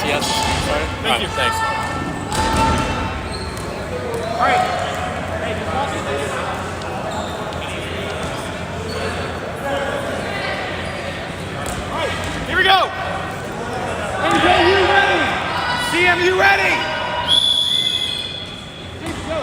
Yes. Thank you. Thanks. All right. All right, here we go. NJU ready. CMU ready. Go.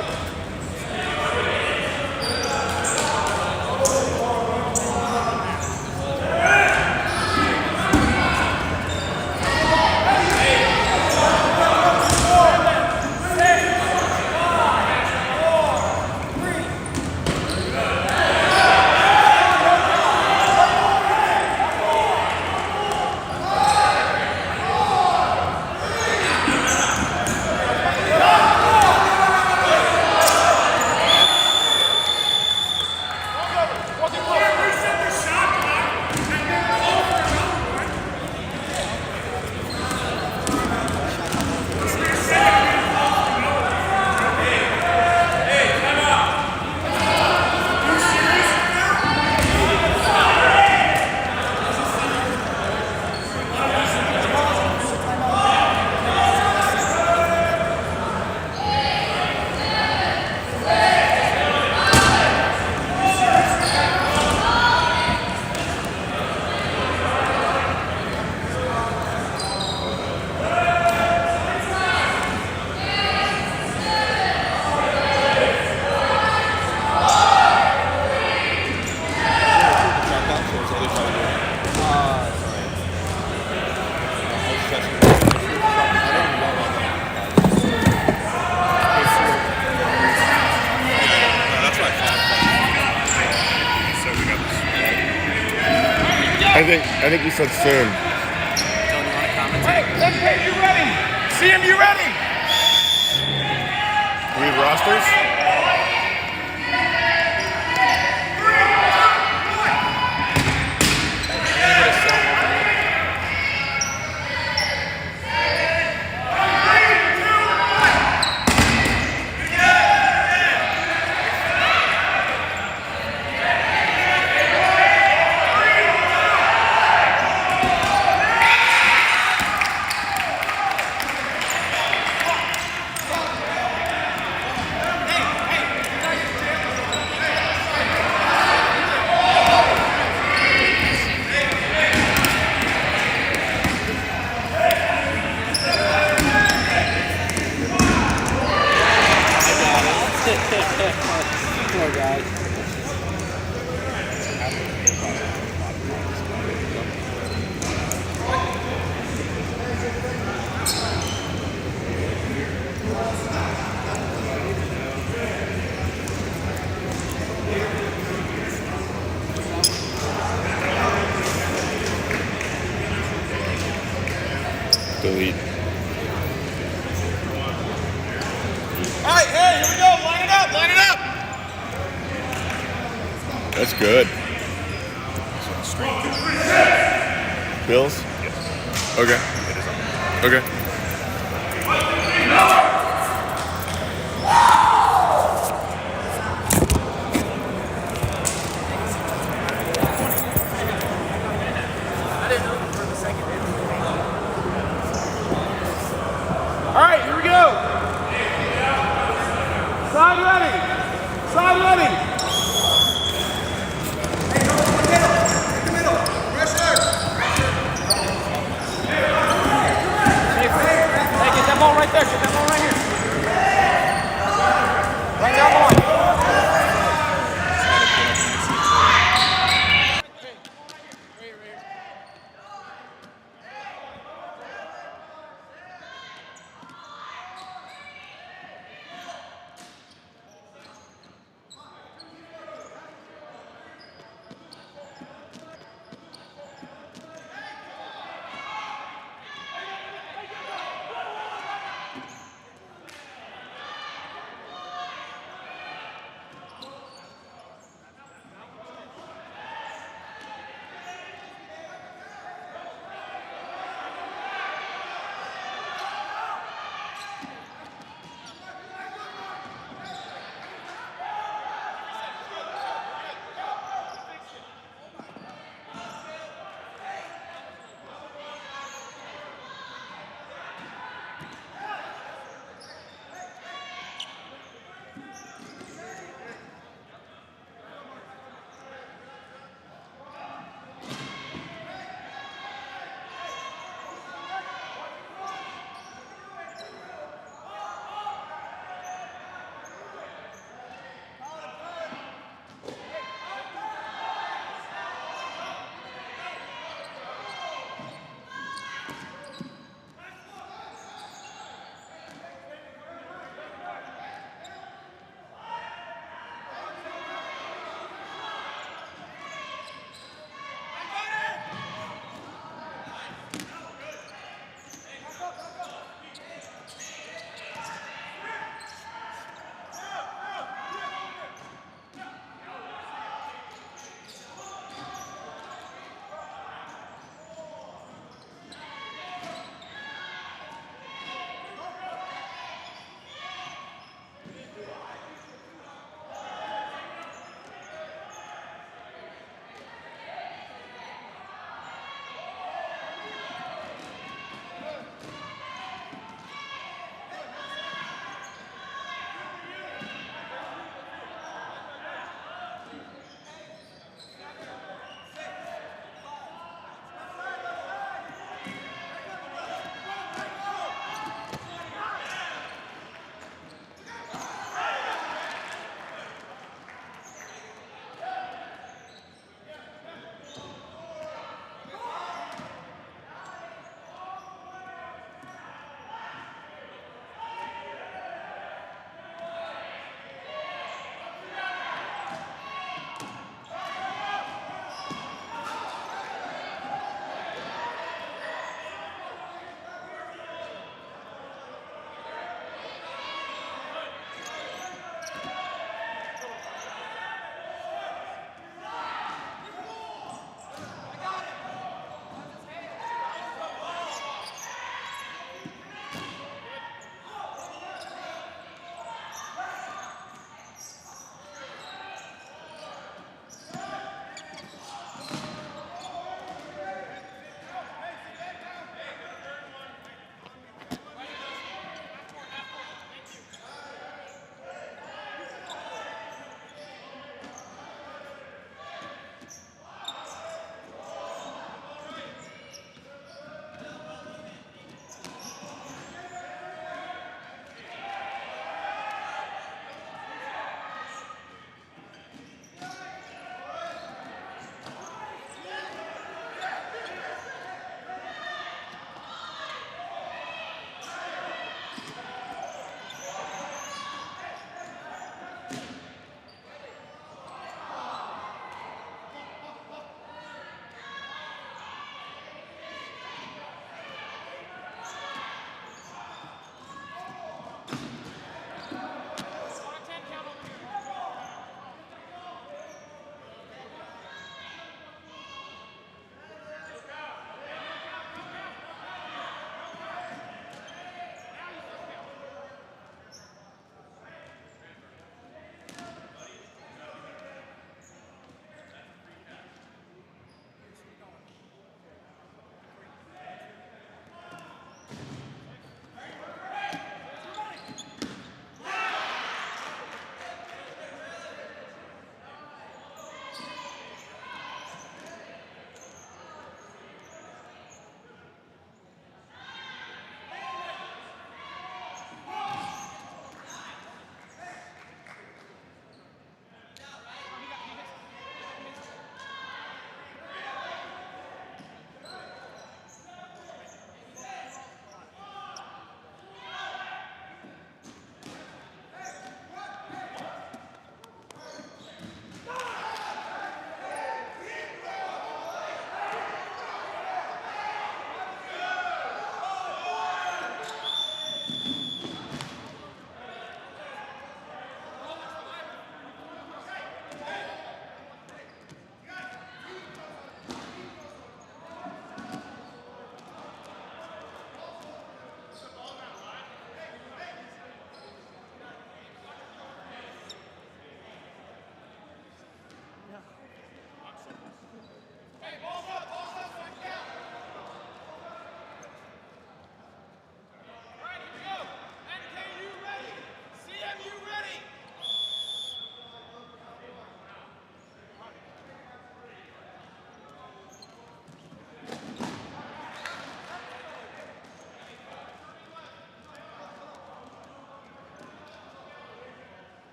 I think you said soon. Tony, you want to comment? Hey, you ready? CMU ready? Do we have rosters? Poor guy. Delete. All right, hey, here we go. Line it up, line it up. That's good. Bills? Yes. Okay. It is on. Okay. All right, here we go. Side ready. Side ready. Hey, get that ball right there. Get that ball right here. Right down the line.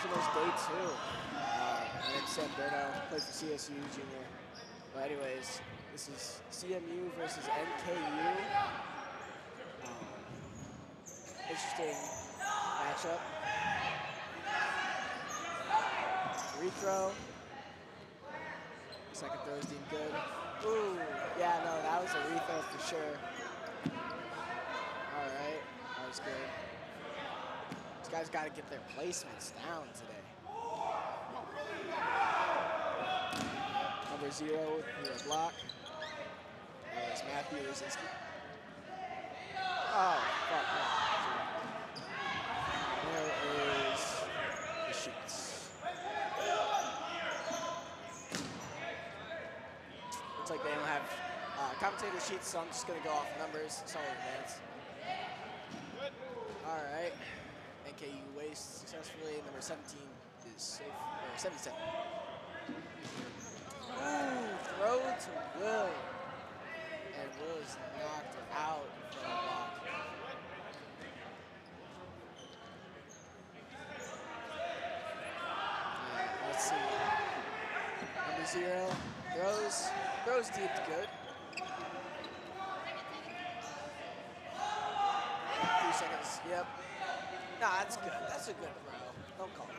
Nationals Day 2. And then San Berno played for CSU Junior. But anyways, this is CMU versus NKU. Interesting matchup. Free throw. Second throw is deemed good. Ooh, yeah, no, that was a refill for sure. All right, that was good. These guys got to get their placements down today. Number 0 with a block. There's Matthew Rosinski. Oh, fuck. No. There is the Sheets. Looks like they don't have commentator sheets, so I'm just going to go off numbers. Sorry in advance. All right. NKU waste successfully. Number 17 is safe. Or 77. Ooh, throw to Will. And Will is knocked out from the block. Let's see. Number 0 throws deep good. 3 seconds. Yep. Nah, that's good. That's a good throw. Don't call it.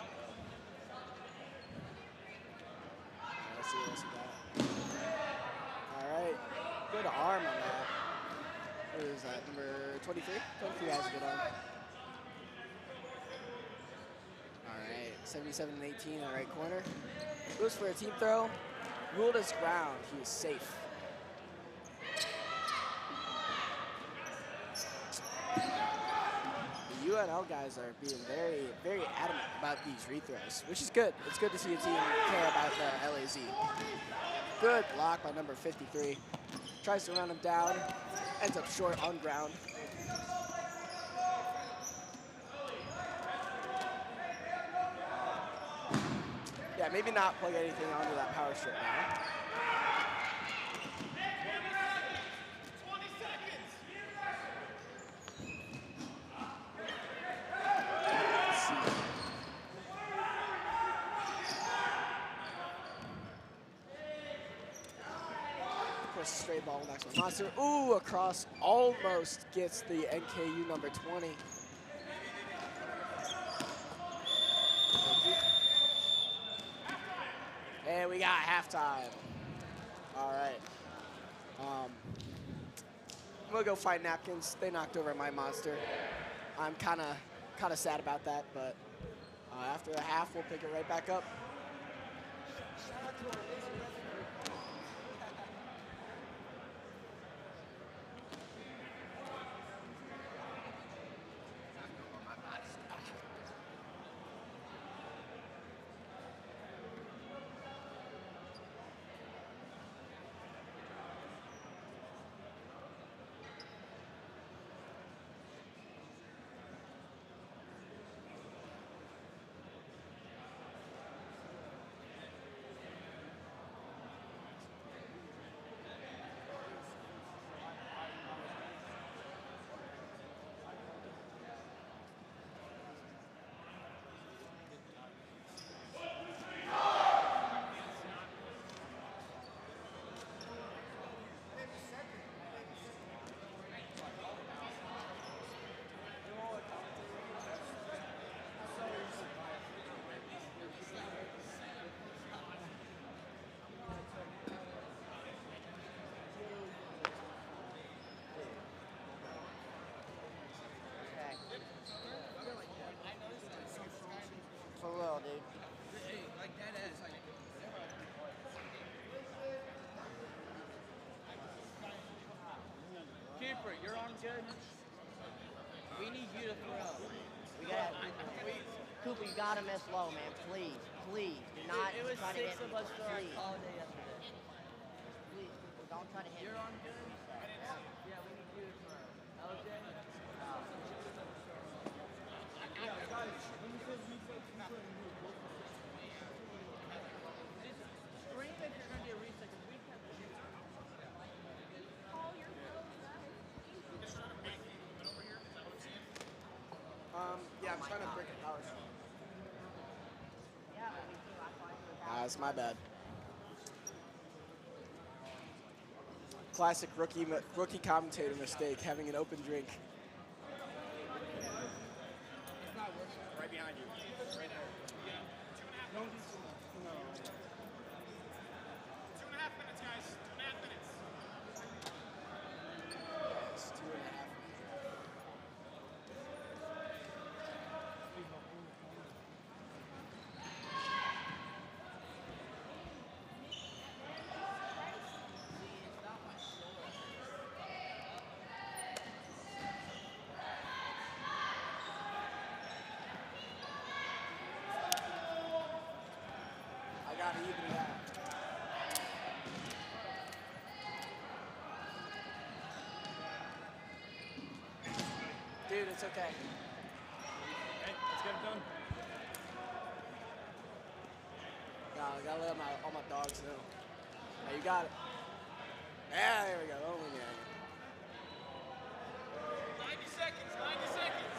Let's see what else we got. All right. Good arm on that. What is that? Number 23? 23 has a good arm. All right. 77 and 18 on the right corner. Goes for a team throw. Ruled as ground. He is safe. The UNL guys are being very, very adamant about these rethrows, which is good. It's good to see a team care about the LAZ. Good block by number 53. Tries to run him down. Ends up short on ground. Yeah, maybe not plug anything onto that power strip now. 20 seconds. Let's see. Of course, straight ball next one. Monster. Ooh, across. Almost gets the NKU number 20. And we got halftime. All right. I'm gonna go find napkins. They knocked over my monster. I'm kind of sad about that, but after the half, we'll pick it right back up. For real, dude. Hey, like that ass. Keeper, you're on good. We need you to throw. We got Cooper, you gotta miss low, man. Please, please. Do not It was try to 6 hit me. of us for our Please. call day yesterday. Please, Cooper, don't try to hit You're me. on good? Yeah, we need you to throw. LJ? Scream if you're going to do a reset, because we can't do it. Yeah, I'm trying to break a power strip. That's my bad. Classic rookie commentator mistake, having an open drink. Right behind you. Right now. 2.5 minutes, guys. 2.5 minutes. It's 2.5. I gotta even it out. Dude, it's okay. Hey, let's get it done. No, I gotta let all my dogs know. Hey, you got it. Yeah, there we go. Don't leave me hanging. 90 seconds, 90 seconds.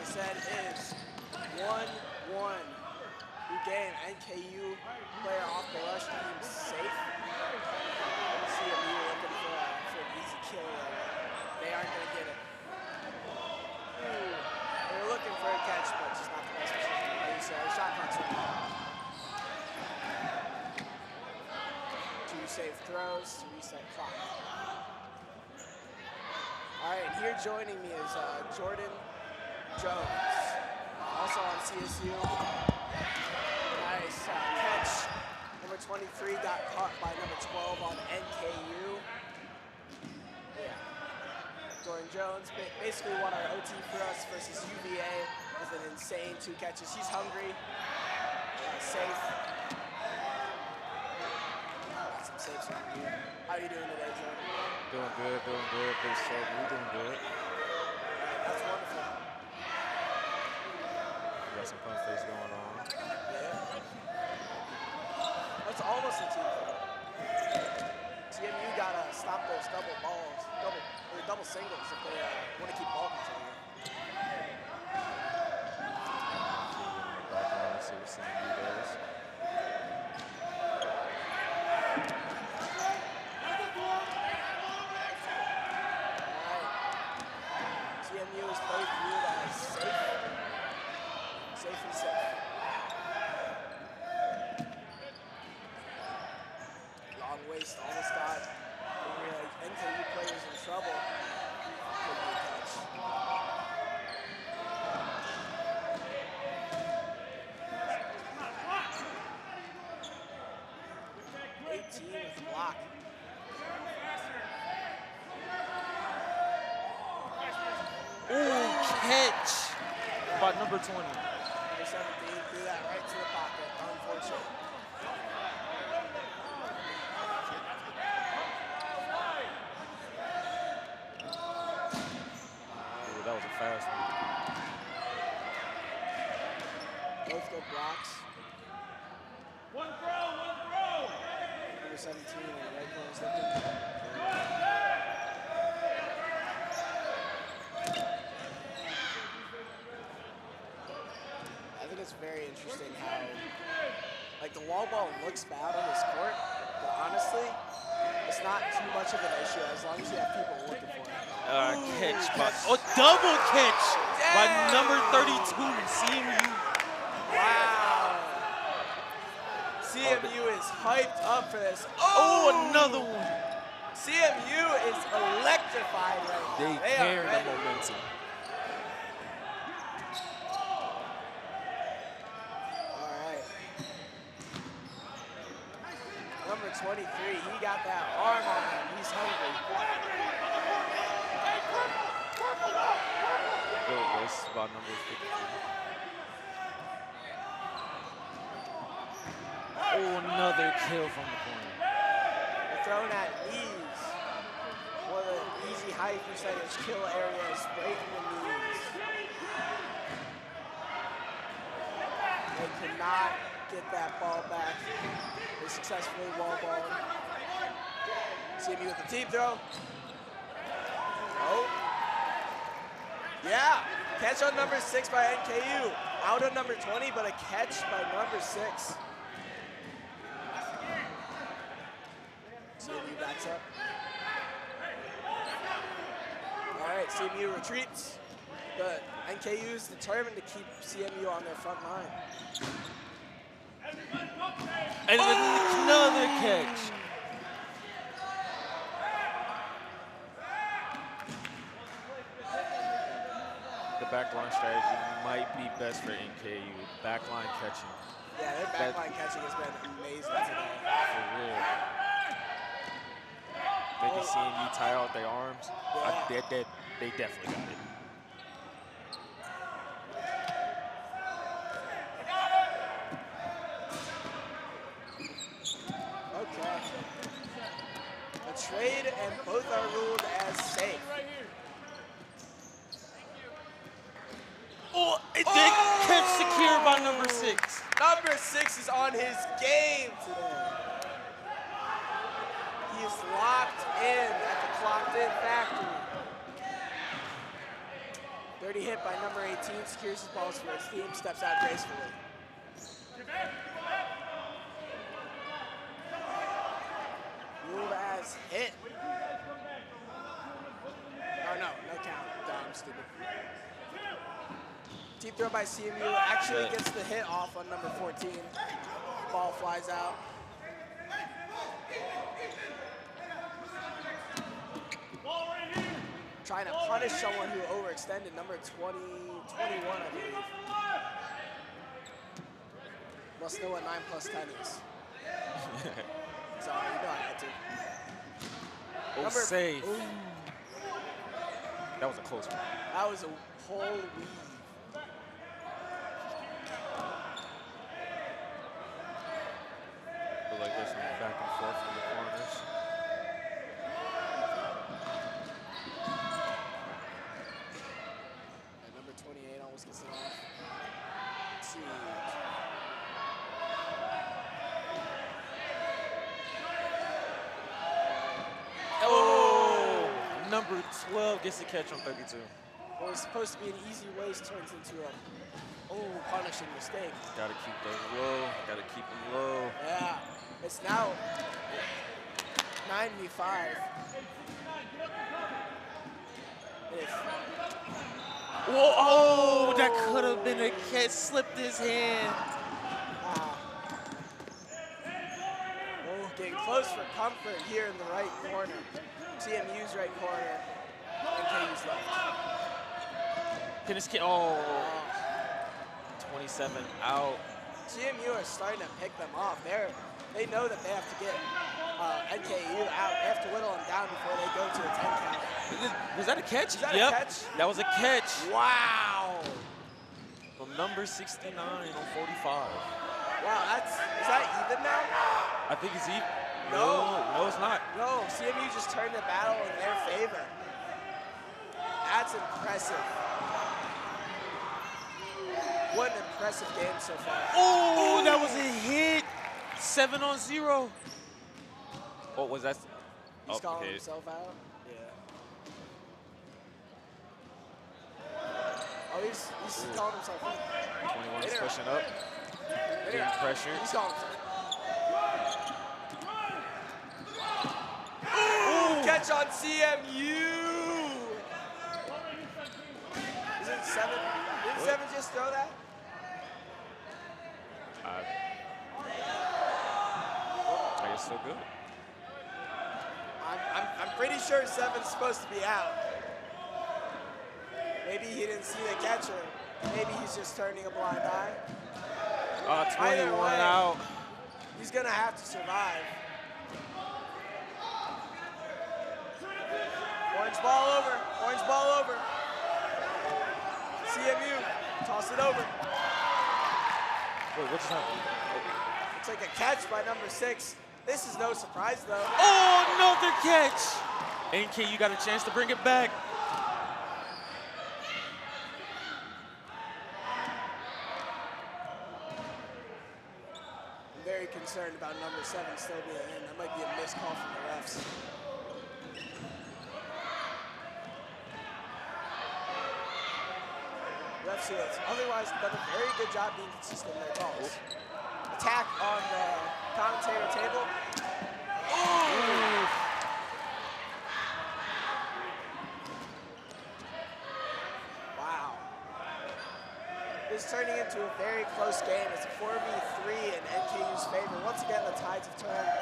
Is 1-1. Game. NKU player off the rush team safe. See if you're looking for an easy kill there. They aren't going to get it. They're looking for a catch, but just not the best position to do so. Shot clock's running out. 2 safe throws to reset clock. All right, here joining me is Jordan Jones, also on CSU. Nice catch. Number 23 got caught by number 12 on NKU. Yeah. Jordan Jones basically won our OT for us versus UVA with an insane 2 catches. He's hungry, safe. Got some saves from you. How are you doing today, Jordan? Doing good, doing good. Big soul, we doing good. That's wonderful. Got some fun things going on. Yeah. That's almost a team throw. TMU gotta stop those double balls, double singles if they want to keep ball control. Back on, see what CMU does. TMU is both viewed as safe and safe. Long waist almost got NKU players in trouble. Couldn't be a catch. 18 with the block. Ooh, catch by number 20. Number 17 threw that right to the pocket. Unfortunate. Ooh, that was a fast one. Both good blocks. One throw, one throw. Number 17 on the right corner is looking. I think it's very interesting how, like, the wall ball looks bad on this court, but honestly, it's not too much of an issue as long as you have people looking for it. Catch by, double catch by number 32, CMU. Wow. CMU is hyped up for this. Oh, another one. CMU is electrified right now. They carry the momentum. All right. Number 23, he got that arm on him. He's hungry. Good race by number 53. Oh, another kill from the corner. They're thrown at knees. One of the easy high percentage kill areas, breaking the knees. They cannot get that ball back. They successfully wall balled. CMU with the deep throw. Oh. Yeah, catch on number 6 by NKU. Out on number 20, but a catch by number 6. CMU backs up. All right, CMU retreats, but NKU is determined to keep CMU on their front line. And another catch. The backline strategy might be best for NKU. Backline catching. Yeah, their backline catching has been amazing today. For real. Making CMU tie out their arms. Yeah. They definitely got it. Okay. A trade and both are ruled as safe. Oh, it did catch secured by number 6. Number 6 is on his game today. He is locked in at the clocked in factory. Dirty hit by number 18, secures his balls for his team, steps out gracefully. Ruled as hit. Oh no, no count. Dumb, stupid. Deep throw by CMU actually gets the hit off on number 14. Ball flies out. Trying to punish someone who overextended, number 21, I believe. Must know what 9 plus 10 is. Sorry, you know I had to. Oh, safe. That was a close one. That was a whole weave. Feel like there's some back and forth from the corners. And number 28 almost gets it off. Let's see. Oh! Number 12 gets the catch on 32. What was supposed to be an easy race turns into a punishing mistake. Gotta keep those low. Gotta keep them low. Yeah. It's now 9v5. Whoa, oh, that could have been a catch. Slipped his hand. Getting close for comfort here in the right corner. CMU's right corner. NKU's left. Can this kid, 27 out. CMU are starting to pick them off. They know that they have to get NKU out. They have to whittle them down before they go to a 10 count. Was that a catch? Is that Yep. a catch? That was a catch. Wow. From number 69 on 45. Wow, is that even now? I think it's even. No. No, it's not. No, CMU just turned the battle in their favor. That's impressive. What an impressive game so far. Oh, that was a hit. 7-on-0. What was that? He's calling hit. himself out? Yeah. Oh, he's calling himself out. 21 is pushing up. Getting pressure. He's calling himself out. Ooh, catch on CMU. Seven. Didn't Seven just throw that? I guess so good. I'm pretty sure Seven's supposed to be out. Maybe he didn't see the catcher. Maybe he's just turning a blind eye. 21 out. He's gonna have to survive. Orange ball over. Orange ball over. CMU, toss it over. Wait, what just happened? Looks like a catch by number 6. This is no surprise though. Oh, another catch! NK, you got a chance to bring it back. I'm very concerned about number 7 still being in. That might be a missed call from the refs. Refs here, otherwise done a very good job being consistent in their calls. Attack on the commentator table. Ooh. Wow. This is turning into a very close game. It's a 4v3 in NKU's favor. Once again, the tides have turned.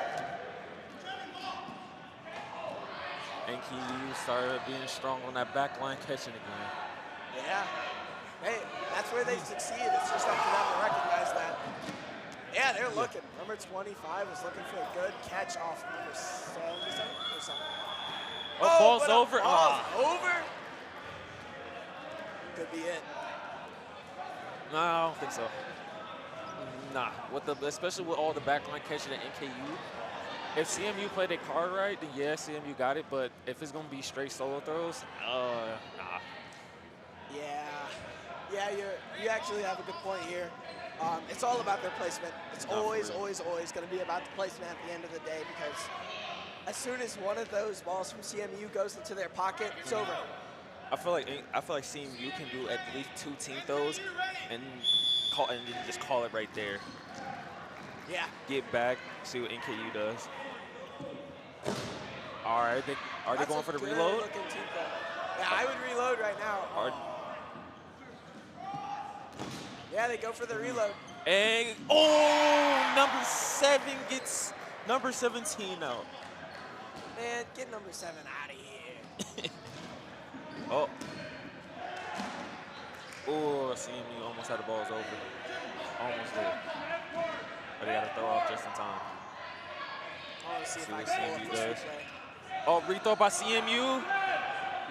NKU started being strong on that back line catching again. Yeah. Hey, that's where they succeed. It's just up to them to recognize that. Yeah, they're looking. Number 25 is looking for a good catch off number 7. Oh, ball's over. Ball's over. Could be it. No, I don't think so. Nah, especially with all the backline catching at NKU. If CMU played their card right, then yeah, CMU got it. But if it's gonna be straight solo throws, nah. Yeah, you actually have a good point here. It's all about their placement. It's always going to be about the placement at the end of the day, because as soon as one of those balls from CMU goes into their pocket, it's over. I feel like CMU can do at least 2 team throws and then just call it right there. Yeah. Get back, see what NKU does. All right, are they going for the reload? Yeah, I would reload right now. Yeah, they go for the reload. And number 7 gets number 17 out. Man, get number 7 out of here. Oh, CMU almost had the balls over. Almost there. But they got to throw off just in time. I want to see if I what can CMU pull this does. replay. Oh, rethrow by CMU.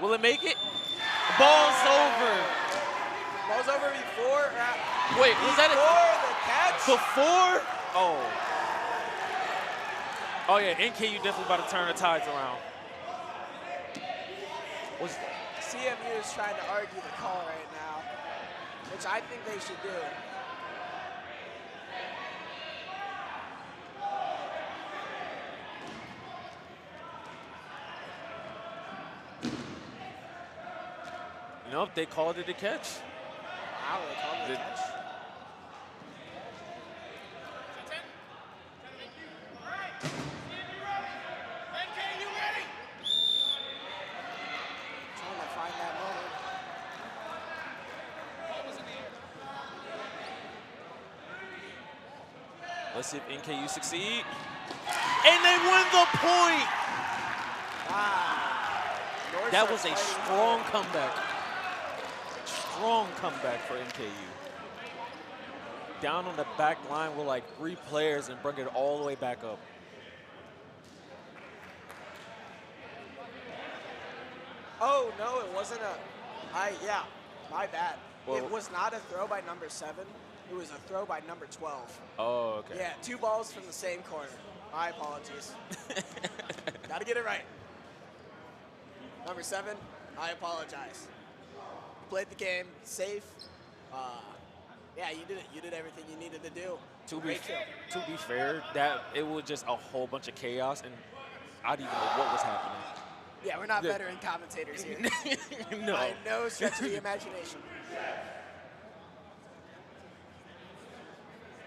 Will it make it? Ball's over. Ball's over before. Wait, was that before the catch? Before? Oh. Oh yeah, NKU definitely about to turn the tides around. CMU is trying to argue the call right now, which I think they should do. Nope, they called it a catch. Wow, they called it a catch. Trying to find that moment. Let's see if NKU succeed. And they win the point! Wow. That was a strong comeback. Strong comeback for NKU. Down on the back line with like 3 players and bring it all the way back up. Oh, no, it wasn't yeah, my bad. Well, it was not a throw by number 7. It was a throw by number 12. Oh, okay. Yeah, 2 balls from the same corner. My apologies. Gotta get it right. Number 7, I apologize. Played the game safe. Yeah, you did it. You did everything you needed to do. To be fair, that it was just a whole bunch of chaos, and I didn't even know what was happening. Yeah, we're not veteran commentators here. No. By no stretch of the imagination.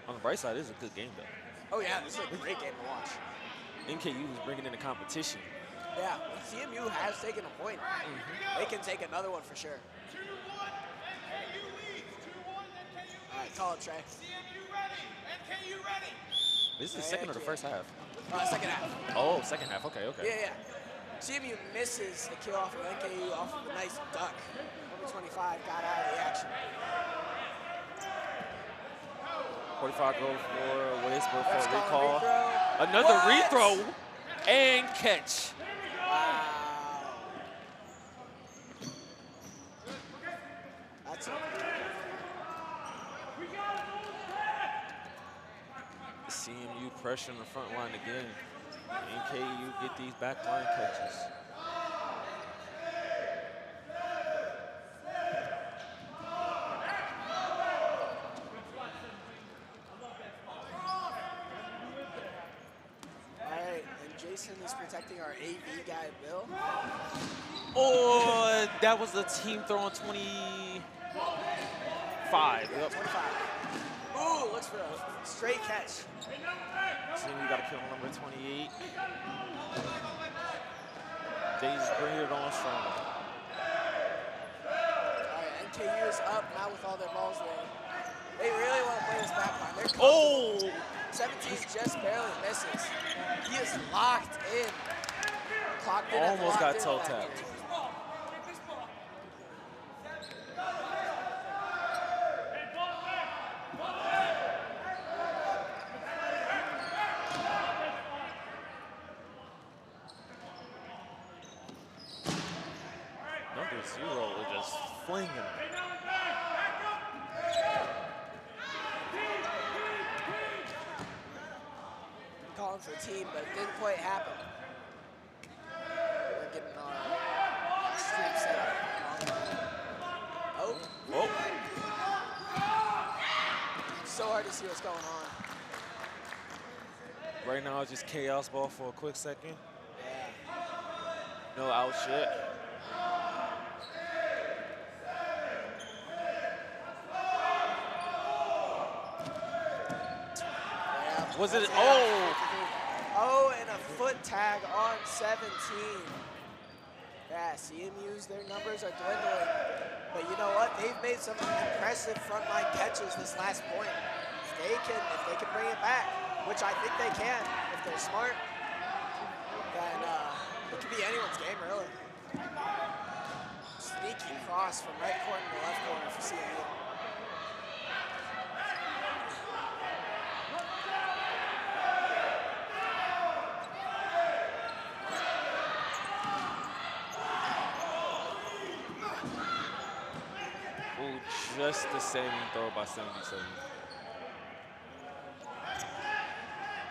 On the bright side, this is a good game, though. Oh, yeah, this is a great game to watch. NKU is bringing in the competition. Yeah, CMU has taken a point. They can take another one for sure. call it, Trey. This is the second or the first half? Second half. Oh, second half. Okay, okay. Yeah. CMU misses the kill off of NKU off of a nice duck. Number 25 got out of the action. 45 go for Wadesburg for Ref's a calling recall. rethrow. Another What? rethrow and catch. Wow. That's it. CMU pressure in the front line again. NKU get these back line catches. All right, and Jason is protecting our AV guy, Bill. Oh, that was the team throw on 25. Yep. 25. Ooh, looks for a straight catch. CMU got a kill on number 28. They just bring it on strong. All right, NKU is up now with all their balls there. They really want to play this back line. They're Oh! 17 just barely misses. He is locked in. Clocked in. and Almost locked got in toe back tapped. here. Number 0 was just flinging. Calling for a team, but it didn't quite happen. We're getting our stream set up. Oh, Oh, so hard to see what's going on. right now it's just chaos ball for a quick second. Yeah. No out shit. Was it? Oh! Oh, and a foot tag on 17. Yeah, CMU's, their numbers are dwindling. But you know what? They've made some impressive frontline catches this last point. If they can bring it back, which I think they can, if they're smart, then it could be anyone's game, really. Sneaky cross from right corner to left corner for CMU. Ooh, just the same throw by 77.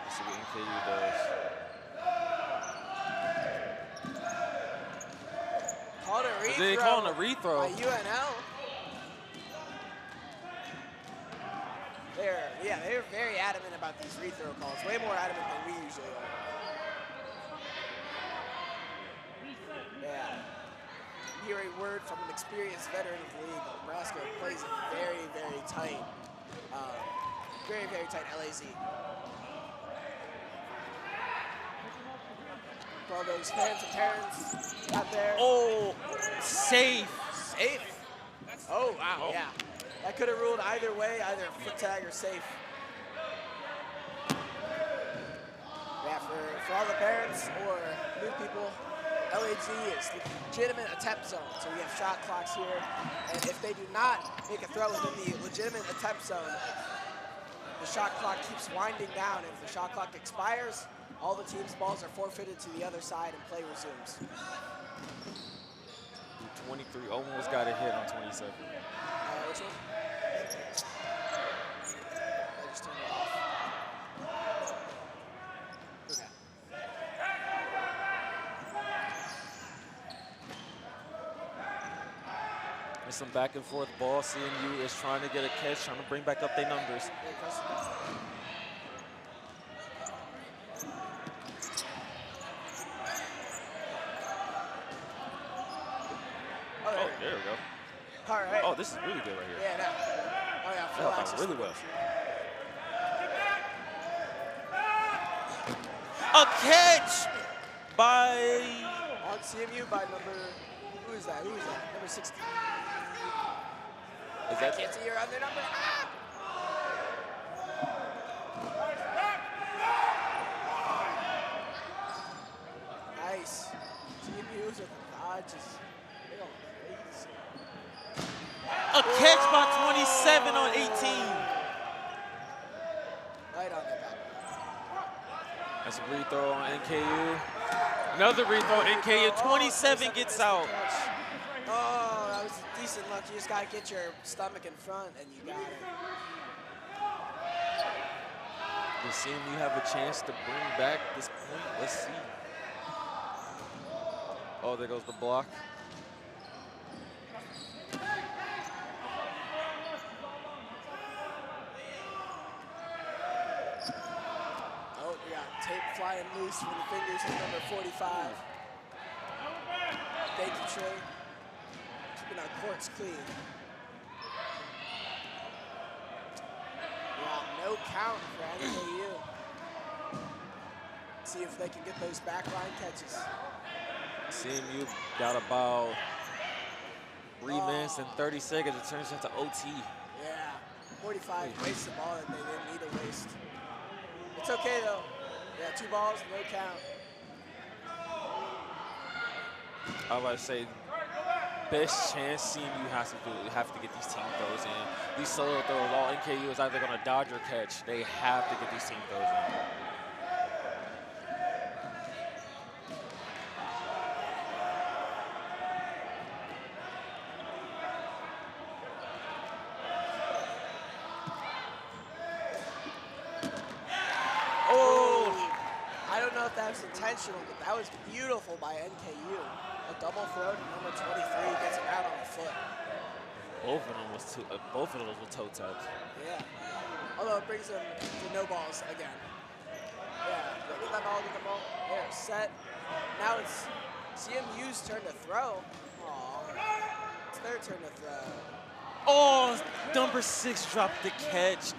Let's see what NKU does. Called a rethrow. They calling a rethrow. By UNL. They're very adamant about these rethrow calls. Way more adamant than we usually are. Yeah. Hear a word from an experienced veteran of the league. Nebraska plays it very, very tight. Very, very tight LAZ. For all those fans and parents out there. Oh, safe. Safe? Oh, wow, Oh. yeah. That could have ruled either way, either a foot tag or safe. Yeah, for all the parents or new people, LAG is the legitimate attempt zone. So we have shot clocks here. And if they do not make a throw within the legitimate attempt zone, the shot clock keeps winding down. If the shot clock expires, all the team's balls are forfeited to the other side and play resumes. 23 almost got a hit on 27. Which one? I just turned it off. Okay. There's some back and forth ball. CMU is trying to get a catch, trying to bring back up their numbers. There it goes. Oh, there we go. All right. Oh, this is really good right here. Yeah, no. Oh, yeah, full That access. really to well. the A catch by... On CMU by number, who is that? Number 16. Is I that can't see your other number. Ah! just they going crazy. A catch by 27 on 18. Right on the back. That's a rethrow on NKU. Another rethrow, NKU. 27 gets out. Oh, that was a decent look. You just got to get your stomach in front, and you got it. Does CMU have a chance to bring back this point? Let's see. Oh, there goes the block. Oh, we got tape flying loose from the fingers of number 45. Thank you, Trey. Keeping our courts clean. Yeah, no count for NKU. See if they can get those backline catches. CMU got about 3 minutes and 30 seconds. It turns into OT. Yeah, 45 wastes the ball that they didn't need to waste. It's okay though. Yeah, 2 balls, no count. I was about to say, best chance CMU has to do, have to get these team throws in. These solo throws, all NKU is either gonna dodge or catch. They have to get these team throws in. That was intentional, but that was beautiful by NKU. A double throw to number 23 gets him out on the foot. Both of them were toe taps. Yeah. Although it brings them to no balls again. Yeah, get that ball, get the ball. There, set. Now it's CMU's turn to throw. Aww. It's their turn to throw. Oh, number 6 dropped the catch.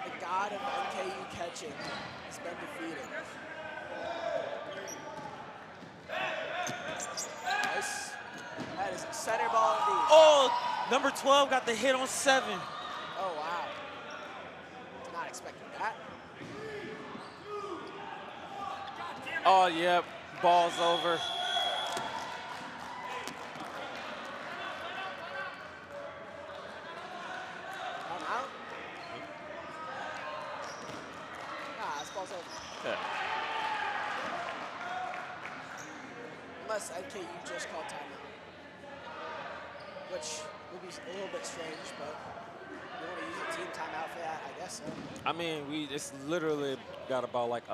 The god of NKU catching has been defeated. Nice. That is a center ball indeed. Oh, number 12 got the hit on 7. Oh, wow. Not expecting that. Oh, yep. Ball's over. Come out. Nah, this ball's over. Yeah. Unless NKU just called timeout. Which will be a little bit strange, but you want to use a team timeout for that? I guess so. I mean, we just literally got about like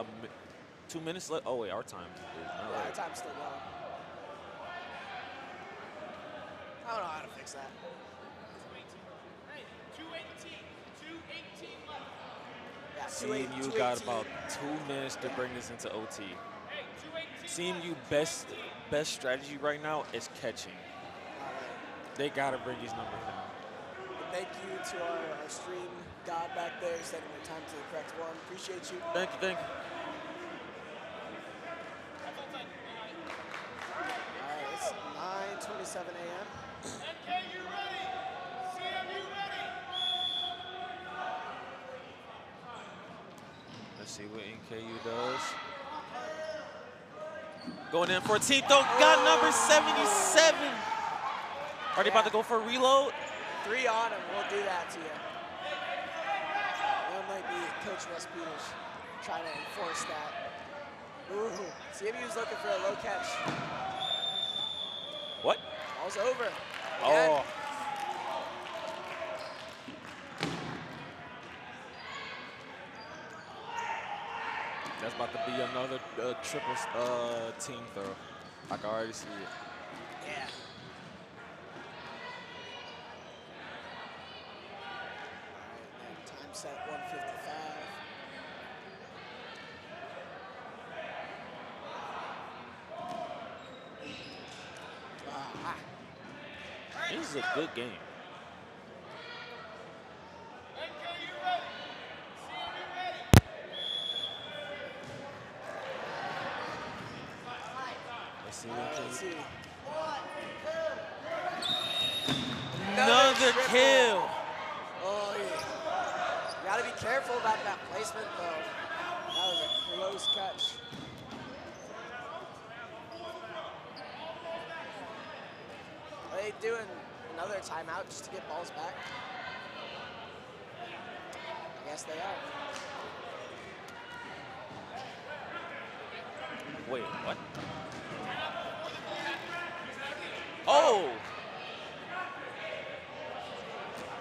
2 minutes left. Oh, wait, our time is not Yeah, right. our time's still going. I don't know how to fix that. Yeah, CMU got about 2 minutes to bring this into OT. CMU best strategy right now is catching. They gotta bring these numbers down. Thank you to our stream god back there setting their time to the correct one. Appreciate you. Thank you, thank you. All right, it's 9:27 a.m. NKU ready. CMU ready. Let's see what NKU does. Going in for a team throw, got number 77. Are they about to go for a reload? 3 on him, we'll do that to you. That might be Coach Wes Peters trying to enforce that. Ooh, CMU's looking for a low catch. What? Ball's over. Oh. Again. That's about to be another triple team throw. I can already see it. Yeah. All right, time set 1:55. This is a good game. NKU ready. CMU ready. Let's see All what right, NKU. let's see. Another kill. Oh, yeah. You gotta be careful about that placement, though. That was a close catch. they doing another timeout just to get balls back? I guess they are. Wait, what? Oh!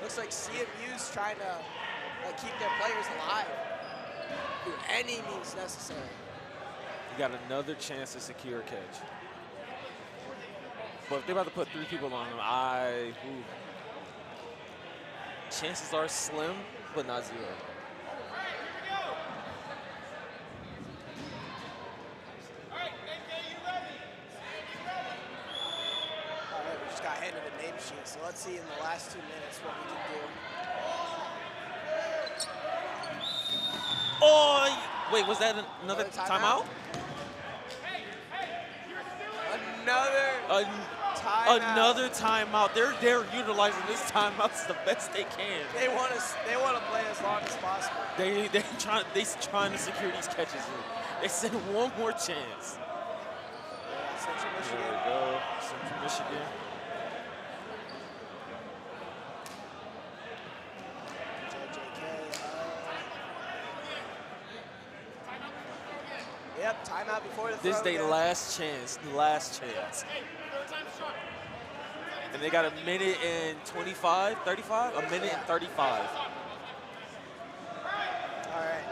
Looks like CMU's trying to keep their players alive through any means necessary. You got another chance to secure a catch. But if they're about to put 3 people on them, chances are slim, but not 0. All right, we just got handed a name sheet, so let's see in the last 2 minutes what we can do. Oh, wait, was that another timeout? Another timeout. They're utilizing this timeouts the best they can. They want to play as long as possible. They trying to secure these catches. They said one more chance. Central Michigan. There we go. Central Michigan. Yep, timeout before the throw. This is their last chance. And they got a minute and 25, 35? A minute and 35. All right.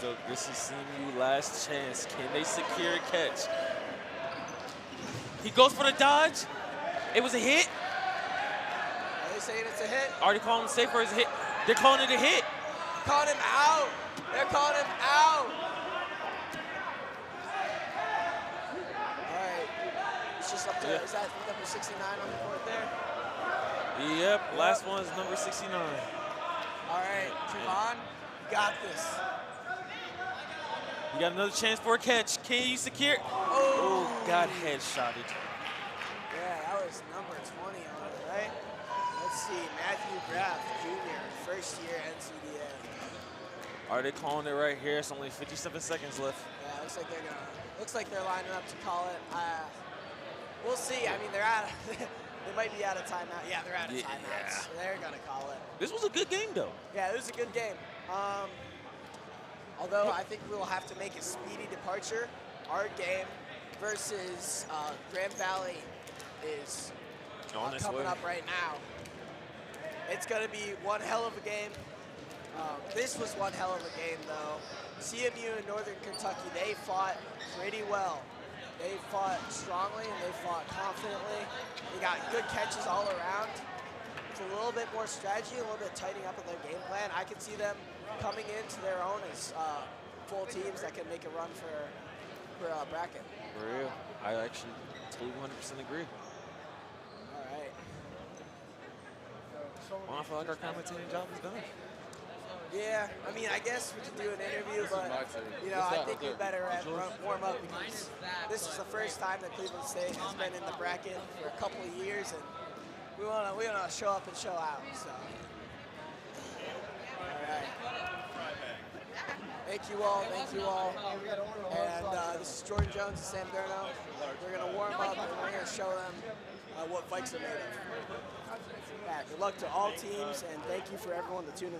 So this is CMU last chance. Can they secure a catch? He goes for the dodge. It was a hit. Are they saying it's a hit? Already calling him safe for his hit. They're calling it a hit. Calling him out. They're calling him out. All right. It's just up there. Is that number 69 on the court there? Yep. Last one is number 69. All right, Javon, you got this. You got another chance for a catch. Can you secure? Oh, got headshotted. Yeah, that was number 20 on it, right? Let's see, Matthew Graff, Jr., first year NCDA. Are they calling it right here? It's only 57 seconds left. Yeah, looks like they're lining up to call it. We'll see. I mean, they're out. They might be out of timeout. Yeah, they're out of timeouts. So they're gonna call it. This was a good game, though. Yeah, it was a good game. Although I think we will have to make a speedy departure. Our game versus Grand Valley is coming up right now. It's going to be one hell of a game. This was one hell of a game, though. CMU and Northern Kentucky, they fought pretty well. They fought strongly and they fought confidently. They got good catches all around. It's a little bit more strategy, a little bit tightening up of their game plan. I can see them coming into their own as full teams that can make a run for bracket. For real. I actually totally 100% agree. All right. Well, I feel like our commentating job is done. Yeah, I mean, I guess we could do an interview, but, you know, I think we better warm up because this is the first time that Cleveland State has been in the bracket for a couple of years, and we want to show up and show out, so. All right. Thank you all. And this is Jordan Jones and Sam Durno. We're going to warm up, and we're going to show them what bikes are made of. Yeah, good luck to all teams, and thank you for everyone that's tuning in.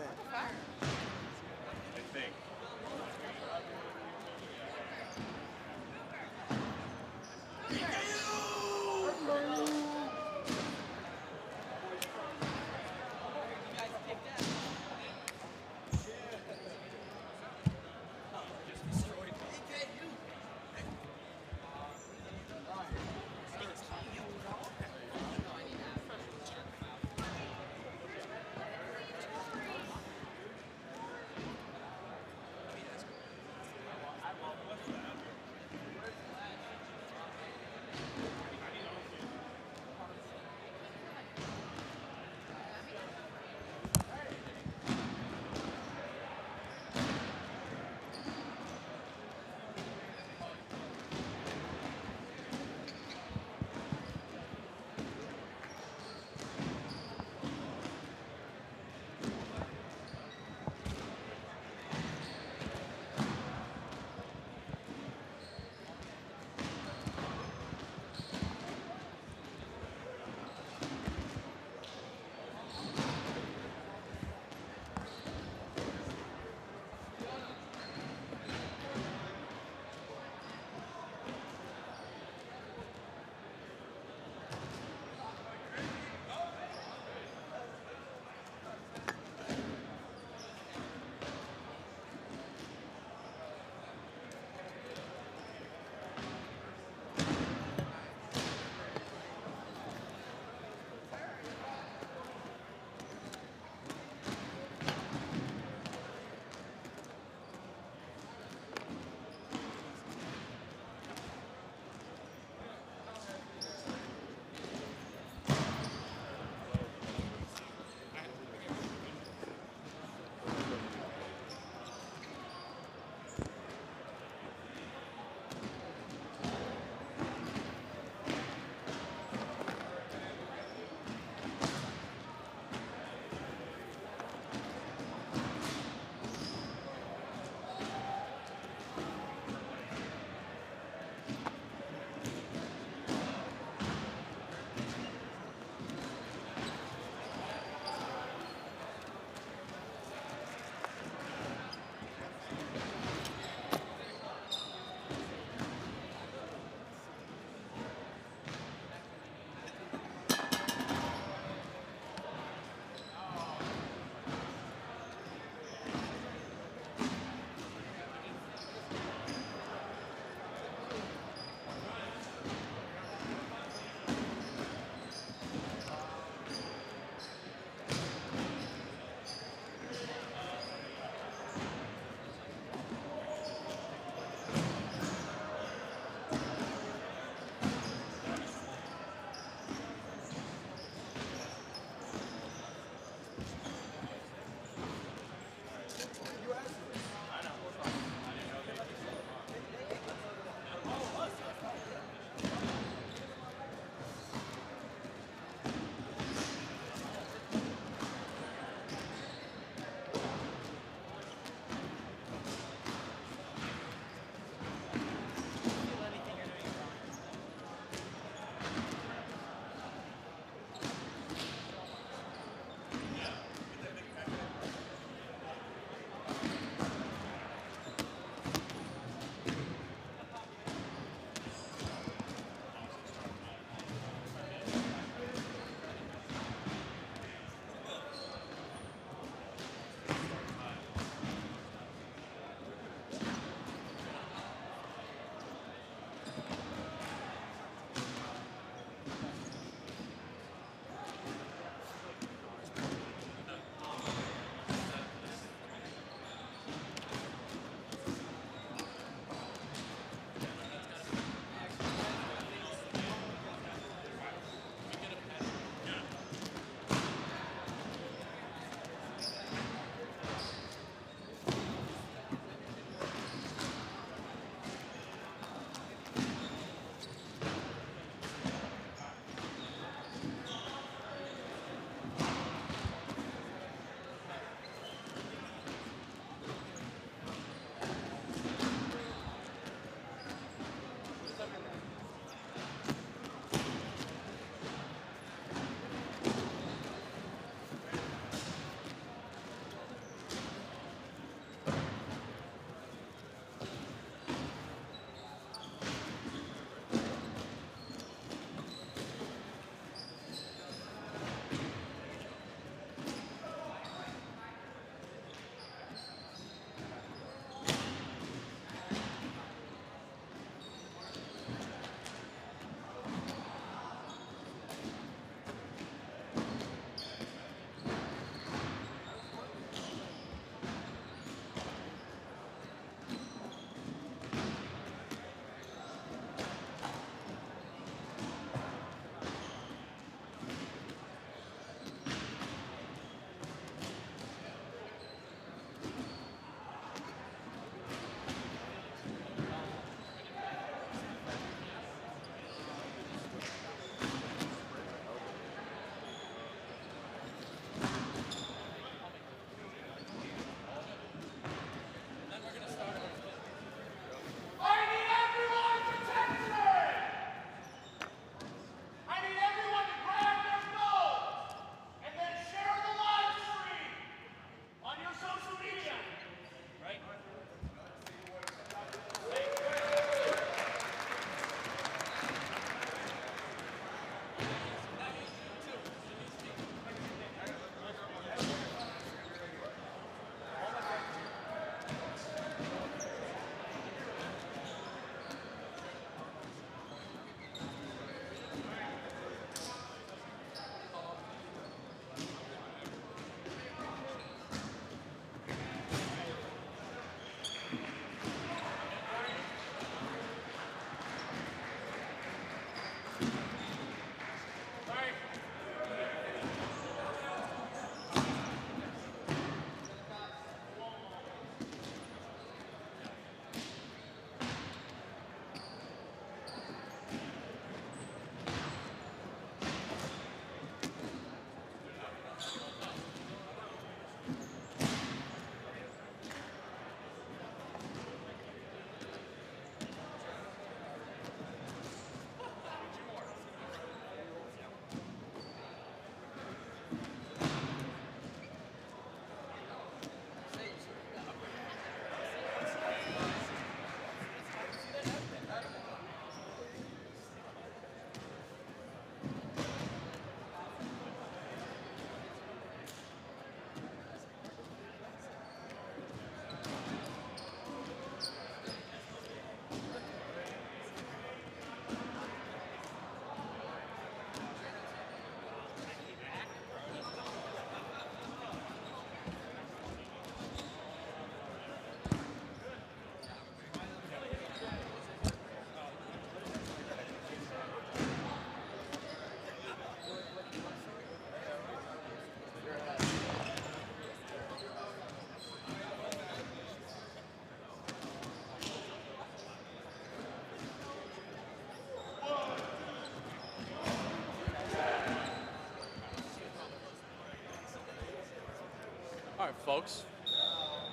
folks.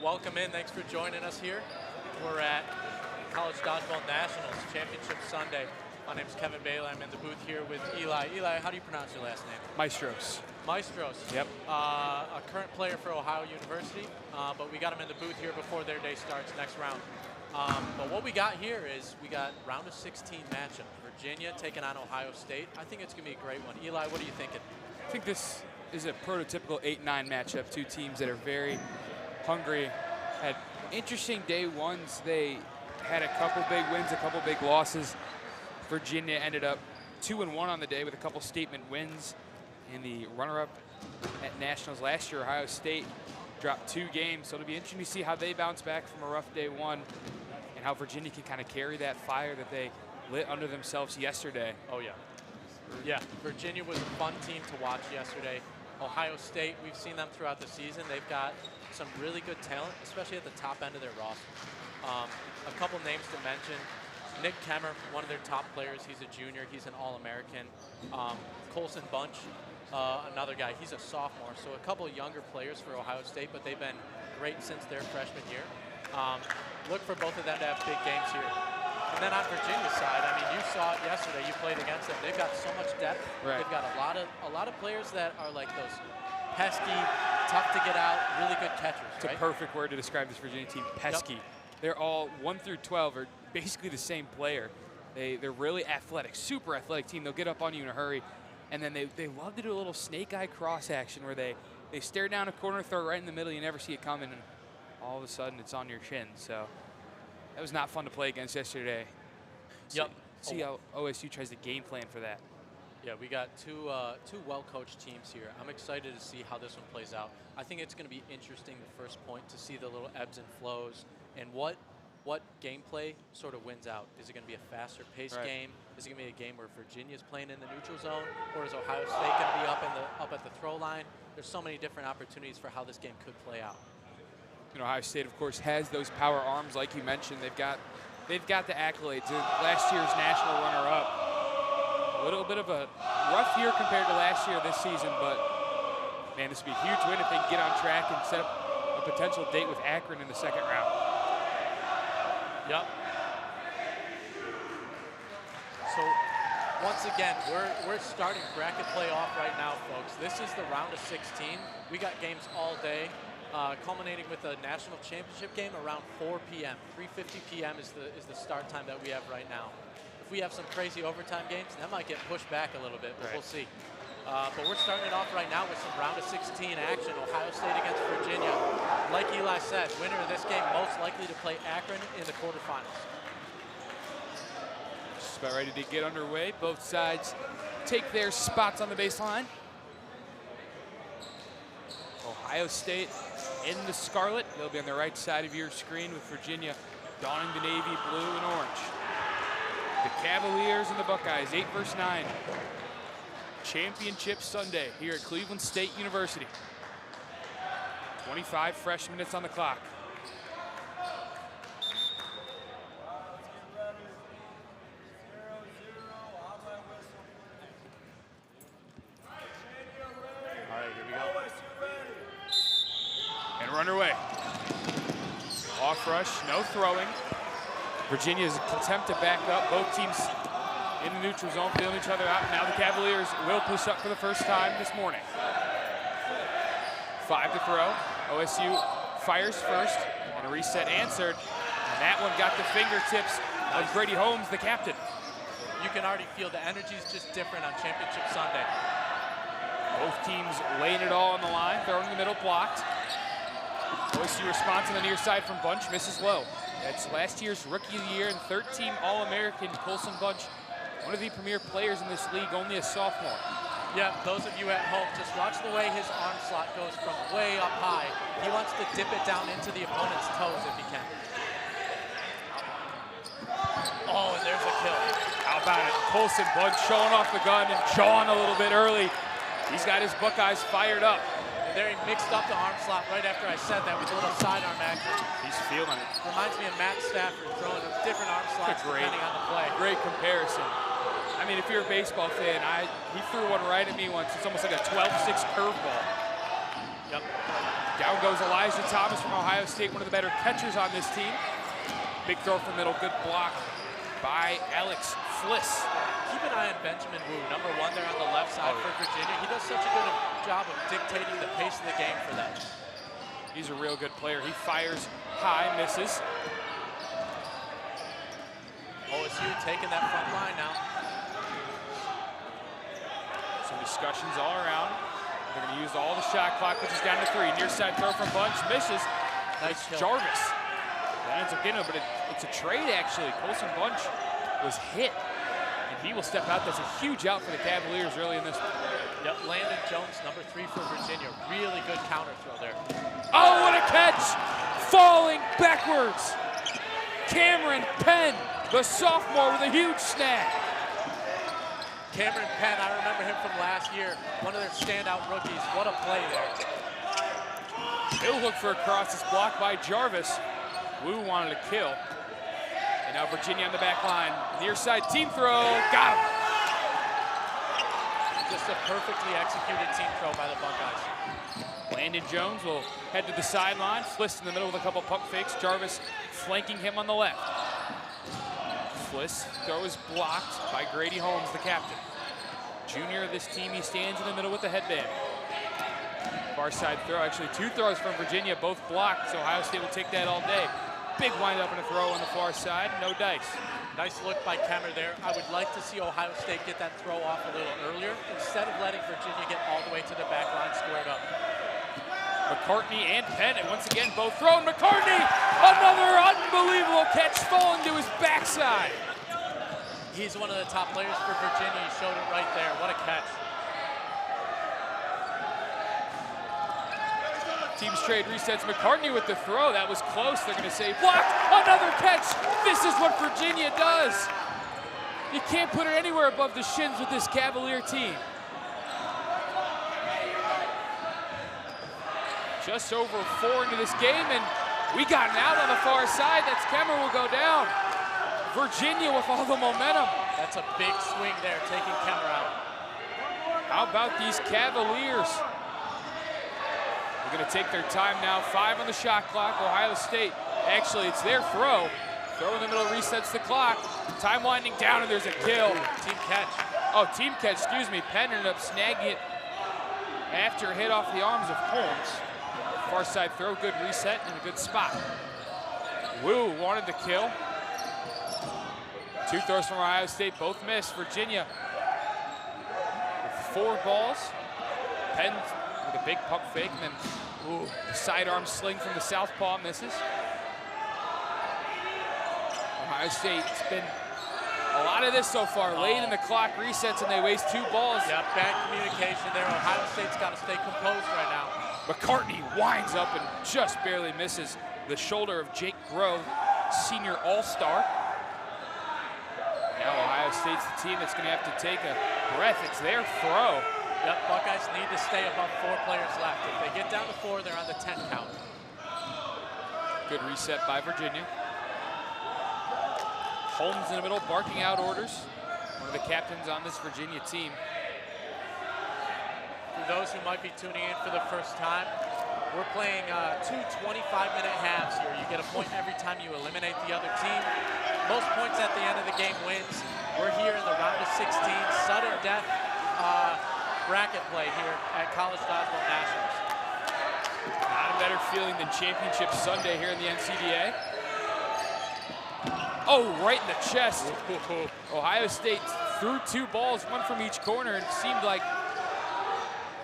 Welcome in. Thanks for joining us here. We're at College Dodgeball Nationals Championship Sunday. My name's Kevin Bailey. I'm in the booth here with Eli. Eli, how do you pronounce your last name? Maestros. Maestros. Yep. A current player for Ohio University, but we got him in the booth here before their day starts next round. But what we got here is we got round of 16 matchup. Virginia taking on Ohio State. I think it's going to be a great one. Eli, what are you thinking? I think this is a prototypical 8-9 matchup. Two teams that are very hungry. Had interesting day ones. They had a couple big wins, a couple big losses. Virginia ended up 2-1 on the day with a couple statement wins. And the runner-up at Nationals last year, Ohio State, dropped 2 games. So it'll be interesting to see how they bounce back from a rough day one and how Virginia can kind of carry that fire that they lit under themselves yesterday. Oh, yeah. Yeah, Virginia was a fun team to watch yesterday. Ohio State, we've seen them throughout the season. They've got some really good talent, especially at the top end of their roster. A couple names to mention. Nick Kemmer, one of their top players. He's a junior. He's an All-American. Colson Bunch, another guy. He's a sophomore. So a couple of younger players for Ohio State, but they've been great since their freshman year. Look for both of them to have big games here. And then on Virginia's side, I mean, you saw it yesterday. You played against them. They've got so much depth. Right. They've got a lot of players that are like those pesky, tough to get out, really good catchers. It's a perfect word to describe this Virginia team, pesky. Yep. They're all 1 through 12 are basically the same player. They're really athletic, super athletic team. They'll get up on you in a hurry. And then they love to do a little snake-eye cross action where they stare down a corner, throw it right in the middle, you never see it coming, and all of a sudden it's on your chin. So that was not fun to play against yesterday. Yep. See how OSU tries to game plan for that. Yeah, we got two well-coached teams here. I'm excited to see how this one plays out. I think it's going to be interesting the first point to see the little ebbs and flows and what gameplay sort of wins out. Is it going to be a faster paced game? Is it going to be a game where Virginia's playing in the neutral zone, or is Ohio State going to be up at the throw line? There's so many different opportunities for how this game could play out. You know, Ohio State, of course, has those power arms, like you mentioned. They've got the accolades. Last year's national runner-up. A little bit of a rough year compared to last year this season, but man, this would be a huge win if they can get on track and set up a potential date with Akron in the second round. Yep. So once again, we're starting bracket playoff right now, folks. This is the round of 16. We got games all day, culminating with a national championship game around 4 p.m. 3:50 p.m. is the start time that we have right now. If we have some crazy overtime games, that might get pushed back a little bit, but we'll see. But we're starting it off right now with some round of 16 action. Ohio State against Virginia. Like Eli said, winner of this game most likely to play Akron in the quarterfinals. Just about ready to get underway. Both sides take their spots on the baseline. Ohio State in the scarlet. They'll be on the right side of your screen with Virginia donning the navy blue and orange. The Cavaliers and the Buckeyes, 8 versus 9. Championship Sunday here at Cleveland State University. 25 fresh minutes on the clock. All right, here we go. And we're underway. Off rush, no throwing. Virginia's attempt to back up. Both teams in the neutral zone, feeling each other out. Now the Cavaliers will push up for the first time this morning. 5 to throw. OSU fires first, and a reset answered. And that one got the fingertips of Grady Holmes, the captain. You can already feel the energy's just different on Championship Sunday. Both teams laying it all on the line, throwing in the middle, blocked. OSU response on the near side from Bunch, misses low. That's last year's Rookie of the Year and third-team All-American Colson Bunch, one of the premier players in this league, only a sophomore. Yeah, those of you at home, just watch the way his arm slot goes from way up high. He wants to dip it down into the opponent's toes if he can. Oh, and there's a kill. How about it? Colson Bunch showing off the gun and jawing a little bit early. He's got his Buckeyes fired up. And there he mixed up the arm slot right after I said that with a little sidearm action. He's feeling it. Reminds me of Matt Stafford throwing different arm slots depending on the play. Great comparison. I mean, if you're a baseball fan, he threw one right at me once. It's almost like a 12-6 curveball. Yep. Down goes Elijah Thomas from Ohio State, one of the better catchers on this team. Big throw from middle, good block by Alex Fliss. Keep an eye on Benjamin Wu, number 1 there on the left side for Virginia. He does such a good job of dictating the pace of the game for them. He's a real good player. He fires high, misses. OSU taking that front line now. Some discussions all around. They're going to use all the shot clock, which is down to 3. Near side throw from Bunch, misses. Nice kill. Jarvis. That ends up getting him, but it's a trade actually. Colson Bunch was hit, and he will step out. That's a huge out for the Cavaliers early in this. Yep, Landon Jones, number 3 for Virginia. Really good counter throw there. Oh, what a catch! Falling backwards. Cameron Penn, the sophomore, with a huge snag. Cameron Penn, I remember him from last year. One of their standout rookies. What a play there. He'll look for a cross. It's blocked by Jarvis. Wu wanted to kill. And now Virginia on the back line. Near side team throw. Got him. Just a perfectly executed team throw by the Buckeyes. Landon Jones will head to the sideline. Fliss in the middle with a couple pump fakes. Jarvis flanking him on the left. Fliss throw is blocked by Grady Holmes, the captain. Junior of this team, he stands in the middle with the headband. Far side throw, actually 2 throws from Virginia, both blocked, so Ohio State will take that all day. Big wind up and a throw on the far side, no dice. Nice look by Kemmer there. I would like to see Ohio State get that throw off a little earlier instead of letting Virginia get all the way to the back line squared up. McCartney and Penn, and once again both thrown. McCartney, another unbelievable catch falling to his backside. He's one of the top players for Virginia. He showed it right there. What a catch. Teams trade resets. McCartney with the throw. That was close. They're going to say blocked. Another catch. This is what Virginia does. You can't put her anywhere above the shins with this Cavalier team. Just over 4 into this game, and we got an out on the far side. That's Kemmer will go down. Virginia with all the momentum. That's a big swing there, taking Kemmer out. How about these Cavaliers? They're going to take their time now. 5 on the shot clock. Ohio State, actually, it's their throw. Throw in the middle resets the clock. Time winding down, and there's a kill. Team catch. Oh, team catch, excuse me. Penn ended up snagging it after a hit off the arms of Holmes. Far side throw, good reset, and a good spot. Wu wanted the kill. 2 throws from Ohio State, both missed. Virginia with 4 balls. Penn with a big pump fake, and then the sidearm sling from the southpaw misses. Ohio State's been a lot of this so far. Late in the clock resets, and they waste 2 balls. Yeah, bad communication there. Ohio State's got to stay composed right now. McCartney winds up and just barely misses the shoulder of Jake Grove, senior all-star. Now Ohio State's the team that's going to have to take a breath. It's their throw. Yep, Buckeyes need to stay above 4 players left. If they get down to 4, they're on the 10 count. Good reset by Virginia. Holmes in the middle, barking out orders. One of the captains on this Virginia team. For those who might be tuning in for the first time, we're playing 2 25-minute halves here. You get a point every time you eliminate the other team. Most points at the end of the game wins. We're here in the round of 16, sudden death bracket play here at College Dodgeball Nationals. Not a better feeling than Championship Sunday here in the NCDA. Oh, right in the chest. Ohio State threw 2 balls, 1 from each corner, and it seemed like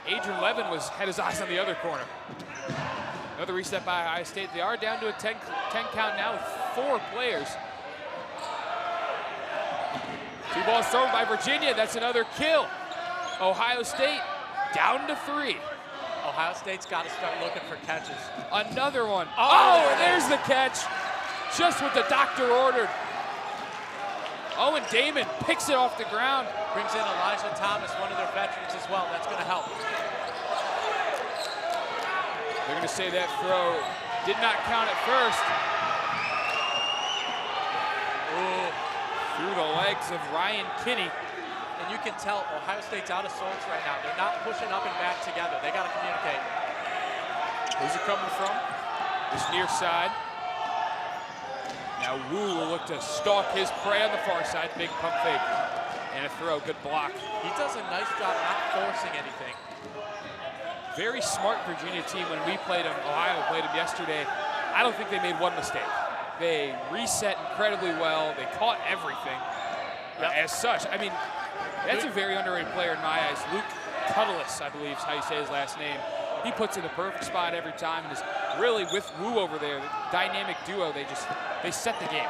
Adrian Levin had his eyes on the other corner. Another reset by Ohio State. They are down to a 10 count now with 4 players. 2 balls thrown by Virginia. That's another kill. Ohio State down to 3. Ohio State's got to start looking for catches. Another one. Oh, and there's the catch. Just what the doctor ordered. Owen Damon picks it off the ground. Brings in Elijah Thomas, one of their veterans as well. That's going to help. They're going to say that throw did not count at first. Ooh. Through the legs of Ryan Kinney. And you can tell Ohio State's out of sorts right now. They're not pushing up and back together. They got to communicate. Who's it coming from? This near side. Now Wu will look to stalk his prey on the far side. Big pump fake. And a throw, good block. He does a nice job not forcing anything. Very smart Virginia team. When we played them, Ohio played them yesterday, I don't think they made one mistake. They reset incredibly well. They caught everything. As such, I mean, that's a very underrated player in my eyes. Luke Cuddless, I believe is how you say his last name. He puts in the perfect spot every time and is really with Wu over there, the dynamic duo, they set the game.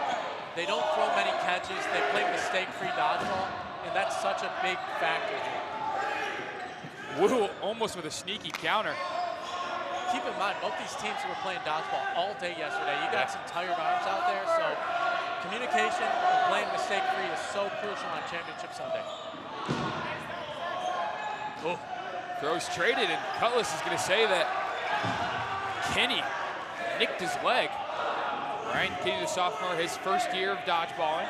They don't throw many catches. They play mistake-free dodgeball, and that's such a big factor here. Wu almost with a sneaky counter. Keep in mind, both these teams were playing dodgeball all day yesterday. You got some tired arms out there, so communication and playing mistake-free is so crucial on Championship Sunday. Oh, throws traded, and Cutlass is going to say that Kenny nicked his leg. Ryan Kenny, the sophomore, his first year of dodgeballing.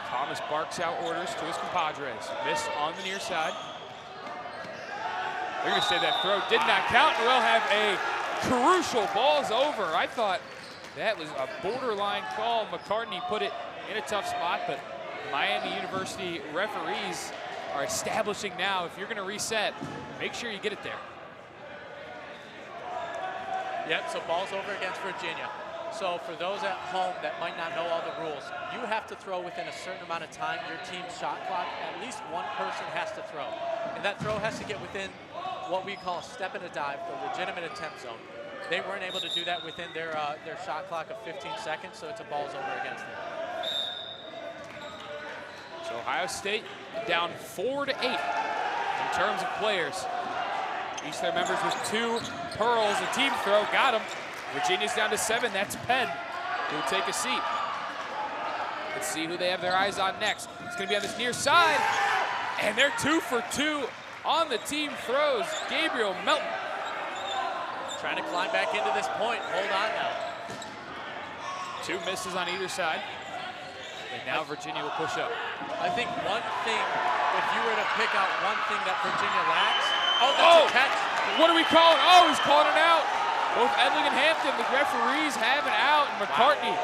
Thomas barks out orders to his compadres. Miss on the near side. They're going to say that throw did not count, and we'll have a crucial balls over. I thought that was a borderline call. McCartney put it in a tough spot, but Miami University referees are establishing now, if you're going to reset, make sure you get it there. Yep, so ball's over against Virginia. So for those at home that might not know all the rules, you have to throw within a certain amount of time. Your team's shot clock, at least one person has to throw. And that throw has to get within what we call a step and a dive, the legitimate attempt zone. They weren't able to do that within their shot clock of 15 seconds, so it's a ball's over against them. So Ohio State down 4-8 in terms of players. Each of their members with 2 pearls. A team throw, got him. Virginia's down to 7, that's Penn. He'll take a seat. Let's see who they have their eyes on next. It's gonna be on this near side. And they're 2 for 2 on the team throws. Gabriel Melton. Trying to climb back into this point, hold on now. 2 misses on either side. And now Virginia will push up. I think one thing, if you were to pick out one thing that Virginia lacks, that's a catch. What are we calling? Oh, he's calling it out. Both Edling and Hampton, the referees have it out, and McCartney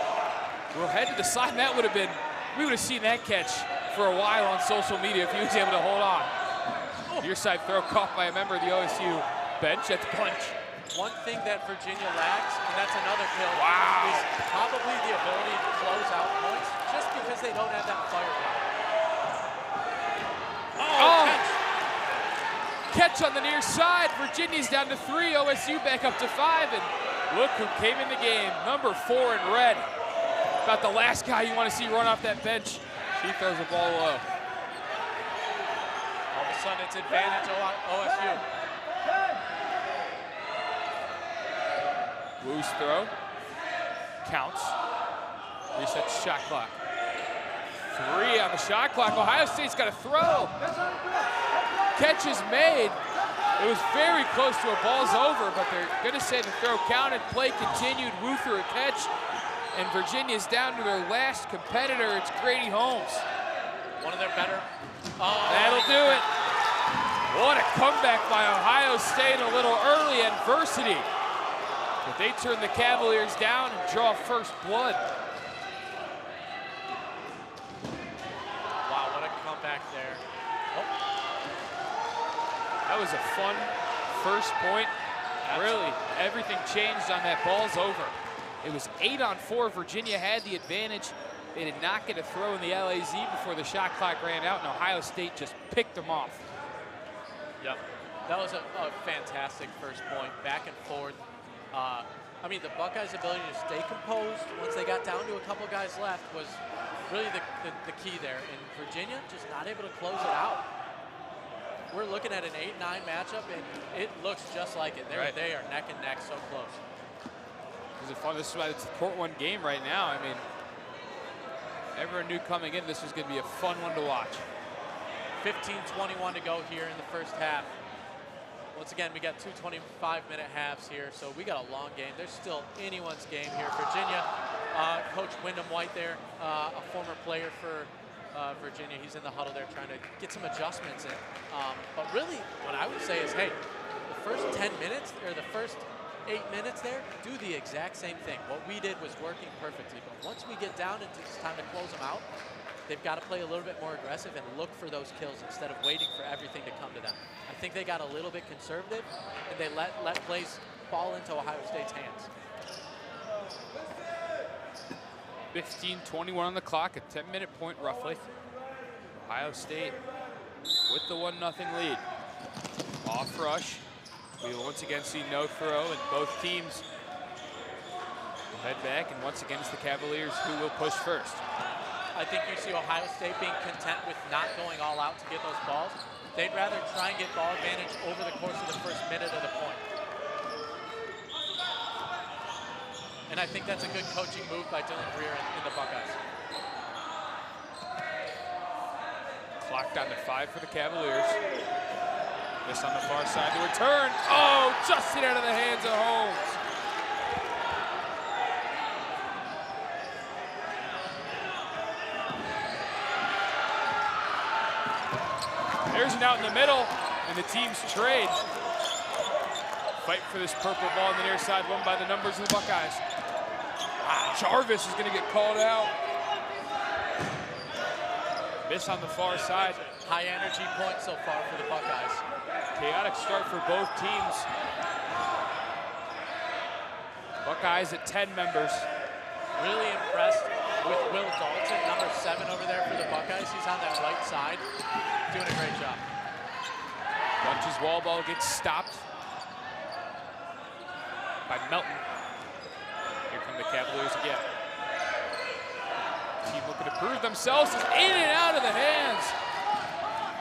will head to the side. That would have been, we would have seen that catch for a while on social media if he was able to hold on. Near side throw caught by a member of the OSU bench at the punch. One thing that Virginia lacks, and that's another pill, is probably the ability to close out points just because they don't have that firepower. Catch on the near side. Virginia's down to 3, OSU back up to 5, and look who came in the game. Number 4 in red. About the last guy you want to see run off that bench. He throws the ball low. All of a sudden it's advantage OSU. Wu's throw counts. Reset shot clock. 3 on the shot clock. Ohio State's got a throw. Catch is made. It was very close to a ball's over, but they're going to say the throw counted. Play continued. Wu threw a catch, and Virginia's down to their last competitor. It's Grady Holmes. One of their better. That'll do it. What a comeback by Ohio State. A little early adversity. But they turn the Cavaliers down and draw first blood. Wow, what a comeback there. That was a fun first point. Really, everything changed on that. Ball's over. It was 8-on-4. Virginia had the advantage. They did not get a throw in the LAZ before the shot clock ran out, and Ohio State just picked them off. Yep, that was a fantastic first point, back and forth. I mean, the Buckeyes' ability to stay composed once they got down to a couple guys left was really the key there. And Virginia just not able to close it out. We're looking at an 8-9 matchup, and it looks just like it. They are neck and neck, so close. This is fun. This is why it's a court one game right now. I mean, everyone knew coming in this was going to be a fun one to watch. 15:21 to go here in the first half. Once again, we got 2 25-minute halves here, so we got a long game. There's still anyone's game here. Virginia, Coach Wyndham White there, a former player for Virginia. He's in the huddle there trying to get some adjustments in. But really, what I would say is, hey, the first 10 minutes, or the first 8 minutes there, do the exact same thing. What we did was working perfectly, but once we get down and it's time to close them out, they've got to play a little bit more aggressive and look for those kills instead of waiting for everything to come to them. I think they got a little bit conservative, and they let plays fall into Ohio State's hands. 15:21 on the clock, a 10-minute point roughly. Ohio State with the 1-0 lead. Off rush. We will once again see no throw, and both teams will head back, and once again it's the Cavaliers who will push first. I think you see Ohio State being content with not going all out to get those balls. They'd rather try and get ball advantage over the course of the first minute of the point. And I think that's a good coaching move by Dylan Greer in the Buckeyes. Clock down to 5 for the Cavaliers. This on the far side, the return. Oh, just out of the hands of Holmes. There's an out in the middle, and the teams trade. Fight for this purple ball on the near side, won by the numbers of the Buckeyes. Wow, Jarvis is going to get called out. Miss on the far side. High energy point so far for the Buckeyes. Chaotic start for both teams. Buckeyes at 10 members. Really impressed with Will Dalton, number 7 over there for the Buckeyes. He's on that right side, doing a great job. Bunch's wall ball gets stopped by Melton. Here come the Cavaliers again. Team looking to prove themselves, is in and out of the hands.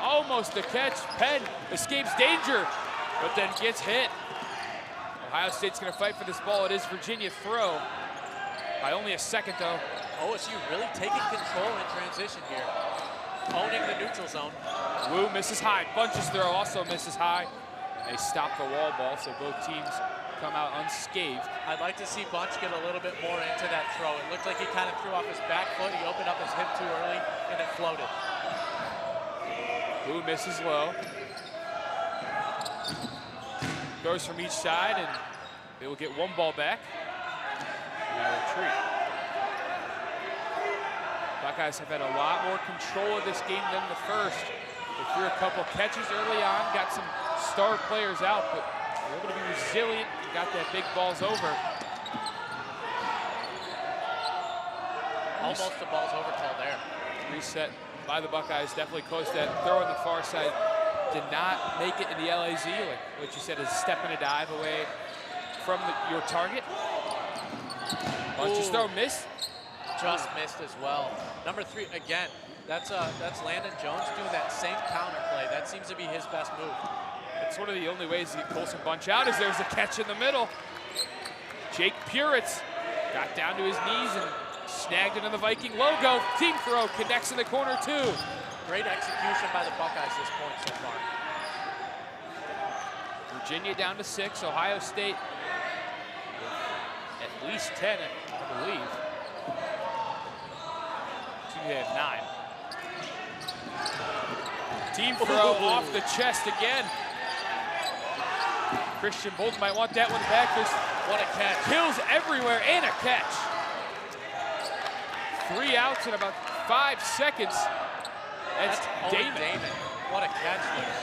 Almost a catch. Penn escapes danger, but then gets hit. Ohio State's gonna fight for this ball. It is Virginia throw. By only a second though. OSU really taking control in transition here. Owning the neutral zone. Wu misses high. Bunch's throw also misses high. And they stop the wall ball, so both teams come out unscathed. I'd like to see Bunch get a little bit more into that throw. It looked like he kind of threw off his back foot. He opened up his hip too early, and it floated. Wu misses low. Throws from each side, and they will get one ball back. And a retreat. Buckeyes have had a lot more control of this game than the first. They threw a couple catches early on, got some star players out, but they're able to be resilient and got that big balls over. Almost a balls over call there. Reset by the Buckeyes, definitely close. That throw on the far side did not make it in the LAZ, like what you said is a step and a dive away from your target. Bunch's throw missed. Just missed as well. Number 3, again, that's Landon Jones doing that same counter play. That seems to be his best move. It's one of the only ways to get Colson Bunch out is there's a catch in the middle. Jake Puritz got down to his knees and snagged it on the Viking logo. Team throw connects in the corner too. Great execution by the Buckeyes this point so far. Virginia down to 6. Ohio State at least 10, I believe. They have 9. Team throw off the chest again. Christian Bolton might want that one back. What a catch. Kills everywhere and a catch. 3 outs in about 5 seconds. That's Damon. What a catch there.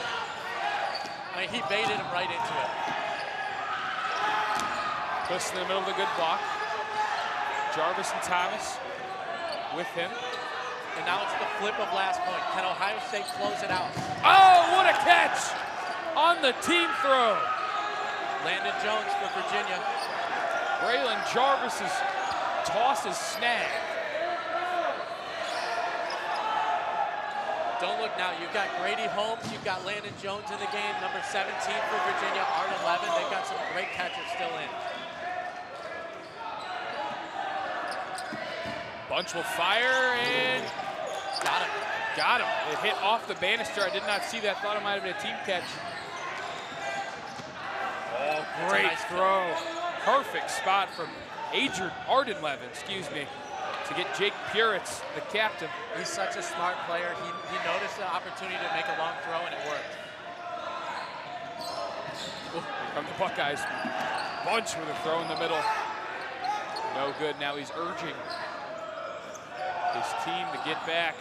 I mean, he baited him right into it. Puss in the middle of a good block. Jarvis and Thomas with him. And now it's the flip of last point. Can Ohio State close it out? Oh, what a catch on the team throw. Landon Jones for Virginia. Braylon Jarvis's toss is snagged. Don't look now. You've got Grady Holmes. You've got Landon Jones in the game. Number 17 for Virginia, Art 11. They've got some great catchers still in. Bunch will fire and got him. Got him. It hit off the banister. I did not see that. Thought it might have been a team catch. Oh, great nice throw. Perfect spot from Arden-Levin, to get Jake Puritz, the captain. He's such a smart player. He noticed the opportunity to make a long throw, and it worked. from the Buckeyes. Bunch with a throw in the middle. No good. Now he's urging his team to get back.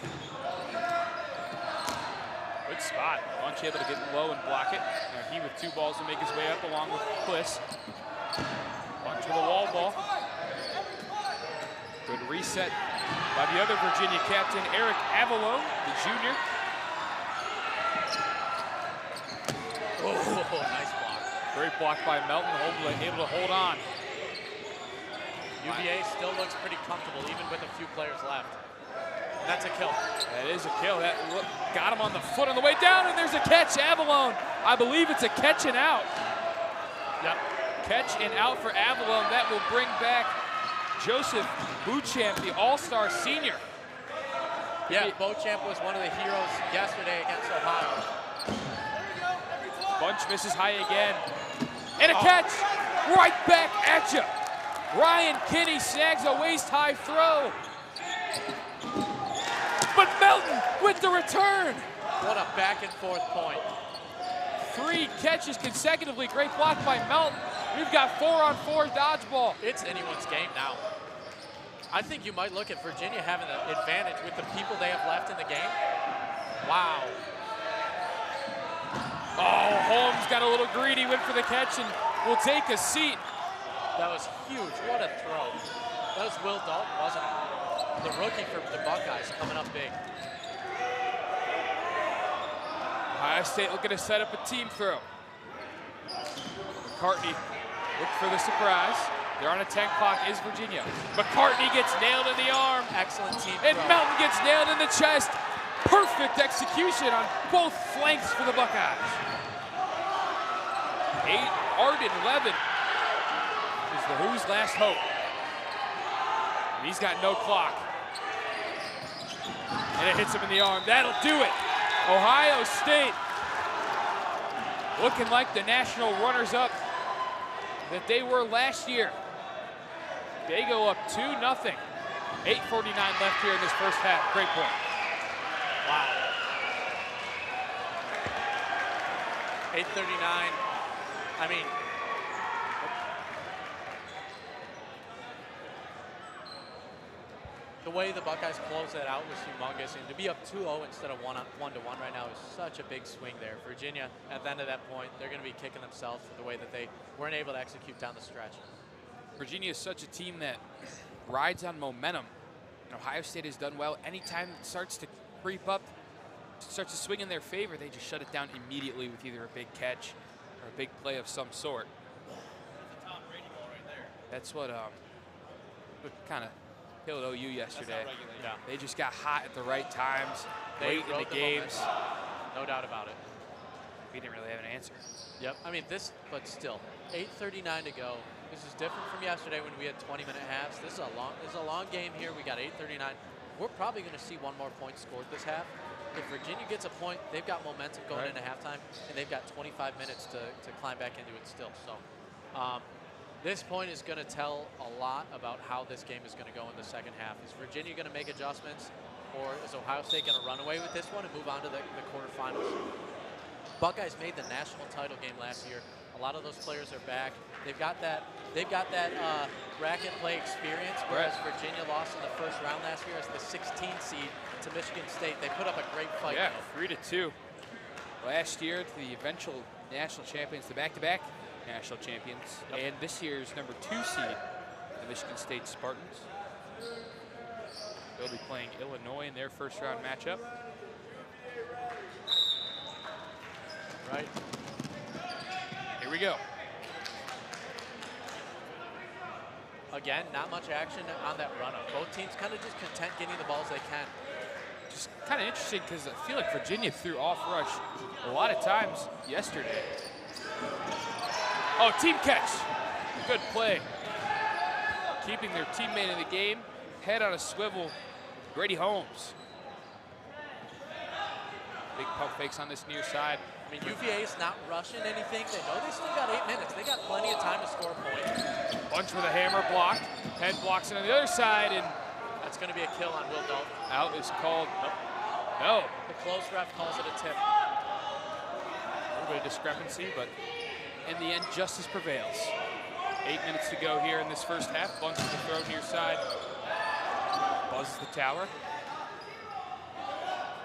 Good spot. Bunch able to get low and block it. Now he with 2 balls to make his way up along with Bliss. Bunch with a wall ball. Good reset by the other Virginia captain, Eric Avalone, the junior. Oh, nice block. Great block by Melton, able to hold on. UVA still looks pretty comfortable, even with a few players left. That's a kill. That is a kill. That got him on the foot on the way down, and there's a catch. Avalone, I believe it's a catch and out. Yep. Catch and out for Avalone. That will bring back Joseph Beauchamp, the all-star senior. Yeah, Beauchamp was one of the heroes yesterday against Ohio. Bunch misses high again. And a catch right back at you. Ryan Kinney snags a waist-high throw. But Melton with the return. What a back-and-forth point. 3 catches consecutively. Great block by Melton. We've got 4-on-4 dodgeball. It's anyone's game now. I think you might look at Virginia having the advantage with the people they have left in the game. Wow. Oh, Holmes got a little greedy, went for the catch, and will take a seat. That was huge. What a throw. That was Will Dalton, wasn't it? The rookie for the Buckeyes coming up big. Ohio State looking to set up a team throw. McCartney look for the surprise. They're on a 10 clock, is Virginia. McCartney gets nailed in the arm. Excellent team And throw. Melton gets nailed in the chest. Perfect execution on both flanks for the Buckeyes. Arden Levin is the Who's last hope. And he's got no clock. And it hits him in the arm. That'll do it. Ohio State looking like the national runners-up that they were last year. They go up 2-0. 8:49 left here in this first half. Great point. Wow. 8:39. I mean, the way the Buckeyes closed that out was humongous, and to be up 2-0 instead of 1-1 right now is such a big swing there. Virginia, at the end of that point, they're going to be kicking themselves for the way that they weren't able to execute down the stretch. Virginia is such a team that rides on momentum. And Ohio State has done well. Anytime it starts to creep up, starts to swing in their favor, they just shut it down immediately with either a big catch or a big play of some sort. That's what kind of killed OU yesterday. Yeah. They just got hot at the right times, late in the games. No doubt about it. We didn't really have an answer. Yep. I mean, but still, 8:39 to go. This is different from yesterday when we had 20-minute halves. This is a long game here. We got 8:39. We're probably going to see one more point scored this half. If Virginia gets a point, they've got momentum going into halftime, and they've got 25 minutes to climb back into it still. So this point is going to tell a lot about how this game is going to go in the second half. Is Virginia going to make adjustments, or is Ohio State going to run away with this one and move on to the quarterfinals? Buckeyes made the national title game last year. A lot of those players are back. They've got that racket play experience, whereas Virginia lost in the first round last year as the 16th seed to Michigan State. They put up a great fight. Yeah, 3-2. Last year, the eventual national champions, the back-to-back national champions, and this year's number 2 seed, the Michigan State Spartans. They'll be playing Illinois in their first round matchup. Right. Here we go. Again, not much action on that run-up. Both teams kind of just content getting the balls they can. Just kind of interesting because I feel like Virginia threw off rush a lot of times yesterday. Oh, team catch. Good play. Keeping their teammate in the game. Head on a swivel. Grady Holmes. Big pump fakes on this near side. I mean, UVA's not rushing anything. They know they still got 8 minutes. They got plenty of time to score a point. Bunch with a hammer blocked. Head blocks it on the other side, and that's going to be a kill on Will Dalton. Out is called. Nope. No. The close ref calls it a tip. A little bit of discrepancy, but in the end, justice prevails. 8 minutes to go here in this first half. Bunches to throw near side. Buzzes the tower.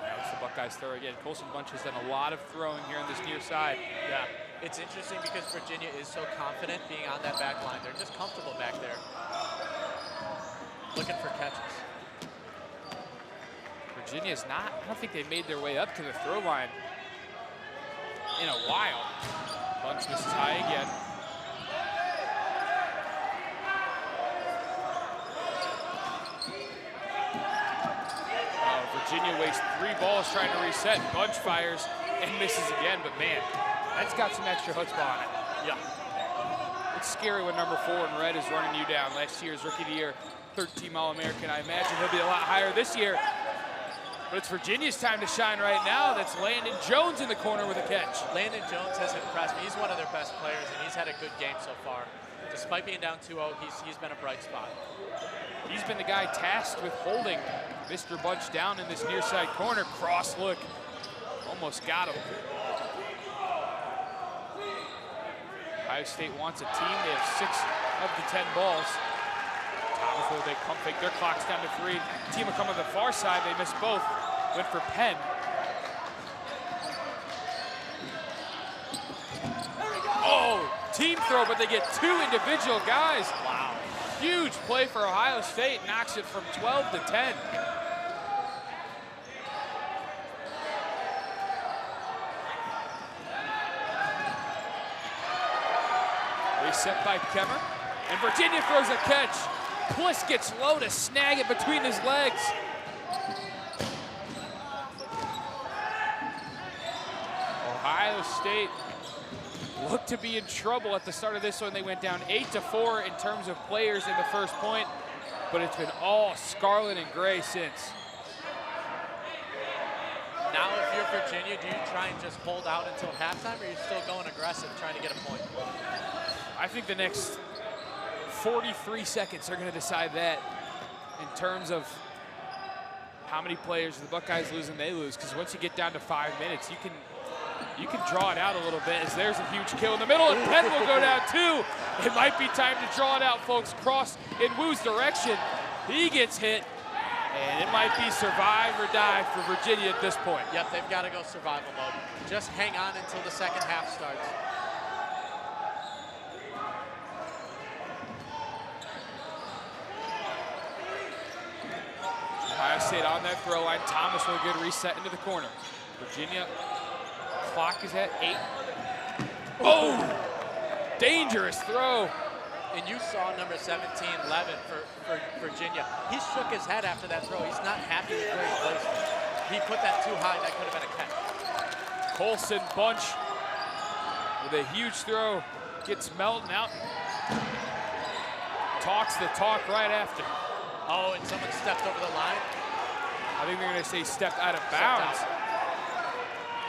Now it's the Buckeyes throw again. Colson Bunch has done a lot of throwing here on this near side. Yeah, it's interesting because Virginia is so confident being on that back line. They're just comfortable back there. Looking for catches. Virginia's not, I don't think they made their way up to the throw line in a while. Bunch misses high again. Virginia wastes 3 balls trying to reset. Bunch fires and misses again, but man, that's got some extra chutzpah on it. Yeah. It's scary when number 4 in red is running you down. Last year's Rookie of the Year, 13th All-American. I imagine he'll be a lot higher this year. But it's Virginia's time to shine right now. That's Landon Jones in the corner with a catch. Landon Jones has impressed me. He's one of their best players, and he's had a good game so far. Despite being down 2-0, he's been a bright spot. He's been the guy tasked with holding Mr. Bunch down in this near side corner. Cross look. Almost got him. Ohio State wants a team. They have 6 of the 10 balls. Thomas with a big pump fake. Their clock's down to 3. Team will come on the far side. They missed both. Went for Penn. Oh, team throw, but they get 2 individual guys. Wow. Huge play for Ohio State. Knocks it from 12 to 10. Reset by Kemmer. And Virginia throws a catch. Bliss gets low to snag it between his legs. Ohio State looked to be in trouble at the start of this one. They went down 8-4 in terms of players in the first point, but it's been all scarlet and gray since. Now, if you're Virginia, do you try and just hold out until halftime, or are you still going aggressive, trying to get a point? I think the next 43 seconds are going to decide that in terms of how many players the Buckeyes lose and they lose, because once you get down to 5 minutes, you can draw it out a little bit, as there's a huge kill in the middle, and Penn will go down 2. It might be time to draw it out, folks. Cross in Wu's direction. He gets hit, and it might be survive or die for Virginia at this point. Yep, they've got to go survival mode. Just hang on until the second half starts. Ohio State on that throw line. Thomas with a good reset into the corner. Virginia, clock is at 8. Oh! Dangerous throw. And you saw number 17, Levin, for Virginia. He shook his head after that throw. He's not happy with where he placed it. He put that too high. That could have been a catch. Colson Bunch with a huge throw. Gets Melton out. Talks the talk right after. Oh, and someone stepped over the line. I think they're going to say stepped out of bounds.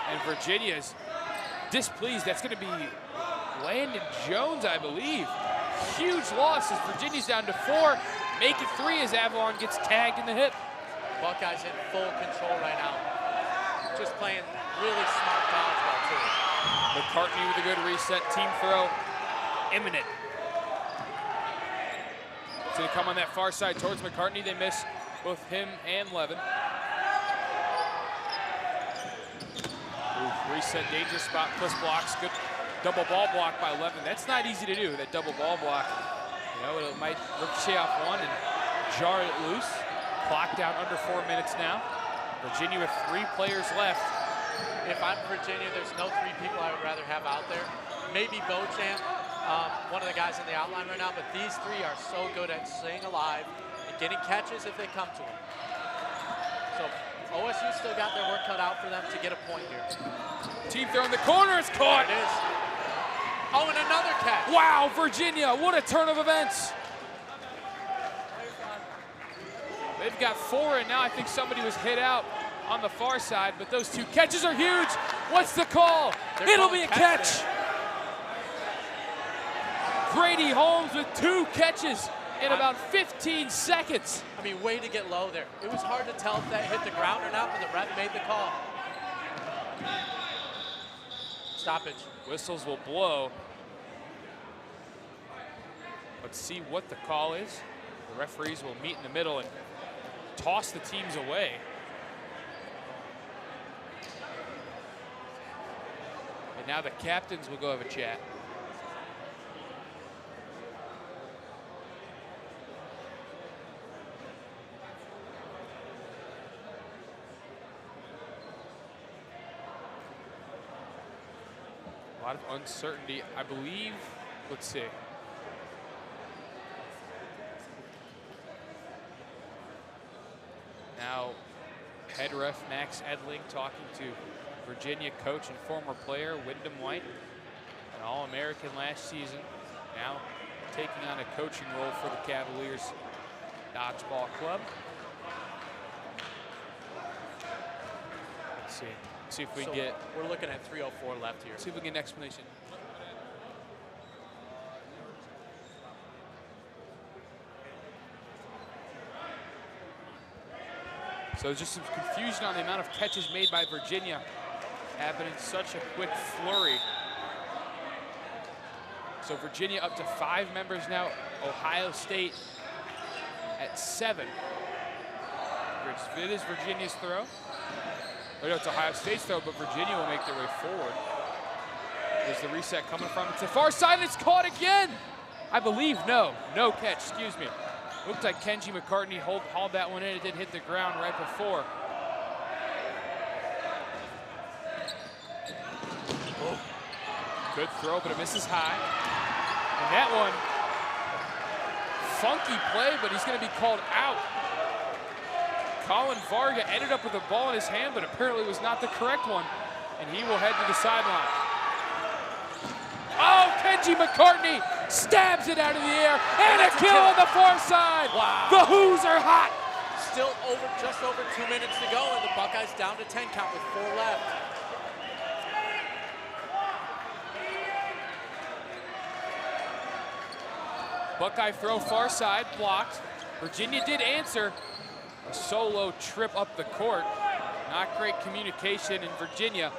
And Virginia's displeased. That's going to be Landon Jones, I believe. Huge loss as Virginia's down to 4. Make it 3 as Avalon gets tagged in the hip. Buckeyes in full control right now. Just playing really smart dodgeball too. McCartney with a good reset. Team throw imminent. It's going to come on that far side towards McCartney. They miss both him and Levin. Reset, dangerous spot, plus blocks. Good double ball block by Levin. That's not easy to do, that double ball block. You know, it might ricochet off one and jar it loose. Clock down under 4 minutes now. Virginia with 3 players left. If I'm Virginia, there's no 3 people I would rather have out there. Maybe Beauchamp, one of the guys in the outline right now, but these 3 are so good at staying alive and getting catches if they come to them. So OSU still got their work cut out for them to get a point here. Team throw in the corner, it's caught. There it is. Oh, and another catch. Wow, Virginia, what a turn of events. They've got 4, and now I think somebody was hit out on the far side, but those 2 catches are huge. What's the call? It'll be a catch. Grady Holmes with 2 catches in about 15 seconds. I mean, way to get low there. It was hard to tell if that hit the ground or not, but the ref made the call. Stoppage. Whistles will blow. Let's see what the call is. The referees will meet in the middle and toss the teams away. And now the captains will go have a chat. A lot of uncertainty, I believe. Let's see. Now, head ref Max Edling talking to Virginia coach and former player Wyndham White, an All-American last season, now taking on a coaching role for the Cavaliers Dodgeball Club. Let's see. See if we get. We're looking at 3:04 left here. See if we get an explanation. So there's just some confusion on the amount of catches made by Virginia, happening in such a quick flurry. So Virginia up to 5 members now. Ohio State at 7. It is Virginia's throw. Oh, no, it's Ohio State's throw, but Virginia will make their way forward. There's the reset coming from it to the far side, and it's caught again. I believe, no catch, excuse me. Looked like Kenji McCartney hauled that one in. It did hit the ground right before. Oh. Good throw, but it misses high. And that one, funky play, but he's gonna be called out. Colin Varga ended up with a ball in his hand, but apparently was not the correct one, and he will head to the sideline. Oh, Kenji McCartney stabs it out of the air, and a kill on the far side. Wow. The Who's are hot. Still just over 2 minutes to go, and the Buckeyes down to 10 count with 4 left. Buckeye throw far side, blocked. Virginia did answer. A solo trip up the court. Not great communication, and Virginia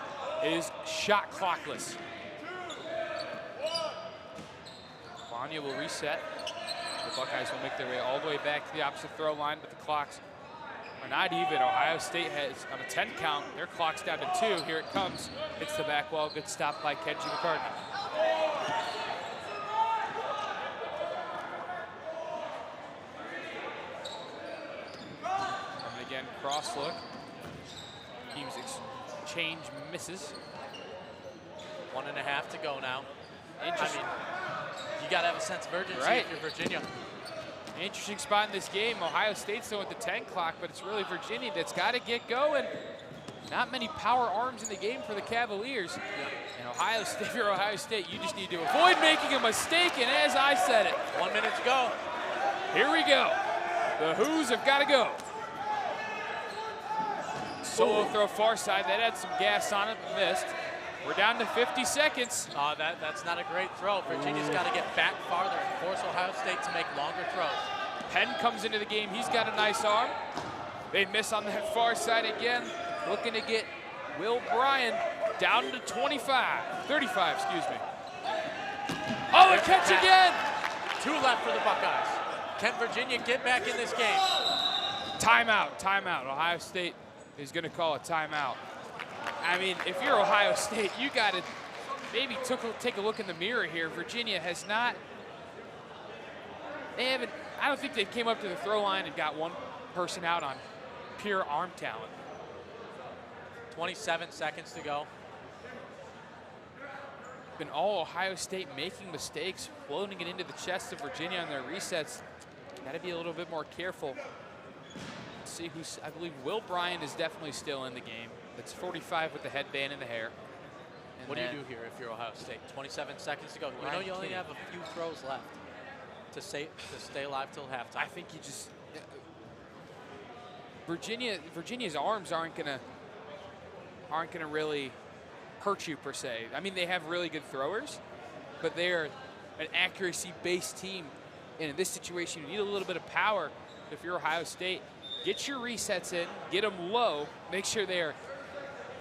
is shot clockless. Vanya will reset. The Buckeyes will make their way all the way back to the opposite throw line, but the clocks are not even. Ohio State has, on a 10 count, their clock's down to 2. Here it comes. Hits the back wall. Good stop by Kenji McCartney. Again, cross look. Teams exchange misses. 1.5 to go now. Interesting. I mean, you got to have a sense of urgency if you're Virginia. Interesting spot in this game. Ohio State's still at the 10 clock, but it's really Virginia that's got to get going. Not many power arms in the game for the Cavaliers. And Ohio State, if you're Ohio State, you just need to avoid making a mistake, and as I said it. 1 minute to go. Here we go. The Who's have got to go. Solo throw far side, that had some gas on it, but missed. We're down to 50 seconds. That's not a great throw. Virginia's got to get back farther and force Ohio State to make longer throws. Penn comes into the game. He's got a nice arm. They miss on that far side again. Looking to get Will Bryan down to 35, excuse me. Oh, a catch again! 2 left for the Buckeyes. Can Virginia get back in this game? Timeout. Ohio State is going to call a timeout. I mean, if you're Ohio State, you got to maybe take a look in the mirror here. Virginia has not, I don't think they came up to the throw line and got one person out on pure arm talent. 27 seconds to go. Been all Ohio State making mistakes, floating it into the chest of Virginia on their resets. Got to be a little bit more careful. See who's, I believe Will Bryan is definitely still in the game. That's 45 with the headband and the hair. And what do you do here if you're Ohio State? 27 seconds to go. You know you only have a few throws left to stay alive till halftime. I think you just Virginia's arms aren't gonna really hurt you per se. I mean, they have really good throwers, but they're an accuracy-based team. And in this situation, you need a little bit of power. If you're Ohio State, get your resets in, get them low, make sure they're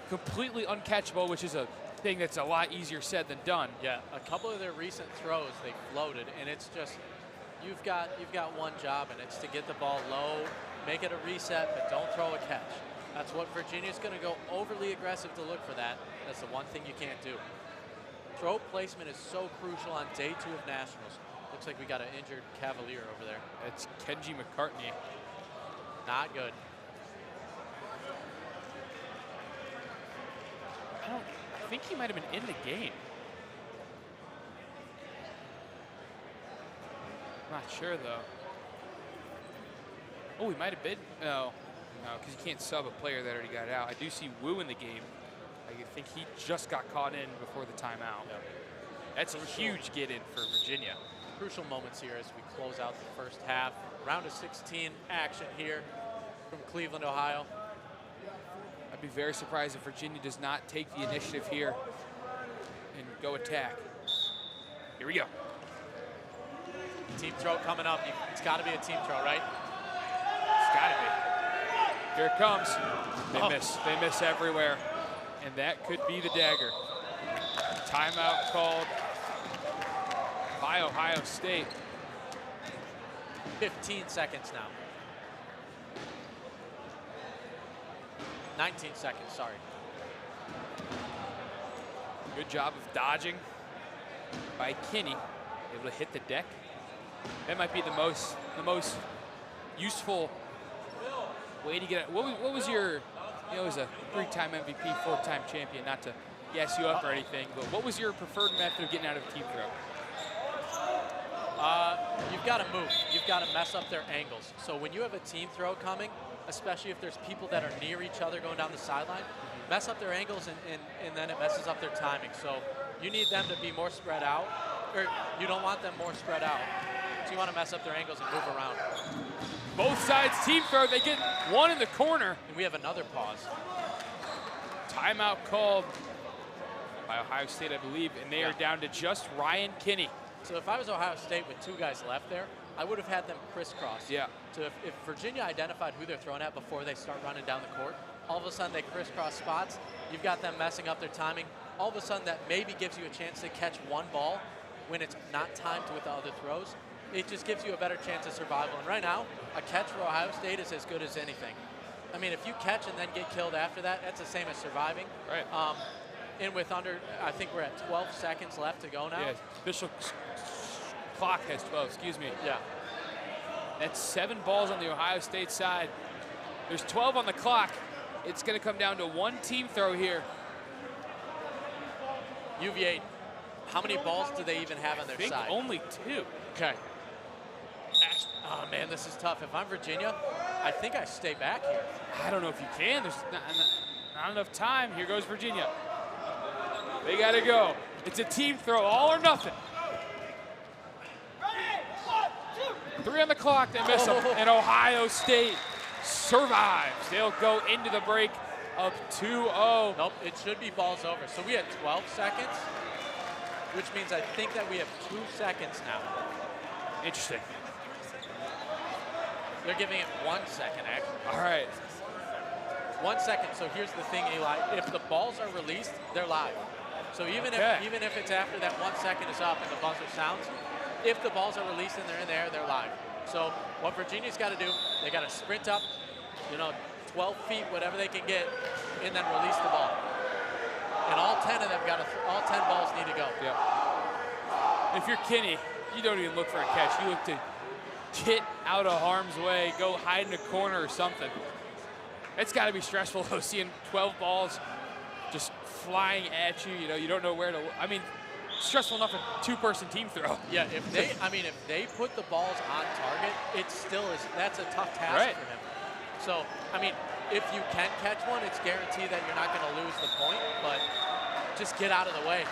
completely uncatchable, which is a thing that's a lot easier said than done. Yeah, a couple of their recent throws, they floated, and it's just you've got one job, and it's to get the ball low, make it a reset, but don't throw a catch. That's what Virginia's going to go overly aggressive to look for that. That's the one thing you can't do. Throw placement is so crucial on day 2 of Nationals. Looks like we got an injured Cavalier over there. It's Kenji McCartney. Not good. I think he might have been in the game. I'm not sure, though. Oh, he might have been. No, because you can't sub a player that already got out. I do see Wu in the game. I think he just got caught in before the timeout. Yep. That's a huge get in for Virginia. Crucial moments here as we close out the first half. Round of 16 action here from Cleveland, Ohio. I'd be very surprised if Virginia does not take the initiative here and go attack. Here we go. Team throw coming up. It's got to be a team throw, right? It's got to be. Here it comes. They miss. They miss everywhere. And that could be the dagger. Timeout called by Ohio State. 15 seconds now. 19 seconds, sorry. Good job of dodging by Kinney. Able to hit the deck. That might be the most useful way to get it. What was your, you know, as a 3-time MVP, 4-time champion, not to gas you up or anything, but what was your preferred method of getting out of a team throw? You've got to move. You've got to mess up their angles. So when you have a team throw coming, especially if there's people that are near each other going down the sideline, mess up their angles and then it messes up their timing. So you need them to be more spread out, or you don't want them more spread out. So you want to mess up their angles and move around. Both sides team throw. They get one in the corner. And we have another pause. Timeout called by Ohio State, I believe, and they are down to just Ryan Kinney. So if I was Ohio State with 2 guys left there, I would have had them crisscross. Yeah. So if Virginia identified who they're throwing at before they start running down the court, all of a sudden they crisscross spots. You've got them messing up their timing. All of a sudden that maybe gives you a chance to catch one ball when it's not timed with the other throws. It just gives you a better chance of survival. And right now, a catch for Ohio State is as good as anything. I mean, if you catch and then get killed after that, that's the same as surviving. Right. And with under, I think we're at 12 seconds left to go now. Yeah, official clock has 12, excuse me. Yeah. That's 7 balls on the Ohio State side. There's 12 on the clock. It's going to come down to 1 team throw here. UVA, how many balls do they even have on their I think side? only 2. Okay. Oh, man, this is tough. If I'm Virginia, I think I stay back here. I don't know if you can. There's not enough time. Here goes Virginia. They got to go. It's a team throw, all or nothing. 3 on the clock. They miss them. And Ohio State survives. They'll go into the break up 2-0. Nope, it should be balls over. So we had 12 seconds, which means I think that we have 2 seconds now. Interesting. They're giving it 1 second, actually. All right. 1 second. So here's the thing, Eli. If the balls are released, they're live. So even if it's after that 1 second is up and the buzzer sounds, if the balls are released and they're in there, they're live. So what Virginia's got to do, they got to sprint up, 12 feet, whatever they can get, and then release the ball. And all 10 of them all 10 balls need to go. Yeah. If you're Kinney, you don't even look for a catch. You look to get out of harm's way, go hide in a corner or something. It's got to be stressful though, seeing 12 balls just flying at you. You don't know where to. I mean, stressful enough a 2-person team throw. Yeah, if they put the balls on target, that's a tough task for him. So, I mean, if you can catch one, it's guaranteed that you're not going to lose the point, but just get out of the way.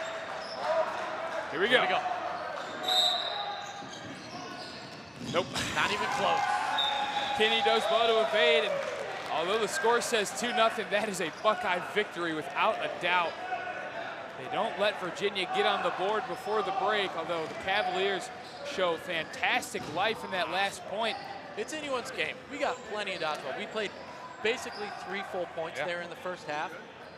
Here we go. Nope. Not even close. Kinney does well to evade, and although the score says 2-0, that is a Buckeye victory without a doubt. They don't let Virginia get on the board before the break, although the Cavaliers show fantastic life in that last point. It's anyone's game. We got plenty of dodgeball. We played basically 3 full points there in the first half.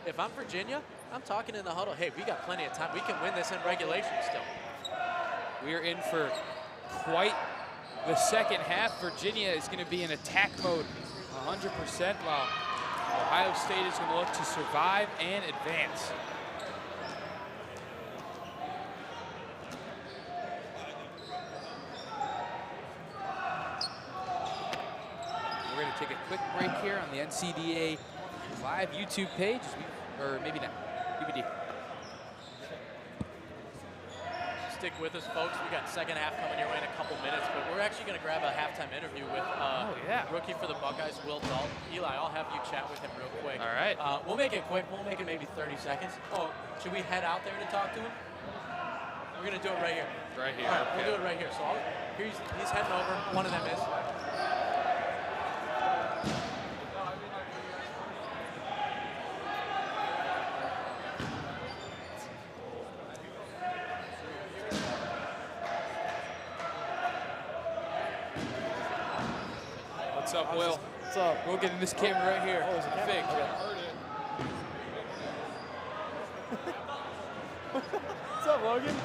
If I'm Virginia, I'm talking in the huddle, hey, we got plenty of time. We can win this in regulation still. We are in for quite the second half. Virginia is going to be in attack mode 100%, while Ohio State is going to look to survive and advance. We're going to take a quick break here on the NCDA live YouTube page, or maybe not, DVD. Stick with us, folks. We got second half coming your way in a couple minutes, but we're actually going to grab a halftime interview with rookie for the Buckeyes, Will Dalton. Eli, I'll have you chat with him real quick. All right. We'll make it quick. We'll make it maybe 30 seconds. Oh, should we head out there to talk to him? We're going to do it right here. Right here. All right, okay. we'll do it right here. So he's heading over. One of them is. What's up, Will? What's up? We'll get in this camera right here. Oh, there's a camera. Fake. What's up, Logan?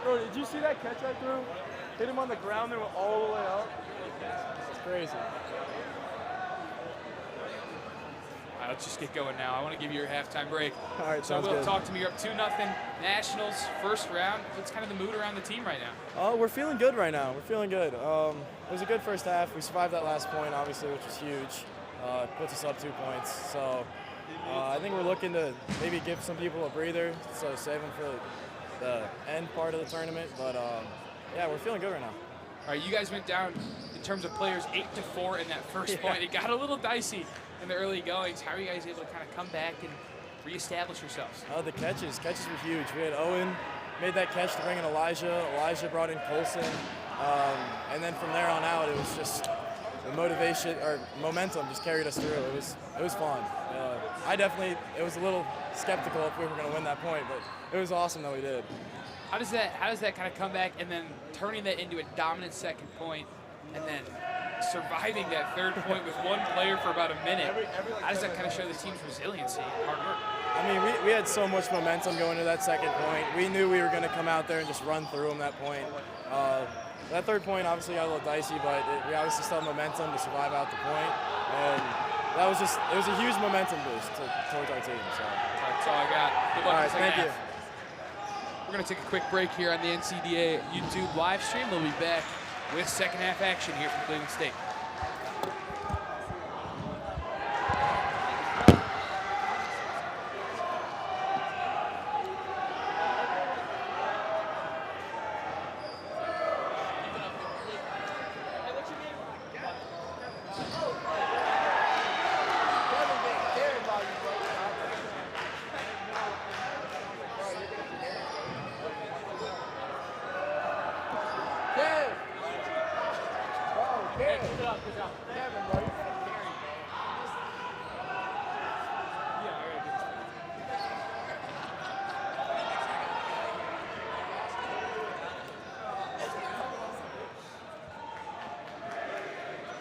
Bro, did you see that catch I threw? Hit him on the ground and went all the way out. It's crazy. All right, let's just get going now. I want to give you your halftime break. All right, So sounds Will, good. talk to me. You're up 2-0 Nationals, first round. What's kind of the mood around the team right now? We're feeling good right now. We're feeling good. It was a good first half. We survived that last point, obviously, which was huge. Puts us up 2 points. So I think we're looking to maybe give some people a breather, so save them for the end part of the tournament. But yeah, we're feeling good right now. All right, you guys went down in terms of players 8-4 in that first point. It got a little dicey in the early goings. How are you guys able to kind of come back and reestablish yourselves? The catches were huge. We had Owen made that catch to bring in Elijah. Elijah brought in Colson. And then from there on out, it was just the motivation or momentum just carried us through. It was fun. It was a little skeptical if we were going to win that point, but it was awesome that we did. How does that kind of come back and then turning that into a dominant second point and then surviving that third point with one player for about a minute? How does that kind of show the team's resiliency and hard work? I mean, we had so much momentum going to that second point. We knew we were going to come out there and just run through them that point. That third point obviously got a little dicey, but we obviously still had momentum to survive out the point. And it was a huge momentum boost towards our team. So. That's all I got. Good luck. All right, thank you. We're going to take a quick break here on the NCDA YouTube live stream. We'll be back with second half action here from Cleveland State.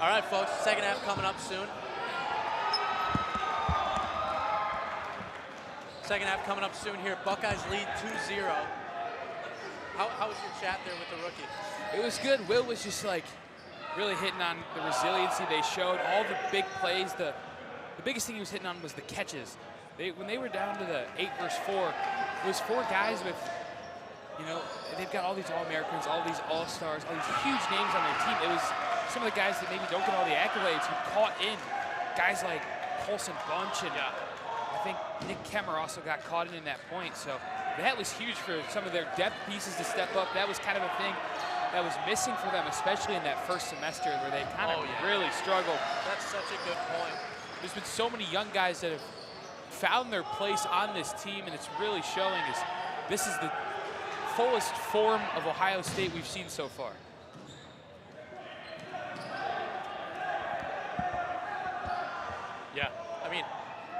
All right, folks, second half coming up soon. Second half coming up soon here. Buckeyes lead 2-0. How was your chat there with the rookie? It was good. Will was just like really hitting on the resiliency they showed, all the big plays. The biggest thing he was hitting on was the catches. When they were down to the 8 versus 4, it was 4 guys with, they've got all these All-Americans, all these All-Stars, all these huge names on their team. It was some of the guys that maybe don't get all the accolades who caught in. Guys like Colson Bunch and I think Nick Kemmer also got caught in that point. So that was huge for some of their depth pieces to step up. That was kind of a thing that was missing for them, especially in that first semester where they kind of really struggled. That's such a good point. There's been so many young guys that have found their place on this team, and it's really showing. This is the fullest form of Ohio State we've seen so far. Yeah, I mean,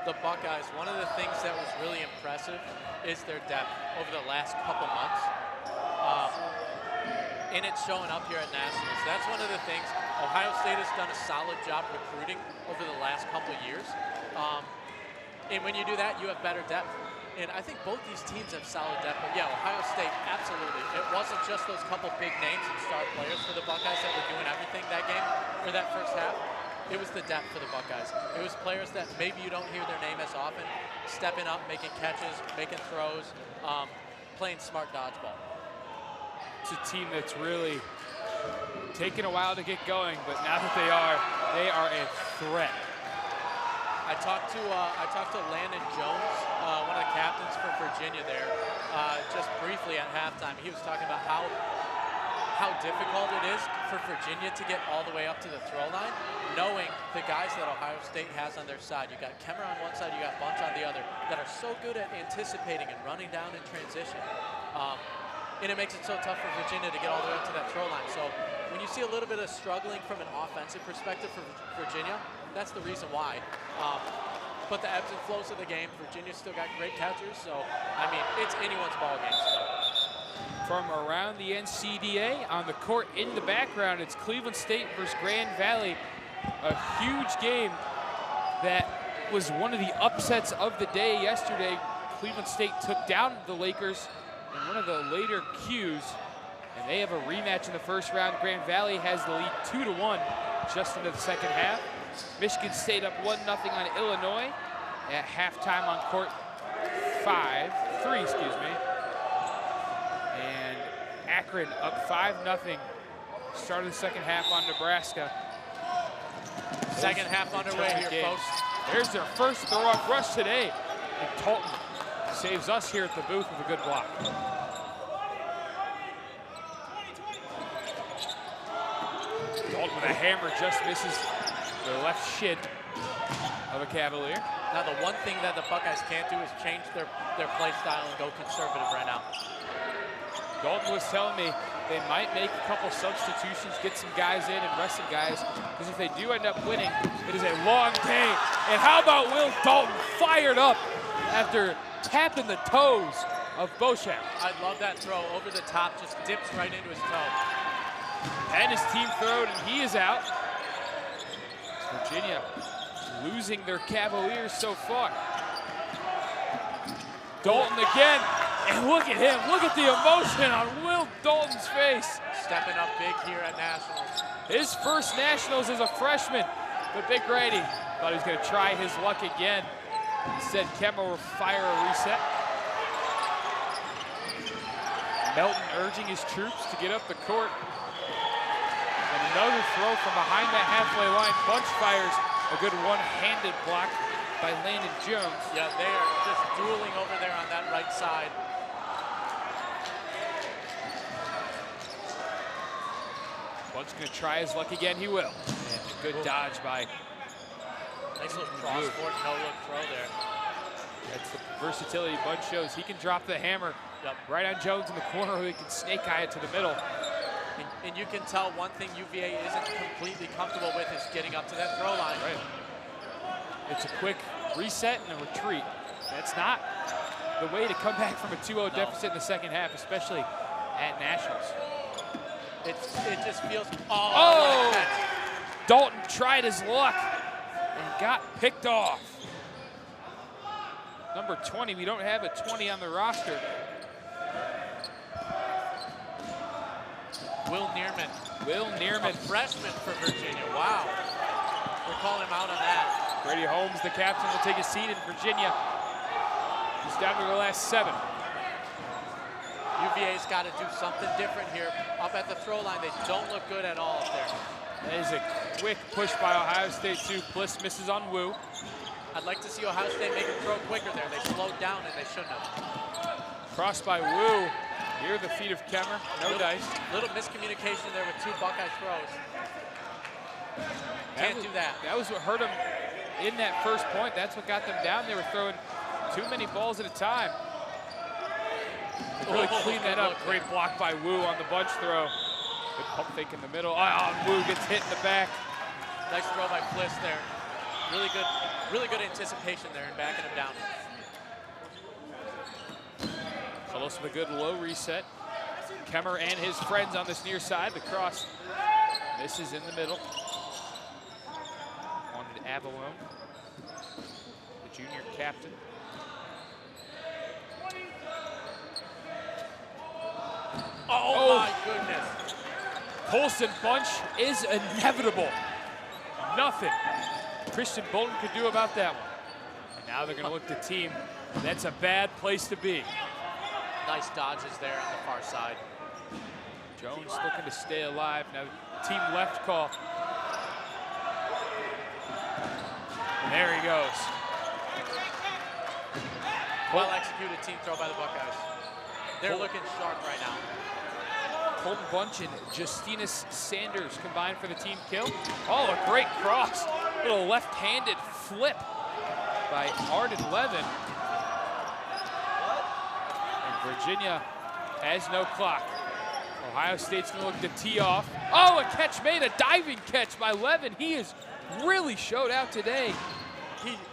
the Buckeyes, one of the things that was really impressive is their depth over the last couple months. And it's showing up here at Nationals. That's one of the things. Ohio State has done a solid job recruiting over the last couple years. And when you do that, you have better depth. And I think both these teams have solid depth, but yeah, Ohio State, absolutely. It wasn't just those couple big names and star players for the Buckeyes that were doing everything that game, or that first half. It was the depth for the Buckeyes. It was players that maybe you don't hear their name as often, stepping up, making catches, making throws, playing smart dodgeball. It's a team that's really taken a while to get going, but now that they are a threat. I talked to Landon Jones, one of the captains for Virginia there, just briefly at halftime. He was talking about how difficult it is for Virginia to get all the way up to the throw line, knowing the guys that Ohio State has on their side. You got Kemmer on one side, you got Bunch on the other, that are so good at anticipating and running down in transition. And it makes it so tough for Virginia to get all the way up to that throw line. So when you see a little bit of struggling from an offensive perspective for Virginia, that's the reason why. But the ebbs and flows of the game, Virginia's still got great catchers, so, I mean, it's anyone's ball game still. From around the NCDA, on the court in the background, it's Cleveland State versus Grand Valley. A huge game that was one of the upsets of the day yesterday. Cleveland State took down the Lakers in one of the later cues, and they have a rematch in the first round. Grand Valley has the lead 2-1 just into the second half. Michigan State up 1-0 on Illinois at halftime on court 3, excuse me. And Akron up 5-0, start of the second half on Nebraska. Second half underway here, folks. There's their first throw-off rush today. And Talton saves us here at the booth with a good block. Dalton with a hammer just misses the left shin of a Cavalier. Now the one thing that the Buckeyes can't do is change their play style and go conservative right now. Dalton was telling me they might make a couple substitutions, get some guys in and rest some guys, because if they do end up winning, it is a long day. And how about Will Dalton fired up after tapping the toes of Beauchamp? I love that throw over the top, just dips right into his toe. And his team throwed, and he is out. Virginia losing their Cavaliers so far. Dalton again, and look at him. Look at the emotion on Will Dalton's face. Stepping up big here at Nationals. His first Nationals as a freshman, but Big Grady thought he was going to try his luck again. Instead, Kemmer will fire a reset. Melton urging his troops to get up the court. And another throw from behind that halfway line. Bunch fires a good one-handed block by Landon Jones. Yeah, they are just dueling over there on that right side. Bunch going to try his luck again. He will. And a good dodge by. Nice little cross-court, no-look throw there. That's the versatility Bunch shows. He can drop the hammer right on Jones in the corner, or he can snake eye it to the middle. And you can tell one thing UVA isn't completely comfortable with is getting up to that throw line. Right. It's a quick reset and a retreat. That's not the way to come back from a 2-0 deficit in the second half, especially at Nationals. It just feels, Dalton tried his luck and got picked off. Number 20, we don't have a 20 on the roster. Will Neerman. A freshman for Virginia, wow. We're calling him out on that. Brady Holmes, the captain, will take a seat in Virginia. He's down to the last 7. UVA's got to do something different here. Up at the throw line, they don't look good at all up there. That is a quick push by Ohio State too. Bliss misses on Wu. I'd like to see Ohio State make him throw quicker there. They slowed down and they shouldn't have. Crossed by Wu. Near the feet of Kemmer. No dice. Little miscommunication there with 2 Buckeye throws. Can't do that. That was what hurt them in that first point. That's what got them down. They were throwing too many balls at a time. Really clean that up. Great block by Wu on the Bunch throw. Good pump fake in the middle. Wu gets hit in the back. Nice throw by Bliss there. Really good anticipation there and backing him down. Close with a good low reset. Kemmer and his friends on this near side. The cross misses in the middle. Wanted Avalone, the junior captain. Oh my goodness. Colson bunch is inevitable. Nothing Christian Bolton could do about that one. And now they're going to look to team. That's a bad place to be. Nice dodges there on the far side. Jones looking to stay alive. Now team left call. And there he goes. Well executed team throw by the Buckeyes. They're looking sharp right now. Colton Bunch and Justinus Sanders combined for the team kill. Oh, a great cross. Little left-handed flip by Arden Levin. And Virginia has no clock. Ohio State's gonna look to tee off. Oh, a catch made, a diving catch by Levin. He has really showed out today.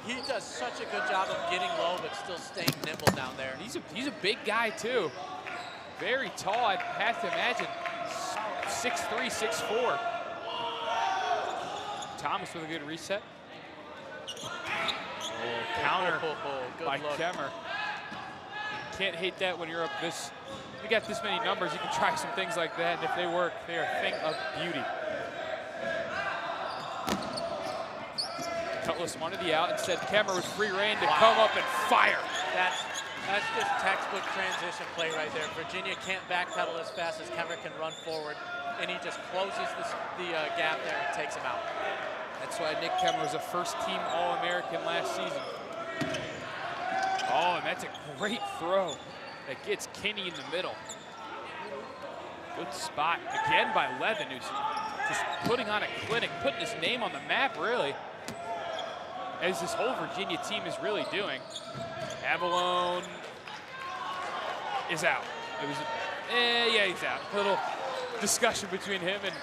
He does such a good job of getting low, but still staying nimble down there. He's a big guy too. Very tall, I'd have to imagine. 6'3", 6'4". Thomas with a good reset. Counter by Kemmer. Can't hate that when you're up this. You got this many numbers, you can try some things like that, and if they work, they're a thing of beauty. Cutlass wanted the out. Instead, Kemmer with free reign to come up and fire. That's just textbook transition play right there. Virginia can't backpedal as fast as Kemmer can run forward, and he just closes the gap there and takes him out. That's why Nick Kemmer was a first-team All-American last season. Oh, and that's a great throw that gets Kinney in the middle. Good spot again by Levin, who's just putting on a clinic, putting his name on the map, really, as this whole Virginia team is really doing. Avalone is out. It was, yeah, he's out. A little discussion between him and,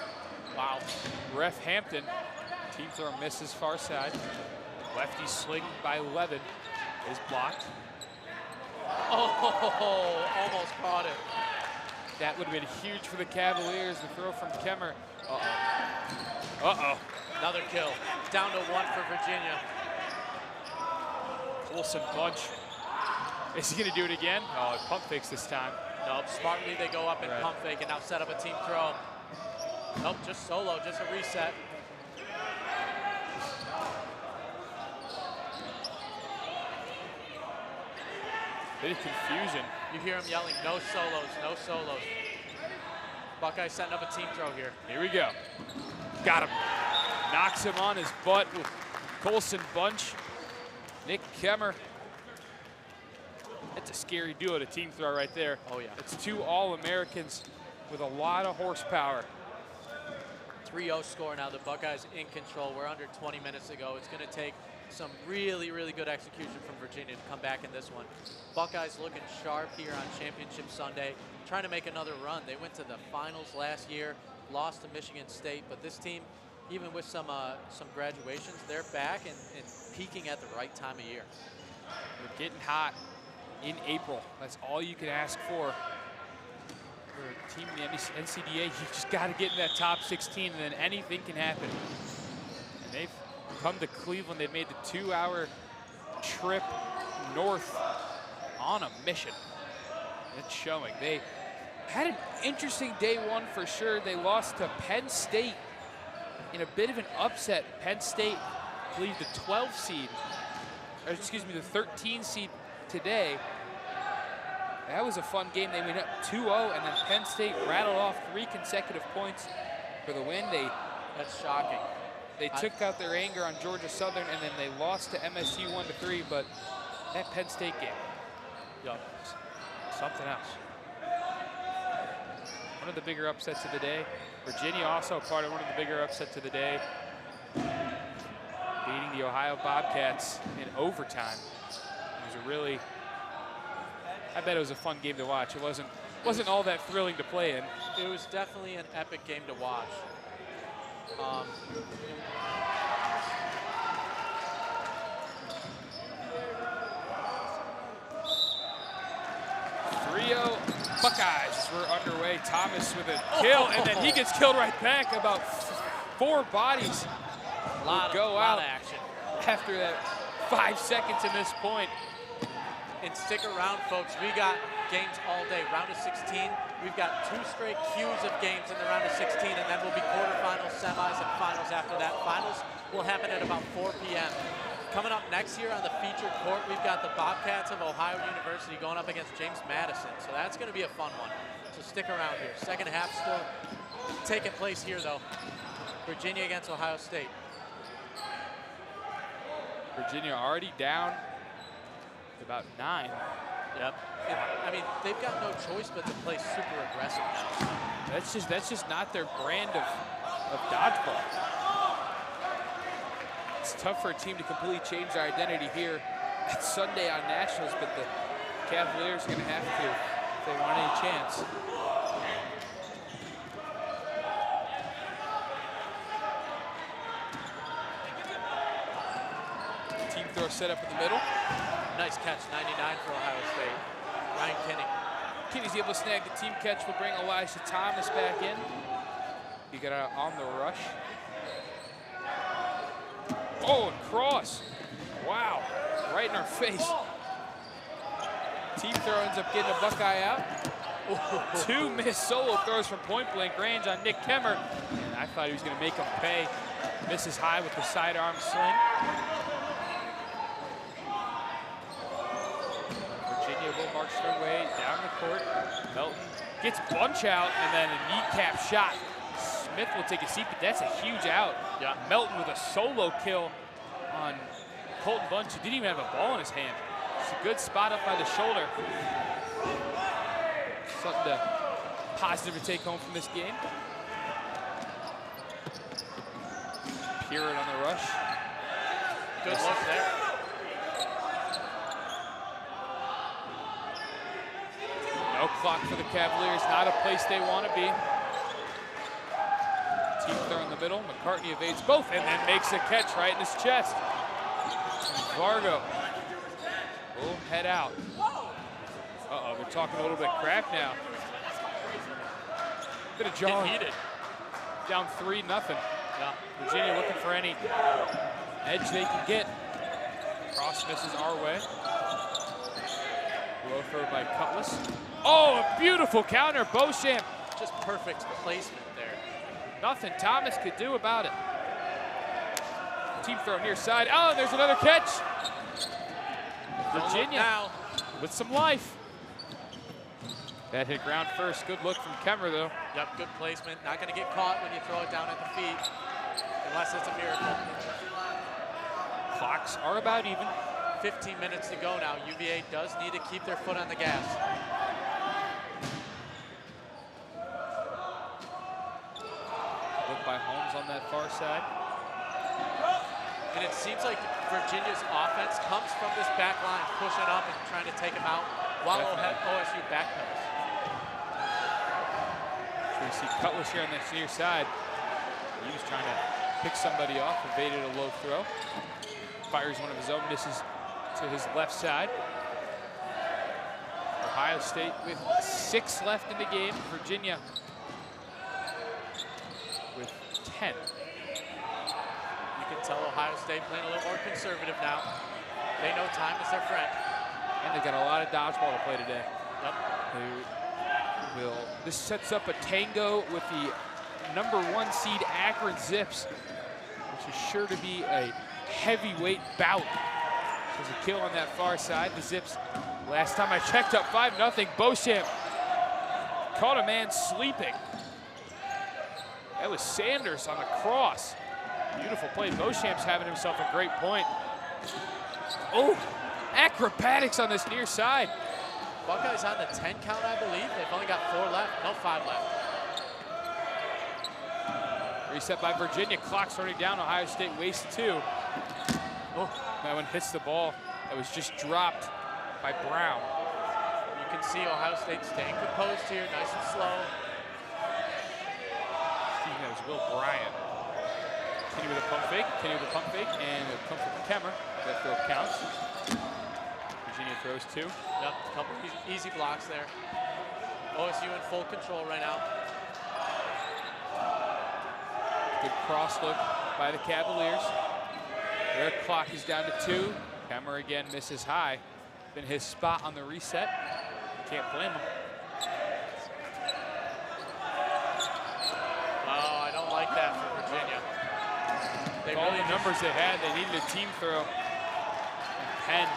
wow, ref Hampton. Team throw misses far side. Lefty sling by Levin is blocked. Oh, almost caught it. That would have been huge for the Cavaliers. The throw from Kemmer. Uh-oh. Uh-oh. Another kill. Down to 1 for Virginia. Wilson Bunch. Is he going to do it again? Oh, pump fakes this time. Nope, smartly they go up and pump fake and now set up a team throw. Nope, just solo, just a reset. Bit of confusion. You hear him yelling, no solos, no solos. Buckeyes setting up a team throw here. Here we go. Got him. Knocks him on his butt with Colson Bunch. Nick Kemmer. That's a scary duo to team throw right there. Oh, yeah. It's 2 All-Americans with a lot of horsepower. 3-0 score now. The Buckeyes in control. We're under 20 minutes to go. It's going to take some really, really good execution from Virginia to come back in this one. Buckeyes looking sharp here on Championship Sunday, trying to make another run. They went to the finals last year, lost to Michigan State, but this team, even with some graduations, they're back and peaking at the right time of year. We're getting hot in April. That's all you can ask for a team in the NCDA. You just got to get in that top 16, and then anything can happen. And they've come to Cleveland. They made the 2-hour trip north on a mission. It's showing. They had an interesting day 1 for sure. They lost to Penn State in a bit of an upset. Penn State, I believe, the 12 seed, or excuse me, the 13 seed today. That was a fun game. They went up 2-0, and then Penn State rattled off 3 consecutive points for the win. That's shocking. They took out their anger on Georgia Southern, and then they lost to MSU 1-3, but that Penn State game, something else. One of the bigger upsets of the day. Virginia also part of one of the bigger upsets of the day, beating the Ohio Bobcats in overtime. It was a really, I bet it was a fun game to watch. It wasn't all that thrilling to play in. It was definitely an epic game to watch. 3-0 Buckeyes. We're underway. Thomas with a kill, and then he gets killed right back. About 4 bodies will go out action after that 5 seconds in this point. And stick around, folks. We got games all day. Round of 16, We've got 2 straight queues of games in the round of 16, and then we'll be quarterfinals, semis, and finals after that. Finals will happen at about 4 p.m. Coming up next year on the featured court, we've got the Bobcats of Ohio University going up against James Madison. So that's going to be a fun one. So stick around here. Second half still taking place here, though. Virginia against Ohio State. Virginia already down about 9. Yep. I mean, they've got no choice but to play super aggressive now. That's just not their brand of dodgeball. It's tough for a team to completely change their identity here at Sunday on Nationals, but the Cavaliers are going to have to if they want any chance. Team throw set up in the middle. Nice catch, 99 for Ohio State. Ryan Kinney. Kinney's able to snag the team catch. Will bring Elijah Thomas back in. He got out on the rush. Oh, and cross. Wow, right in our face. Team throw ends up getting a Buckeye out. 2 missed solo throws from point blank range on Nick Kemmer. And I thought he was gonna make him pay. Misses high with the sidearm swing. Virginia will march their way down the court. Melton gets bunch out and then a kneecap shot. Smith will take a seat, but that's a huge out. Yeah. Melton with a solo kill on Colton Bunch, who didn't even have a ball in his hand. It's a good spot up by the shoulder. Something positive to take home from this game. Pierrot on the rush. Good look there. No clock for the Cavaliers, not a place they want to be. Team throw in the middle. McCartney evades both and then makes a catch right in his chest. Vargo will head out. Uh-oh, they're talking a little bit crap now. Bit of John. Heated. Down 3-0. Yeah. Virginia looking for any edge they can get. Cross misses our way. Low throw by Cutlass. Oh, a beautiful counter, Beauchamp. Just perfect placement there. Nothing Thomas could do about it. Team throw near side. Oh, there's another catch. Virginia now with some life. That hit ground first. Good look from Kemmer, though. Yep, good placement. Not going to get caught when you throw it down at the feet, unless it's a miracle. Clocks are about even. 15 minutes to go now. UVA does need to keep their foot on the gas. Look by Holmes on that far side. And it seems like Virginia's offense comes from this back line, pushing up and trying to take them out, while OSU backpedals. So we see Cutlass here on that near side. He was trying to pick somebody off, evaded a low throw. Fires one of his own, misses to his left side. Ohio State with 6 left in the game. Virginia with 10. You can tell Ohio State playing a little more conservative now. They know time is their friend. And they got a lot of dodgeball to play today. Yep. This sets up a tango with the #1 seed Akron Zips, which is sure to be a heavyweight bout. There's a kill on that far side. The Zips, last time I checked, up 5-0. Beauchamp caught a man sleeping. That was Sanders on the cross. Beautiful play. Beauchamp's having himself a great point. Oh, acrobatics on this near side. Buckeyes on the 10 count, I believe. They've only got 4 left, no 5 left. Reset by Virginia. Clock's running down. Ohio State wastes 2. Oh, that one hits the ball. That was just dropped by Brown. You can see Ohio State staying composed here, nice and slow. That was Will Bryant. Kenny with a pump fake, and it'll come from Kemmer. That throw counts. Virginia throws 2. Yep, a couple easy blocks there. OSU in full control right now. Good cross look by the Cavaliers. Their clock is down to 2. Kemmer again misses high. Been his spot on the reset. Can't blame him. that for Virginia. They All really the numbers they had, they needed a team throw. And Penn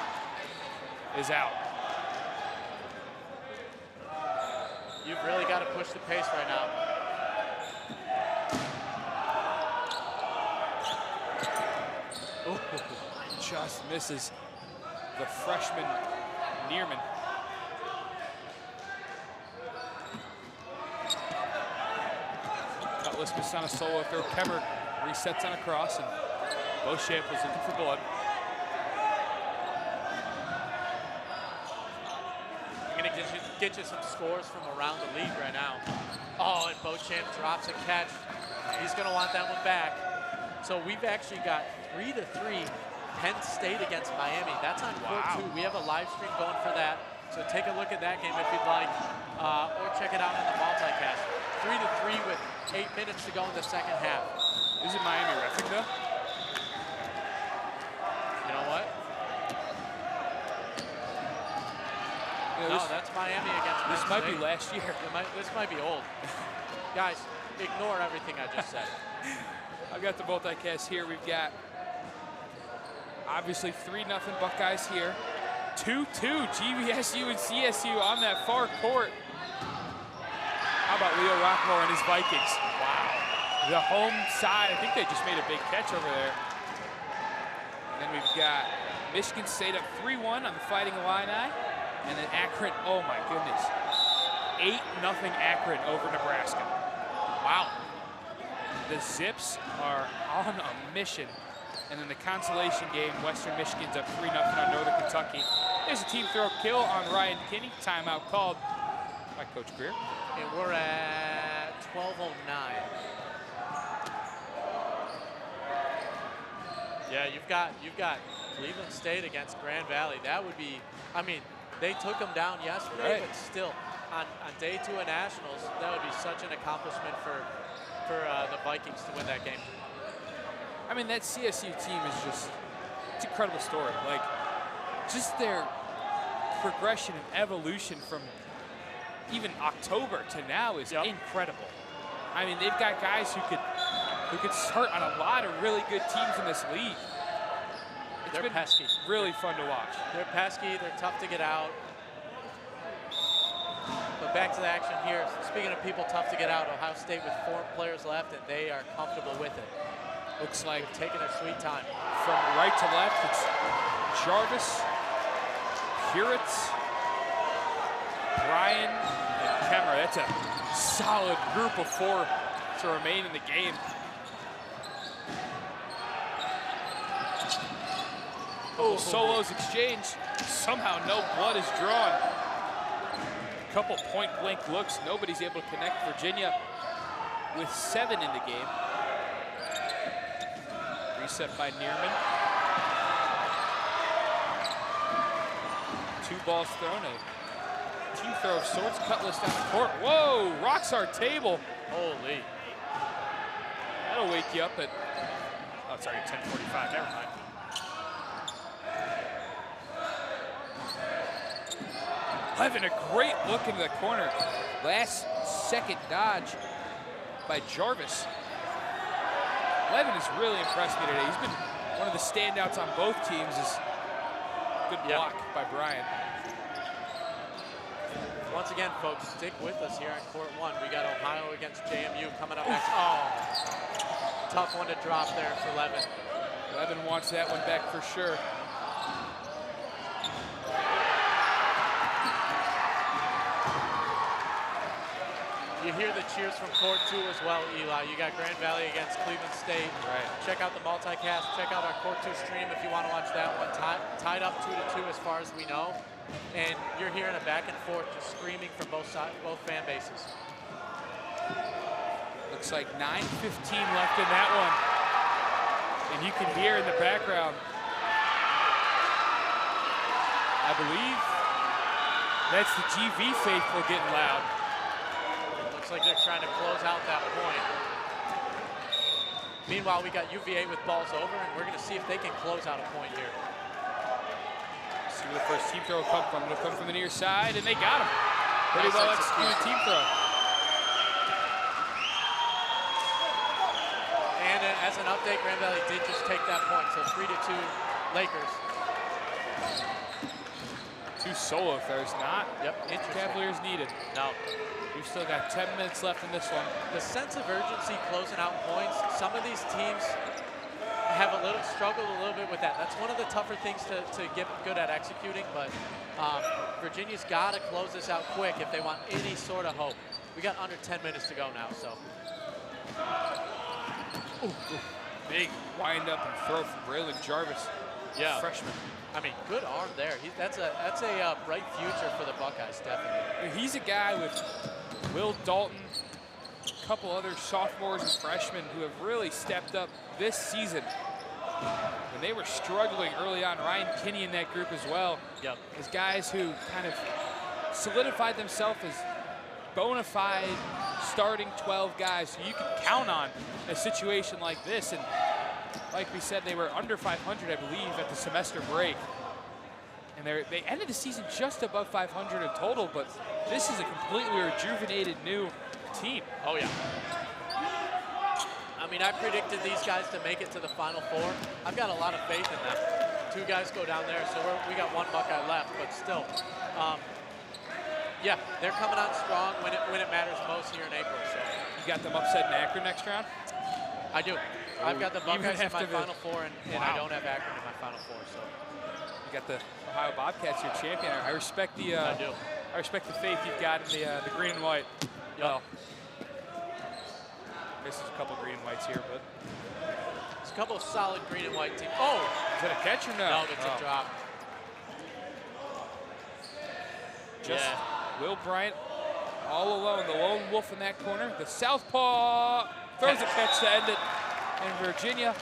is out. You've really got to push the pace right now. Ooh, just misses the freshman Neerman. Cutlass missed on a solo throw. Kemmer resets on a cross, and Beauchamp was looking for blood. I'm going to get you some scores from around the league right now. Oh, and Beauchamp drops a catch. He's going to want that one back. So we've actually got 3-3 Penn State against Miami. That's on court 2. We have a live stream going for that. So take a look at that game if you'd like, or check it out on the multicast. 3-3 with 8 minutes to go in the second half. Is it Miami reffing though? You know what? Yeah, No, that's Miami against Penn This might State. be last year. This might be old. Guys, ignore everything I just said. I've got the multicast here. We've got obviously 3-0 Buckeyes here. 2-2 GVSU and CSU on that far court. How about Leo Rockmore and his Vikings? Wow. The home side, I think they just made a big catch over there. And then we've got Michigan State up 3-1 on the Fighting Illini. And then Akron, oh my goodness. 8-0 Akron over Nebraska. Wow. The Zips are on a mission. And then the consolation game, Western Michigan's up 3-0 on Northern Kentucky. There's a team throw kill on Ryan Kinney. Timeout called by Coach Greer. And we're at 12:09. Yeah, you've got Cleveland State against Grand Valley. That would be, I mean, they took them down yesterday, Right. but still, on day 2 of Nationals, that would be such an accomplishment for the Vikings to win that game. I mean, that CSU team is just, it's an incredible story. Like, just their progression and evolution from even October to now is incredible. I mean, they've got guys who could start on a lot of really good teams in this league. They're pesky. Really fun to watch. They're pesky. They're tough to get out. But back to the action here. Speaking of people tough to get out, Ohio State with 4 players left, and they are comfortable with it. Looks like They're taking their sweet time. from right to left, it's Jarvis, Puritz, Bryan, and Kemmer. That's a solid group of 4 to remain in the game. Solos exchange. Somehow no blood is drawn. Couple point blank looks. Nobody's able to connect. Virginia with 7 in the game. Reset by Neerman. 2 balls thrown. A team throw of sorts. Cutlass down the court. Whoa! Rocks our table. Holy. That'll wake you up at, oh, it's already 10:45. Never mind. Having a great look into the corner. Last second dodge by Jarvis. Levin has really impressed me today. He's been one of the standouts on both teams. Is good block by Bryan. Once again, folks, stick with us here on court 1. We got Ohio against JMU coming up next. Oh, tough one to drop there for Levin. Levin wants that one back for sure. You hear the cheers from court 2 as well, Eli. You got Grand Valley against Cleveland State. Right. Check out the multicast. Check out our court 2 stream if you want to watch that one. Tied up 2-2 as far as we know. And you're hearing a back and forth, just screaming from both fan bases. Looks like 9:15 left in that one. And you can hear in the background, I believe that's the GV faithful getting loud. Looks like they're trying to close out that point. Meanwhile, we got UVA with balls over, and we're going to see if they can close out a point here. See where the first team throw will come from. It'll come from the near side, and they got him. Pretty well executed team throw. as an update, Grand Valley did just take that point, so 3-2 Lakers. 2 solo throws, not Cavaliers needed. No. We've still got 10 minutes left in this one. The sense of urgency closing out points, some of these teams have struggled a little bit with that. That's one of the tougher things to get good at executing, but Virginia's got to close this out quick if they want any sort of hope. We got under 10 minutes to go now, so. Big wind up and throw from Braylon Jarvis, freshman. I mean, good arm there. That's a bright future for the Buckeyes, definitely. He's a guy with Will Dalton, a couple other sophomores and freshmen who have really stepped up this season. When they were struggling early on, Ryan Kinney in that group as well. Yep. As guys who kind of solidified themselves as bona fide starting 12 guys who you can count on in a situation like this. And like we said, they were under 500, I believe, at the semester break. And they ended the season just above 500 in total, but this is a completely rejuvenated new team. Oh, yeah. I mean, I predicted these guys to make it to the Final Four. I've got a lot of faith in them. 2 guys go down there, so we got 1 Buckeye left, but still. Yeah, they're coming out strong when it matters most here in April. So. You got them upset in Akron next round? I do. I've got the Buckeyes in my Final Four, and I don't have Akron in my Final Four. So you got the Ohio Bobcats, your champion. I respect the. I do. I respect the faith you've got in the green and white. Yep. Well, this is a couple green and whites here, but it's a couple of solid green and white teams. Oh, is that a catch or no? No, it's a drop. Just Will Bryant all alone, the lone wolf in that corner. The southpaw throws a catch to end it, and Virginia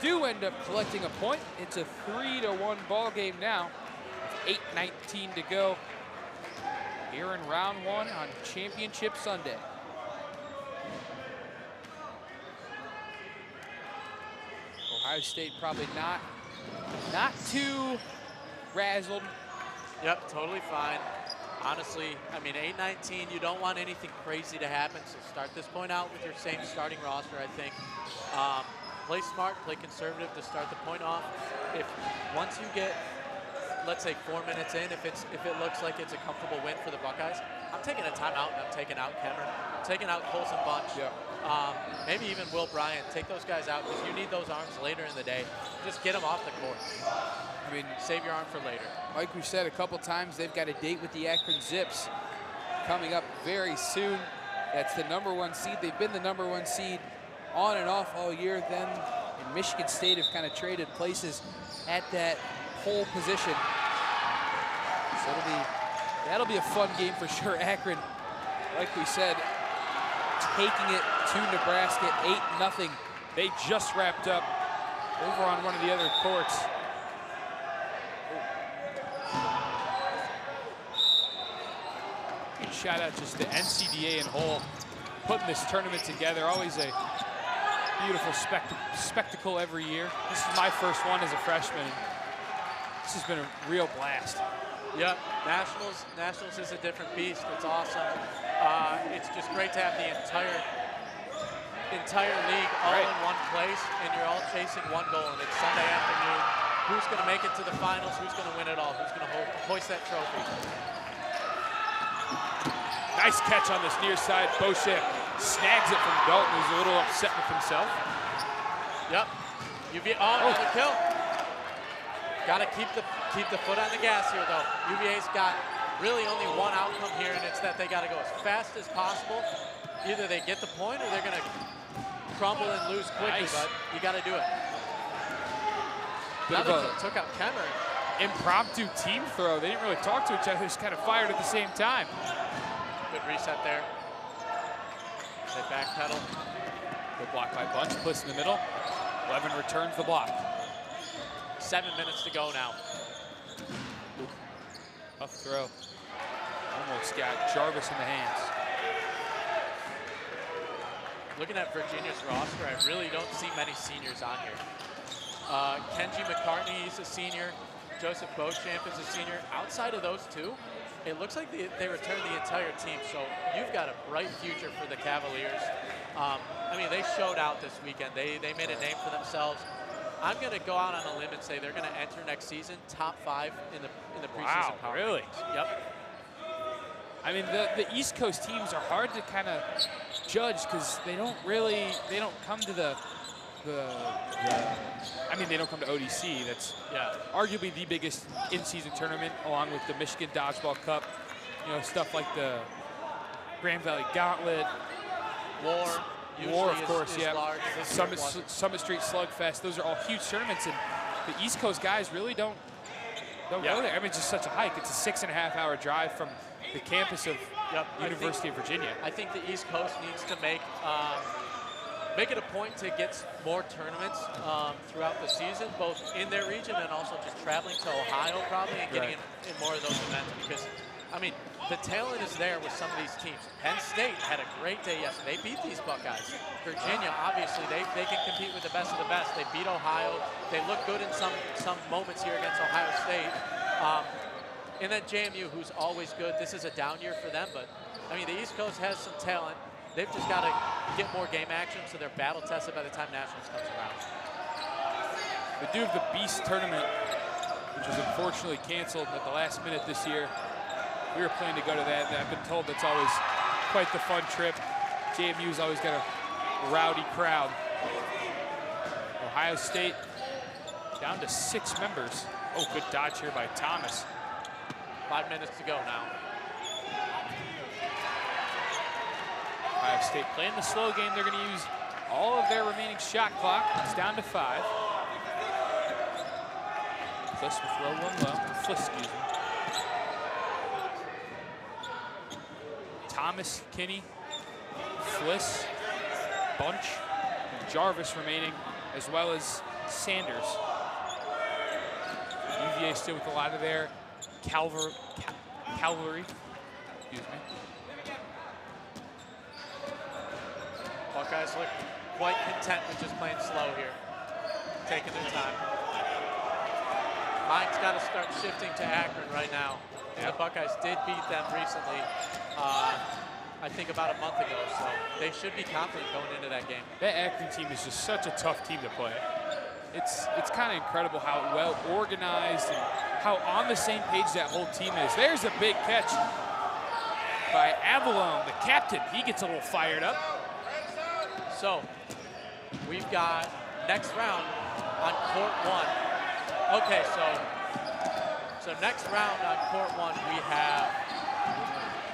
do end up collecting a point. It's a 3-1 ball game now. 8:19 to go here in round 1 on Championship Sunday. Ohio State probably not too razzled. Yep, totally fine. Honestly, I mean, 8-19, you don't want anything crazy to happen, so start this point out with your same starting roster, I think. Play smart, play conservative to start the point off. If once you get, let's say, 4 minutes in, if it looks like it's a comfortable win for the Buckeyes, I'm taking a timeout and I'm taking out Kemmer. I'm taking out Colson Bunch. Yeah. Maybe even Will Bryant. Take those guys out because you need those arms later in the day. Just get them off the court. I mean, save your arm for later. Like we said a couple times, they've got a date with the Akron Zips coming up very soon. That's the #1 seed. They've been the #1 seed on and off all year. Them and Michigan State have kind of traded places at that pole position. So that'll be a fun game for sure. Akron, like we said, taking it to Nebraska 8-0. They just wrapped up over on one of the other courts. Shout out just to NCDA and Hull putting this tournament together. Always a beautiful spectacle every year. This is my first one as a freshman. This has been a real blast. Yep, Nationals is a different beast. It's awesome. It's just great to have the entire league all in one place, and you're all chasing one goal, and it's Sunday afternoon. Who's going to make it to the finals? Who's going to win it all? Who's going to hoist that trophy? Nice catch on this near side. Beauchamp snags it from Dalton, who's a little upset with himself. Yep. Another kill. Got to keep the foot on the gas here, though. UVA's got really only one outcome here, and it's that they got to go as fast as possible. Either they get the point or they're going to crumble and lose quickly, but you got to do it. Took out Kemmer. Impromptu team throw. They didn't really talk to each other. They just kind of fired at the same time. Good reset there. They backpedal. Good block by Bunch. Bliss in the middle. Levin returns the block. 7 minutes to go now. Tough throw. Almost got Jarvis in the hands. Looking at Virginia's roster, I really don't see many seniors on here. Kenji McCartney, he's a senior. Joseph Beauchamp is a senior. Outside of those two, it looks like they returned the entire team. So you've got a bright future for the Cavaliers. I mean, they showed out this weekend. They made a name for themselves. I'm going to go out on a limb and say they're going to enter next season top 5 in the preseason power really? rankings. Yep. I mean, the East Coast teams are hard to kind of judge because they don't come to they don't come to ODC. That's arguably the biggest in-season tournament, along with the Michigan Dodgeball Cup. You know, stuff like the Grand Valley Gauntlet, War, of course, yeah. Large. Summit Street Slugfest. Those are all huge tournaments, and the East Coast guys really don't go there. I mean, it's just such a hike. It's a 6.5-hour drive from the campus of University of Virginia. I think the East Coast needs to make it a point to get more tournaments throughout the season, both in their region and also just traveling to Ohio probably and getting in more of those events, because, I mean, the talent is there with some of these teams. Penn State had a great day yesterday. They beat these Buckeyes. Virginia, obviously, they can compete with the best of the best. They beat Ohio. They look good in some moments here against Ohio State. And then JMU, who's always good. This is a down year for them, but, I mean, the East Coast has some talent. They've just got to get more game action so they're battle tested by the time Nationals comes around. They do have the Beast tournament, which was unfortunately canceled at the last minute this year. We were planning to go to that, and I've been told that's always quite the fun trip. JMU's always got a rowdy crowd. Ohio State down to 6 members. Oh, good dodge here by Thomas. 5 minutes to go now. Ohio State playing the slow game. They're going to use all of their remaining shot clock. It's down to 5. Fliss will throw one low. Fliss, excuse me. Thomas, Kinney, Fliss, Bunch, and Jarvis remaining, as well as Sanders. UVA still with a lot of their cavalry. Excuse me. Buckeyes look quite content with just playing slow here, taking their time. Mind's got to start shifting to Akron right now. And the Buckeyes did beat them recently, I think about a month ago, so they should be confident going into that game. That Akron team is just such a tough team to play. It's kind of incredible how well organized and how on the same page that whole team is. There's a big catch by Avalon, the captain. He gets a little fired up. So we've got next round on court 1. Okay, so next round on court 1 we have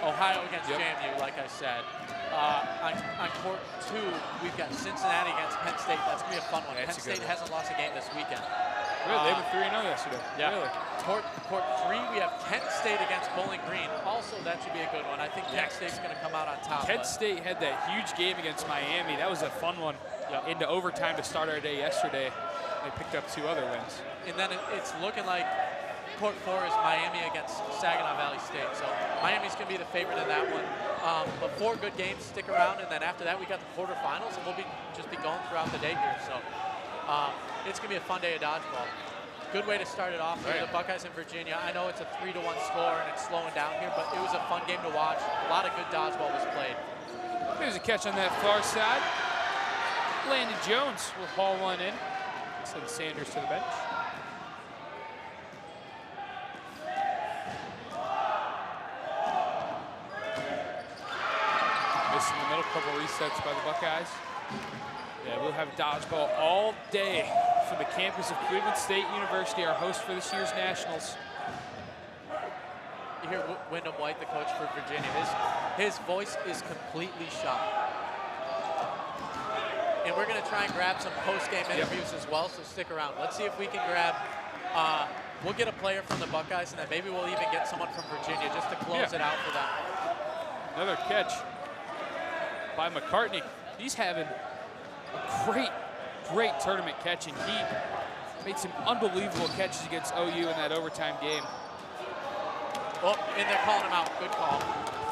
Ohio against JMU, like I said. On court 2, we've got Cincinnati against Penn State. That's going to be a fun one. Penn State hasn't lost a game this weekend. Really? They were 3-0 yesterday. Yeah. Really? Court 3, we have Kent State against Bowling Green. Also, that should be a good one. I think Kent State's going to come out on top. Kent State had that huge game against Miami. That was a fun one into overtime to start our day yesterday. They picked up 2 other wins. And then it's looking like court 4 is Miami against Saginaw Valley State. So Miami's going to be the favorite in that one. But 4 good games, stick around. And then after that, we got the quarterfinals, and we'll just be going throughout the day here. So it's going to be a fun day of dodgeball. Good way to start it off for the Buckeyes in Virginia. I know it's a 3-1 score and it's slowing down here, but it was a fun game to watch. A lot of good dodgeball was played. There's a catch on that far side. Landon Jones will haul one in. Send Sanders to the bench. Missing the middle, couple resets by the Buckeyes. Yeah, we'll have dodgeball all day for the campus of Cleveland State University, our host for this year's Nationals. You hear Wyndham White, the coach for Virginia. His voice is completely shot. And we're going to try and grab some post-game interviews as well, so stick around. Let's see if we can grab, we'll get a player from the Buckeyes, and then maybe we'll even get someone from Virginia just to close it out for them. Another catch by McCartney. He's having a great tournament catching. He made some unbelievable catches against OU in that overtime game. Oh, and they're calling him out. Good call.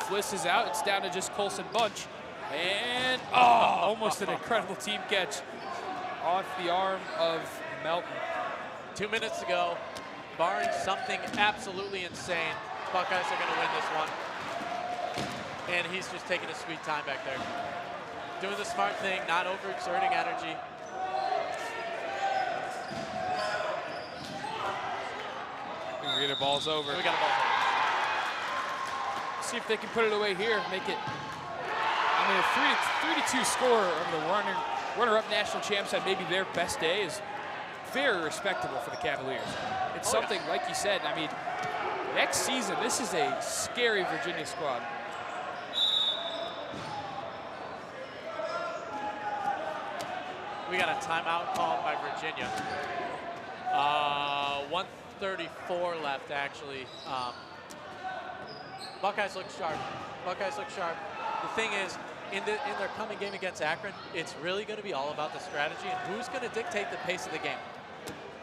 Fliss is out. It's down to just Colson Bunch. And, almost an incredible team catch off the arm of Melton. 2 minutes to go. Barring something absolutely insane, Buckeyes are going to win this one. And he's just taking a sweet time back there. doing the smart thing, not overexerting energy. We get the ball's over. We got a ball over. See if they can put it away here, make it. I mean, a 3-2 score over the runner-up national champs on maybe their best day is very respectable for the Cavaliers. It's something, like you said, I mean, next season, this is a scary Virginia squad. We got a timeout called by Virginia. 1:34 left, actually. Buckeyes look sharp. Buckeyes look sharp. The thing is, in their coming game against Akron, it's really going to be all about the strategy and who's going to dictate the pace of the game.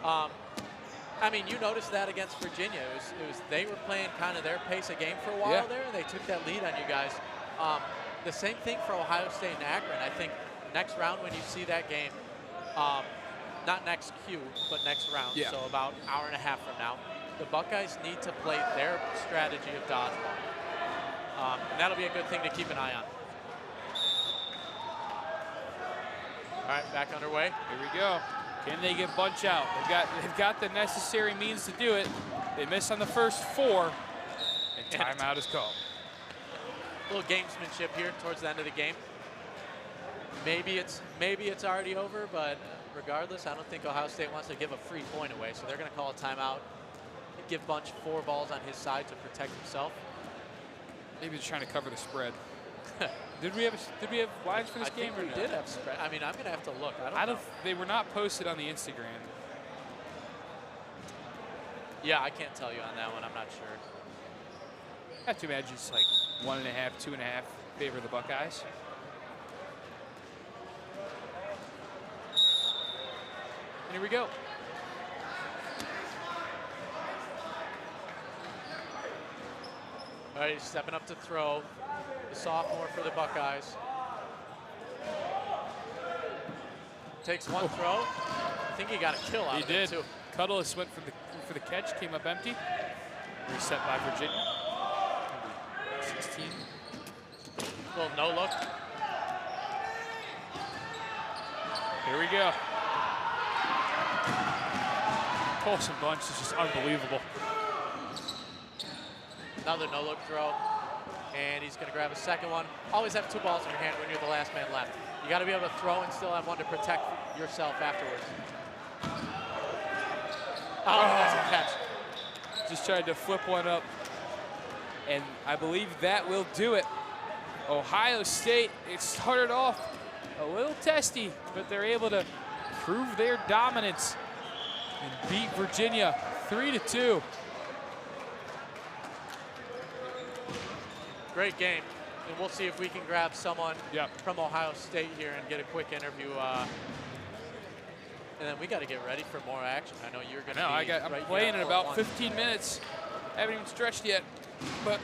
I mean, you noticed that against Virginia. It was they were playing kind of their pace of game for a while there, and they took that lead on you guys. The same thing for Ohio State and Akron. I think next round when you see that game, not next Q, but next round, so about an hour and a half from now, the Buckeyes need to play their strategy of dodgeball. And that'll be a good thing to keep an eye on. All right, back underway. Here we go. Can they get bunch out? They've got the necessary means to do it. They missed on the first 4, and timeout is called. A little gamesmanship here towards the end of the game. Maybe it's already over, but regardless, I don't think Ohio State wants to give a free point away, so they're going to call a timeout, give Bunch 4 balls on his side to protect himself. Maybe he's trying to cover the spread. Did we have lines for this game? I think we did have spread. I mean, I'm going to have to look. I don't know. They were not posted on the Instagram. Yeah, I can't tell you on that one. I'm not sure. I have to imagine it's like 1.5, 2.5 favor of the Buckeyes. And here we go. All right, he's stepping up to throw. The sophomore for the Buckeyes. Takes one throw. I think he got a kill out of it, too. Cuddles went for the catch, came up empty. Reset by Virginia. 16. Little no look. Here we go. Colson Bunch is just unbelievable. Another no look throw. And he's going to grab a second one. Always have 2 balls in your hand when you're the last man left. You got to be able to throw and still have one to protect yourself afterwards. Oh, that's a catch. Just tried to flip one up. And I believe that will do it. Ohio State, it started off a little testy, but they're able to prove their dominance and beat Virginia 3-2. Great game, and we'll see if we can grab someone from Ohio State here and get a quick interview. And then we got to get ready for more action. I know you're going to be I'm playing in about 15 minutes. Haven't even stretched yet, but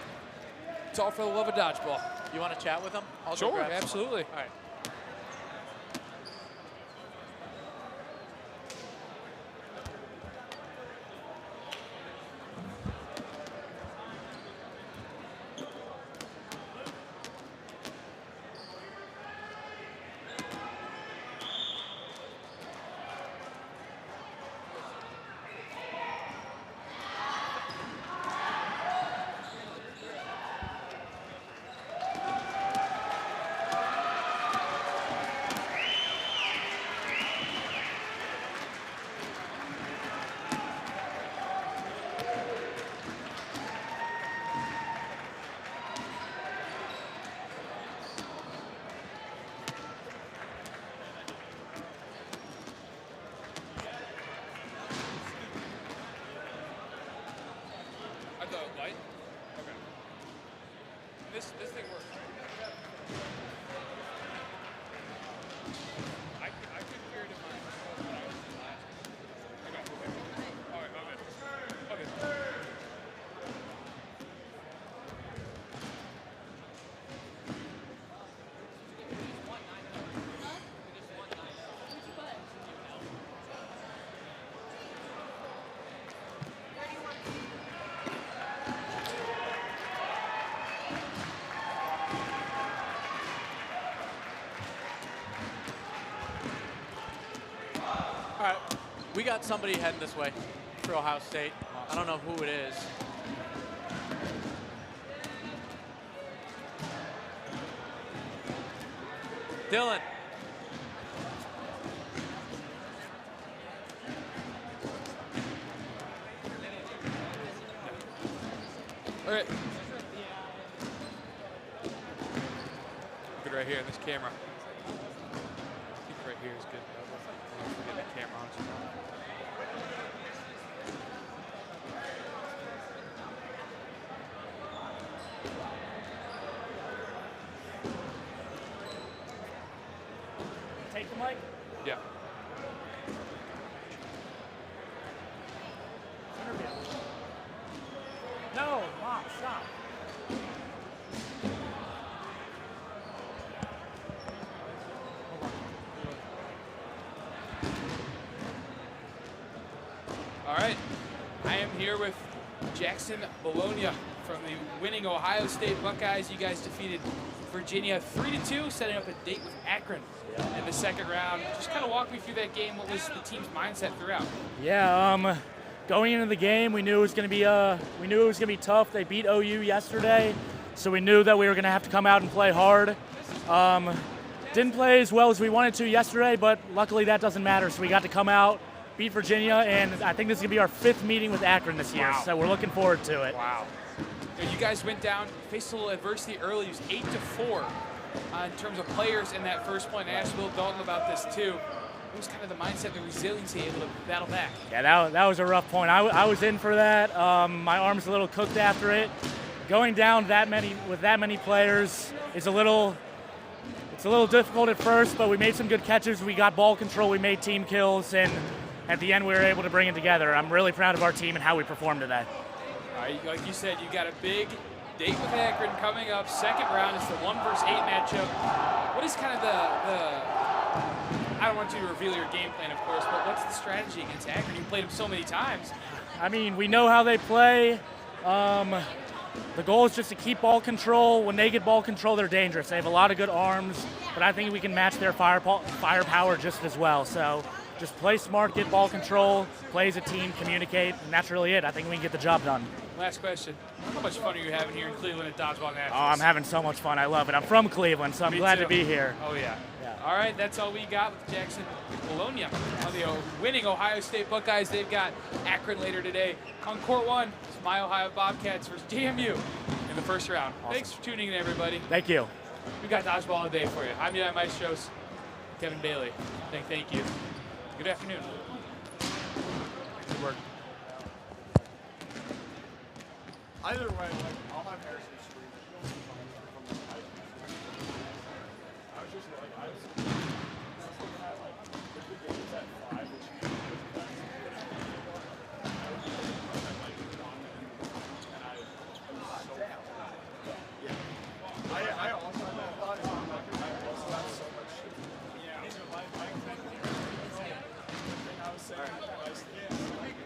it's all for the love of dodgeball. You want to chat with them? Sure, absolutely. All right. All right, we got somebody heading this way for Ohio State. I don't know who it is. Dylan. All right. Good right here in this camera. I think right here is good. We'll get the camera on. Take the mic. Yeah. No, Mom, stop. All right. I am here with Jackson Bologna from the winning Ohio State Buckeyes. You guys defeated Virginia 3-2, setting up a date with Akron in the second round. Just kind of walk me through that game. What was the team's mindset throughout? Yeah, going into the game, we knew it was going to be tough. They beat OU yesterday, so we knew that we were going to have to come out and play hard. Didn't play as well as we wanted to yesterday, but luckily that doesn't matter. So we got to come out, beat Virginia, and I think this is going to be our 5th meeting with Akron this year. Wow. So we're looking forward to it. Wow. You guys went down, faced a little adversity early. It was 8-4 in terms of players in that first point. I asked Will Dalton about this too. What was kind of the mindset, the resiliency able to battle back? Yeah, that was a rough point. I was in for that. My arm's a little cooked after it. Going down with that many players is a little difficult at first, but we made some good catches. We got ball control. We made team kills, and at the end we were able to bring it together. I'm really proud of our team and how we performed today. Like you said, you got a big date with Akron coming up. Second round, it's the 1 versus 8 matchup. What is kind of I don't want you to reveal your game plan, of course, but what's the strategy against Akron? You played them so many times. I mean, we know how they play. The goal is just to keep ball control. When they get ball control, they're dangerous. They have a lot of good arms, but I think we can match their firepower just as well. So just play smart, get ball control, play as a team, communicate, and that's really it. I think we can get the job done. Last question. How much fun are you having here in Cleveland at Dodgeball Nationals? Oh, I'm having so much fun. I love it. I'm from Cleveland, so I'm glad to be here. Oh, yeah. All right, that's all we got with Jackson Bologna on the winning Ohio State Buckeyes. They've got Akron later today. On court 1, it's my Ohio Bobcats versus JMU in the first round. Awesome. Thanks for tuning in, everybody. Thank you. We got Dodgeball all day for you. I'm Eli Maestros, Kevin Bailey. Thank you. Good afternoon. Good work. Either way, I'll have Harrison scream. I was just I was looking at the games at 5, which I also have that thought. I also have so much. I was saying,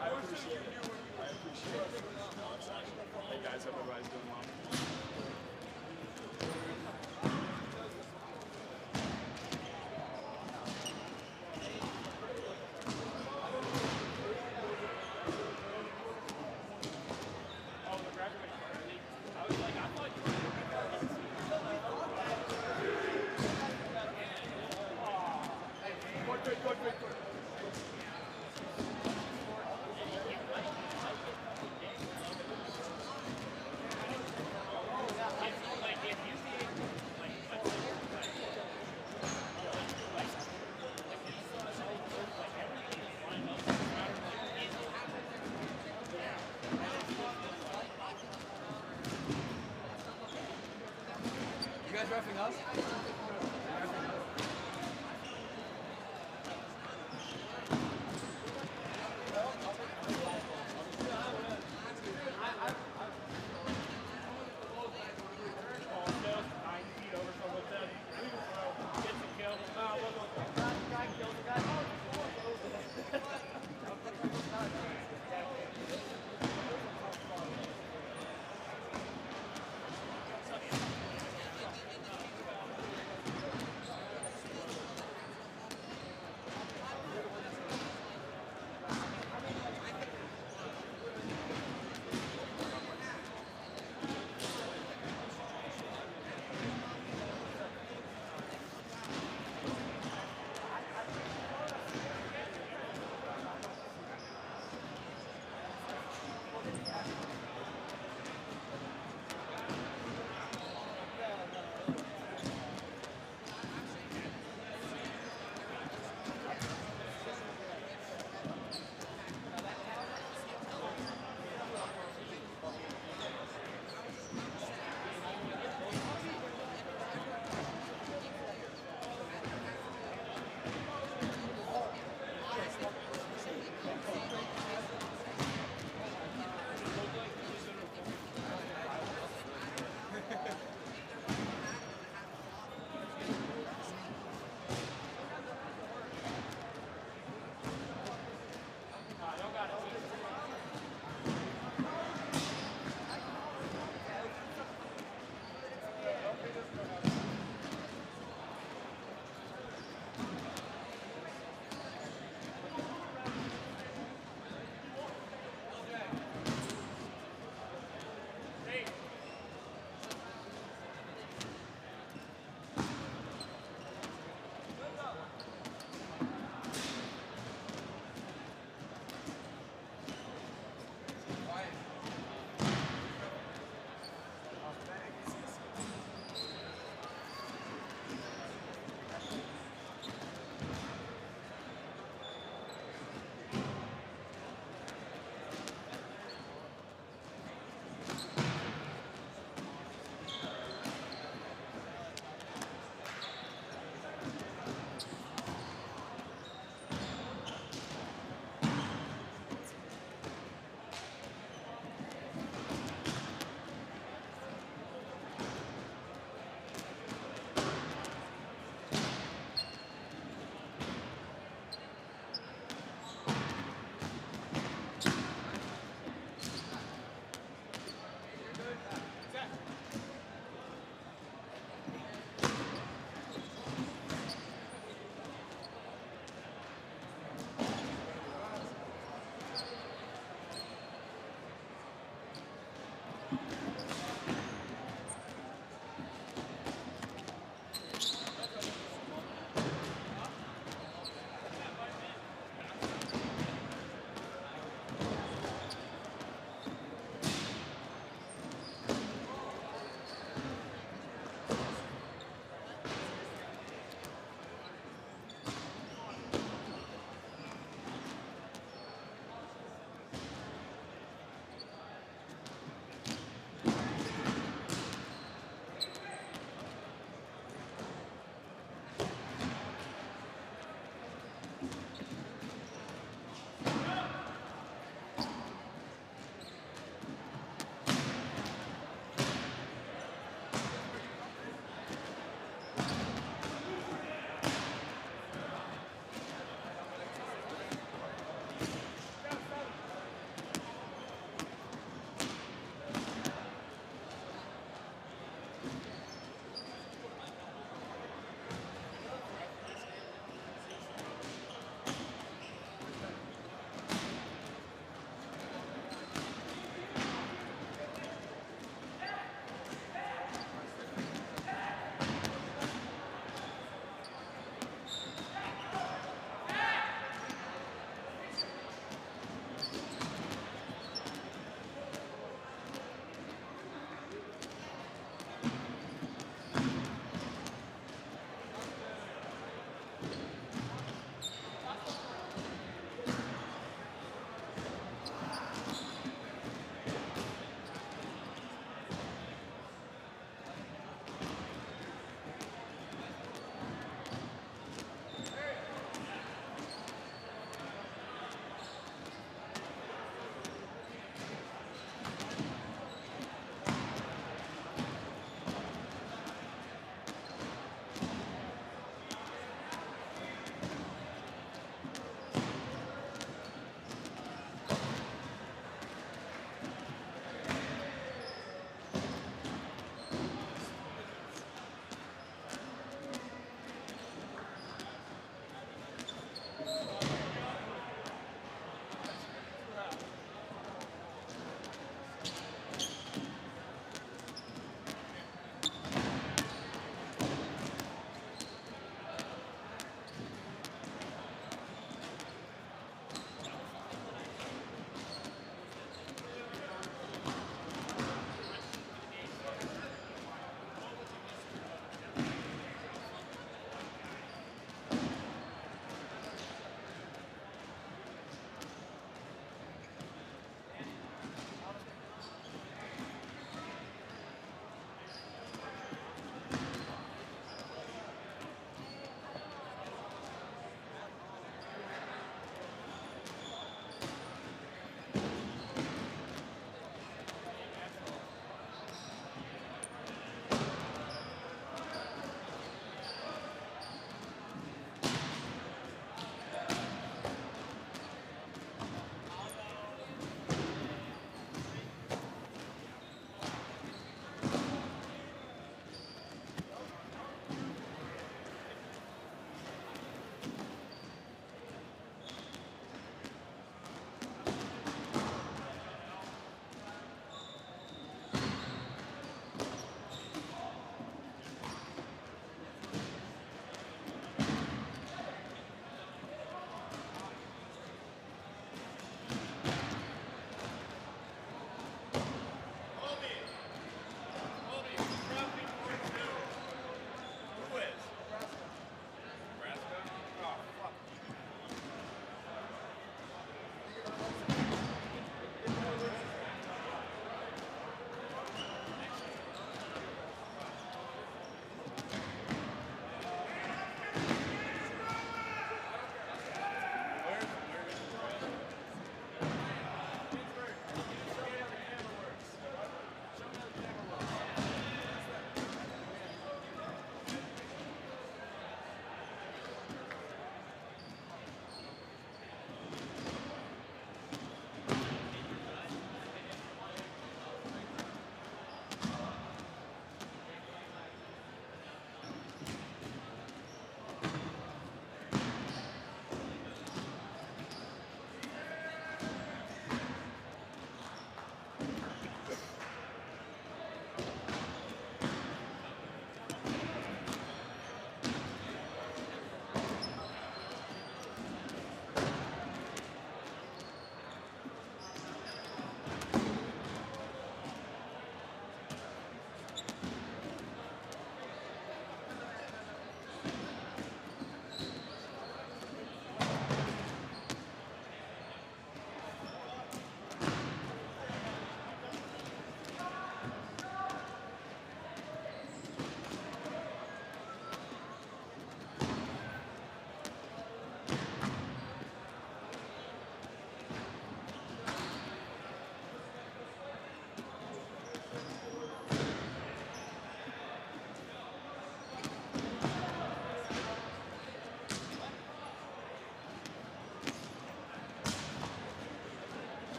I appreciate it. Hey guys, hope everybody's doing well.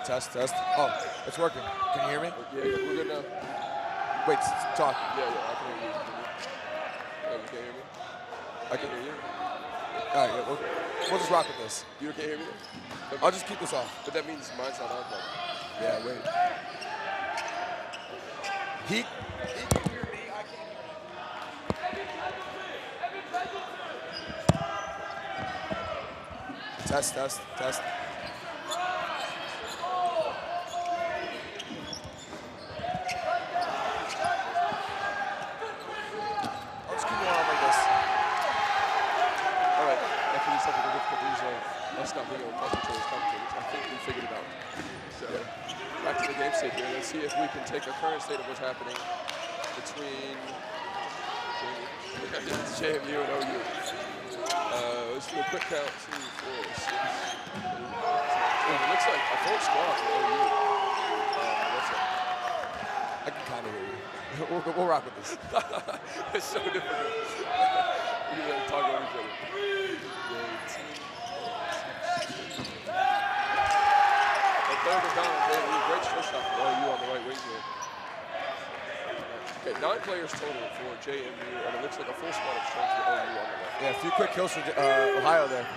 Test, test. Oh, it's working. Can you hear me? Yeah, we're good now. Wait, talk. Yeah, I can hear you. You can't hear me? I can hear you. All right, yeah, we'll just rock with this. You can't hear me? Okay. I'll just keep this off. But that means mine's not on, probably. Yeah, wait. He can hear me, I can't hear him. Test, test, test. Us not being able to concentrate as commentators. I think we figured it out. So back to the game state here. Let's see if we can take a current state of what's happening between JMU and OU. Let's do a quick count. 2, 4, 6. It looks like a full squad for OU. I can kind of hear you. We'll rock with this. It's so difficult. We gotta talk over each other. Third and down, great stretch shot for OU on the right wing here. Okay, 9 players total for JMU, and it looks like a full squad of strength for OU on the left. Yeah, a few quick kills for Ohio there.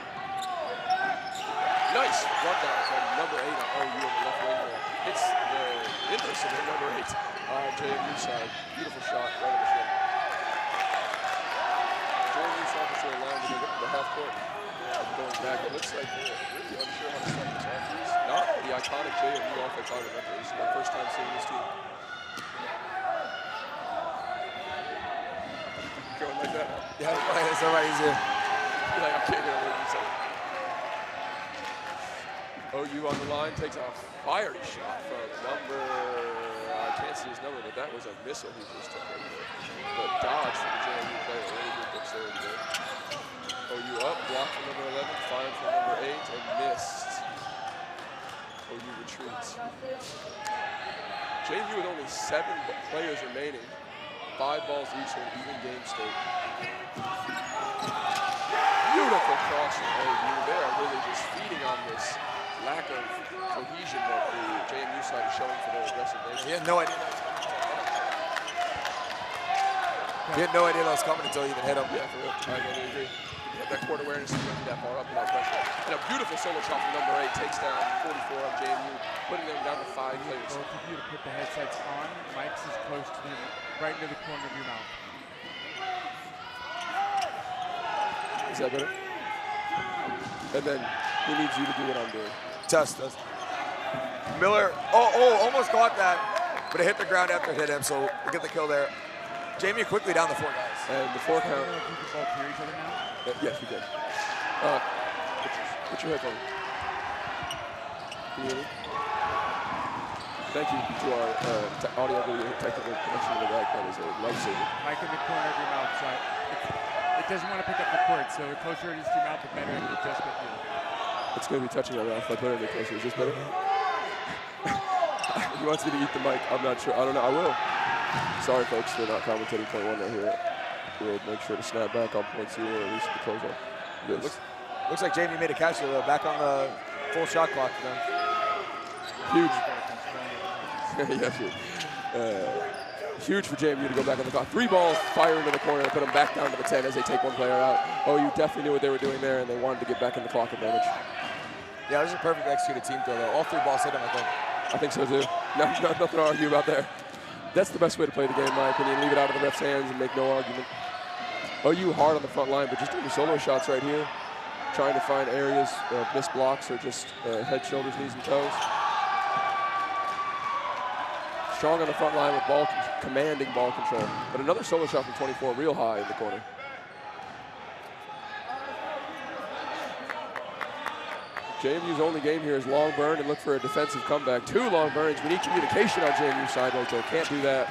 Nice rundown from number 8 on OU on the left wing there. It's the Intermission at number 8 on JMU side. Beautiful shot right in the front. JMU's offensive line, they're getting the half court. Going back, it looks like they're really unsure how to start this offense. Not the iconic JMU offense I remember. This is my first time seeing this team. Going like that. Yeah, it's all right. He's here. Like, I can't hear what you say. OU on the line takes a fiery shot from number, I can't see his number, but that was a missile he just took right there. But dodge from the JMU player, really good dexterity there. OU up, blocked from number 11, fired from number 8, and missed. OU retreats. JMU with only 7 players remaining, 5 balls each in even game state. Beautiful cross from OU. They are really just feeding on this lack of cohesion that the JMU side is showing for their aggressive nature. He had no idea. He had no idea that was coming until he even hit him. Yeah, for real. I totally agree. That court awareness is going to be that far up without pressure. And a beautiful solo shot from number 8 takes down 44 on JMU, putting them down to 5 players. Both of you to put the headsets on. Mike's is close to them, right into the corner of your mouth. Is that better? And then he needs you to do what I'm doing. Test, test. Miller, almost caught that, but it hit the ground after it hit him, so we get the kill there. JMU quickly down the 4 guys. And the 4 count. You can both hear each other now? Yes, we can. Put your headphone. Can you hear me? Thank you to our audio video technical connection to the back. That is a lifesaver. Mic in the corner of your mouth, so it doesn't want to pick up the cord, so the closer it is to your mouth, the better it will just get you. It's going to be touching my mouth if I put it any closer. Is this better? He wants me to eat the mic. I'm not sure. I don't know. I will. Sorry, folks, for not commentating point 1 right here. We'll make sure to snap back on point 2 or at least the close up. Looks like JMU made a catch though, back on the full shot clock for them. Huge. Huge for JMU to go back on the clock. 3 balls, fire into the corner, and put them back down to the 10 as they take 1 player out. OU definitely knew what they were doing there, and they wanted to get back in the clock advantage. Yeah, this is a perfect executed team throw though. All 3 balls hit him, I think. I think so too. Nothing to argue about there. That's the best way to play the game, in my opinion. Leave it out of the ref's hands and make no argument. OU hard on the front line, but just doing the solo shots right here. Trying to find areas of missed blocks or just head, shoulders, knees, and toes. Strong on the front line with commanding ball control. But another solo shot from 24, real high in the corner. JMU's only game here is long burn and look for a defensive comeback. 2 long burns. We need communication on JMU's side right there. Can't do that.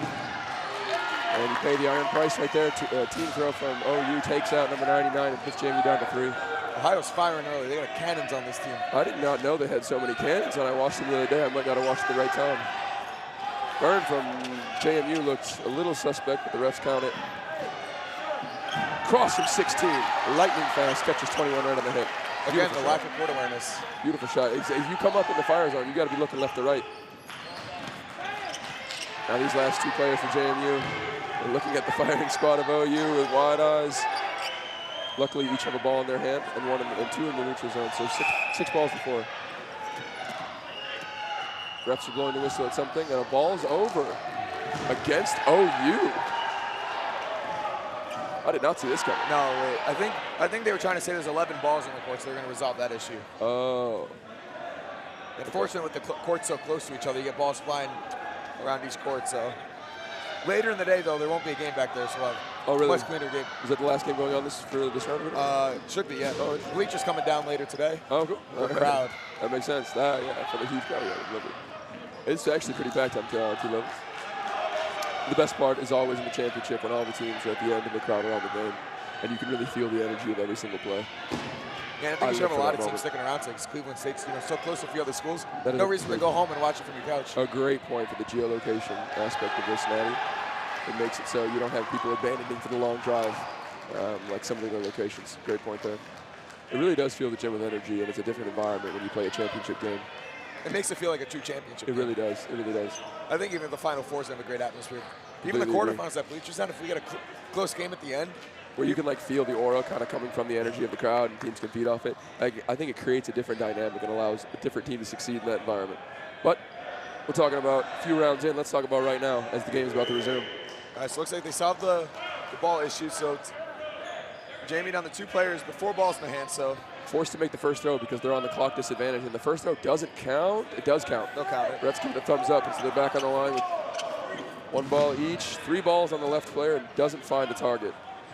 And you pay the iron price right there. Team throw from OU takes out number 99 and puts JMU down to 3. Ohio's firing early. They got cannons on this team. I did not know they had so many cannons when I watched them the other day. I might not have watched it the right time. Burn from JMU looks a little suspect, but the refs count it. Cross from 16. Lightning fast. Catches 21 right on the hit. Again, the lack of court awareness. Beautiful shot. If you come up in the fire zone, you got to be looking left to right. Now these last two players for JMU are looking at the firing squad of OU with wide eyes. Luckily, each have a ball in their hand and two in the neutral zone, so six balls to 4. Refs are blowing the whistle at something, and a ball's over against OU. I did not see this coming. No, wait. I think they were trying to say there's 11 balls in the court, so they're going to resolve that issue. Oh. Unfortunately, with the courts so close to each other, you get balls flying around each court. So later in the day, though, there won't be a game back there, so we'll have much cleaner game. Is that the last game going on for this round? Should be, yeah. Oh, bleachers coming down later today. Oh, cool. The crowd. That makes sense. Yeah, for the huge crowd. Yeah, love it. It's actually pretty packed on two levels. The best part is always in the championship when all the teams are at the end and the crowd are on the game, and you can really feel the energy of every single play. Yeah, I think you should have a lot of teams sticking around because Cleveland State's so close to a few other schools. No reason to go home and watch it from your couch. A great point for the geolocation aspect of Cincinnati. It makes it so you don't have people abandoning for the long drive like some of the other locations. Great point there. It really does feel the gym with energy, and it's a different environment when you play a championship game. It makes it feel like a true championship game. It really does. It really does. I think even the Final Fours have a great atmosphere. Even the quarterfinals at bleachers down, if we get a close game at the end. Where you can feel the aura kind of coming from the energy of the crowd and teams can feed off it. I think it creates a different dynamic and allows a different team to succeed in that environment. But we're talking about a few rounds in. Let's talk about right now as the game is about to resume. All right, so it looks like they solved the ball issue. So it's Jamie down to 2 players, but 4 balls in the hand, so. Forced to make the first throw because they're on the clock disadvantage, and the first throw doesn't count. It does count. They'll count it. Refs give it a thumbs up, and so they're back on the line with 1 ball each. 3 balls on the left player and doesn't find the target.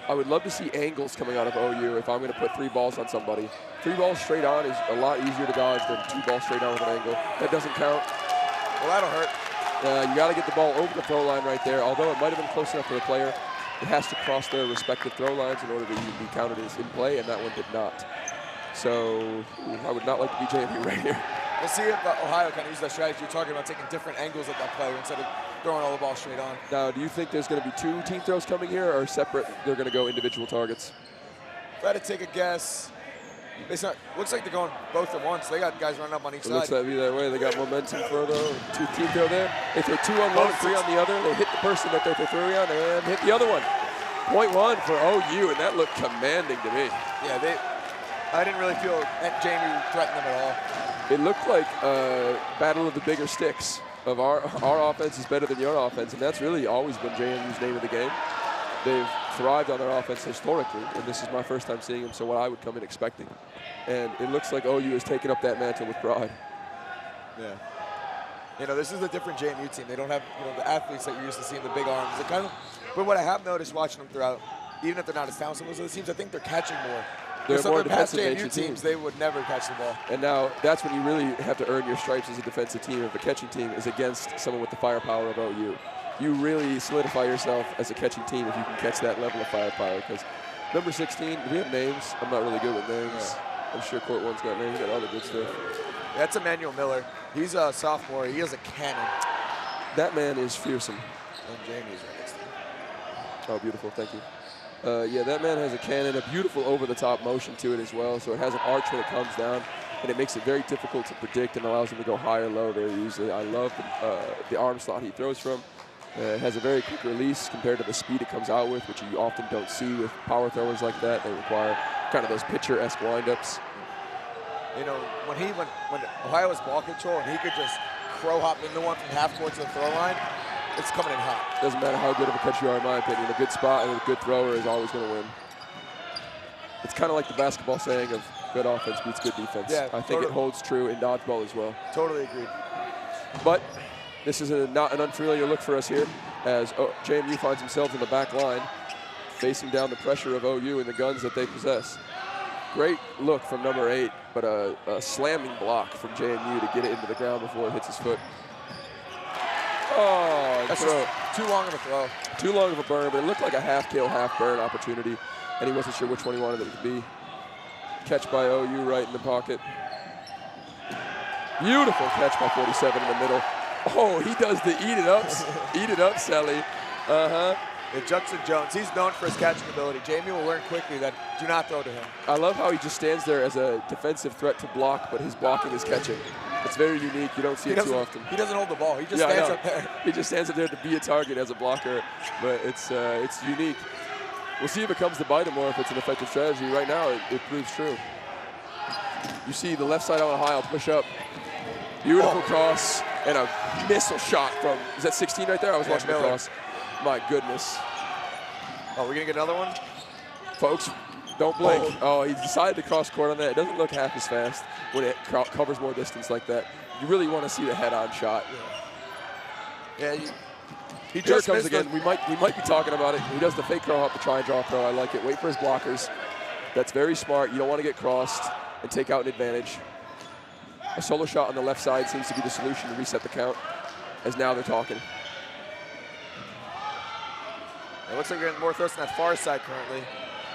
I would love to see angles coming out of OU if I'm going to put 3 balls on somebody. 3 balls straight on is a lot easier to dodge than 2 balls straight on with an angle. That doesn't count. Well, that'll hurt. You got to get the ball over the throw line right there. Although it might have been close enough for the player, it has to cross their respective throw lines in order to be counted as in play, and that one did not. So I would not like to be JMU right here. We'll see if Ohio can use that strategy you're talking about, taking different angles at that player instead of throwing all the ball straight on. Now, do you think there's going to be 2 team throws coming here, or separate? They're going to go individual targets. If I had to take a guess, looks like they're going both at once. They got guys running up on each side. Looks like that way. They got momentum for the 2 team throw there. They throw 2 on one, 3 on the other. They hit the person that they're throwing on and hit the other one. Point 1 for OU, and that looked commanding to me. Yeah, I didn't really feel that JMU threatened them at all. It looked like a battle of the bigger sticks. Of our offense is better than your offense, and that's really always been JMU's name of the game. They've thrived on their offense historically, and this is my first time seeing them, so what I would come in expecting. And it looks like OU has taken up that mantle with pride. Yeah. This is a different JMU team. They don't have, the athletes that you're used to seeing, the big arms. But what I have noticed watching them throughout, even if they're not as talented as those other teams, I think they're catching more. They're more past defensive JMU teams, they would never catch the ball. And now that's when you really have to earn your stripes as a defensive team. If a catching team is against someone with the firepower of OU, you really solidify yourself as a catching team if you can catch that level of firepower. Because number 16, do we have names? I'm not really good with names. Yeah. I'm sure Court One's got names, got all the good stuff. That's Emmanuel Miller. He's a sophomore. He has a cannon. That man is fearsome. And Jamie's right next to him. Oh, beautiful. Thank you. Yeah, that man has a cannon, a beautiful over-the-top motion to it as well. So it has an arch when it comes down, and it makes it very difficult to predict and allows him to go high or low very easily. I love the arm slot he throws from. It has a very quick release compared to the speed it comes out with, which you often don't see with power throwers like that. They require kind of those pitcher-esque windups. When Ohio was ball control and he could just crow hop into one from half court to the throw line, it's coming in hot. Doesn't matter how good of a catcher you are, in my opinion. A good spot and a good thrower is always going to win. It's kind of like the basketball saying of good offense beats good defense. Yeah, I think it holds true in dodgeball as well. Totally agreed. But this is not an unfamiliar look for us here, as JMU finds themselves in the back line, facing down the pressure of OU and the guns that they possess. Great look from number 8, but a slamming block from JMU to get it into the ground before it hits his foot. Oh, that's too long of a throw. Too long of a burn, but it looked like a half kill, half burn opportunity, and he wasn't sure which one he wanted it to be. Catch by OU right in the pocket. Beautiful catch by 47 in the middle. Oh, he does the eat it up, Sally. Judson Jones, he's known for his catching ability. Jamie will learn quickly that do not throw to him. I love how he just stands there as a defensive threat to block, but his blocking is catching. It's very unique. You don't see it too often. He doesn't hold the ball. He just stands up there. He just stands up there to be a target as a blocker, but it's unique. We'll see if it comes to bite him or if it's an effective strategy. Right now, it proves true. You see the left side on Ohio push up. Beautiful cross and a missile shot from, is that 16 right there? I was watching the cross. My goodness. Oh, we're going to get another one? Folks, don't blink. Oh, he decided to cross court on that. It doesn't look half as fast when it covers more distance like that. You really want to see the head-on shot. Yeah, he Here it comes again. We might be talking about it. He does the fake curl up to try and draw a throw. I like it. Wait for his blockers. That's very smart. You don't want to get crossed and take out an advantage. A solo shot on the left side seems to be the solution to reset the count, as now they're talking. It looks like we're getting more throws on that far side currently.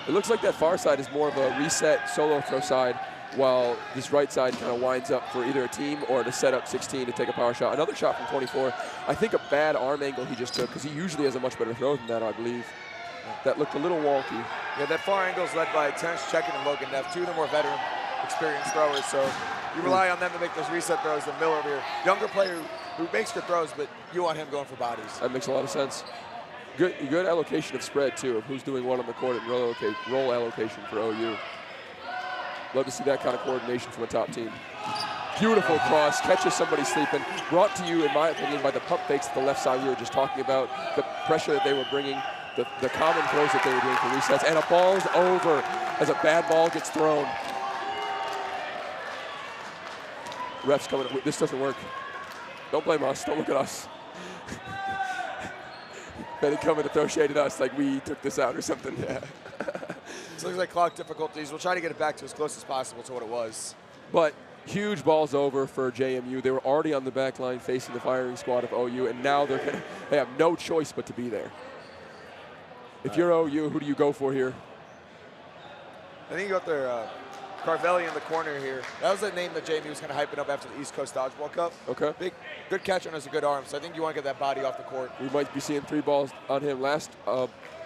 It looks like that far side is more of a reset solo throw side, while this right side kind of winds up for either a team or to set up 16 to take a power shot. Another shot from 24. I think a bad arm angle he just took, because he usually has a much better throw than that, I believe. That looked a little wonky. Yeah, that far angle is led by Terrence Chekin and Logan Neff, two of the more veteran, experienced throwers. So you rely on them to make those reset throws. The Miller over here, younger player who makes good throws, but you want him going for bodies. That makes a lot of sense. Good allocation of spread, too, of who's doing what on the court and role allocation for OU. Love to see that kind of coordination from a top team. Beautiful cross, catches somebody sleeping. Brought to you, in my opinion, by the pump fakes at the left side we were just talking about, the pressure that they were bringing, the common throws that they were doing for resets, and a ball's over as a bad ball gets thrown. Refs coming, this doesn't work. Don't blame us, don't look at us. Better come in to throw shade at us like we took this out or something. Yeah. So it looks like clock difficulties. We'll try to get it back to as close as possible to what it was. But huge balls over for JMU. They were already on the back line facing the firing squad of OU, and now they have no choice but to be there. If you're OU, who do you go for here? I think you got their Carvelli in the corner here. That was the name that JMU was kind of hyping up after the East Coast Dodgeball Cup. Okay. Good catcher and has a good arm, so I think you want to get that body off the court. We might be seeing 3 balls on him. Last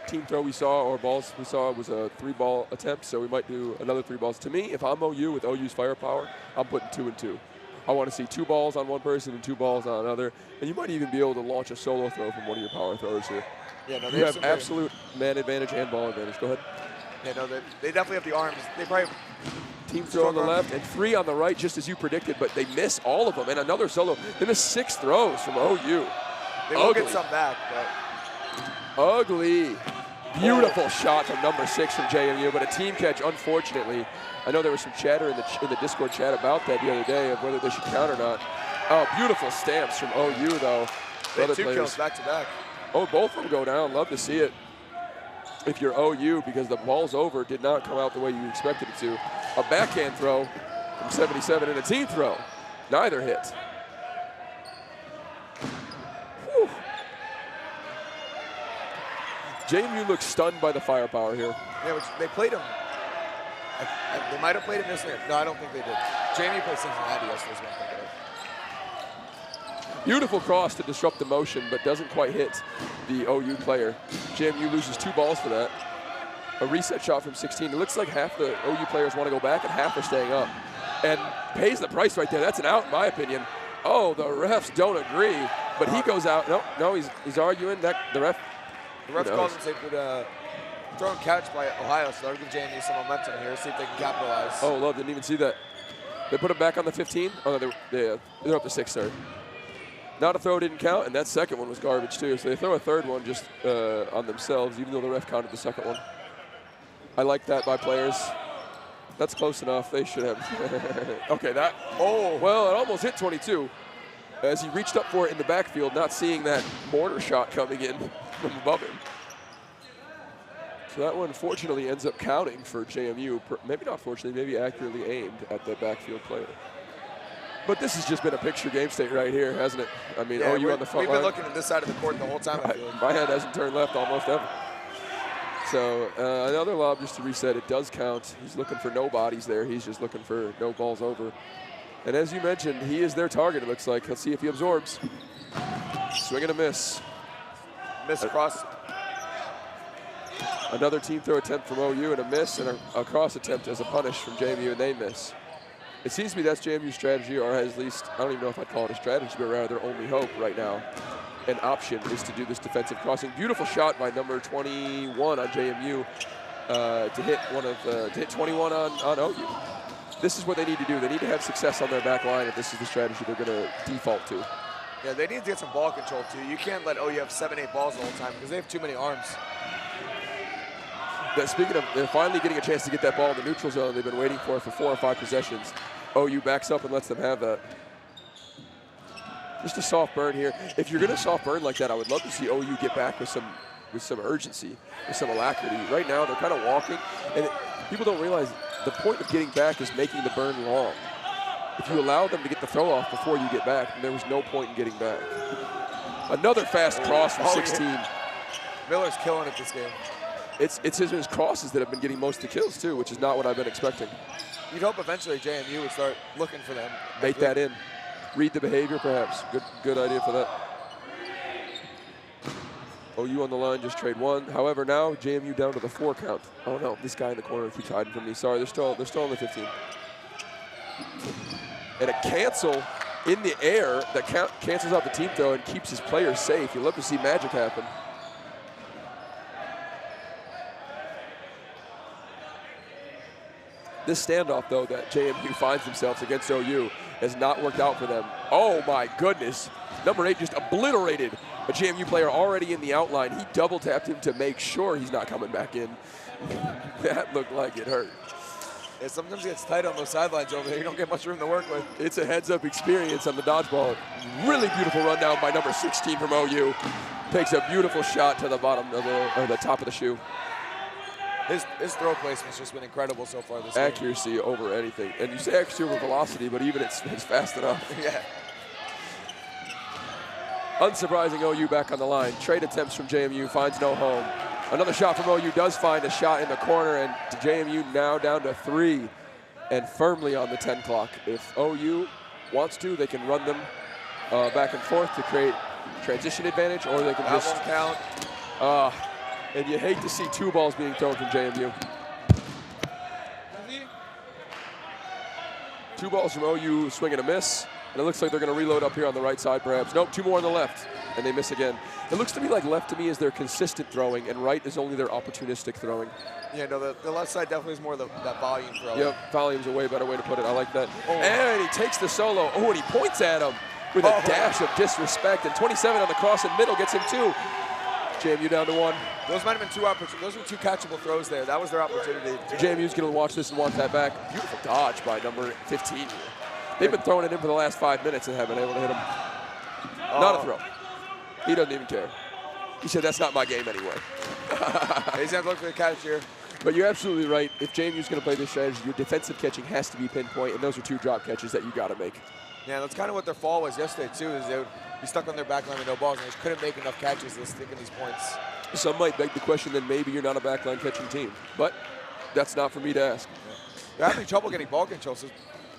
team throw we saw, or balls we saw, was a 3-ball attempt, so we might do another 3 balls. To me, if I'm OU with OU's firepower, I'm putting 2 and 2. I want to see 2 balls on one person and 2 balls on another, and you might even be able to launch a solo throw from one of your power throwers here. Yeah, no, you have absolute man advantage and ball advantage. Go ahead. Yeah, no, they definitely have the arms. They probably team throw on the left and 3 on the right, just as you predicted, but they miss all of them. And another solo. They miss 6 throws from OU. They will get some back, but ugly. Beautiful shot from number 6 from JMU, but a team catch, unfortunately. I know there was some chatter in the Discord chat about that the other day of whether they should count or not. Oh, beautiful stamps from OU, though. They had 2 kills back to back. Oh, both of them go down. Love to see it. If you're OU, because the ball's over, did not come out the way you expected it to. A backhand throw from 77 and a team throw. Neither hit. Whew. JMU looks stunned by the firepower here. Yeah, they played him. They might have played him this year. No, I don't think they did. JMU played Cincinnati yesterday. Beautiful cross to disrupt the motion, but doesn't quite hit the OU player. JMU loses 2 balls for that. A reset shot from 16. It looks like half the OU players want to go back and half are staying up. And pays the price right there. That's an out, in my opinion. Oh, the refs don't agree, but he goes out. No, he's arguing that the ref. The refs called him, said throw and catch by Ohio, so they'll give JMU some momentum here, see if they can capitalize. Oh, love, didn't even see that. They put him back on the 15. Oh, no, they're up to 6, sorry. Not a throw didn't count, and that second one was garbage too. So they throw a third one just on themselves, even though the ref counted the second one. I like that by players. That's close enough. They should have. Okay, that. Oh, well, it almost hit 22 as he reached up for it in the backfield, not seeing that mortar shot coming in from above him. So that one, fortunately, ends up counting for JMU. Maybe not fortunately, maybe accurately aimed at the backfield player. But this has just been a picture game state right here, hasn't it? I mean, yeah, OU on the front line. line. We've been looking at this side of the court the whole time. My head hasn't turned left almost ever. So another lob just to reset. It does count. He's looking for no bodies there. He's just looking for no balls over. And as you mentioned, he is their target, it looks like. Let's see if he absorbs. Swing and a miss. Miss across. Another team throw attempt from OU and a miss, and a cross attempt as a punish from JMU, and they miss. It seems to me that's JMU's strategy, or at least, I don't even know if I'd call it a strategy, but rather their only hope right now. An option is to do this defensive crossing. Beautiful shot by number 21 on JMU to hit 21 on OU. This is what they need to do. They need to have success on their back line if this is the strategy they're going to default to. Yeah, they need to get some ball control, too. You can't let OU have 7, 8 balls the whole time because they have too many arms. Speaking of, they're finally getting a chance to get that ball in the neutral zone they've been waiting for 4 or 5 possessions. OU backs up and lets them have that. Just a soft burn here. If you're going to soft burn like that, I would love to see OU get back with some urgency, with some alacrity. Right now, they're kind of walking, and people don't realize the point of getting back is making the burn long. If you allow them to get the throw off before you get back, then there was no point in getting back. Another fast cross from 16. Yeah. Miller's killing it this game. It's his crosses that have been getting most of the kills, too, which is not what I've been expecting. You'd hope eventually JMU would start looking for them. Bait that in. Read the behavior, perhaps. Good idea for that. OU on the line, just trade 1. However, now JMU down to the 4 count. Oh no, this guy in the corner keeps hiding from me. Sorry, they're still on the 15. And a cancel in the air that cancels out the team throw and keeps his players safe. You'd love to see magic happen. This standoff, though, that JMU finds themselves against OU has not worked out for them. Oh, my goodness. Number 8 just obliterated a JMU player already in the outline. He double-tapped him to make sure he's not coming back in. That looked like it hurt. Yeah, sometimes it gets tight on those sidelines over there. You don't get much room to work with. It's a heads-up experience on the dodgeball. Really beautiful rundown by number 16 from OU. Takes a beautiful shot to the bottom of the top of the shoe. His throw placement's just been incredible so far this game. Accuracy over anything. And you say accuracy over velocity, but even it's fast enough. Yeah. Unsurprising, OU back on the line. Trade attempts from JMU, finds no home. Another shot from OU does find a shot in the corner, and JMU now down to 3 and firmly on the 10 clock. If OU wants to, they can run them back and forth to create transition advantage, or they can that just won't count. And you hate to see 2 balls being thrown from JMU. 2 balls from OU, swing and a miss. And it looks like they're going to reload up here on the right side, perhaps. Nope, 2 more on the left, and they miss again. It looks to me like left to me is their consistent throwing, and right is only their opportunistic throwing. Yeah, no, the left side definitely is more that volume throw. Yep, volume's a way better way to put it. I like that. Oh. And he takes the solo. Oh, and he points at him with a dash of disrespect. And 27 on the cross and middle gets him 2. JMU down to 1. Those might have been 2 opportunities. Those were 2 catchable throws there. That was their opportunity. JMU's going to watch this and want that back. Beautiful dodge by number 15 here. They've been throwing it in for the last 5 minutes and haven't been able to hit him. Not a throw. He doesn't even care. He said, that's not my game anyway. He's going to look for the catch here. But you're absolutely right. If JMU's going to play this strategy, your defensive catching has to be pinpoint, and those are 2 drop catches that you got to make. Yeah, that's kind of what their fall was yesterday, too, is they would be stuck on their back line with no balls, and they just couldn't make enough catches to stick in these points. Some might beg the question that maybe you're not a backline catching team, but that's not for me to ask. Yeah. They're having trouble getting ball control, so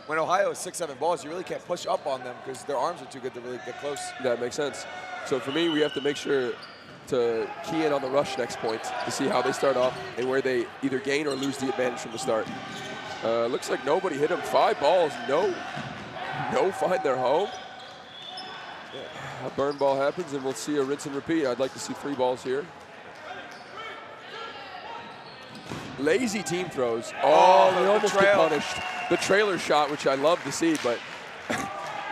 when Ohio is 6, 7 balls, you really can't push up on them because their arms are too good to really get close. That makes sense. So for me, we have to make sure to key in on the rush next point to see how they start off and where they either gain or lose the advantage from the start. Looks like nobody hit them. 5 balls, no find their home. A burn ball happens, and we'll see a rinse and repeat. I'd like to see 3 balls here. Lazy team throws. Oh, they almost get punished. The trailer shot, which I love to see, but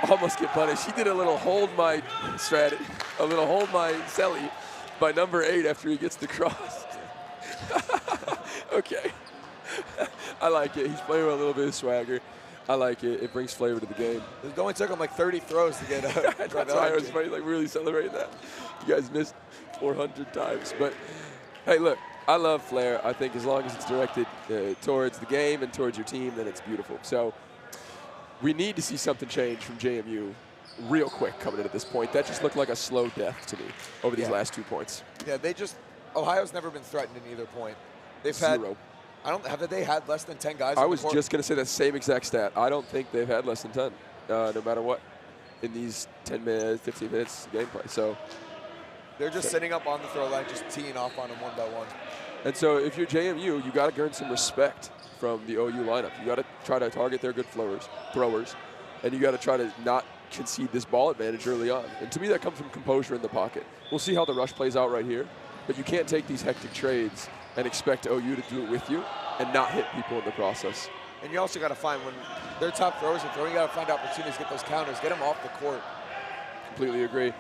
almost get punished. He did a little hold my strategy, a little hold my celly by number 8 after he gets the cross. Okay. I like it. He's playing with a little bit of swagger. I like it. It brings flavor to the game. It only took him like 30 throws to get out. That's why I was really celebrating that. You guys missed 400 times. But, hey, look, I love flair. I think as long as it's directed towards the game and towards your team, then it's beautiful. So we need to see something change from JMU real quick coming in at this point. That just looked like a slow death to me over these last 2 points. Yeah, Ohio's never been threatened in either point. They've 0. Have they had less than 10 guys? I was just going to say that same exact stat. I don't think they've had less than 10, no matter what, in these 10 minutes, 15 minutes gameplay. So they're just sitting up on the throw line, just teeing off on them 1 by 1. And so if you're JMU, you got to earn some respect from the OU lineup. You got to try to target their good throwers, and you got to try to not concede this ball advantage early on. And to me, that comes from composure in the pocket. We'll see how the rush plays out right here, but you can't take these hectic trades and expect OU to do it with you and not hit people in the process. And you also got to find, when they're top throwers and throwing, you got to find opportunities to get those counters, get them off the court. Completely agree.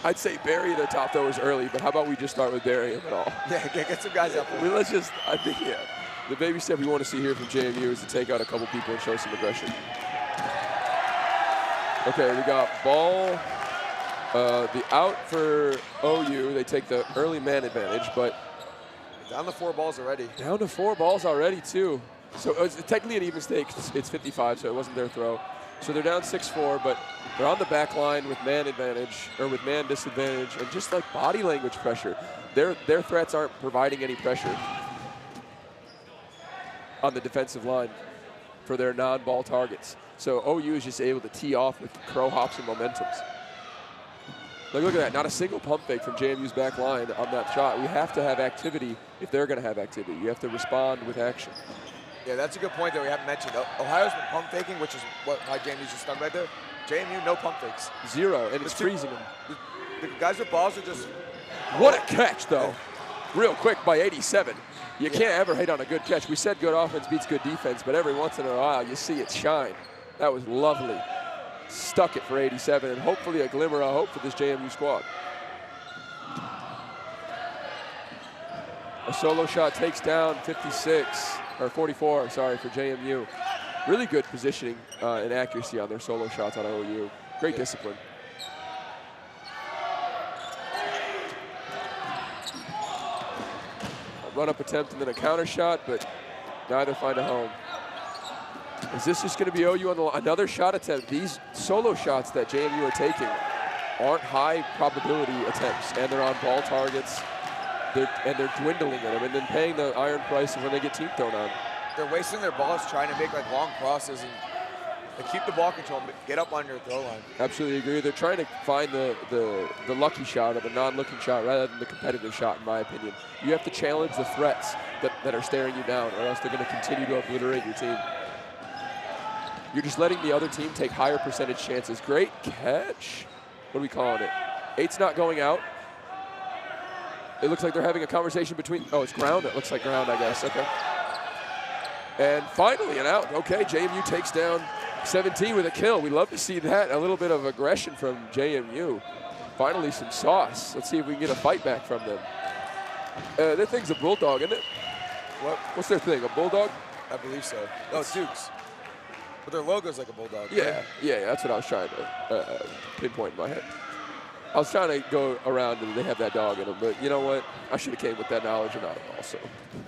I'd say bury their top throwers early, but how about we just start with burying them at all? Yeah, get some guys out there. I think, the baby step we want to see here from JMU is to take out a couple people and show some aggression. Okay, we got ball, the out for OU. They take the early man advantage, but down to 4 balls already. Down to 4 balls already, too. So it's technically an even stake. It's 55, so it wasn't their throw. So they're down 6-4, but they're on the back line with man advantage, or with man disadvantage, and just like body language pressure. Their threats aren't providing any pressure on the defensive line for their non-ball targets. So OU is just able to tee off with crow hops and momentums. Like, look at that, not a single pump fake from JMU's back line on that shot. We have to have activity if they're going to have activity. You have to respond with action. Yeah, that's a good point that we haven't mentioned. Ohio's been pump faking, which is why JMU's just stunned right there. JMU, no pump fakes. 0, and it's freezing them. The guys with balls are just... What a catch, though. Real quick by 87. You can't ever hate on a good catch. We said good offense beats good defense, but every once in a while you see it shine. That was lovely. Stuck it for 87, and hopefully a glimmer of hope for this JMU squad. A solo shot takes down 56, or 44, sorry, for JMU. Really good positioning and accuracy on their solo shots on OU. Great discipline. A run-up attempt and then a counter shot, but neither find a home. Is this just going to be OU on another shot attempt? These solo shots that JMU are taking aren't high probability attempts, and they're on ball targets, and they're dwindling in them, and then paying the iron price of when they get team thrown on. They're wasting their balls trying to make like long crosses and they keep the ball control, get up on your throw line. Absolutely agree. They're trying to find the lucky shot or the non-looking shot rather than the competitive shot, in my opinion. You have to challenge the threats that are staring you down, or else they're going to continue to obliterate your team. You're just letting the other team take higher percentage chances. Great catch. What are we calling it? 8's not going out. It looks like they're having a conversation between, oh, it's ground? It looks like ground, I guess. Okay. And finally an out. Okay, JMU takes down 17 with a kill. We love to see that. A little bit of aggression from JMU. Finally some sauce. Let's see if we can get a fight back from them. Their thing's a bulldog, isn't it? What's their thing, a bulldog? I believe so. No, it's Dukes. But their logo's like a bulldog. Yeah, that's what I was trying to pinpoint in my head. I was trying to go around and they have that dog in them, but you know what? I should have came with that knowledge or not also.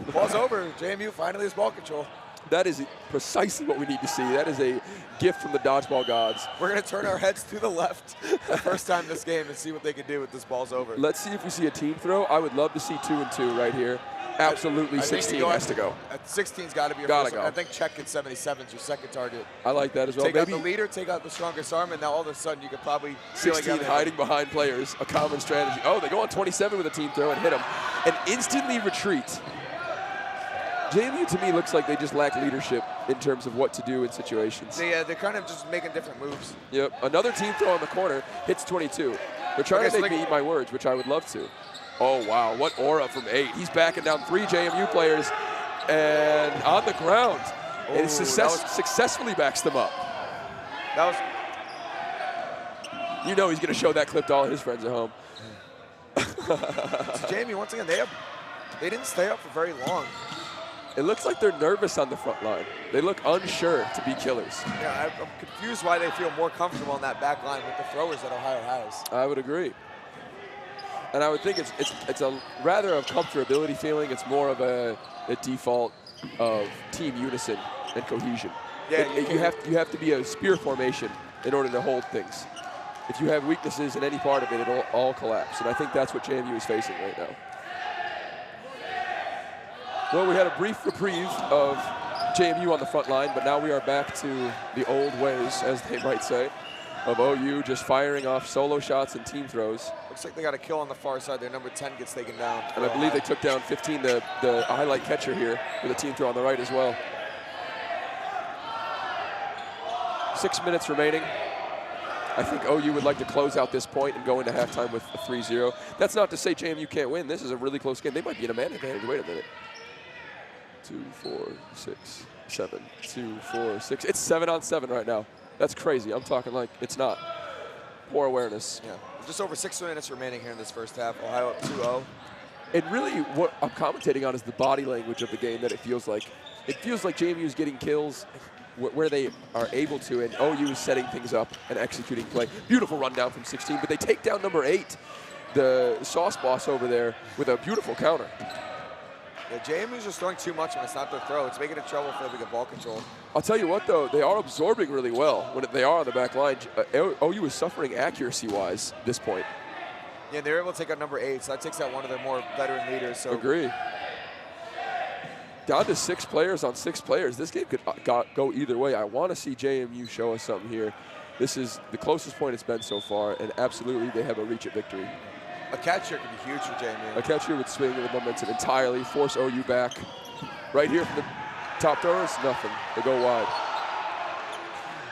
The ball's over. JMU finally has ball control. That is precisely what we need to see. That is a gift from the dodgeball gods. We're going to turn our heads to the left the first time this game and see what they can do with this ball's over. Let's see if we see a team throw. I would love to see 2-2 right here. Absolutely, 16 has to go. 16's got to be your Gotta first go. I think check at 77 is your second target. I like that as well. Take out the leader, take out the strongest arm, and now all of a sudden you could probably 16 hiding behind players, a common strategy. Oh, they go on 27 with a team throw and hit them, and instantly retreat. JMU to me looks like they just lack leadership in terms of what to do in situations. They're kind of just making different moves. Yep, another team throw on the corner, hits 22. They're trying to make me eat my words, which I would love to. Oh, wow, what aura from 8. He's backing down 3 JMU players and on the ground. And successfully backs them up. That was... You know he's going to show that clip to all his friends at home. So JMU, once again, they didn't stay up for very long. It looks like they're nervous on the front line. They look unsure to be killers. Yeah, I'm confused why they feel more comfortable on that back line with the throwers that Ohio has. I would agree. And I would think it's a rather of comfortability feeling. It's more of a default of team unison and cohesion. Yeah, you have to be a spear formation in order to hold things. If you have weaknesses in any part of it, it'll all collapse. And I think that's what JMU is facing right now. Well, we had a brief reprieve of JMU on the front line, but now we are back to the old ways, as they might say, of OU just firing off solo shots and team throws. Looks like they got a kill on the far side. Their number 10 gets taken down. And I believe they took down 15, the highlight catcher here, with a team throw on the right as well. 6 minutes remaining. I think OU would like to close out this point and go into halftime with a 3-0. That's not to say JMU can't win. This is a really close game. They might be in a man advantage. Wait a minute. 2, 4, 6, 7, 2, 4, 6. It's 7-on-7 right now. That's crazy. I'm talking like it's not. Poor awareness. Yeah. Just over 6 minutes remaining here in this first half. Ohio up 2-0. And really what I'm commentating on is the body language of the game that it feels like. It feels like JMU is getting kills where they are able to, and OU is setting things up and executing play. Beautiful rundown from 16, but they take down number 8, the sauce boss over there, with a beautiful counter. Yeah, JMU's just throwing too much when it's not their throw. It's making it trouble for them to get ball control. I'll tell you what, though, they are absorbing really well when they are on the back line. OU is suffering accuracy-wise at this point. Yeah, they're able to take out number 8, so that takes out one of their more veteran leaders. So agree. Down to 6 players on 6 players. This game could go either way. I want to see JMU show us something here. This is the closest point it's been so far, and absolutely they have a reach at victory. A catch here could be huge for JMU. A catch here would swing the momentum entirely, force OU back. Right here from the top throwers, nothing. They go wide.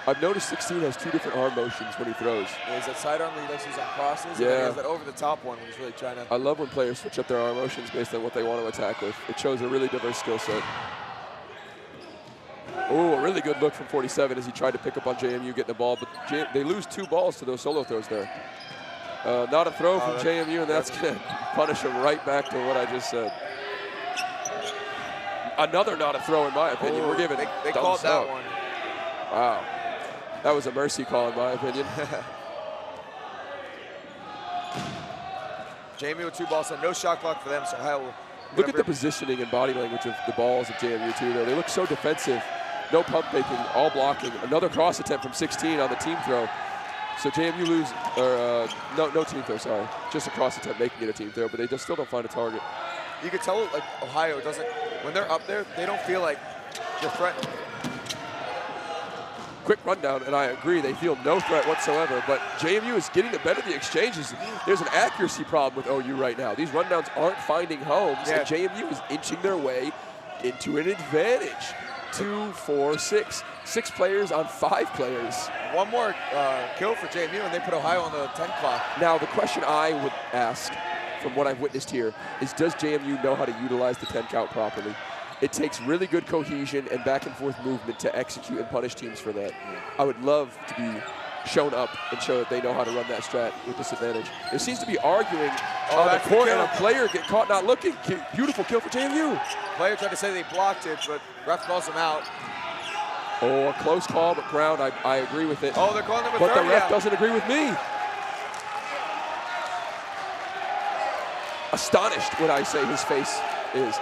I've noticed 16 has 2 different arm motions when he throws. Yeah, he's that sidearm lead likes to use on crosses, yeah. And then he has that over-the-top one when he's really trying to... I love when players switch up their arm motions based on what they want to attack with. It shows a really diverse skill set. Oh, a really good look from 47 as he tried to pick up on JMU getting the ball, but they lose 2 balls to those solo throws there. Not a throw from JMU, and that's going to punish him right back to what I just said. Another not a throw, in my opinion. Ooh, we're giving they called that one. Wow. That was a mercy call, in my opinion. JMU with 2 balls, so no shot clock for them, so Ohio will... Look at the positioning and body language of the balls of JMU, too, though. They look so defensive. No pump faking, all blocking. Another cross attempt from 16 on the team throw. So JMU lose, or no team throw, sorry. Just a cross attempt making it a team throw, but they just still don't find a target. You can tell, like, Ohio doesn't, when they're up there, they don't feel like they're threatened. Quick rundown, and I agree, they feel no threat whatsoever, but JMU is getting the better of the exchanges. There's an accuracy problem with OU right now. These rundowns aren't finding homes, and JMU is inching their way into an advantage. 2, 4, 6. 6 players on 5 players. One more kill for JMU, and they put Ohio on the 10 clock. Now, the question I would ask, from what I've witnessed here, is does JMU know how to utilize the 10 count properly? It takes really good cohesion and back and forth movement to execute and punish teams for that. I would love to be shown up and show that they know how to run that strat with this advantage. There seems to be arguing on the court, and a player get caught not looking. Beautiful kill for JMU. Player tried to say they blocked it, but ref calls him out. Oh, a close call, but ground, I agree with it. Oh, they're calling number 30 But the ref out. doesn't agree with me. Astonished when I say his face is.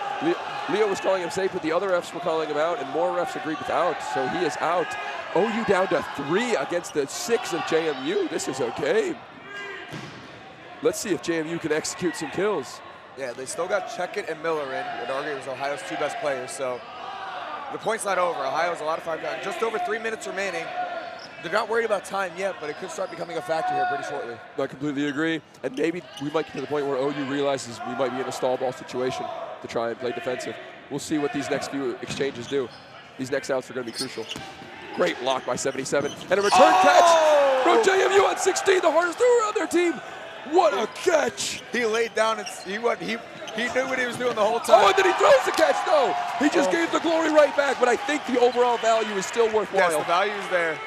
Leo was calling him safe, but the other refs were calling him out, and more refs agreed with out, so he is out. OU down to 3 against the 6 of JMU. This is a game. Let's see if JMU can execute some kills. Yeah, they still got Checkett and Miller in. Would argue it was Ohio's 2 best players, so the point's not over. Ohio's a lot of 5 down. Just over 3 minutes remaining. They're not worried about time yet, but it could start becoming a factor here pretty shortly. I completely agree, and maybe we might get to the point where OU realizes we might be in a stall ball situation to try and play defensive. We'll see what these next few exchanges do. These next outs are going to be crucial. Great block by 77, and a return catch from JMU on 16, the hardest thrower on their team. What a catch! He laid down and he knew what he was doing the whole time. Oh, and then he throws the catch. No, he just gave the glory right back. But I think the overall value is still worthwhile. Yes, the value is there.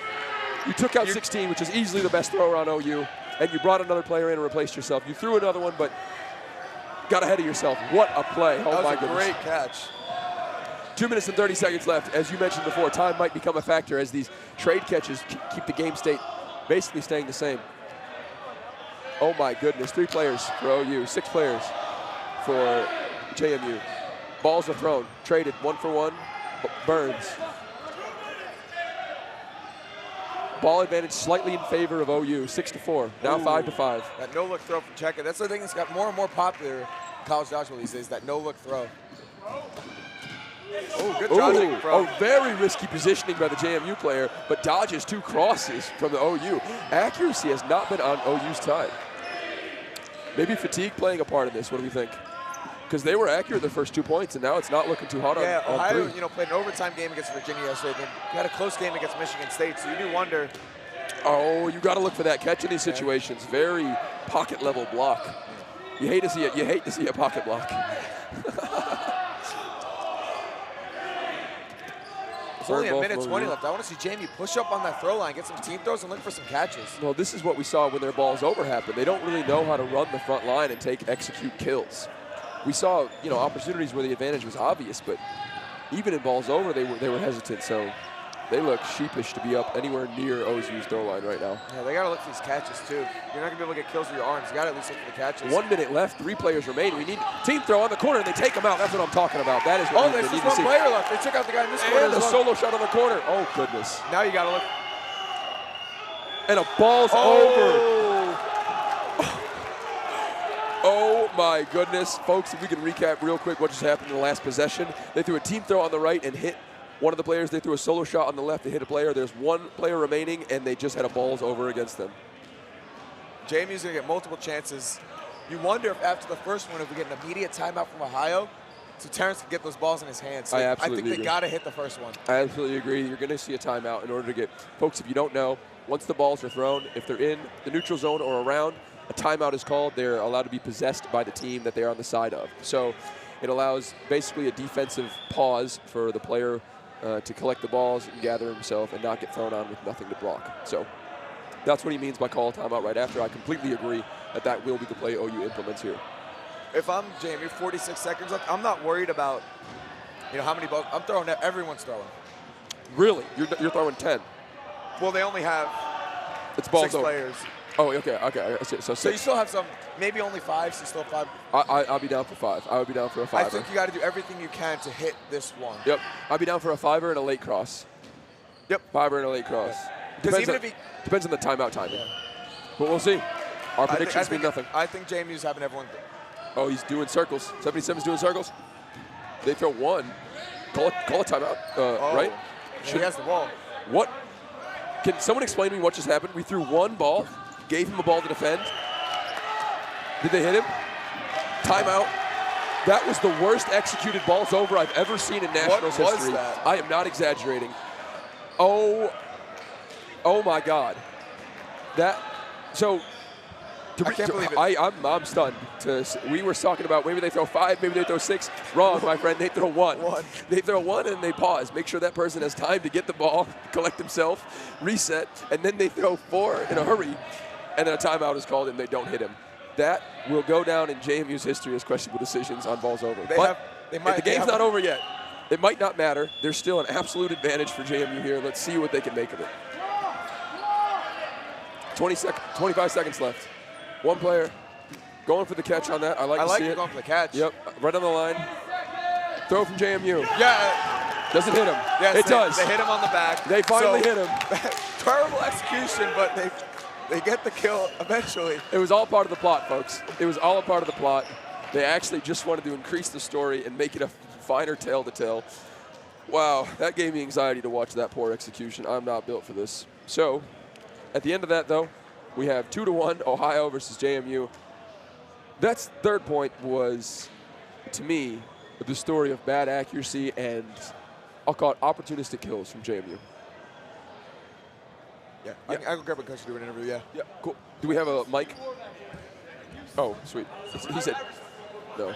You took out 16, which is easily the best thrower on OU, and you brought another player in and replaced yourself. You threw another one, but got ahead of yourself. What a play! Oh my goodness! Great catch. 2 minutes and 30 seconds left. As you mentioned before, time might become a factor as these trade catches keep the game state basically staying the same. Oh my goodness, 3 players for OU, 6 players for JMU. Balls are thrown, traded 1 for 1, Burns. Ball advantage slightly in favor of OU, 6-4, now 5-5. That no-look throw from Checkett. That's the thing that's got more and more popular in college dodgeball these days, that no-look throw. Oh, good dodging from. Oh, very risky positioning by the JMU player, but dodges 2 crosses from the OU. Accuracy has not been on OU's side. Maybe fatigue playing a part in this. What do we think? Because they were accurate their first 2 points, and now it's not looking too hot on Ohio, three. played an overtime game against Virginia yesterday. Then you had a close game against Michigan State, so you do wonder. Oh, you got to look for that catch in these situations. Very pocket level block. You hate to see it. You hate to see a pocket block. There's only a minute 20 left. I want to see Jamie push up on that throw line, get some team throws, and look for some catches. Well, this is what we saw when their balls over happened. They don't really know how to run the front line and execute kills. We saw, opportunities where the advantage was obvious, but even in balls over, they were hesitant. So they look sheepish to be up anywhere near OSU's throw line right now. Yeah, they got to look for these catches too. You're not gonna be able to get kills with your arms. You got to at least look for the catches. 1 minute left. 3 players remain. We need team throw on the corner, and they take them out. That's what I'm talking about. That is what we need to see. There's just one player left. They took out the guy in this corner. And a solo shot on the corner. Oh goodness. Now you got to look. And a ball's over. Oh my goodness. Folks, if we can recap real quick what just happened in the last possession. They threw a team throw on the right and hit one of the players. They threw a solo shot on the left. They hit a player. There's 1 player remaining, and they just had a balls over against them. Jamie's going to get multiple chances. You wonder if after the first one, if we get an immediate timeout from Ohio, so Terrence can get those balls in his hands. So I think they got to hit the first one. I absolutely agree. You're going to see a timeout in order to get, folks, if you don't know, once the balls are thrown, if they're in the neutral zone or around, a timeout is called. They're allowed to be possessed by the team that they're on the side of. So it allows basically a defensive pause for the player to collect the balls and gather himself and not get thrown on with nothing to block. So that's what he means by call a timeout right after. I completely agree that will be the play OU implements here. If I'm Jamie, 46 seconds left, I'm not worried about how many balls. I'm throwing that. Everyone's throwing. Really? You're throwing 10? Well, they only have it's balls 6 over. players. Oh, okay. So you still have some, maybe only 5, so you still have 5. I'll be down for 5. I would be down for a 5. I think you got to do everything you can to hit this one. Yep. I'll be down for a 5er and a late cross. Yep. 5er and a late cross. Because even if he depends on the timeout timing. Yeah. But we'll see. Our predictions mean nothing. I think Jamie's having everyone. Oh, he's doing circles. 77's doing circles. They throw 1. Call a timeout, right? Yeah, he has the ball. What? Can someone explain to me what just happened? We threw 1 ball. Gave him a ball to defend. Did they hit him? Timeout. That was the worst executed balls over I've ever seen in Nationals history. That? I am not exaggerating. Oh my God. I can't believe it. I'm stunned. We were talking about maybe they throw 5, maybe they throw 6. Wrong, my friend. They throw 1. They throw 1 and they pause. Make sure that person has time to get the ball, collect himself, reset, and then they throw 4 in a hurry, and then a timeout is called and they don't hit him. That will go down in JMU's history as questionable decisions on balls over. The game's not over yet. It might not matter. There's still an absolute advantage for JMU here. Let's see what they can make of it. 25 seconds left. 1 player going for the catch on that. I like to see it. Going for the catch. Yep, right on the line. Throw from JMU. Yeah. Does it hit him? Yes, it does. They hit him on the back. They finally hit him. Terrible execution, but they get the kill eventually. It was all part of the plot, folks. It was all a part of the plot. They actually just wanted to increase the story and make it a finer tale to tell. Wow, that gave me anxiety to watch that poor execution. I'm not built for this. So, at the end of that, though, we have 2-1 Ohio versus JMU. That's third point was, to me, the story of bad accuracy and I'll call it opportunistic kills from JMU. Yeah, I can grab a coach to do an interview, yeah. Yeah, cool. Do we have a mic? Oh, sweet. He said no.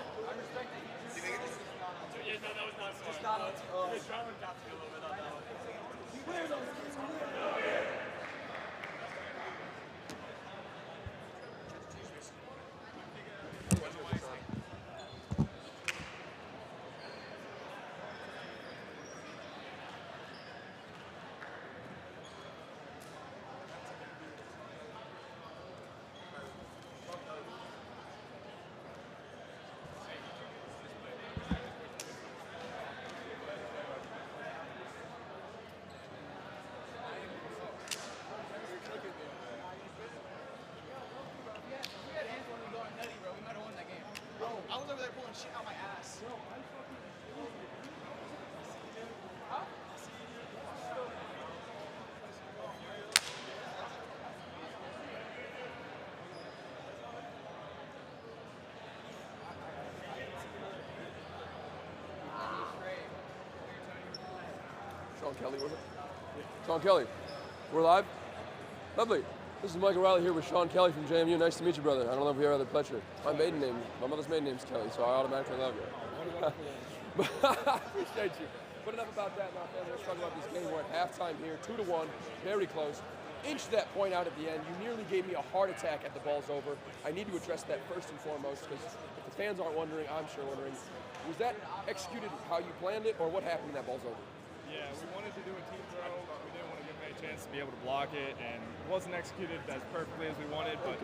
Sean Kelly, was it? Sean Kelly. We're live? Lovely. This is Michael Riley here with Sean Kelly from JMU. Nice to meet you, brother. I don't know if we ever had the pleasure. My mother's maiden name is Kelly, so I automatically love you. Appreciate you. But enough about that now, family. Let's talk about this game. We're at halftime here, 2-1, very close. Inched that point out at the end. You nearly gave me a heart attack at the ball's over. I need to address that first and foremost, because if the fans aren't wondering, I'm sure wondering. Was that executed how you planned it, or what happened when that ball's over? Yeah, we wanted to do a team throw, but we didn't want to give them a chance to be able to block it, and it wasn't executed as perfectly as we wanted, but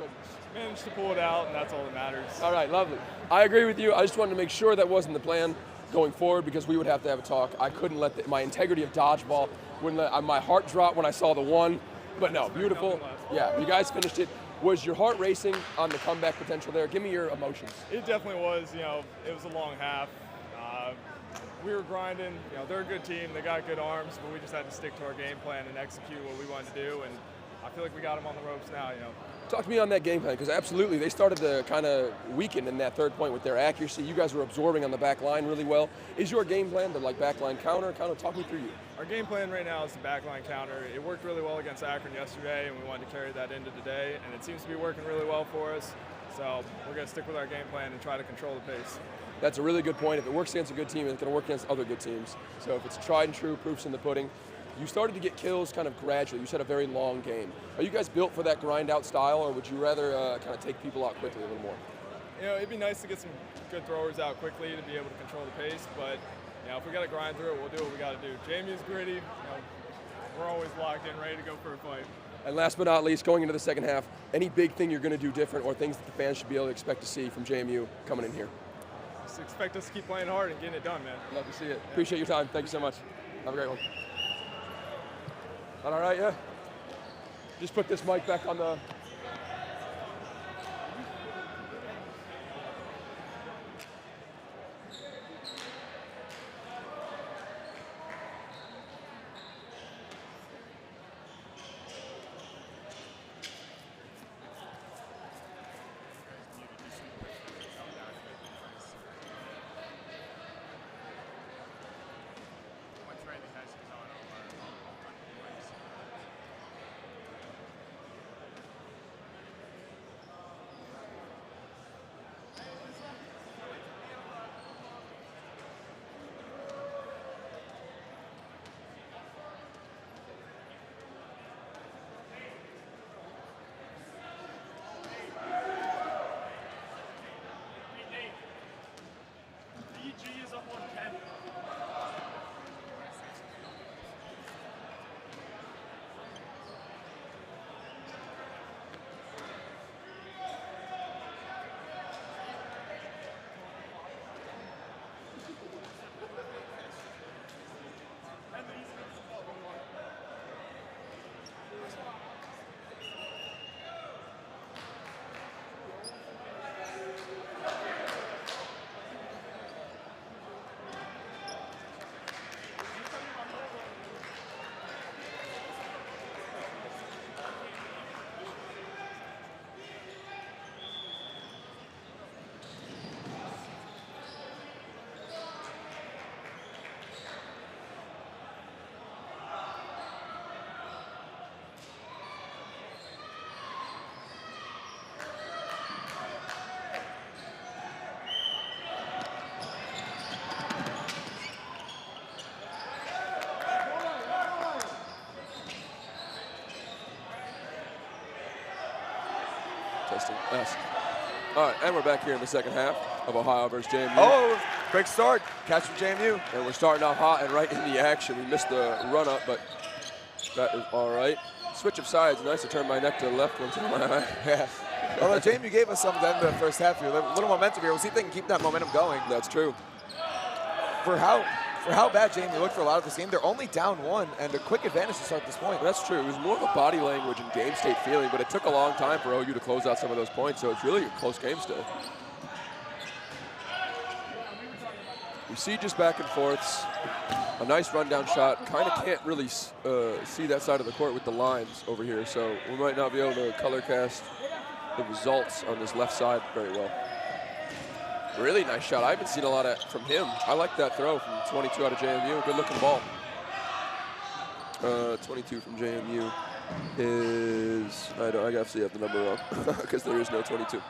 managed to pull it out, and that's all that matters. All right, lovely. I agree with you. I just wanted to make sure that wasn't the plan going forward, because we would have to have a talk. I couldn't let my integrity of dodgeball, wouldn't let my heart drop when I saw the one, but no, beautiful. Yeah, you guys finished it. Was your heart racing on the comeback potential there? Give me your emotions. It definitely was. You know, it was a long half. We were grinding. You know, they're a good team. They got good arms, but we just had to stick to our game plan and execute what we wanted to do. And I feel like we got them on the ropes now. You know. Talk to me on that game plan, because absolutely they started to kind of weaken in that third point with their accuracy. You guys were absorbing on the back line really well. Is your game plan the back line counter? Kind of talk me through you. Our game plan right now is the back line counter. It worked really well against Akron yesterday, and we wanted to carry that into today, and it seems to be working really well for us. So we're going to stick with our game plan and try to control the pace. That's a really good point. If it works against a good team, it's going to work against other good teams. So if it's tried and true, proof's in the pudding. You started to get kills kind of gradually. You said a very long game. Are you guys built for that grind out style, or would you rather kind of take people out quickly a little more? You know, it'd be nice to get some good throwers out quickly to be able to control the pace, but you know, if we got to grind through it, we'll do what we got to do. JMU's gritty. You know, we're always locked in, ready to go for a fight. And last but not least, going into the second half, any big thing you're going to do different, or things that the fans should be able to expect to see from JMU coming in here? Just expect us to keep playing hard and getting it done, man. Love to see it. Yeah. Appreciate your time. Thank you so much. Have a great one. All right, yeah? Just put this mic back on the... Testing. Yes. All right, and we're back here in the second half of Ohio versus JMU. Oh, quick start. Catch from JMU. And we're starting out hot and right in the action. We missed the run-up, but that is all right. Switch of sides. Nice to turn my neck to the left once in a while. Yeah. Although JMU gave us some at the end of the first half here. A little momentum here. We'll see if they can keep that momentum going. That's true. For how bad JMU looked for a lot of this game, they're only down one and a quick advantage to start this point. That's true. It was more of a body language and game state feeling, but it took a long time for OU to close out some of those points, so it's really a close game still. We see just back and forths. A nice rundown shot. Kind of can't really see that side of the court with the lines over here, so we might not be able to color cast the results on this left side very well. Really nice shot. I haven't seen a lot from him. I like that throw from 22 out of JMU. Good looking ball. 22 from JMU is, I actually have the number wrong because there is no 22.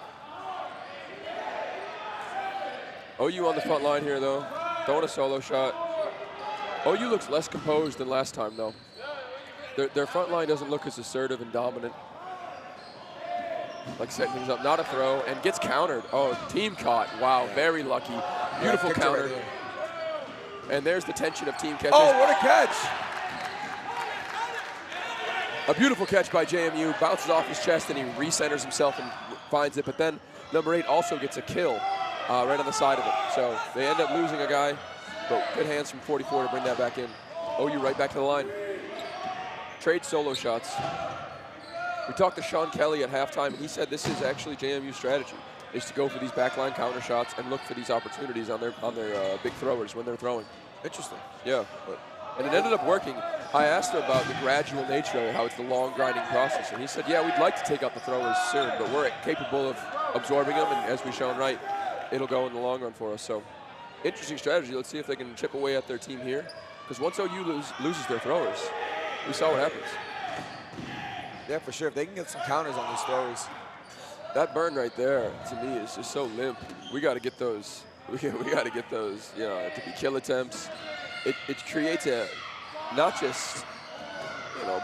OU on the front line here, though. Throwing a solo shot. OU looks less composed than last time, though. Their front line doesn't look as assertive and dominant. Like setting things up, not a throw, and gets countered. Oh, team caught. Wow, very lucky. Beautiful counter. And there's the tension of team catches. Oh, what a catch! A beautiful catch by JMU. Bounces off his chest, and he recenters himself and finds it. But then number 8 also gets a kill right on the side of it. So they end up losing a guy, but good hands from 44 to bring that back in. OU right back to the line. Trade solo shots. We talked to Sean Kelly at halftime, and he said this is actually JMU's strategy, is to go for these backline counter shots and look for these opportunities on their big throwers when they're throwing. Interesting. Yeah, and it ended up working. I asked him about the gradual nature of it, how it's the long grinding process, and he said, yeah, we'd like to take out the throwers soon, but we're capable of absorbing them, and as we've shown right, it'll go in the long run for us. So, interesting strategy. Let's see if they can chip away at their team here, because once OU loses their throwers, we saw what happens. Yeah, for sure. If they can get some counters on these throws. That burn right there, to me, is just so limp. We got to get those. We got to get those. You know, to be kill attempts. It creates a not just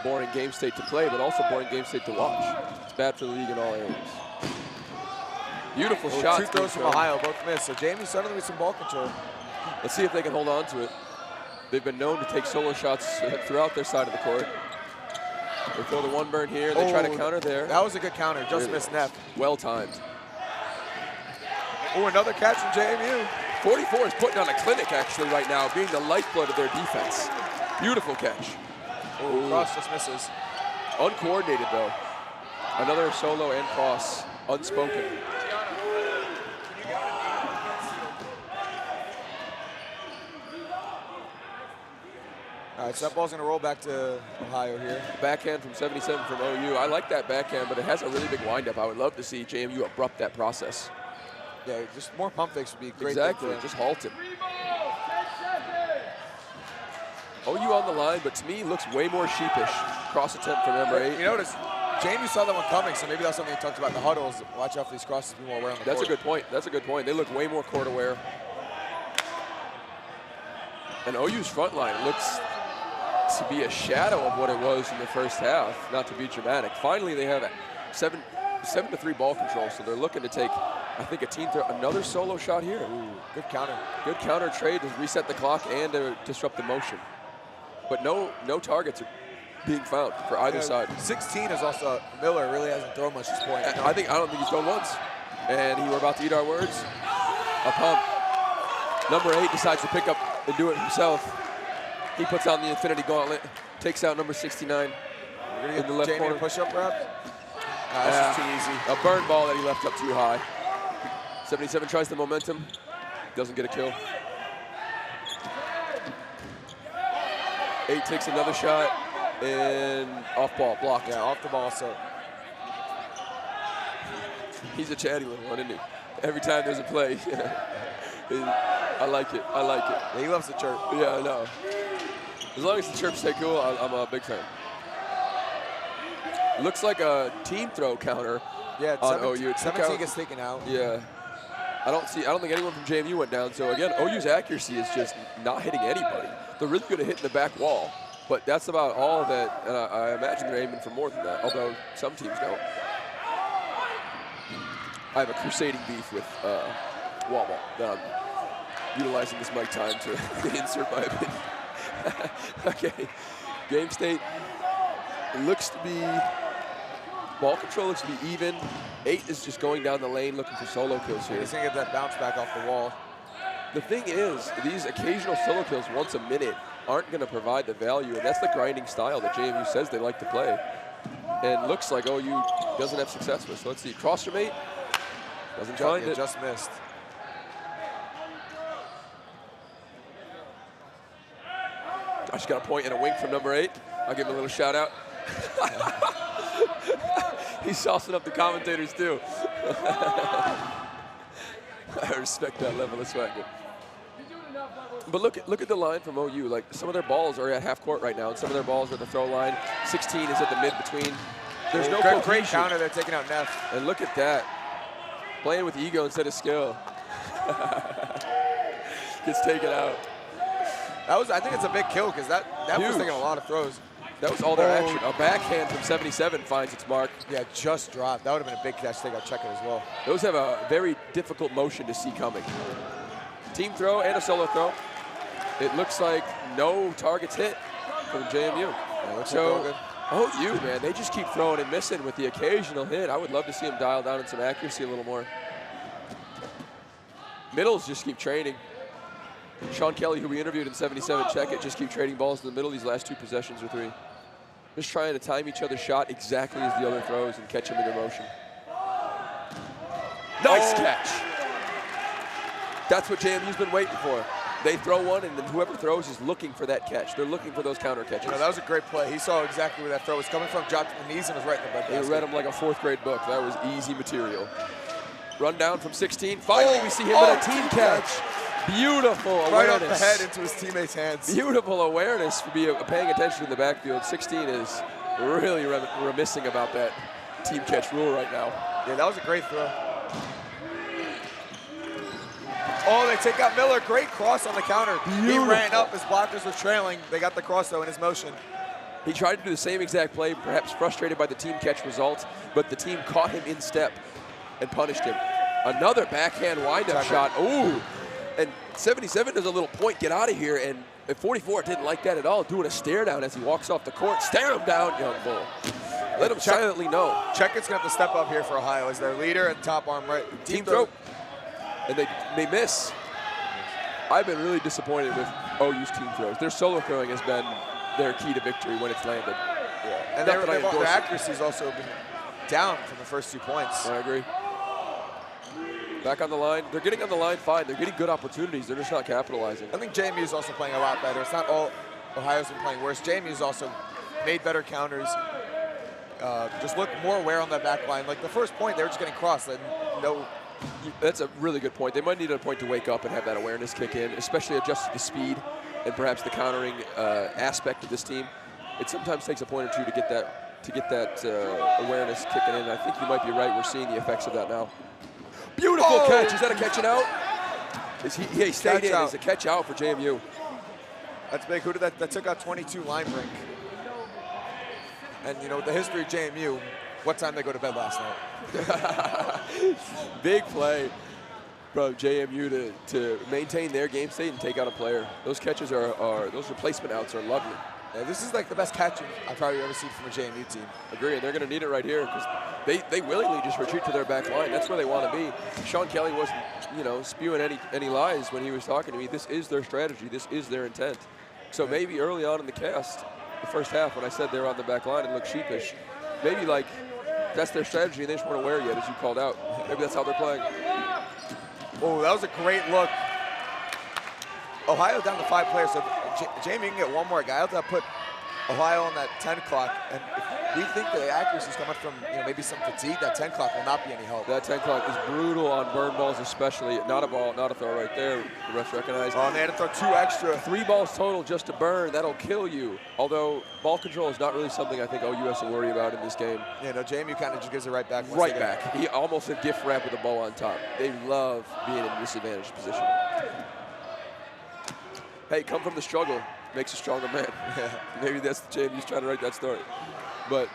boring game state to play, but also boring game state to watch. It's bad for the league in all areas. Beautiful shots. 2 throws from Ohio, both missed. So JMU suddenly with some ball control. Let's see if they can hold on to it. They've been known to take solo shots throughout their side of the court. They throw the one burn here. They try to counter there. That was a good counter. Just missed net. Well timed. Oh, another catch from JMU. 44 is putting on a clinic actually right now, being the lifeblood of their defense. Beautiful catch. Oh, cross just misses. Uncoordinated though. Another solo and cross. Unspoken. All right, so that ball's going to roll back to Ohio here. Backhand from 77 from OU. I like that backhand, but it has a really big windup. I would love to see JMU abrupt that process. Yeah, just more pump fakes would be great. Exactly, just halt him. OU on the line, but to me, looks way more sheepish. Cross attempt from number 8. You notice, JMU saw that one coming, so maybe that's something he talked about in the huddles. Watch out for these crosses, be more aware on the court. That's a good point. That's a good point. They look way more court aware. And OU's front line looks to be a shadow of what it was in the first half, not to be dramatic. Finally, they have a 7-3 ball control, so they're looking to take, I think, a team throw. Another solo shot here. Ooh, good counter. Good counter trade to reset the clock and to disrupt the motion. But no targets are being found for either side. 16 is also, Miller really hasn't thrown much at this point. I don't think he's thrown once. And we're about to eat our words. A pump. Number 8 decides to pick up and do it himself. He puts on the infinity gauntlet, takes out number 69 in the left corner. Push-up perhaps? That's too easy. A burn ball that he left up too high. 77 tries the momentum, doesn't get a kill. 8 takes another shot, and off ball, blocked. Yeah, off the ball, so. He's a chatty little one, isn't he? Every time there's a play. I like it, I like it. Yeah, he loves the chirp. Yeah, I know. As long as the chirps stay cool, I'm a big fan. Looks like a team throw counter on OU. 17 gets taken out. Yeah. I don't think anyone from JMU went down. So again, OU's accuracy is just not hitting anybody. They're really good at hitting the back wall, but that's about all that. And I imagine they're aiming for more than that, although some teams don't. I have a crusading beef with Warmups that I'm utilizing this mic time to insert my opinion. Okay, game state looks to be, ball control looks to be even. 8 is just going down the lane looking for solo kills here. He's gonna get that bounce back off the wall. The thing is, these occasional solo kills once a minute aren't gonna provide the value, and that's the grinding style that JMU says they like to play. And looks like OU doesn't have success with. So let's see, cross from 8, doesn't find it. Just missed. I just got a point and a wink from number 8. I'll give him a little shout out. He's saucing up the commentators too. I respect that level of swagger. But look at the line from OU. Like, some of their balls are at half court right now, and some of their balls are at the throw line. 16 is at the mid between. There's no great counter. They're taking out Neff. And look at that. Playing with ego instead of skill. Gets taken out. I think it's a big kill because that was taking a lot of throws. That was all their action. A backhand from 77 finds its mark. Yeah, just dropped. That would have been a big catch to take out Check-It as well. Those have a very difficult motion to see coming. Team throw and a solo throw. It looks like no targets hit from JMU. Yeah, so, OU, man, they just keep throwing and missing with the occasional hit. I would love to see them dial down in some accuracy a little more. Middles just keep training. Sean Kelly, who we interviewed in 77, Check-It, just keep trading balls in the middle these last 2 possessions or 3. Just trying to time each other's shot exactly as the other throws and catch them in their motion. Nice catch. That's what JMU's been waiting for. They throw one, and then whoever throws is looking for that catch. They're looking for those counter catches. That was a great play. He saw exactly where that throw was coming from, dropped to the knees, and was right in the breadbasket. They read him like a 4th grade book. That was easy material. Run down from 16. Finally, we see him with a team catch. Beautiful awareness. Right off the head into his teammate's hands. Beautiful awareness for paying attention in the backfield. 16 is really remissing about that team catch rule right now. Yeah, that was a great throw. Oh, they take out Miller. Great cross on the counter. Beautiful. He ran up. His blockers were trailing. They got the cross, though, in his motion. He tried to do the same exact play, perhaps frustrated by the team catch result, but the team caught him in step and punished him. Another backhand wind-up shot. Ooh. And 77 does a little point, get out of here, and 44 didn't like that at all, doing a stare down as he walks off the court. Stare him down, young bull. Let him silently know. Check-It's going to have to step up here for Ohio as their leader at top arm right. Team throw. And they miss. I've been really disappointed with OU's team throws. Their solo throwing has been their key to victory when it's landed. Yeah. And their accuracy has also been down from the first 2 points. I agree. Back on the line. They're getting on the line fine. They're getting good opportunities. They're just not capitalizing. I think JMU is also playing a lot better. It's not all Ohio's been playing worse. JMU's also made better counters. Just look more aware on that back line. Like the first point, they were just getting crossed. That's a really good point. They might need a point to wake up and have that awareness kick in, especially adjust to the speed and perhaps the countering aspect of this team. It sometimes takes a point or two to get that awareness kicking in. I think you might be right. We're seeing the effects of that now. Beautiful catch. Is that a catch and out? He stayed in. It's a catch out for JMU. That's big. Who did that? That took out 22 line break. And, you know, the history of JMU, what time they go to bed last night? Big play from JMU to maintain their game state and take out a player. Those catches those replacement outs are lovely. Yeah, this is like the best catching I've probably ever seen from a JMU team. Agree, and they're going to need it right here because they willingly just retreat to their back line. That's where they want to be. Sean Kelly wasn't, spewing any lies when he was talking to me. This is their strategy. This is their intent. So maybe early on in the cast, the first half, when I said they were on the back line and looked sheepish, maybe like that's their strategy and they just weren't aware yet, as you called out. Maybe that's how they're playing. Oh, that was a great look. Ohio down to 5 players, so Jamie can get one more guy. I'll have to put Ohio on that 10 clock, and if we think the accuracy is coming from maybe some fatigue, that 10 clock will not be any help. That 10 clock is brutal on burn balls especially. Not a ball, not a throw right there. The refs recognize. Oh, and they had to throw 2 extra. 3 balls total just to burn. That'll kill you. Although ball control is not really something I think OU has to worry about in this game. Yeah, no, JMU kind of just gives it right back. Right back. He almost a gift wrap with the ball on top. They love being in a disadvantaged position. Hey, come from the struggle makes a stronger man. Yeah. Maybe that's the JMU's trying to write that story. But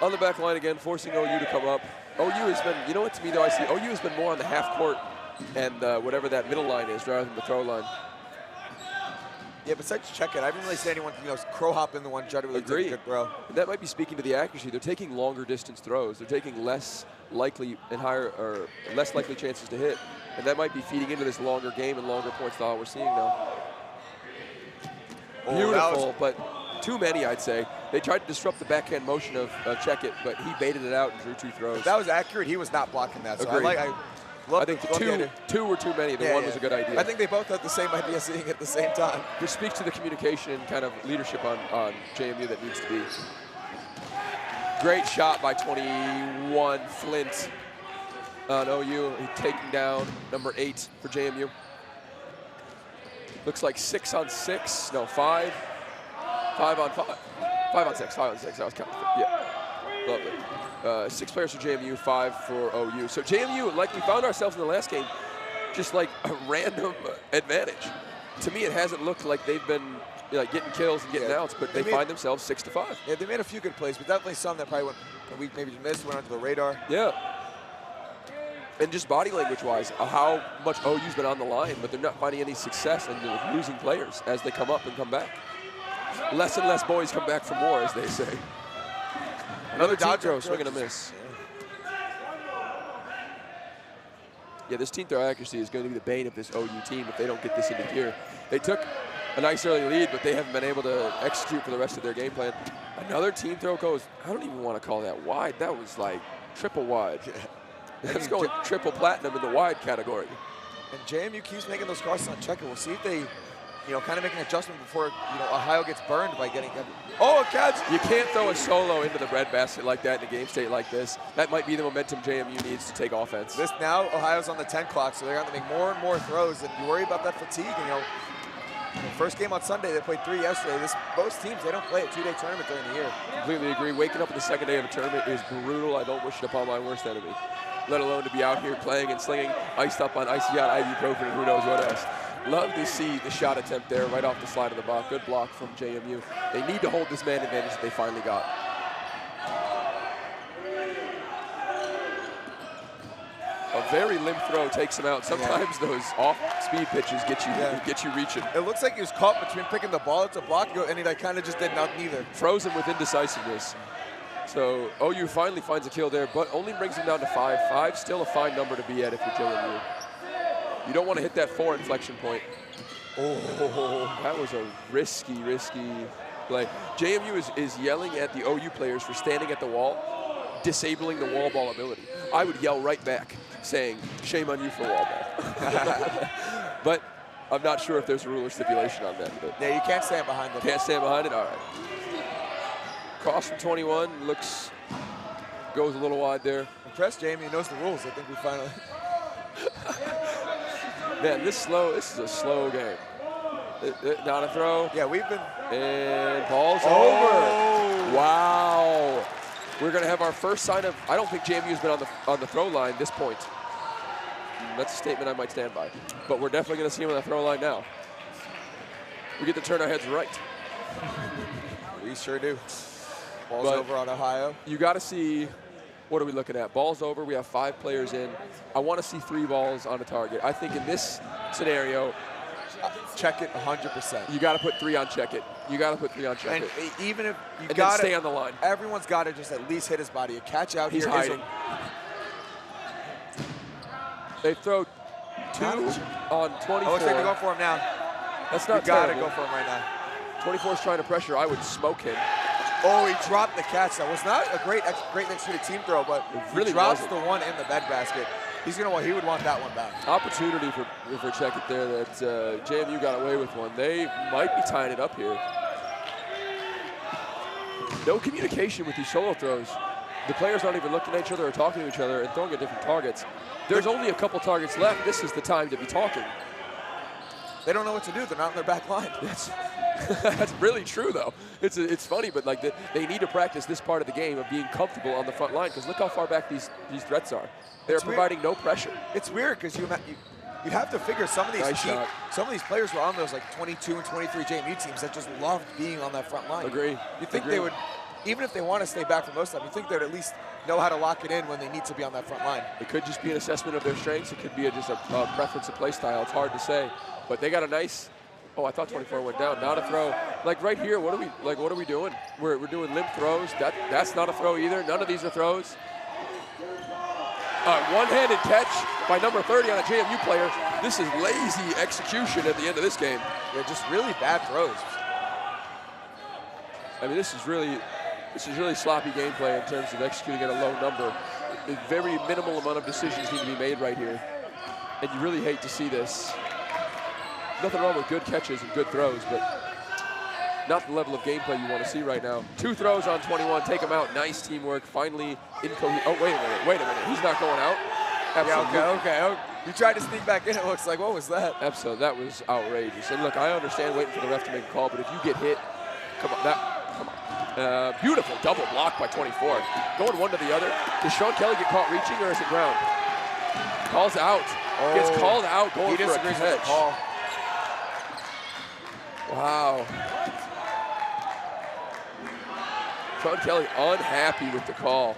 on the back line again, forcing OU to come up. OU has been, you know what, to me though, I see OU has been more on the half court and whatever that middle line is rather than the throw line. Yeah, besides Check-It, I haven't really seen anyone, crow hop in the one, try to really take a good throw. And that might be speaking to the accuracy. They're taking longer distance throws. They're taking less likely and higher or less likely chances to hit. And that might be feeding into this longer game and longer point style we're seeing now. Beautiful, but too many, I'd say. They tried to disrupt the backhand motion of Check-It, but he baited it out and drew 2 throws. If that was accurate, he was not blocking that. So Agreed. I think two were too many. The one was a good idea. I think they both had the same idea seeing it at the same time. This speaks to the communication and kind of leadership on JMU that needs to be. Great shot by 21, Flint on OU. He's taking down number 8 for JMU. Looks like 6 on 6. No, 5. 5 on 5. 5 on 6. 5 on 6. I was counting. Yeah. Lovely. 6 players for JMU, 5 for OU. So JMU, like we found ourselves in the last game, just like a random advantage. To me, it hasn't looked like they've been like getting kills and getting outs, but they find themselves 6-5. Yeah, they made a few good plays, but definitely some that probably went, maybe missed, went under the radar. Yeah. And just body language-wise, how much OU's been on the line, but they're not finding any success in losing players as they come up and come back. Less and less boys come back from war, as they say. Another team throw, swing and a miss. Yeah, this team throw accuracy is going to be the bane of this OU team if they don't get this into gear. They took a nice early lead, but they haven't been able to execute for the rest of their game plan. Another team throw goes, I don't even want to call that wide. That was like triple wide. Let's go with triple platinum in the wide category. And JMU keeps making those crosses on checker. We'll see if they, kind of make an adjustment before, Ohio gets burned by getting them. Oh, a catch! You can't throw a solo into the breadbasket like that in a game state like this. That might be the momentum JMU needs to take offense. Now Ohio's on the 10 clock, so they're going to make more and more throws, and you worry about that fatigue. First game on Sunday, they played 3 yesterday. Most teams, they don't play a 2-day tournament during the year. Completely agree. Waking up on the second day of a tournament is brutal. I don't wish it upon my worst enemy, let alone to be out here playing and slinging iced up on icy hot ibuprofen and who knows what else. Love to see the shot attempt there right off the slide of the block. Good block from JMU. They need to hold this man advantage that they finally got. A very limp throw takes him out. Sometimes those off-speed pitches get you reaching. It looks like he was caught between picking the ball up to block, and he kind of just did neither. Frozen with indecisiveness. So OU finally finds a kill there, but only brings him down to 5. 5 still a fine number to be at if you're JMU. You don't want to hit that 4 inflection point. Oh, that was a risky play. JMU is yelling at the OU players for standing at the wall, disabling the wall ball ability. I would yell right back, saying, shame on you for wall ball. But I'm not sure if there's a rule or stipulation on that. But yeah, you can't stand behind it. Can't stand behind it? All right. Cross from 21, goes a little wide there. Impressed Jamie, knows the rules. I think we finally. Man, this is a slow game. Not a throw. Yeah, we've been. And ball's over. Wow. We're going to have our first sign of, I don't think JMU's been on the throw line this point. That's a statement I might stand by. But we're definitely going to see him on the throw line now. We get to turn our heads right. We sure do. Ball's over on Ohio. You got to see, what are we looking at? Ball's over. We have 5 players in. I want to see 3 balls on a target. I think in this scenario, check it 100%. You got to put 3 on check it. You got to put 3 on check it. And even if you got to stay on the line. Everyone's got to just at least hit his body. A catch out He's here. Hiding. They throw 2 on 24. Oh, looks like they're going for him now. That's not terrible. You got to go for him right now. 24 is trying to pressure. I would smoke him. Oh, he dropped the catch. That was not a great executed team throw, but really he drops the one in the bed basket. He would want that one back. Opportunity for check it there that JMU got away with one. They might be tying it up here. No communication with these solo throws. The players aren't even looking at each other or talking to each other and throwing at different targets. There's only a couple targets left. This is the time to be talking. They don't know what to do. They're not in their back line. That's really true, though. It's funny, but like they need to practice this part of the game of being comfortable on the front line, because look how far back these threats are. They're providing no pressure. It's weird because you'd have to figure some of these players were on those like 22 and 23 JMU teams that just loved being on that front line. Agree. You think they would, even if they want to stay back for most of them, you think they'd at least know how to lock it in when they need to be on that front line. It could just be an assessment of their strengths. It could be just a preference of play style. It's hard to say. But they got a nice. Oh, I thought 24 went down. Not a throw. Like right here, what are we doing? We're doing limp throws. That's not a throw either. None of these are throws. One-handed catch by number 30 on a JMU player. This is lazy execution at the end of this game. Yeah, just really bad throws. I mean, this is really sloppy gameplay in terms of executing at a low number. A very minimal amount of decisions need to be made right here. And you really hate to see this. Nothing wrong with good catches and good throws, but not the level of gameplay you want to see right now. 2 throws on 21, take him out. Nice teamwork, finally incoherent. Oh, wait a minute. He's not going out? Absolutely. Yeah, okay. You tried to sneak back in, it looks like. What was that? Absolutely, that was outrageous. And look, I understand waiting for the ref to make a call, but if you get hit, come on. Beautiful double block by 24. Going one to the other. Does Sean Kelly get caught reaching, or is it ground? Calls out. Gets called out going for a catch. With the call. Wow. Sean Kelly unhappy with the call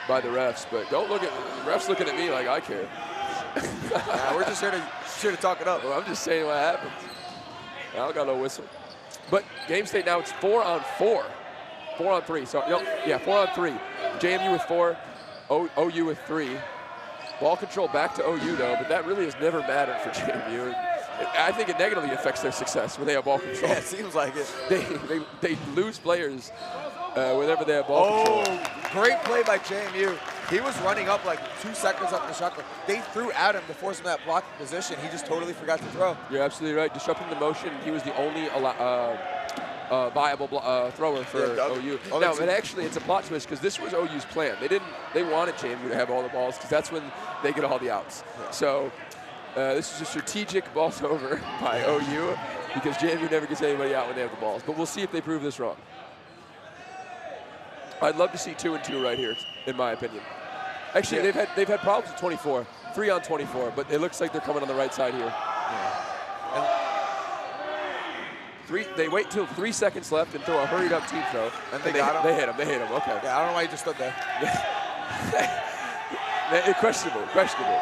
by the refs, but don't look at the refs looking at me like I care. We're just here to talk it up. Well, I'm just saying what happens. I don't got no whistle. But game state now, it's 4-on-4. 4-on-3. So, yeah, 4-on-3. JMU with 4, OU with 3. Ball control back to OU, though, but that really has never mattered for JMU. I think it negatively affects their success when they have ball control. Yeah, it seems like it. They lose players whenever they have ball control. Great play by JMU. He was running up like 2 seconds up the shot clock. They threw at him to force him that blocked position. He just totally forgot to throw. You're absolutely right. Disrupting the motion. He was the only viable thrower for OU. Now, it's a plot twist because this was OU's plan. They wanted JMU to have all the balls because that's when they get all the outs. Yeah. So this is a strategic balls over by OU because JMU never gets anybody out when they have the balls. But we'll see if they prove this wrong. I'd love to see 2-2 right here, in my opinion. Actually, they've had problems with 24, 3-on-24, but it looks like they're coming on the right side here. Yeah. They wait till 3 seconds left and throw a hurried up team throw. And they got him. They hit him. They hit him. Okay. Yeah, I don't know why he just stood there. Questionable.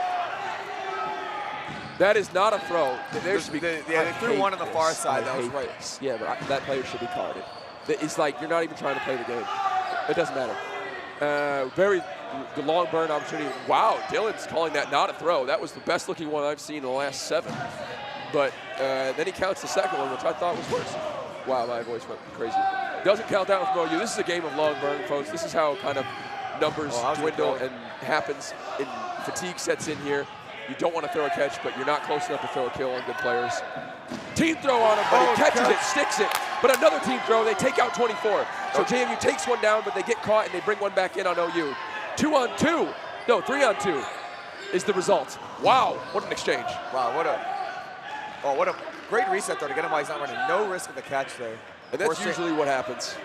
That is not a throw. They threw one on the far side. That was right. Yeah, but that player should be carded. It's like you're not even trying to play the game. It doesn't matter. The long burn opportunity. Wow, Dylan's calling that not a throw. That was the best looking one I've seen in the last 7. But then he counts the second one, which I thought was worse. Wow, my voice went crazy. Doesn't count that one from OU. This is a game of long burn, folks. This is how kind of numbers dwindle and happens. And fatigue sets in here. You don't want to throw a catch, but you're not close enough to throw a kill on good players. Team throw on him, but he catches it, sticks it. But another team throw, they take out 24. So JMU takes one down, but they get caught and they bring one back in on OU. 2-on-2. No, 3-on-2 is the result. Wow, what an exchange. Wow, what a great reset though to get him while he's not running. No risk of the catch there. And that's usually what happens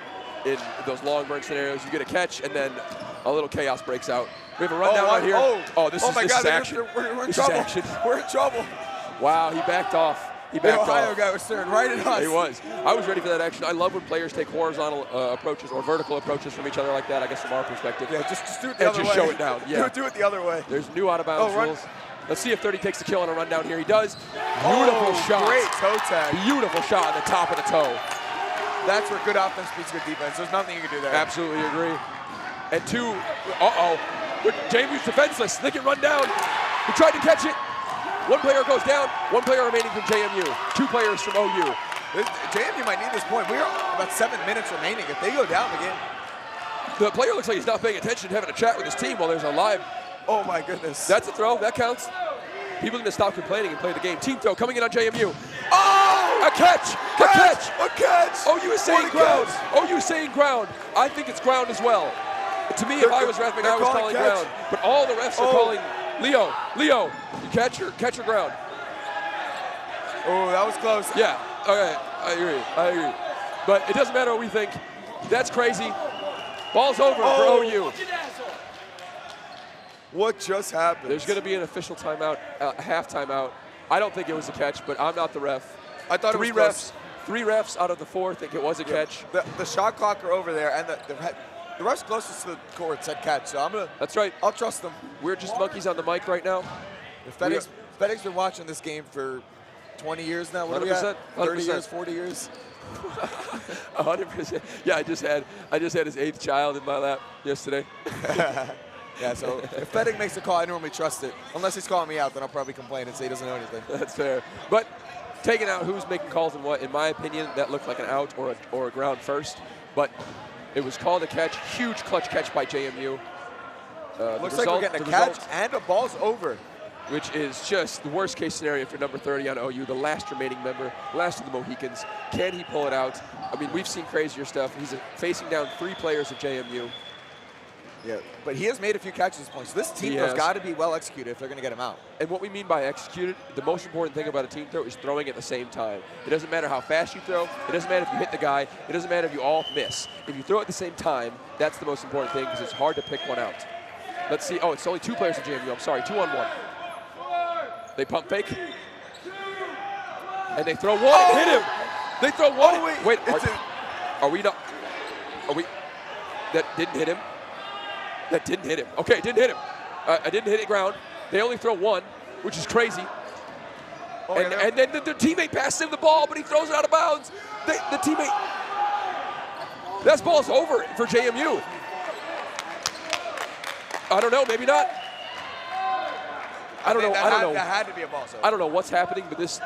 in those long burn scenarios. You get a catch and then a little chaos breaks out. We have a rundown right here. This is action. We're in trouble. We're in trouble. Wow, he backed off. The Ohio guy was staring right at us. He was. I was ready for that action. I love when players take horizontal approaches or vertical approaches from each other like that, I guess from our perspective. Yeah, just do it the other way. And just show it down. Yeah. Do it the other way. There's new out-of-bounds rules. Let's see if 30 takes the kill on a run down here. He does. Beautiful shot. Great toe tag. Beautiful shot on the top of the toe. That's where good offense beats good defense. There's nothing you can do there. Absolutely agree. And 2, JMU's defenseless. They can run down. He tried to catch it. One player goes down. One player remaining from JMU. 2 players from OU. JMU might need this point. We're about 7 minutes remaining. If they go down the game. The player looks like he's not paying attention, having a chat with his team while there's a live. Oh my goodness. That's a throw. That counts. People are going to stop complaining and play the game. Team throw coming in on JMU. Oh! A catch! A catch! A catch! OU is saying ground. OU is saying ground. I think it's ground as well. To me, if I was refing, I was calling ground. But all the refs are calling Leo, you catch or ground. Oh, that was close. Yeah, okay, I agree. But it doesn't matter what we think. That's crazy. Ball's over for OU. What just happened? There's going to be an official timeout, half timeout. I don't think it was a catch, but I'm not the ref. I thought it was close. 3 refs out of the 4 think it was a catch. The shot clocker over there and the refs closest to the court said catch, so That's right. I'll trust them. We're just monkeys on the mic right now. FedEx been watching this game for 20 years now. What are we at? 30 years, 40 years? 100%. Yeah, I just had his 8th child in my lap yesterday. Yeah, so if FedEx makes a call, I normally trust it. Unless he's calling me out, then I'll probably complain and say he doesn't know anything. That's fair. But taking out who's making calls and what, in my opinion, that looked like an out or a ground first. But it was called a catch. Huge clutch catch by JMU. Looks like we're getting a catch and a ball's over. Which is just the worst case scenario for number 30 on OU, the last remaining member, last of the Mohicans. Can he pull it out? I mean, we've seen crazier stuff. He's facing down 3 players of JMU. Yeah, but he has made a few catches at this point. So this team has got to be well executed if they're going to get him out. And what we mean by executed, the most important thing about a team throw is throwing at the same time. It doesn't matter how fast you throw. It doesn't matter if you hit the guy. It doesn't matter if you all miss. If you throw at the same time, that's the most important thing because it's hard to pick one out. Let's see. Oh, it's only 2 players at JMU. I'm sorry, 2-on-1. They pump fake. And they throw one. Oh! Hit him. They throw one. Oh, wait. Are we not? Are we? That didn't hit him. That didn't hit him. Okay, it didn't hit him. I didn't hit the ground. They only throw one, which is crazy. Oh, and then the teammate passes him the ball, but he throws it out of bounds. The teammate. That ball's over for JMU. I don't know. Maybe not. I don't know. That had to be a ball. So. I don't know what's happening, but this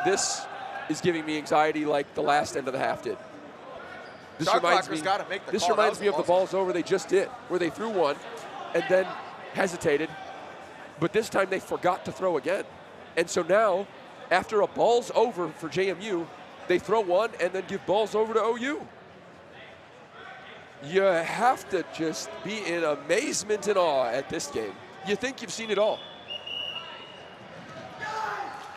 is giving me anxiety like the last end of the half did. This reminds me of the balls over they just did, where they threw one and then hesitated, but this time they forgot to throw again. And so now, after a ball's over for JMU, they throw one and then give balls over to OU. You have to just be in amazement and awe at this game. You think you've seen it all.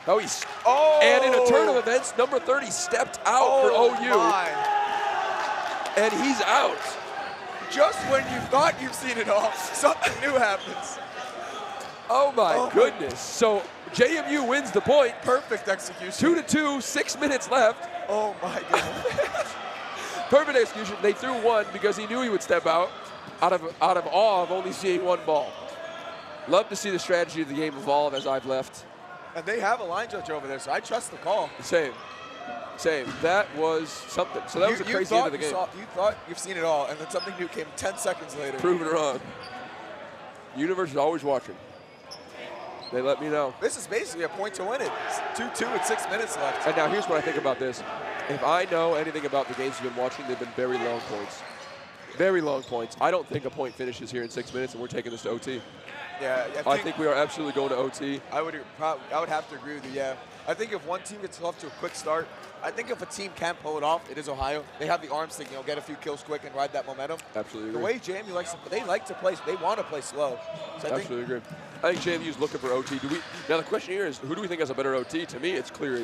And in a turn of events, number 30 stepped out for OU. My. And he's out. Just when you thought you've seen it all, something new happens. Oh my goodness. So JMU wins the point. Perfect execution. 2-2, 6 minutes left. Oh my goodness. Perfect execution. They threw one because he knew he would step out of awe of only seeing one ball. Love to see the strategy of the game evolve as I've left. And they have a line judge over there, so I trust the call. Same. That was something. So that was a crazy end of the game. You thought you've seen it all, and then something new came 10 seconds later. Proven wrong. The universe is always watching. They let me know. This is basically a point to win it. It's 2-2 with 6 minutes left. And now here's what I think about this. If I know anything about the games you've been watching, they've been very long points. Very long points. I don't think a point finishes here in 6 minutes, and we're taking this to OT. Yeah, I think we are absolutely going to OT. I would have to agree with you, yeah. I think if one team gets off to a quick start, I think if a team can pull it off, it is Ohio. They have the arms to get a few kills quick and ride that momentum. Absolutely agree. The way JMU likes to play, they like to play, they want to play slow. So absolutely agree. I think JMU's looking for OT. Now the question here is, who do we think has a better OT? To me, it's clear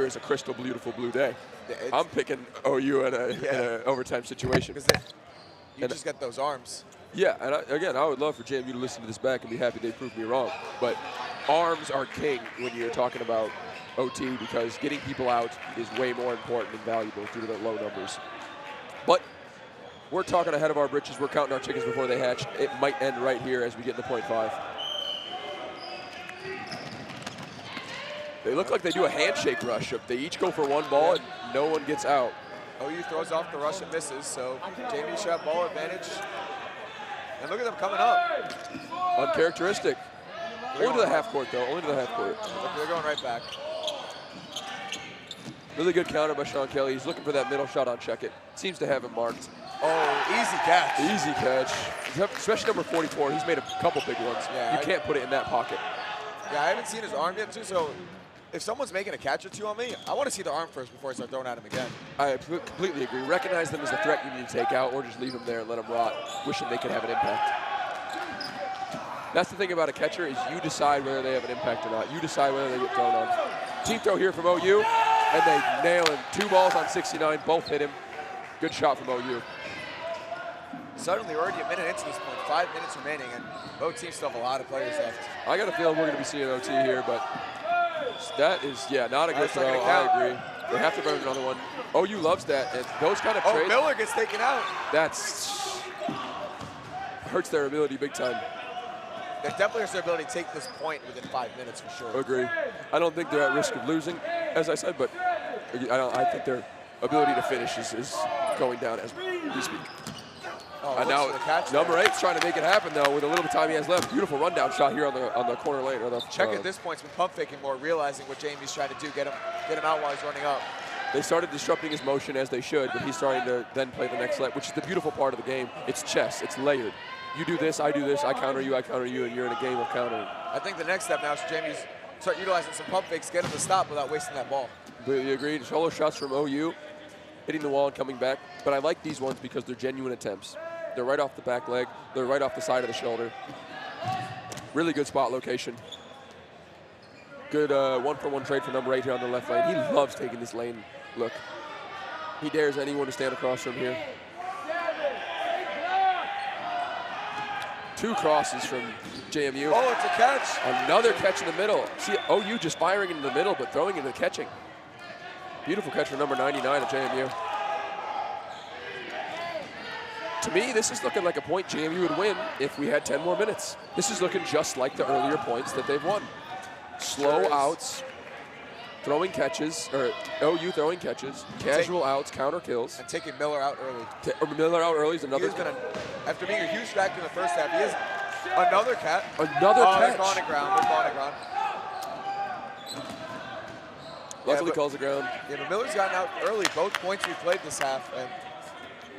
as a crystal beautiful blue day. I'm picking OU in an overtime situation. You just get those arms. Yeah, and I would love for JMU to listen to this back and be happy they proved me wrong. But arms are king when you're talking about OT because getting people out is way more important and valuable due to the low numbers. But we're talking ahead of our britches. We're counting our chickens before they hatch. It might end right here as we get into point 5. They look like they do a handshake rush. They each go for one ball and no one gets out. OU throws off the rush and misses, so JMU should have ball advantage. And look at them coming up. Uncharacteristic. Only to the half court, though. Only to the half court. They're going right back. Really good counter by Sean Kelly. He's looking for that middle shot on check it. Seems to have him marked. Oh, easy catch. Easy catch. Especially number 44. He's made a couple big ones. Yeah, you can't put it in that pocket. Yeah, I haven't seen his arm yet, too, so if someone's making a catch or two on me, I want to see the arm first before I start throwing at him again. I completely agree. Recognize them as a threat you need to take out or just leave them there and let them rot, wishing they could have an impact. That's the thing about a catcher is you decide whether they have an impact or not. You decide whether they get thrown on. Team throw here from OU, and they nail him. 2 balls on 69, both hit him. Good shot from OU. Suddenly, we're already a minute into this point. 5 minutes remaining, and both teams still have a lot of players left. I got a feeling we're going to be seeing OT here, but that is, not a good throw. I agree. They have to burn another one. OU loves that. And those kind of trades. Miller gets taken out. That's hurts their ability big time. That definitely hurts their ability to take this point within 5 minutes for sure. Agree. I don't think they're at risk of losing, as I said, but I think their ability to finish is going down as we speak. And now number 8's trying to make it happen though with a little bit of time he has left. Beautiful rundown shot here on the corner lane or the check at this point. He's been pump faking more, realizing what Jamie's trying to do, get him out while he's running up. They started disrupting his motion as they should, but he's starting to then play the next leg, which is the beautiful part of the game. It's chess. It's layered. You do this, I do this, I counter you, and you're in a game of countering. I think the next step now is Jamie's start utilizing some pump fakes, get him to stop without wasting that ball. Completely agreed. Solo shots from OU, hitting the wall and coming back. But I like these ones because they're genuine attempts. They're right off the back leg. They're right off the side of the shoulder. Really good spot location. Good 1-for-1 trade for number 8 here on the left lane. He loves taking this lane look. He dares anyone to stand across from here. 2 crosses from JMU. Oh, it's a catch. Another catch in the middle. See, OU just firing into the middle, but throwing into the catching. Beautiful catch from number 99 at JMU. To me, this is looking like a point JMU would win if we had 10 more minutes. This is looking just like the earlier points that they've won. Slow outs, throwing catches, or OU throwing catches, casual outs, counter kills. And taking Miller out early. Miller out early is another. After being a huge factor in the first half, he is another catch. Another catch. They're calling it ground. They're calling it ground. Luckily calls the ground. Yeah, but Miller's gotten out early. Both points we played this half, and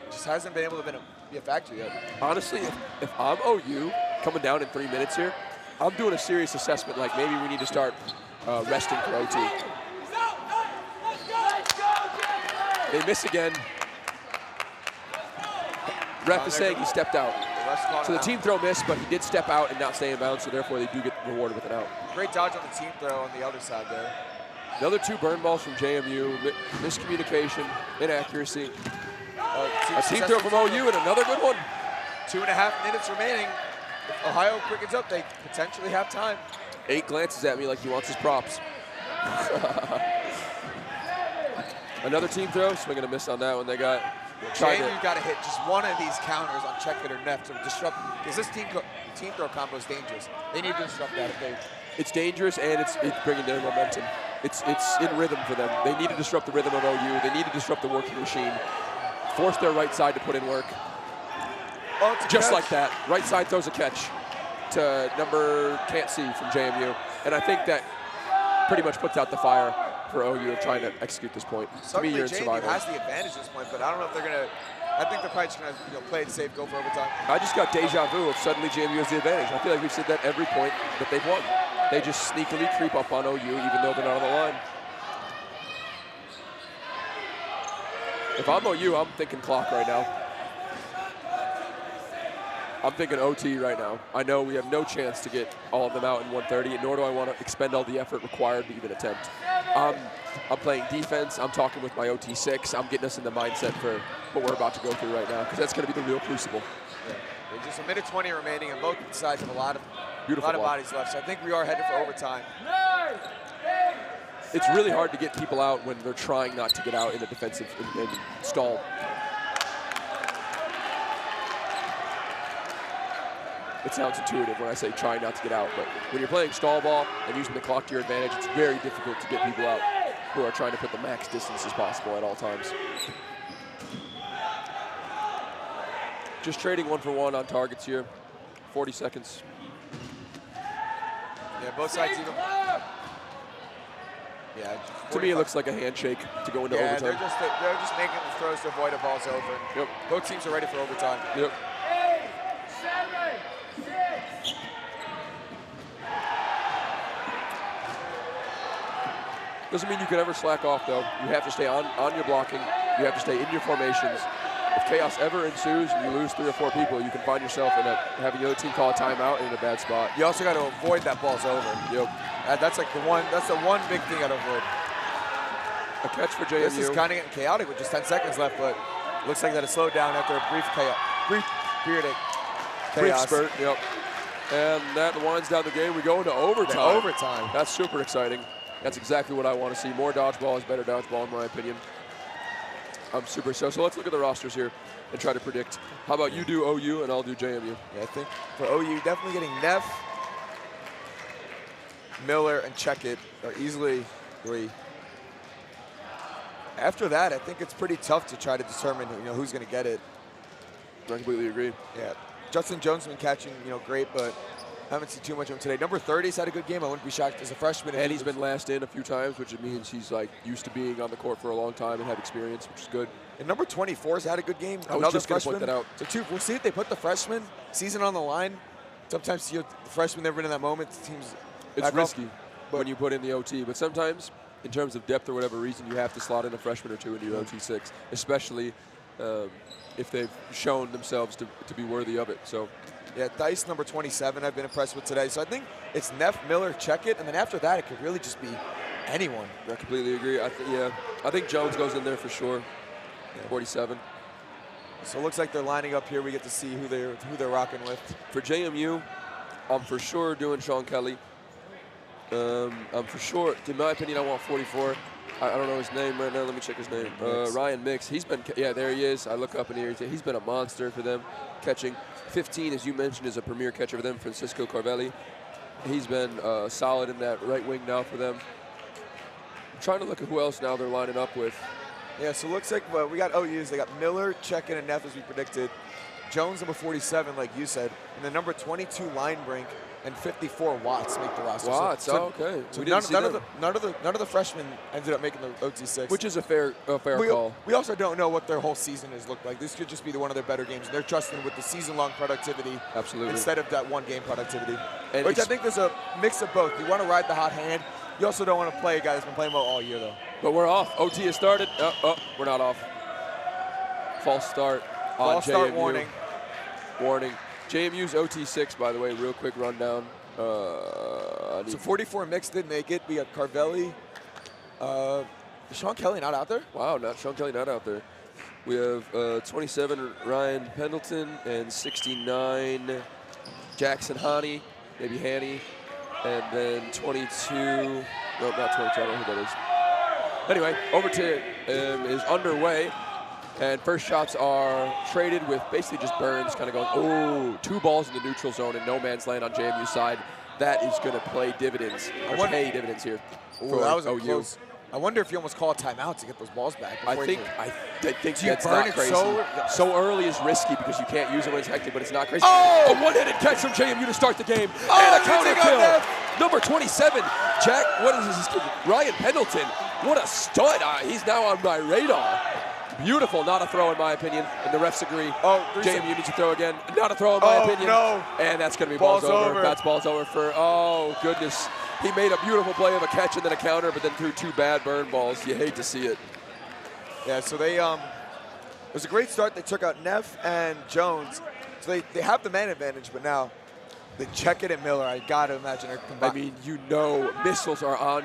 just hasn't been able to be a factor yet. Honestly, if I'm OU coming down in 3 minutes here, I'm doing a serious assessment, like maybe we need to start resting for OT. They miss again. Ref is saying he stepped out. So the team throw missed, but he did step out and not stay in bounds, so therefore they do get rewarded with an out. Great dodge on the team throw on the other side there. Another 2 burn balls from JMU, miscommunication, inaccuracy. A team throw from OU and another good one. 2.5 minutes remaining. If Ohio quickens up, they potentially have time. 8 glances at me like he wants his props. Another team throw, swinging a miss on that one. They got JMU got to hit just one of these counters on check it or neff to disrupt, because this team throw combo is dangerous. They need to disrupt that if they. It's dangerous and it's bringing their momentum. It's in rhythm for them. They need to disrupt the rhythm of OU. They need to disrupt the working machine. Force their right side to put in work. Oh, just like that. Right side throws a catch to number can't see from JMU. And I think that pretty much puts out the fire for OU of trying to execute this point. Certainly to me, you're in JMU survival. has the advantage at this point, but I don't know if they're going to. I think they're probably just going to play it safe, go for overtime. I just got deja vu of suddenly JMU has the advantage. I feel like we've said that every point that they've won. They just sneakily creep up on OU even though they're not on the line. If I'm OU, I'm thinking clock right now. I'm thinking OT right now. I know we have no chance to get all of them out in 1:30, nor do I want to expend all the effort required to even attempt. I'm playing defense. I'm talking with my OT 6. I'm getting us in the mindset for what we're about to go through right now, because that's going to be the real crucible. Yeah. There's just 1:20 remaining, and both sides have a lot of Beautiful bodies left. So I think we are headed for overtime. It's really hard to get people out when they're trying not to get out in a defensive and stall. It sounds intuitive when I say try not to get out, but when you're playing stall ball and using the clock to your advantage, it's very difficult to get people out who are trying to put the max distance as possible at all times. Just trading 1-for-1 on targets here. 40 seconds. Yeah, both sides even. Yeah. To me, it looks like a handshake to go into overtime. They're just making the throws to avoid a ball's over. Yep. Both teams are ready for overtime. Yep. Doesn't mean you can ever slack off, though. You have to stay on your blocking. You have to stay in your formations. If chaos ever ensues and you lose 3 or 4 people, you can find yourself in having the other team call a timeout and in a bad spot. You also got to avoid that ball's over. Yep. That's like the one big thing you got to avoid. A catch for JMU. This is kind of getting chaotic with just 10 seconds left, but looks like that has slowed down after a brief period of chaos. Brief spurt, yep. And that winds down the game. We go into overtime. Overtime. That's super exciting. That's exactly what I want to see. More dodgeball is better dodgeball, in my opinion. I'm super excited. So let's look at the rosters here and try to predict. How about you do OU and I'll do JMU? Yeah, I think for OU, definitely getting Neff, Miller, and Checkett are easily 3. After that, I think it's pretty tough to try to determine who's going to get it. I completely agree. Yeah, Justin Jones has been catching great, but I haven't seen too much of him today. Number 30's had a good game. I wouldn't be shocked as a freshman. And he's been last in a few times, which means he's used to being on the court for a long time and have experience, which is good. And number 24's had a good game. I was just going to point that out. So we'll see if they put the freshman season on the line. Sometimes the freshman never been in that moment. The team's it's risky when you put in the OT, but sometimes in terms of depth or whatever reason, you have to slot in a freshman or 2 into your OT 6, especially if they've shown themselves to be worthy of it. So. Yeah, Dice number 27 I've been impressed with today. So I think it's Neff, Miller, Checkett, and then after that it could really just be anyone. I completely agree. I think Jones goes in there for sure. Yeah. 47. So it looks like they're lining up here. We get to see who they're rocking with. For JMU, I'm for sure doing Sean Kelly. I'm for sure, in my opinion, I want 44. I don't know his name right now. Let me check his name. Ryan Mix. He's been, there he is. I look up in here. He's been a monster for them catching. 15, as you mentioned, is a premier catcher for them, Francisco Carvelli. He's been solid in that right wing now for them. I'm trying to look at who else now they're lining up with. Yeah, so it looks like we got OUs. They got Miller, Checkett, and Neff as we predicted. Jones, number 47, like you said. And then number 22, Linebrink, and 54, Watts make the roster. Watts, okay. So none of the freshmen ended up making the OT6. Which is a fair call. We also don't know what their whole season has looked like. This could just be one of their better games. They're trusting with the season-long productivity instead of that one-game productivity. And which I think there's a mix of both. You want to ride the hot hand. You also don't want to play a guy that's been playing well all year, though. But we're off. OT has started. We're not off. False start on False start JMU. Warning. JMU's OT6, by the way, real quick rundown. So 44 mix did make it. We got Carvelli. Is Sean Kelly not out there? Wow, Sean Kelly not out there. We have 27 Ryan Pendleton and 69 Jackson Haney, maybe Haney, and then 22. No, not 22. I don't know who that is. Anyway, overtime is underway. And first shots are traded with basically just Burns kind of going, 2 balls in the neutral zone and no man's land on JMU side. That is going to play dividends, pay dividends here. That was close. I wonder if you almost call a timeout to get those balls back. I think that's not crazy. So early is risky because you can't use it when it's hectic, but it's not crazy. A one-handed catch from JMU to start the game. And a counter kill. Number 27, Ryan Pendleton. What a stud. He's now on my radar. Beautiful, not a throw in my opinion, and the refs agree. JMU needs to throw again. Not a throw in my opinion. No. And that's going to be balls over. That's balls over for, goodness. He made a beautiful play of a catch and then a counter, but then threw 2 bad burn balls. You hate to see it. Yeah, so it was a great start. They took out Neff and Jones. So they have the man advantage, but now they Checkett and Miller. I got to imagine are combined. I mean, missiles are on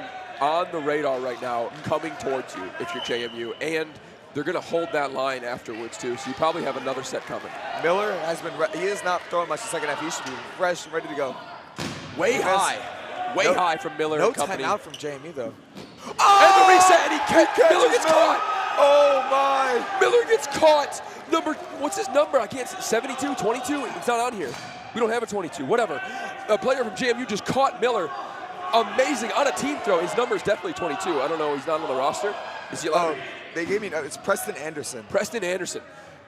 the radar right now coming towards you if you're JMU, and they're going to hold that line afterwards, too, so you probably have another set coming. Miller has been he is not throwing much the second half. He should be fresh and ready to go. Way high from Miller and company. No timeout from JMU, though. And the reset, and Miller gets caught. Oh, my. Miller gets caught. What's his number? I can't see. 72, 22? It's not on here. We don't have a 22, whatever. A player from JMU just caught Miller. Amazing, on a team throw. His number is definitely 22. I don't know, he's not on the roster. Is he allowed? They gave me, it's Preston Anderson. Preston Anderson.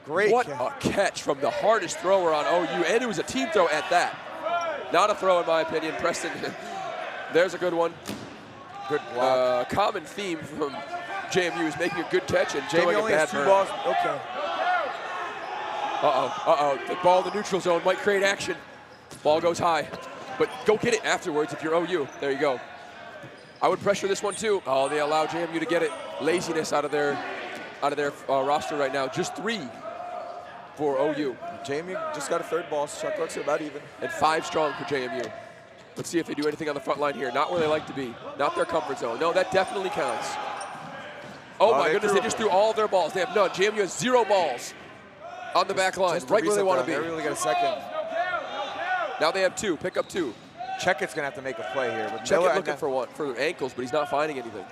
Great What a catch from the hardest thrower on OU, and it was a team throw at that. Not a throw in my opinion. Preston, there's a good one. Good block. Common theme from JMU is making a good catch and JMU throwing only a bad has 2 burn. balls. Okay. The ball in the neutral zone might create action. Ball goes high, but go get it afterwards if you're OU. There you go. I would pressure this one too. They allow JMU to get it. Laziness out of their roster right now. Just 3 for OU. JMU just got a 3rd ball. Shot clocks are about even. And 5 strong for JMU. Let's see if they do anything on the front line here. Not where they like to be. Not their comfort zone. No, that definitely counts. Oh my goodness, they just threw all their balls. They have none. JMU has 0 balls on the back line. Right where they want to be. They really got a second. Now they have 2. Pick up 2. Checkett's going to have to make a play here. Checkett looking for ankles, but he's not finding anything.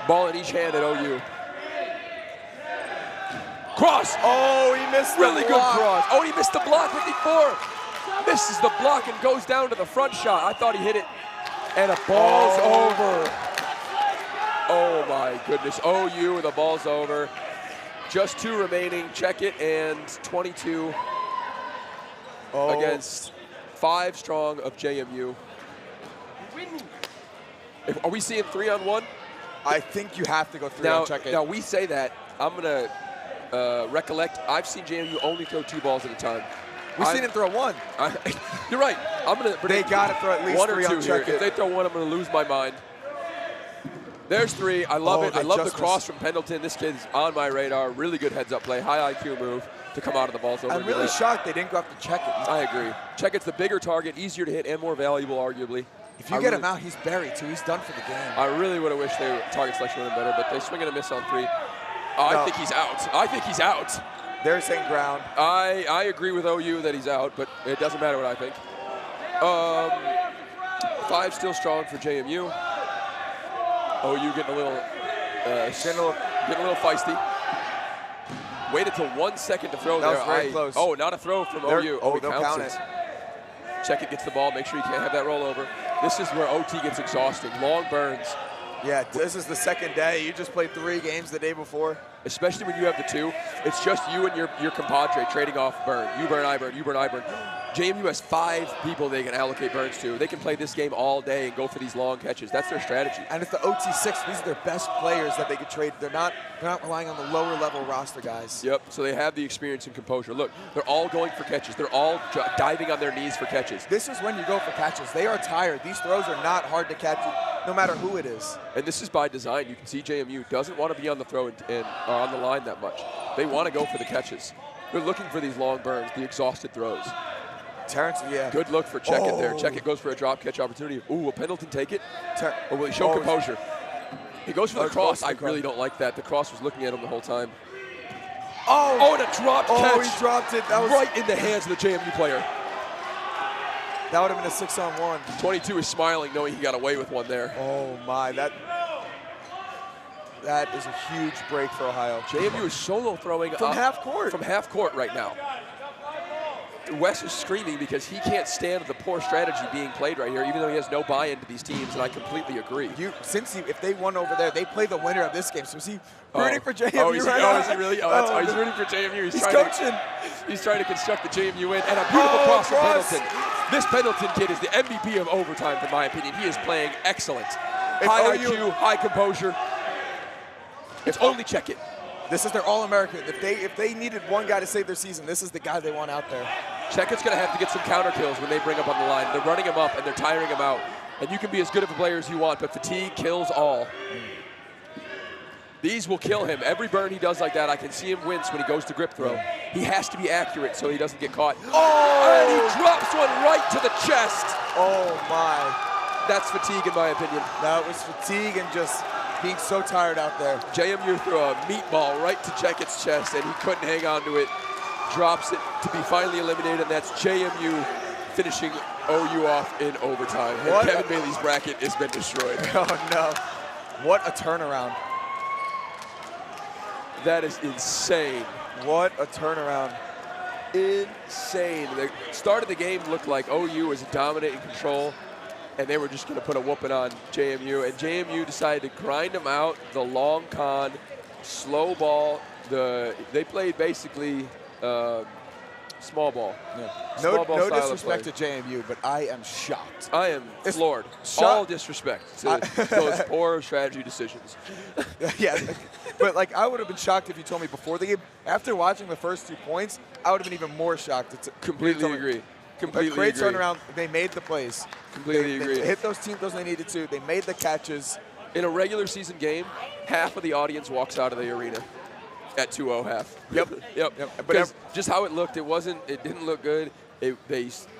Ball in each hand at OU. Cross! Oh, he missed the really block. Good cross. Oh, he missed the block, 54. Misses the block and goes down to the front shot. I thought he hit it. And a ball's over. Oh, my goodness. OU, the ball's over. Just 2 remaining. Checkett and 22 against 5 strong of JMU. Are we seeing 3-on-1? I think you have to go 3 on Checkett. Now, we say that. I'm going to recollect, I've seen JMU only throw 2 balls at a time. We've seen him throw 1. You're right. I'm going to They got to throw at least 1 or 3 2 on here. Checkett. If they throw 1, I'm going to lose my mind. There's 3. I love Oh, it. I they love the just cross missed. from Pendleton. This kid's on my radar. Really good heads-up play. High IQ move to come out of the ball. I'm really shocked they didn't go after Checkett. I agree. Checkett's the bigger target, easier to hit, and more valuable, arguably. If you get him out, he's buried, too. He's done for the game. I really would have wished their target selection would have been better, but they swing and a miss on 3. I think he's out. I think he's out. They're saying ground. I agree with OU that he's out, but it doesn't matter what I think. 5 still strong for JMU. OU getting a little feisty. Waited till 1 second to throw that there. Was very close. Oh, not a throw from OU. Oh, it they'll counts count it. Checkett gets the ball. Make sure you can't have that rollover. This is where OT gets exhausting. Long burns. Yeah, this is the second day. You just played 3 games the day before. Especially when you have the 2. It's just you and your compadre trading off burn. You burn, I burn, you burn, I burn. JMU has 5 people they can allocate burns to. They can play this game all day and go for these long catches. That's their strategy. And it's the OT6. These are their best players that they could trade. They're not relying on the lower level roster guys. Yep, so they have the experience and composure. Look, they're all going for catches. They're all diving on their knees for catches. This is when you go for catches. They are tired. These throws are not hard to catch, no matter who it is. And this is by design. You can see JMU doesn't want to be on the throw and on the line that much. They want to go for the catches. They're looking for these long burns, the exhausted throws. Terrence, yeah. Good look for Checkett there. Checkett goes for a drop catch opportunity. Ooh, will Pendleton take it? Or will he show composure? He goes for the cross. I really don't like that. The cross was looking at him the whole time. Oh, and a drop catch. Oh, he dropped it. That was right in the hands of the JMU player. That would have been a 6-on-1. 22 is smiling knowing he got away with one there. Oh, my. That is a huge break for Ohio. JMU is solo throwing from half court. From half court right now. Wes is screaming because he can't stand the poor strategy being played right here, even though he has no buy-in to these teams, and I completely agree. If they won over there, they play the winner of this game. So is he rooting for JMU? Oh, is he really? He's rooting for JMU. He's coaching. He's trying to construct the JMU win, and a beautiful cross from Pendleton. This Pendleton kid is the MVP of overtime, in my opinion. He is playing excellent. High IQ, high composure. It's only Checkett. This is their All-American. If they needed one guy to save their season, this is the guy they want out there. Checkett's going to have to get some counter kills when they bring up on the line. They're running him up and they're tiring him out. And you can be as good of a player as you want, but fatigue kills all. These will kill him. Every burn he does like that, I can see him wince when he goes to grip throw. He has to be accurate so he doesn't get caught. Oh! And he drops one right to the chest. Oh, my. That's fatigue, in my opinion. That was fatigue and just being so tired out there. JMU threw a meatball right to Checkett's chest, and he couldn't hang on to it. Drops it to be finally eliminated, and that's JMU finishing OU off in overtime. And Kevin Bailey's bracket has been destroyed. Oh, no. What a turnaround. That is insane. What a turnaround. Insane. The start of the game looked like OU was dominant in control, and they were just going to put a whooping on JMU. And JMU decided to grind them out, the long con, slow ball. They played basically small ball. Yeah. Small ball no style disrespect of to JMU, but I am shocked. I am floored. All disrespect to those poor strategy decisions. Yeah, but like I would have been shocked if you told me before the game. After watching the first 2 points, I would have been even more shocked. Completely agree. Completely great agree. turnaround. They made the plays. Completely agree. They hit those teams they needed to. They made the catches. In a regular season game, half of the audience walks out of the arena at 2-0 half. Yep. But just how it looked, it didn't look good. They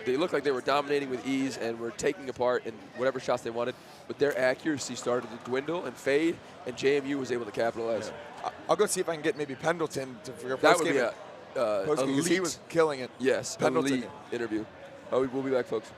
looked like they were dominating with ease and were taking apart in whatever shots they wanted. But their accuracy started to dwindle and fade, and JMU was able to capitalize. Yeah. I'll go see if I can get maybe Pendleton for your that would post-game. be elite. He was killing it. Yes, Pendleton. elite interview. We'll be back, folks.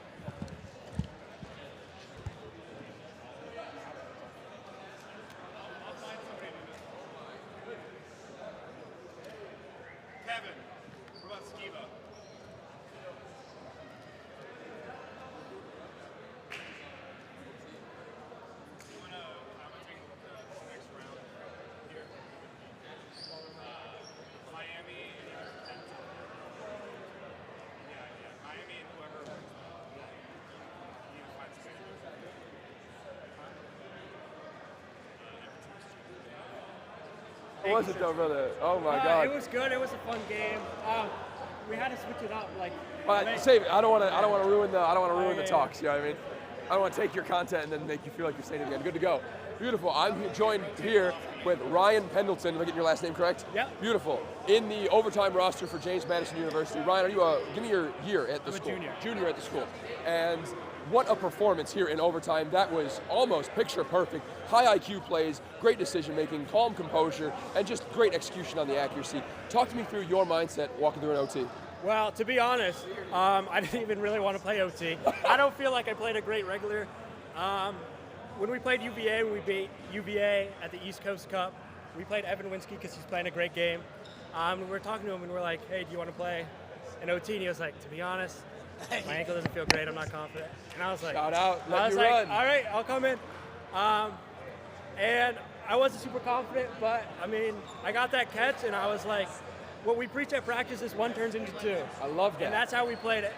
How was it though, brother? Oh my God! It was good. It was a fun game. We had to switch it up. Save it. I don't want to ruin the talks. You know what I mean? I don't want to take your content and then make you feel like you're saying it again. Good to go. Beautiful. I'm joined here with Ryan Pendleton. Am I getting your last name correct? Yeah. Beautiful. In the overtime roster for James Madison University. Ryan, are you give me your year at the I'm a school? junior. Junior at the school. And what a performance here in overtime. That was almost picture perfect. High IQ plays, great decision making, calm composure, and just great execution on the accuracy. Talk to me through your mindset walking through an OT. Well, to be honest, I didn't even really want to play OT. I don't feel like I played a great regular. When we played UVA, we beat UVA at the East Coast Cup. We played Evan Winsky because he's playing a great game. We were talking to him and we're like, hey, do you want to play an OT? And he was like, to be honest, my ankle doesn't feel great. I'm not confident. And I was like, shout out, let I was you like, run. all right, I'll come in. And I wasn't super confident, but I mean, I got that catch and I was like, what we preach at practice is one turns into two. I love that. And that's how we played it.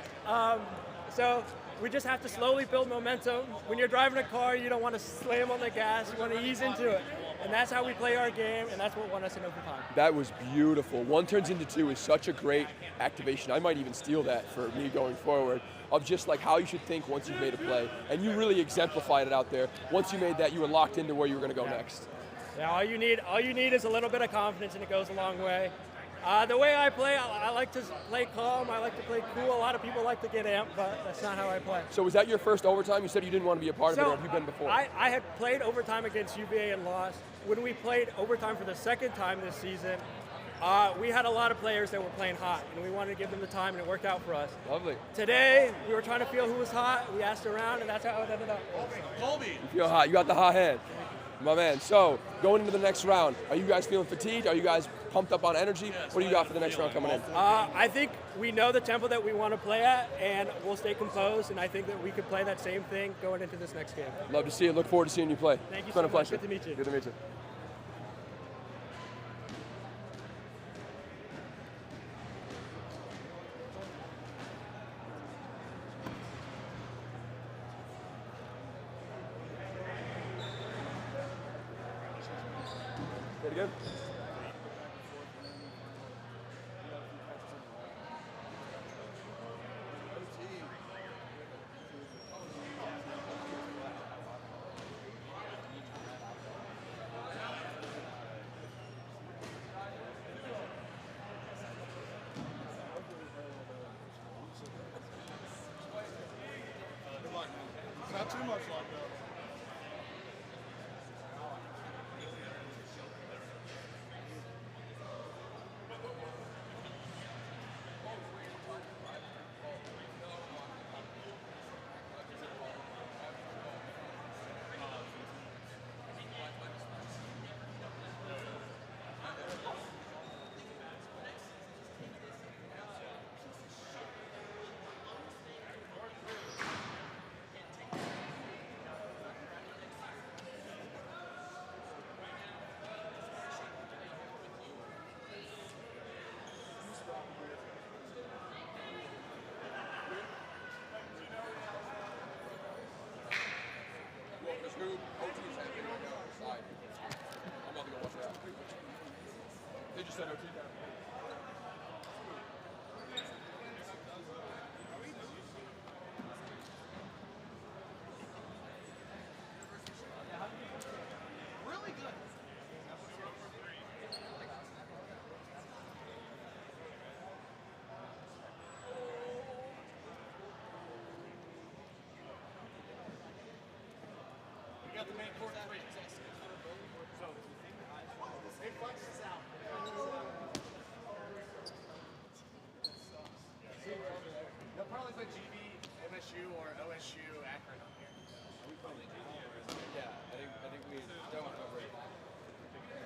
So we just have to slowly build momentum. When you're driving a car, you don't want to slam on the gas. You want to ease into it. And that's how we play our game, and that's what won us in overtime. That was beautiful. One turns into two is such a great activation. I might even steal that for me going forward, of just like how you should think once you've made a play. And you really exemplified it out there. Once you made that, you were locked into where you were going to go next. Yeah, all you need is a little bit of confidence, and it goes a long way. The way I play, I like to play calm. I like to play cool. A lot of people like to get amped, but that's not how I play. So was that your first overtime? You said you didn't want to be a part of it, or have you been before? I had played overtime against UVA and lost. When we played overtime for the second time this season, we had a lot of players that were playing hot, and we wanted to give them the time, and it worked out for us. Lovely. Today, we were trying to feel who was hot. We asked around, and that's how it ended up. You feel hot. You got the hot hand. My man. So, going into the next round, are you guys feeling fatigued? Are you guys pumped up on energy? What do you got for the next round coming in? I think we know the tempo that we want to play at, and we'll stay composed, and I think that we could play that same thing going into this next game. Love to see it. Look forward to seeing you play. Thank you It's been so a pleasure. much. Good to meet you. Good to meet you. Say it again. Not too much locked up. They just said OT down. Really good. We got the main court free. So, they flex this out. They'll probably play GV, MSU, or OSU, Akron up here. Yeah, I think we don't cover it.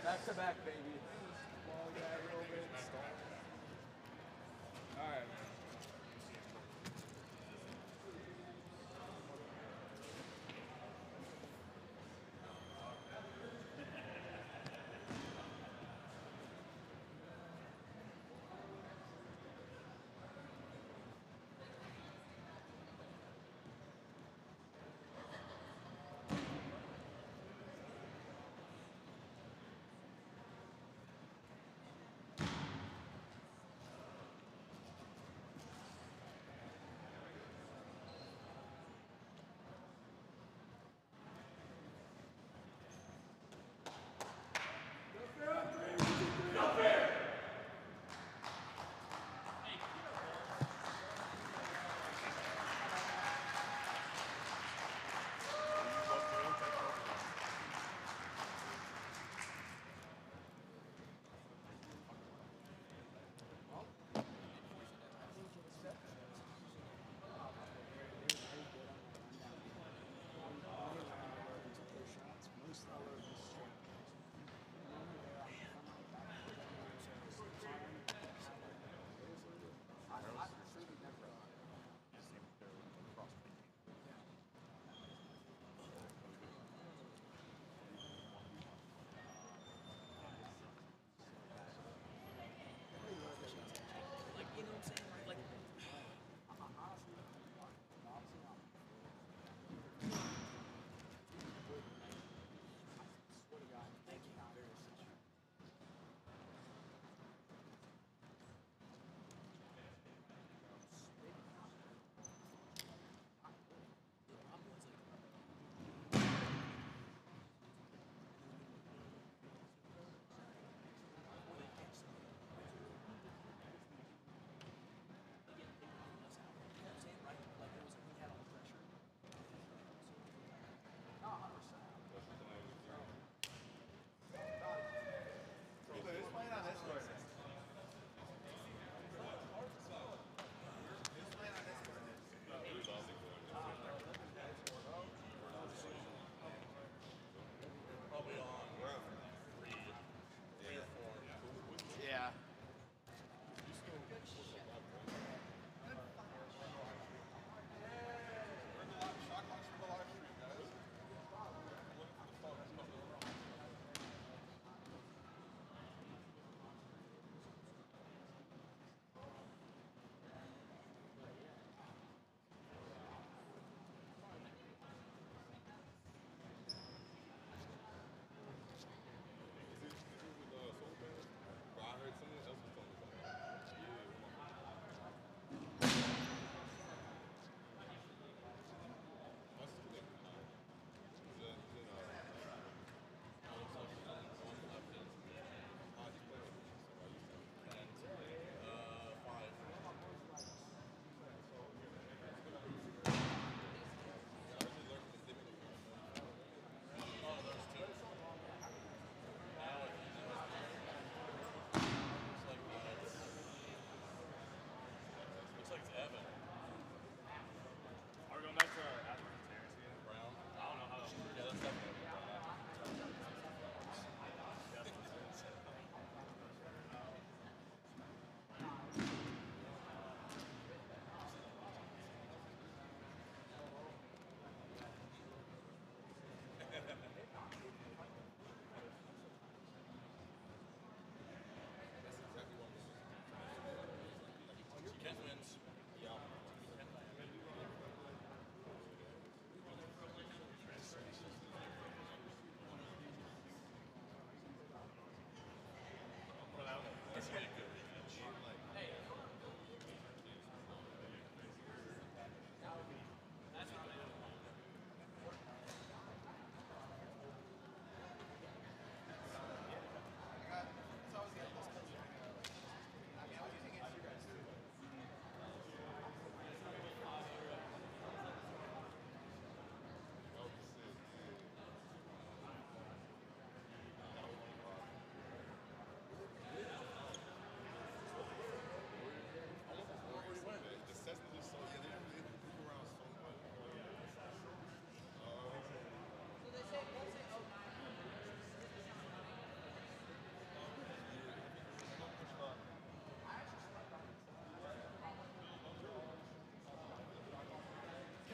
Back to back, baby. All right.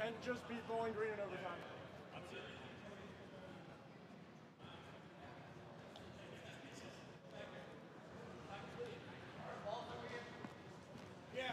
and just beat Bowling Green in overtime. Yeah.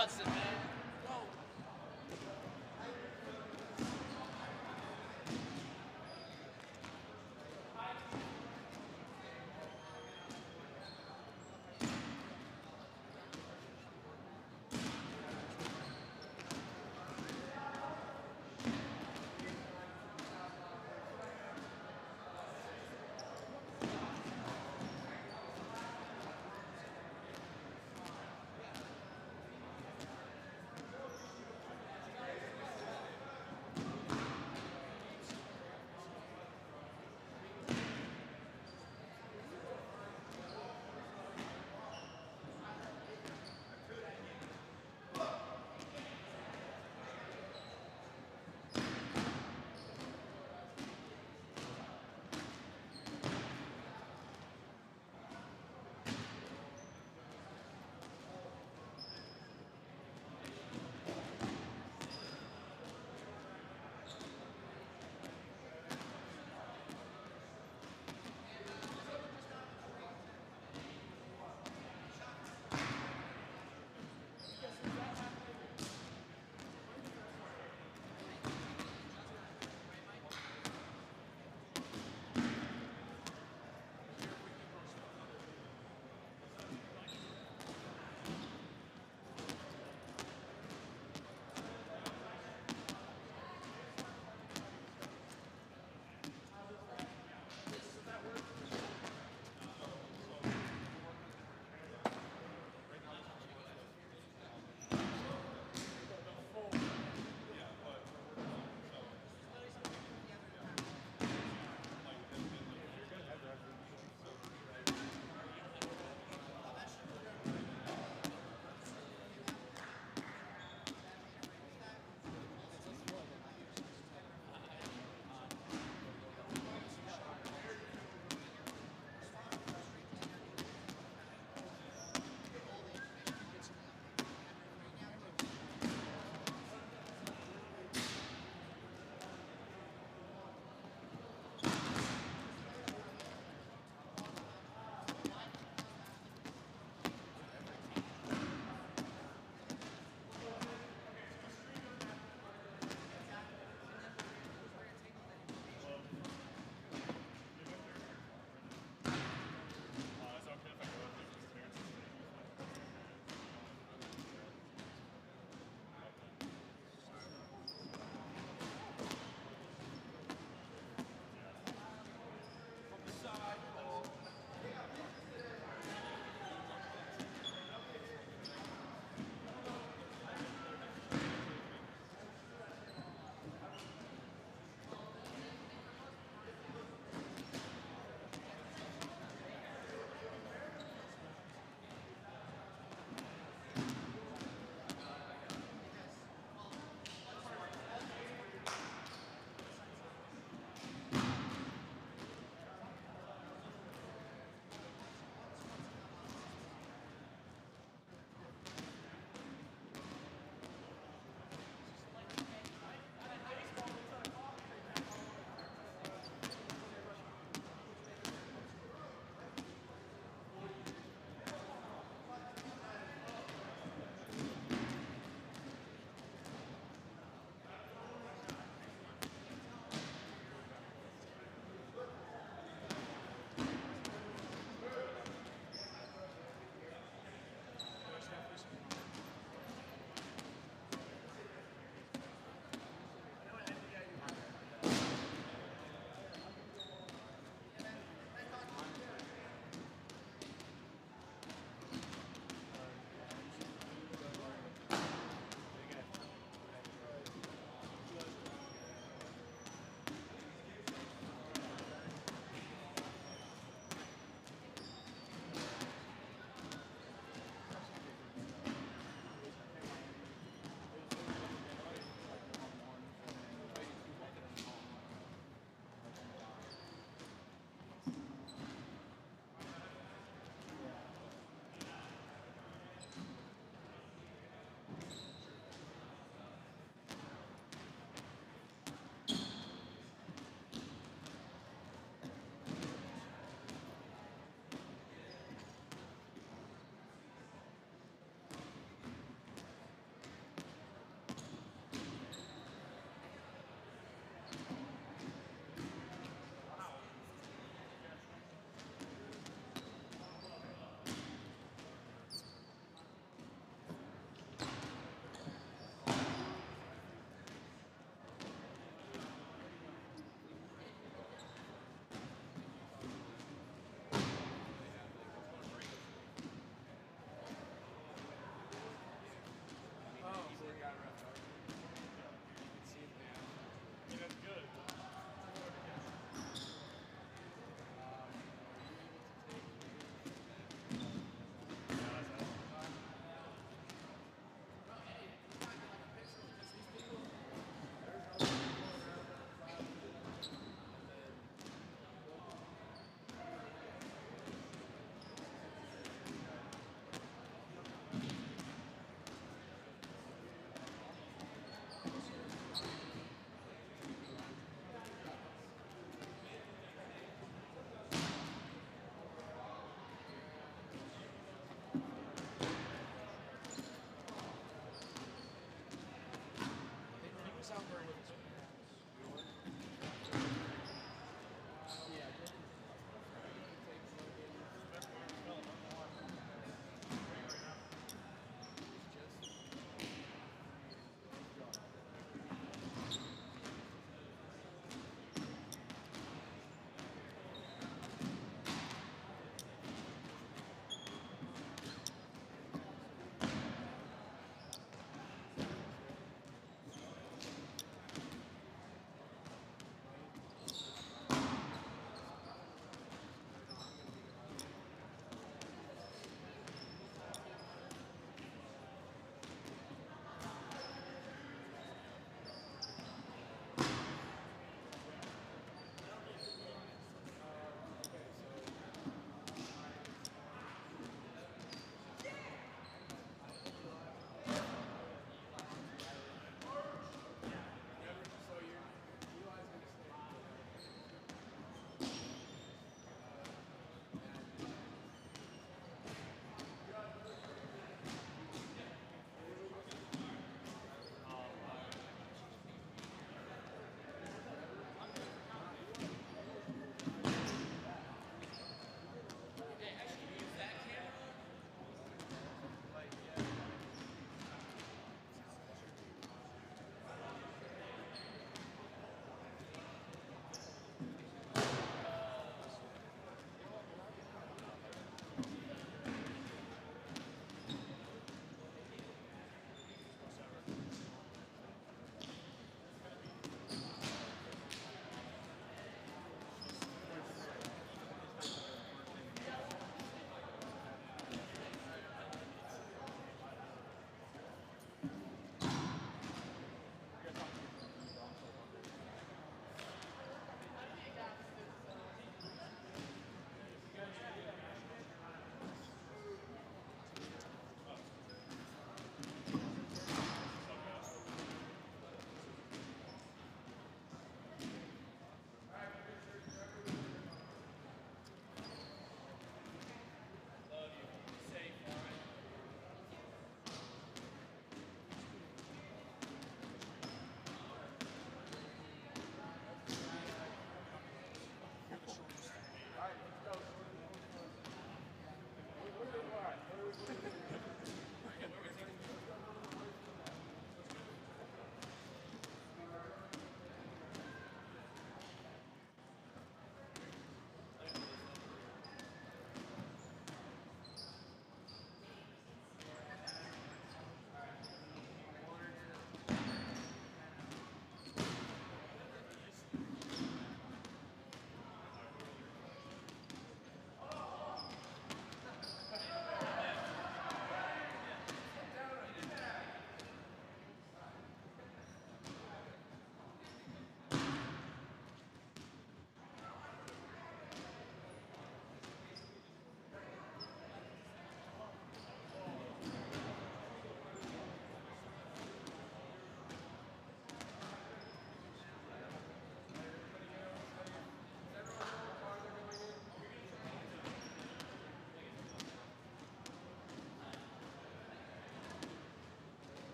Judson, man.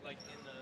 like in the.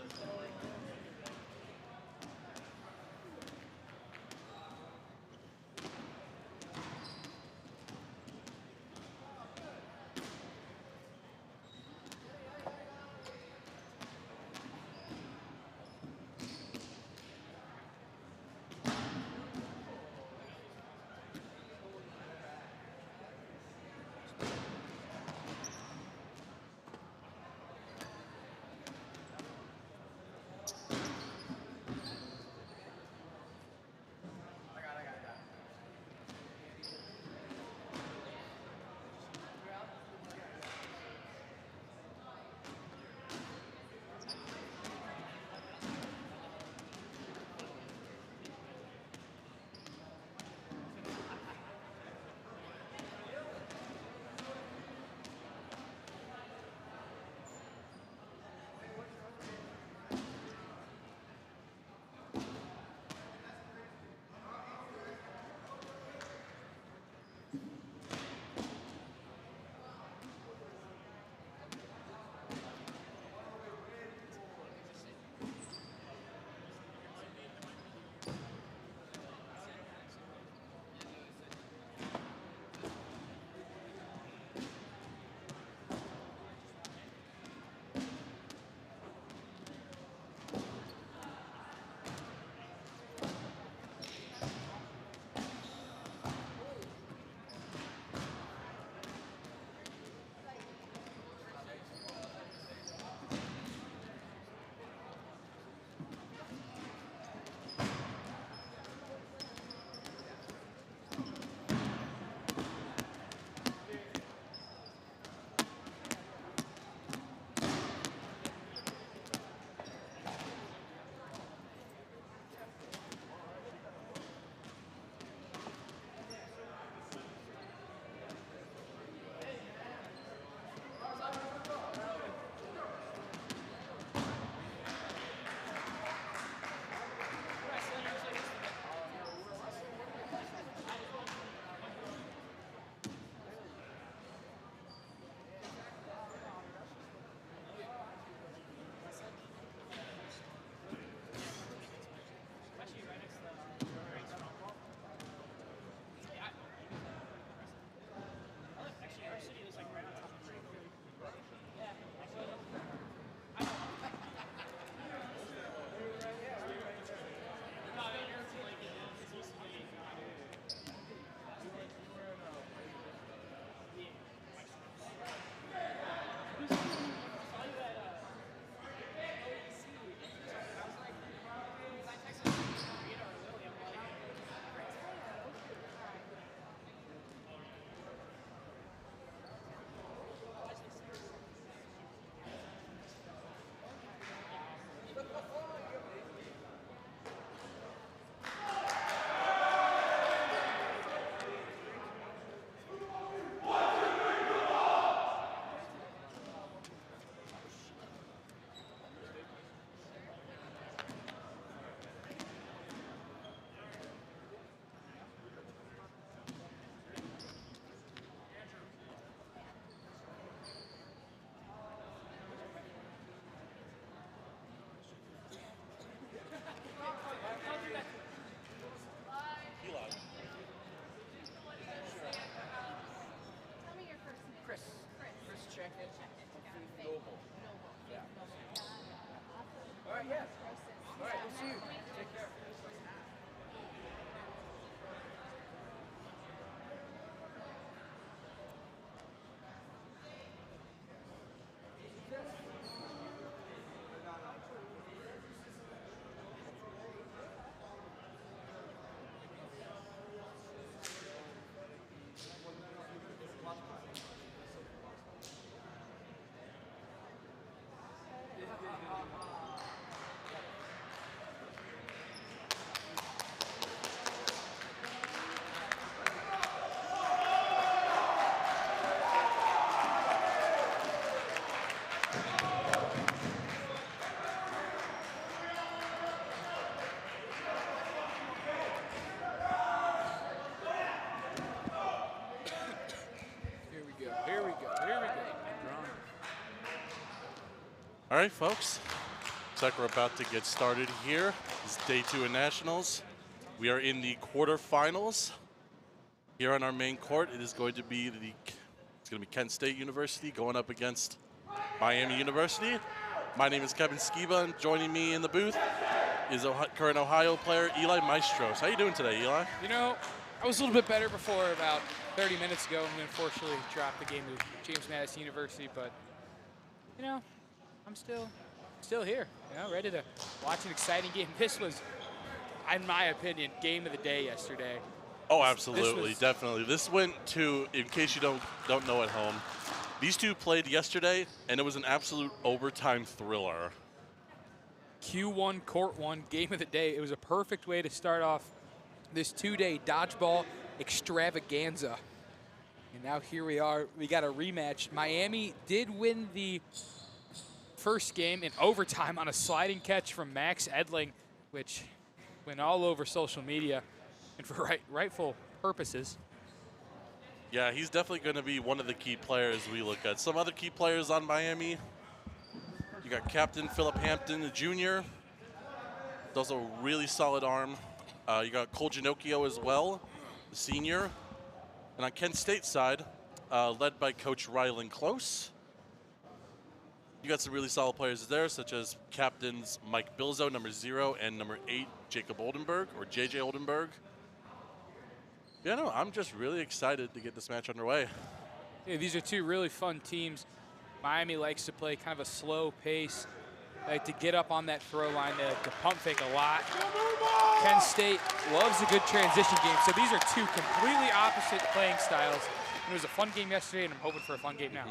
All right, folks. like we're about to get started here. This is day 2 of Nationals. We are in the quarterfinals. Here on our main court, it is going to be Kent State University going up against Miami University. My name is Kevin Skiba, and joining me in the booth is current Ohio player Eli Maestros. How you doing today, Eli? You know, I was a little bit better before about 30 minutes ago, and unfortunately dropped the game to James Madison University, but you know, I'm still here, you know, ready to watch an exciting game. This was, in my opinion, game of the day yesterday. Oh, absolutely, definitely. This went to, in case you don't know at home, these two played yesterday, and it was an absolute overtime thriller. Q1, Court 1, game of the day. It was a perfect way to start off this 2-day dodgeball extravaganza. And now here we are. We got a rematch. Miami did win the first game in overtime on a sliding catch from Max Edling, which went all over social media and for rightful purposes. Yeah, he's definitely going to be one of the key players we look at. Some other key players on Miami. You got Captain Philip Hampton Jr. Does a really solid arm. You got Cole Ginocchio as well, the senior. And on Kent State side, led by Coach Rylan Close. You got some really solid players there, such as captains Mike Bilzo, number 0, and number 8, Jacob Oldenburg, or JJ Oldenburg. Yeah, no, I'm just really excited to get this match underway. Yeah, these are two really fun teams. Miami likes to play kind of a slow pace, like to get up on that throw line, to pump fake a lot. Kent State loves a good transition game. So these are two completely opposite playing styles. It was a fun game yesterday, and I'm hoping for a fun game now.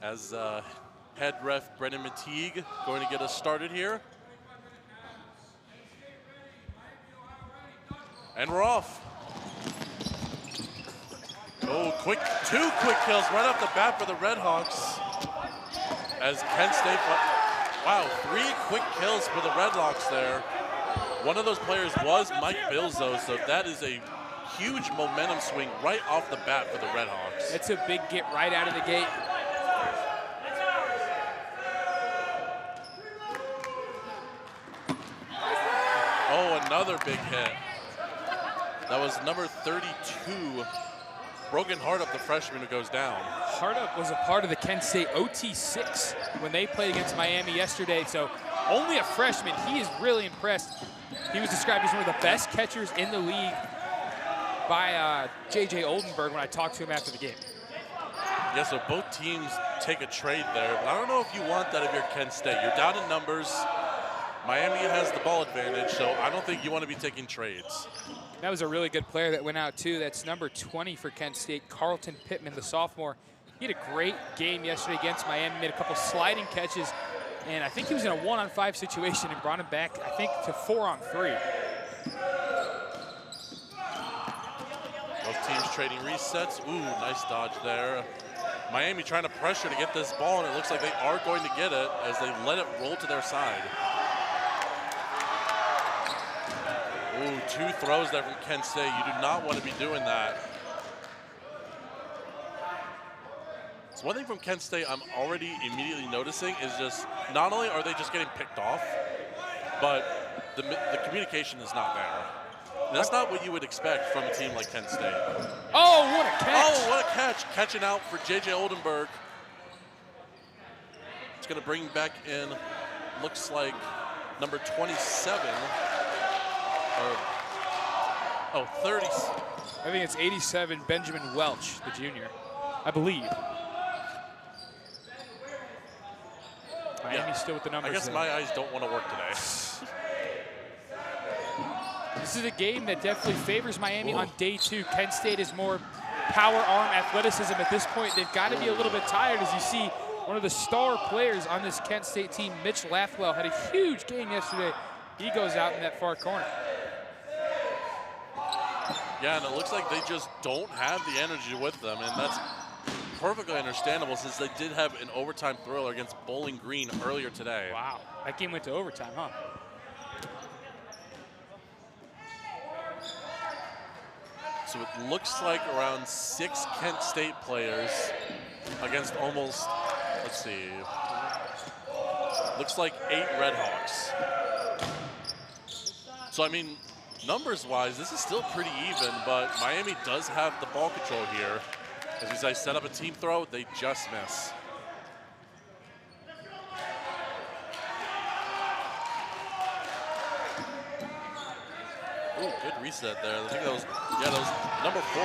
As head ref Brendan Mateague going to get us started here. And we're off. Oh, two quick kills right off the bat for the Red Hawks. As Kent State, wow, 3 quick kills for the Red Hawks there. One of those players was Mike Bilzo, so that is a huge momentum swing right off the bat for the Red Hawks. It's a big get right out of the gate. Oh, another big hit. That was number 32, Brogan Hardup, the freshman who goes down. Hardup was a part of the Kent State OT6 when they played against Miami yesterday, so only a freshman. He is really impressed. He was described as one of the best catchers in the league by JJ Oldenburg when I talked to him after the game. Yeah, so both teams take a trade there, but I don't know if you want that if you're Kent State. You're down in numbers. Miami has the ball advantage, so I don't think you want to be taking trades. That was a really good player that went out, too. That's number 20 for Kent State, Carlton Pittman, the sophomore. He had a great game yesterday against Miami, made a couple sliding catches, and I think he was in a 1-on-5 situation and brought him back, I think, to 4-on-3. Both teams trading resets. Ooh, nice dodge there. Miami trying to pressure to get this ball, and it looks like they are going to get it as they let it roll to their side. Ooh, 2 throws there from Kent State. You do not want to be doing that. So one thing from Kent State I'm already immediately noticing is just not only are they just getting picked off, but the communication is not there. And that's not what you would expect from a team like Kent State. Oh, what a catch! Oh, what a catch. Catching out for JJ Oldenburg. It's going to bring back in, looks like, number 27. 30. I think it's 87, Benjamin Welch, the junior, I believe. Miami's still with the numbers. I guess there. my eyes don't want to work today. This is a game that definitely favors Miami on day 2. Kent State is more power, arm, athleticism. At this point, they've got to be a little bit tired, as you see one of the star players on this Kent State team, Mitch Lathwell, had a huge game yesterday. He goes out in that far corner. Yeah, and it looks like they just don't have the energy with them, and that's perfectly understandable since they did have an overtime thriller against Bowling Green earlier today. Wow, that game went to overtime, huh? So it looks like around 6 Kent State players against almost, let's see, looks like 8 Redhawks. So, I mean, numbers-wise, this is still pretty even, but Miami does have the ball control here. As I set up a team throw, they just miss. Ooh, good reset there. I think that was number 4,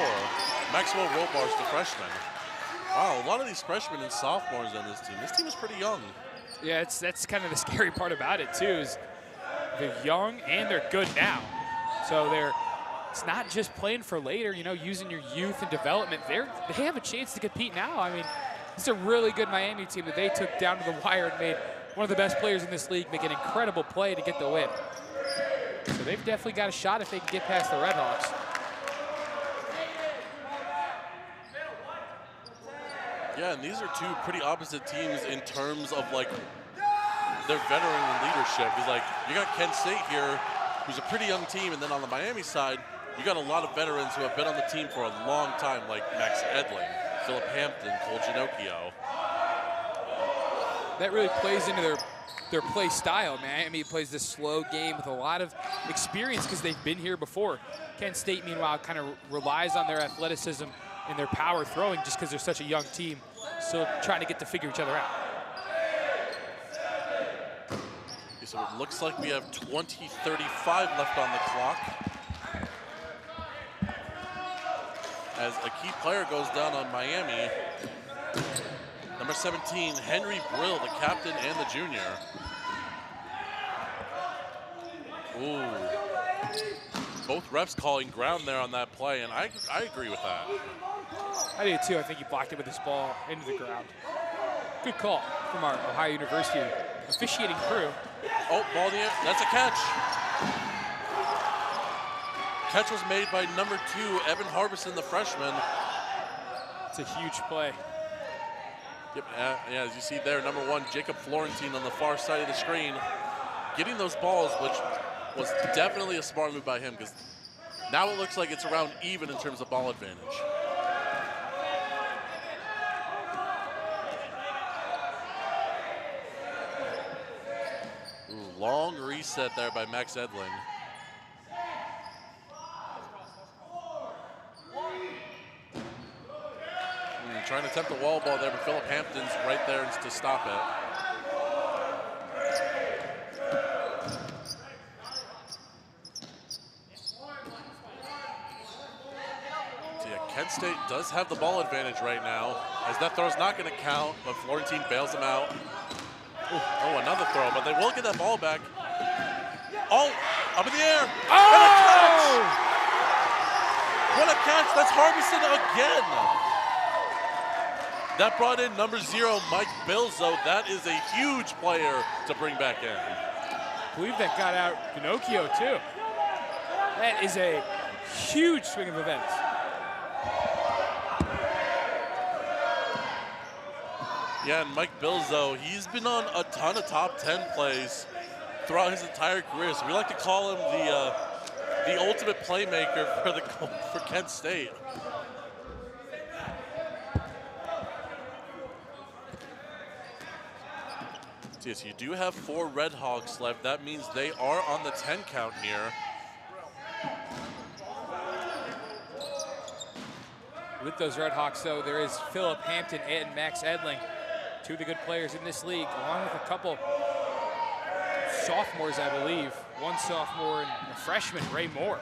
Maxwell Robards, the freshman. Wow, a lot of these freshmen and sophomores on this team. This team is pretty young. Yeah, that's kind of the scary part about it too, is they're young and they're good now. So it's not just playing for later, you know, using your youth and development. They have a chance to compete now. I mean, it's a really good Miami team that they took down to the wire and made one of the best players in this league make an incredible play to get the win. So they've definitely got a shot if they can get past the Redhawks. Yeah, and these are 2 pretty opposite teams in terms of like their veteran leadership. Because like you got Kent State here, who's a pretty young team, and then on the Miami side, you got a lot of veterans who have been on the team for a long time, like Max Edling, Philip Hampton, Cole Ginocchio. That really plays into their play style. Miami plays this slow game with a lot of experience because they've been here before. Kent State, meanwhile, kind of relies on their athleticism and their power throwing just because they're such a young team. Still trying to get to figure each other out. Okay, so it looks like we have 20:35 left on the clock. As a key player goes down on Miami. Number 17, Henry Brill, the captain and the junior. Ooh. Both refs calling ground there on that play, and I agree with that. I do too. I think he blocked it with his ball into the ground. Good call from our Ohio University officiating crew. Oh, ball in the air. That's a catch. Catch was made by number 2, Evan Harbison, the freshman. It's a huge play. Yep, yeah, as you see there, number 1, Jacob Florentine on the far side of the screen. Getting those balls, which was definitely a smart move by him, because now it looks like it's around even in terms of ball advantage. Ooh, long reset there by Max Edling. Trying to attempt the wall ball there, but Philip Hampton's right there to stop it. So yeah, Kent State does have the ball advantage right now, as that throw's not going to count, but Florentine bails him out. Oh, another throw, but they will get that ball back. Oh, up in the air. Oh! And a catch! What a catch! That's Harbison again. That brought in number 0, Mike Bilzo. That is a huge player to bring back in. I believe that got out Ginocchio too. That is a huge swing of events. Yeah, and Mike Bilzo, he's been on a ton of top 10 plays throughout his entire career. So we like to call him the ultimate playmaker for Kent State. Yes, you do have 4 Redhawks left. That means they are on the 10 count here. With those Redhawks, though, there is Philip Hampton and Max Edling, 2 of the good players in this league, along with a couple sophomores, I believe. 1 sophomore and a freshman, Ray Moore.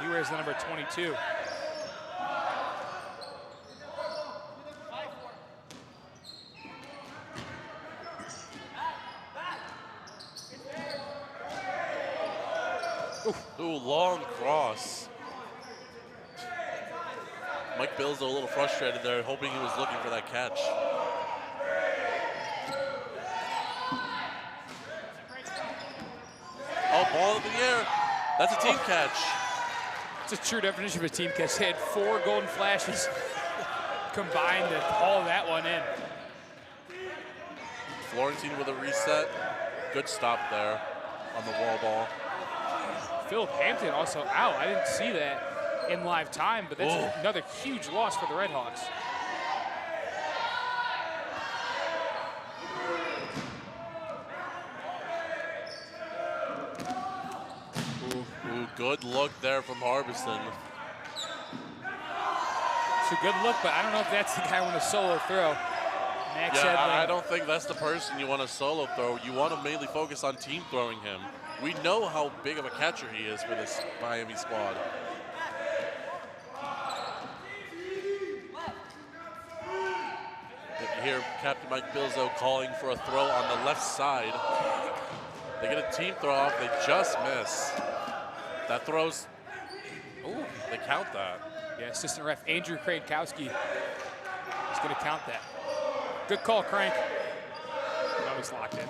He wears the number 22. Ooh, long cross. Mike Bill's a little frustrated there, hoping he was looking for that catch. Oh, ball in the air. That's a team catch. It's a true definition of a team catch. They had 4 golden flashes combined to haul that one in. Florentine with a reset. Good stop there on the wall ball. Philip Hampton also out. I didn't see that. in live time, but that's another huge loss for the Red Hawks. Ooh, good look there from Harbison. It's a good look, but I don't know if that's the guy with a solo throw. Max Yeah, Edling. I don't think that's the person you want to solo throw. You want to mainly focus on team throwing him. We know how big of a catcher he is for this Miami squad. You hear Captain Mike Bilzo calling for a throw on the left side. They get a team throw off, they just miss. That throws, ooh, they count that. Yeah, assistant ref Andrew Krankowski is going to count that. Good call, Crank. No, he's locked in.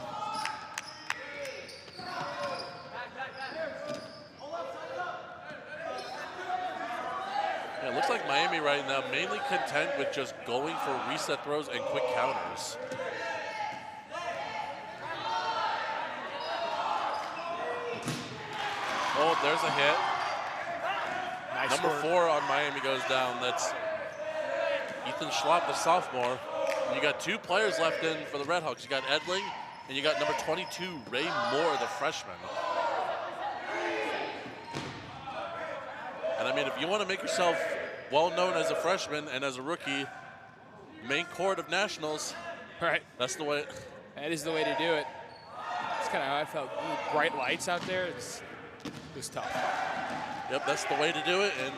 Yeah, it looks like Miami right now mainly content with just going for reset throws and quick counters. Oh, there's a hit. Nice Number work. 4 on Miami goes down. That's Ethan Schlapp, the sophomore. And you got 2 players left in for the Red Hawks. You got Edling, and you got number 22, Ray Moore, the freshman. And I mean, if you want to make yourself well known as a freshman and as a rookie, main court of nationals, right? That's the way. That is the way to do it. It's kind of how I felt. Bright lights out there. It was tough. Yep, that's the way to do it, and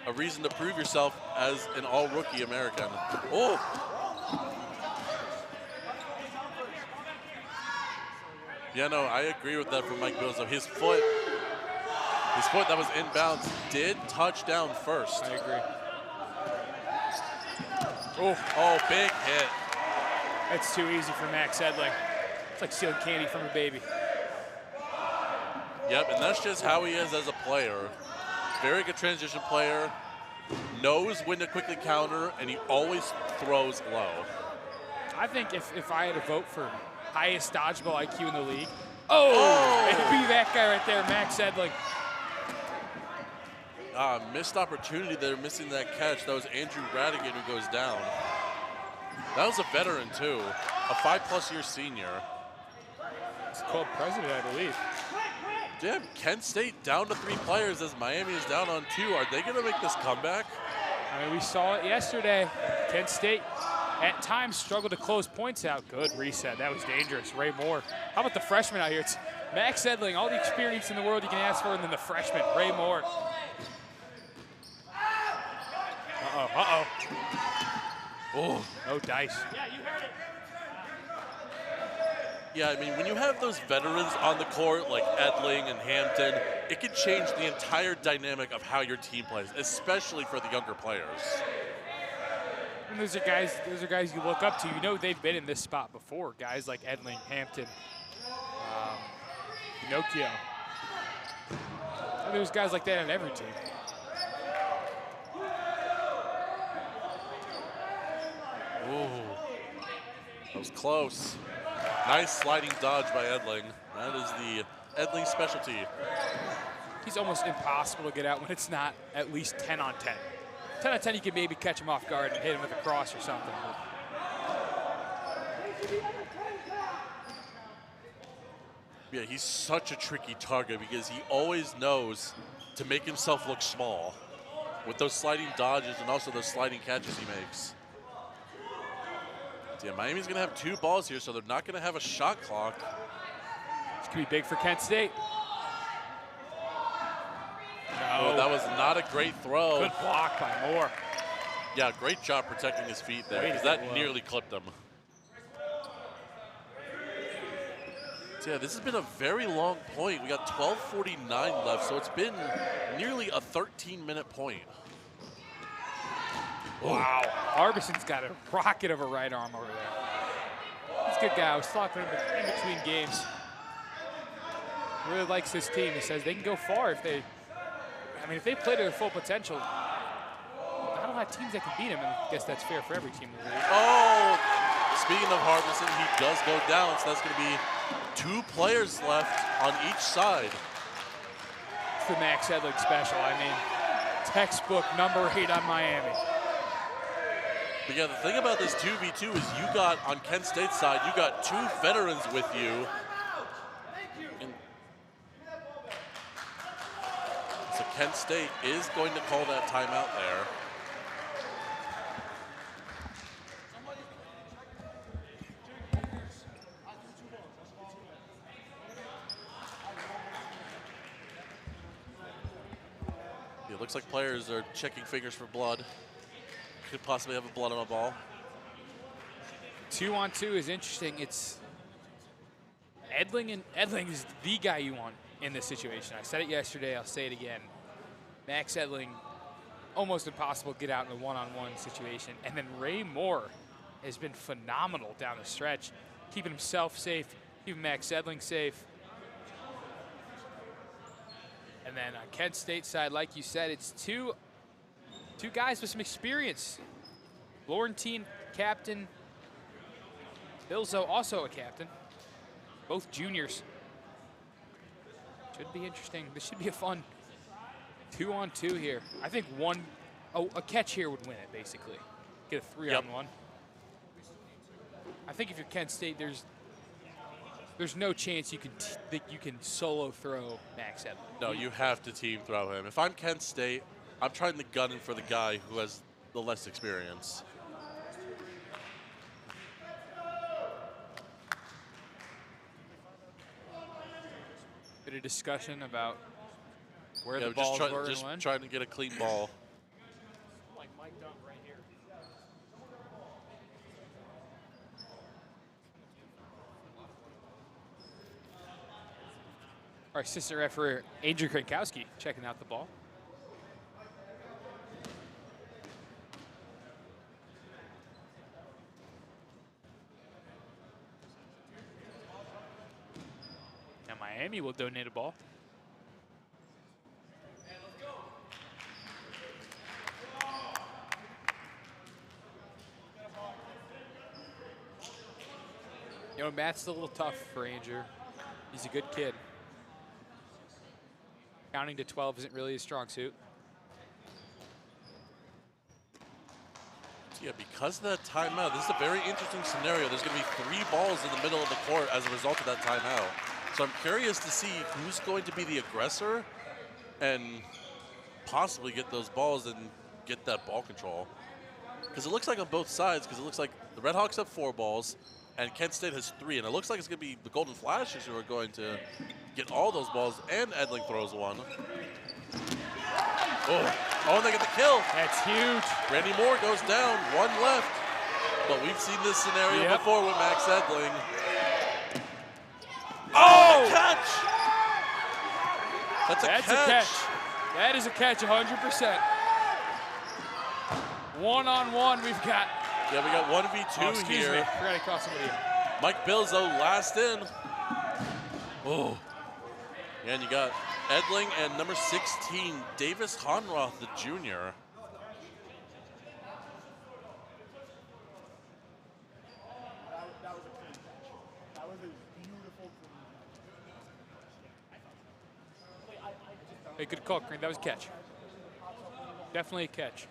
a reason to prove yourself as an all-rookie American. Oh! Yeah, no, I agree with that from Mike Bilzo. His foot that was inbounds did touch down first. I agree. Oh, big hit. That's too easy for Max Edling. It's like stealing candy from a baby. Yep, and that's just how he is as a player. Very good transition player, knows when to quickly counter, and he always throws low. I think if I had to vote for highest dodgeball IQ in the league, it'd be that guy right there, Max Edling. Missed opportunity there, missing that catch. That was Andrew Radigan who goes down. That was a veteran too, a 5+ year senior. It's called president, I believe. Yeah, Kent State down to 3 players as Miami is down on 2. Are they gonna make this comeback? I mean, we saw it yesterday. Kent State at times struggled to close points out. Good reset, that was dangerous. Ray Moore. How about the freshman out here? It's Max Edling, all the experience in the world you can ask for, and then the freshman, Ray Moore. Oh, no dice. Yeah, you heard it. Yeah, I mean, when you have those veterans on the court like Edling and Hampton, it can change the entire dynamic of how your team plays, especially for the younger players. And those are guys you look up to. You know they've been in this spot before. Guys like Edling, Hampton, Pinocchio. And there's guys like that on every team. Ooh, that was close. Nice sliding dodge by Edling. That is the Edling specialty. He's almost impossible to get out when it's not at least 10 on 10. 10 on 10, you can maybe catch him off guard and hit him with a cross or something. Yeah, he's such a tricky target because he always knows to make himself look small with those sliding dodges and also those sliding catches he makes. Yeah, Miami's gonna have 2 balls here, so they're not gonna have a shot clock. This could be big for Kent State. Oh, that was not a great throw. Good block by Moore. Yeah, great job protecting his feet there, because that nearly clipped him. So yeah, this has been a very long point. We got 12:49 left, so it's been nearly a 13-minute point. Wow, Harbison's got a rocket of a right arm over there. He's a good guy. I was talking to him in between games. Really likes this team. He says they can go far if they, if they play to their full potential. Not a lot of teams that can beat him, and I guess that's fair for every team in the league. Oh, speaking of Harbison, he does go down, so that's going to be 2 players left on each side. It's the Max Edling special. I mean, textbook number 8 on Miami. But yeah, the thing about this 2v2 is you got, on Kent State's side, you got 2 veterans with you. And so Kent State is going to call that timeout there. It looks like players are checking fingers for blood. Could possibly have a blood on a ball. 2-on-2 is interesting. It's Edling, and Edling is the guy you want in this situation. I said it yesterday, I'll say it again. Max Edling, almost impossible to get out in a one-on-one situation. And then Ray Moore has been phenomenal down the stretch, keeping himself safe, keeping Max Edling safe. And then on Kent State side, like you said, it's two guys with some experience. Laurentine, captain. Bilzo, also a captain. Both juniors. Should be interesting. This should be a fun 2-on-2 here. I think a catch here would win it, basically. Get a 3-on-1. I think if you're Kent State, there's no chance that you can solo throw Max Edling. No, you have to team throw him. If I'm Kent State, I'm trying to gun in for the guy who has the less experience. Bit of discussion about where Yeah, the balls were just and when. trying to get a clean ball. Our assistant referee, Adrian Krankowski, checking out the ball. Now Miami will donate a ball. You know, math's a little tough for Andrew. He's a good kid. Counting to 12 isn't really his strong suit. Yeah, because of that timeout, this is a very interesting scenario. There's going to be 3 balls in the middle of the court as a result of that timeout. So I'm curious to see who's going to be the aggressor and possibly get those balls and get that ball control. Because it looks like on both sides, because it looks like the Red Hawks have 4 balls and Kent State has 3. And it looks like it's going to be the Golden Flashes who are going to get all those balls, and Edling throws one. Oh, and they get the kill. That's huge. Randy Moore goes down, 1 left. But we've seen this scenario before with Max Edling. Oh, catch! That's a catch. That is a catch, 100%. 1-on-1 we've got. Yeah, we got 1v2 excuse here. me, forgot to call somebody in. Mike Bilzo last in. Oh. And you got Edling and number 16, Davis Honroth, the junior. Hey, good call, Green. That was a catch. Definitely a catch.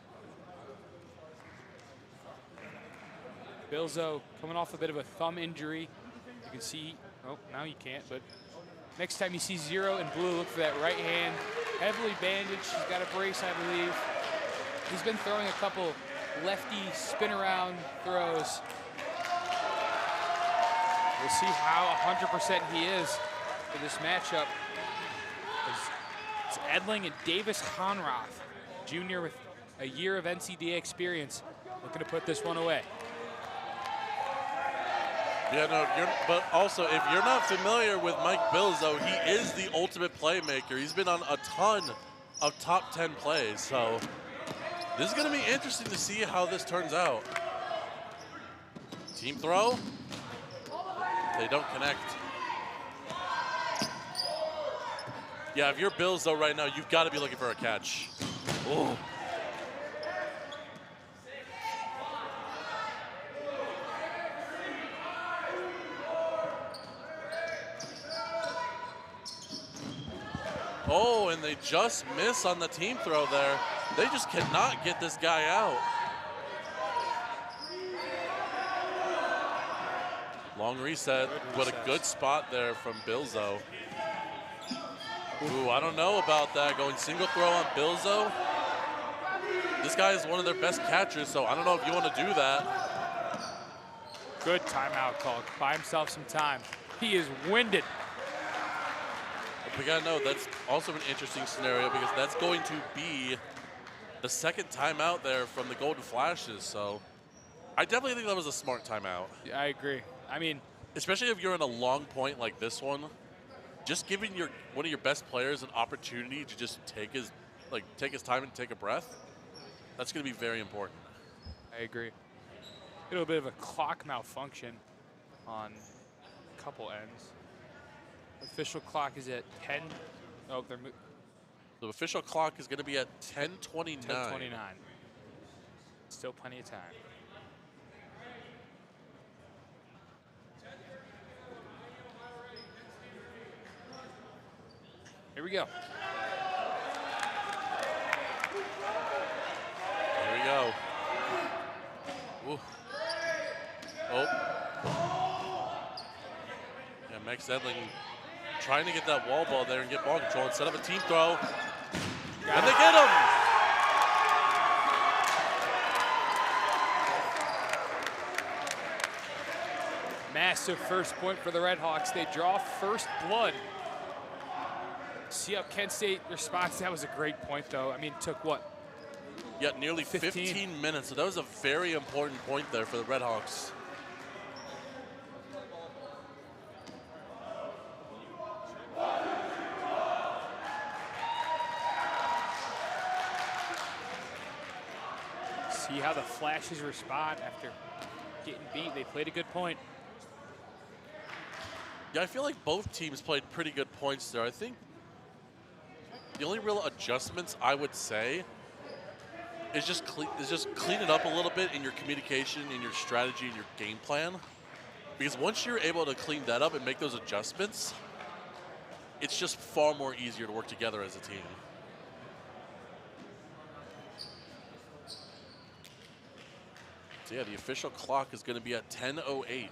Bilzo coming off a bit of a thumb injury. You can see, oh, now you can't, but next time you see 0 and blue, look for that right hand. Heavily bandaged, he's got a brace, I believe. He's been throwing a couple lefty spin around throws. We'll see how 100% he is for this matchup. It's Edling and Davis Honroth, junior with a year of NCDA experience, looking to put this one away. Yeah, no, but also, if you're not familiar with Mike Bilzo, he is the ultimate playmaker. He's been on a ton of top 10 plays, so this is going to be interesting to see how this turns out. Team throw. They don't connect. Yeah, if you're Bilzo right now, you've got to be looking for a catch. Oh. Oh, and they just miss on the team throw there. They just cannot get this guy out. Long reset, but a good spot there from Bilzo. Ooh, I don't know about that. Going single throw on Bilzo. This guy is one of their best catchers, so I don't know if you want to do that. Good timeout call. Buy himself some time. He is winded. But we gotta know that's also an interesting scenario because that's going to be the second timeout there from the Golden Flashes. So I definitely think that was a smart timeout. Yeah, I agree. I mean, especially if you're in a long point like this one, just giving one of your best players an opportunity to just take his time and take a breath. That's going to be very important. I agree. A little bit of a clock malfunction on a couple ends. Official clock is at 10. Oh, the official clock is going to be at 10:29. 10:29. Still plenty of time. Here we go. Here we go. Ooh. Oh. Yeah, Max Edling trying to get that wall ball there and get ball control instead of a team throw. And they get him! Massive first point for the Redhawks. They draw first blood. See up Kent State response. That was a great point, though. I mean, it took what? Yeah, nearly 15 minutes. So that was a very important point there for the Redhawks. See how the Flashes respond after getting beat. They played a good point. Yeah, I feel like both teams played pretty good points there. I think the only real adjustments I would say is just clean it up a little bit in your communication, in your strategy, in your game plan. Because once you're able to clean that up and make those adjustments, it's just far more easier to work together as a team. So yeah, the official clock is going to be at 10:08.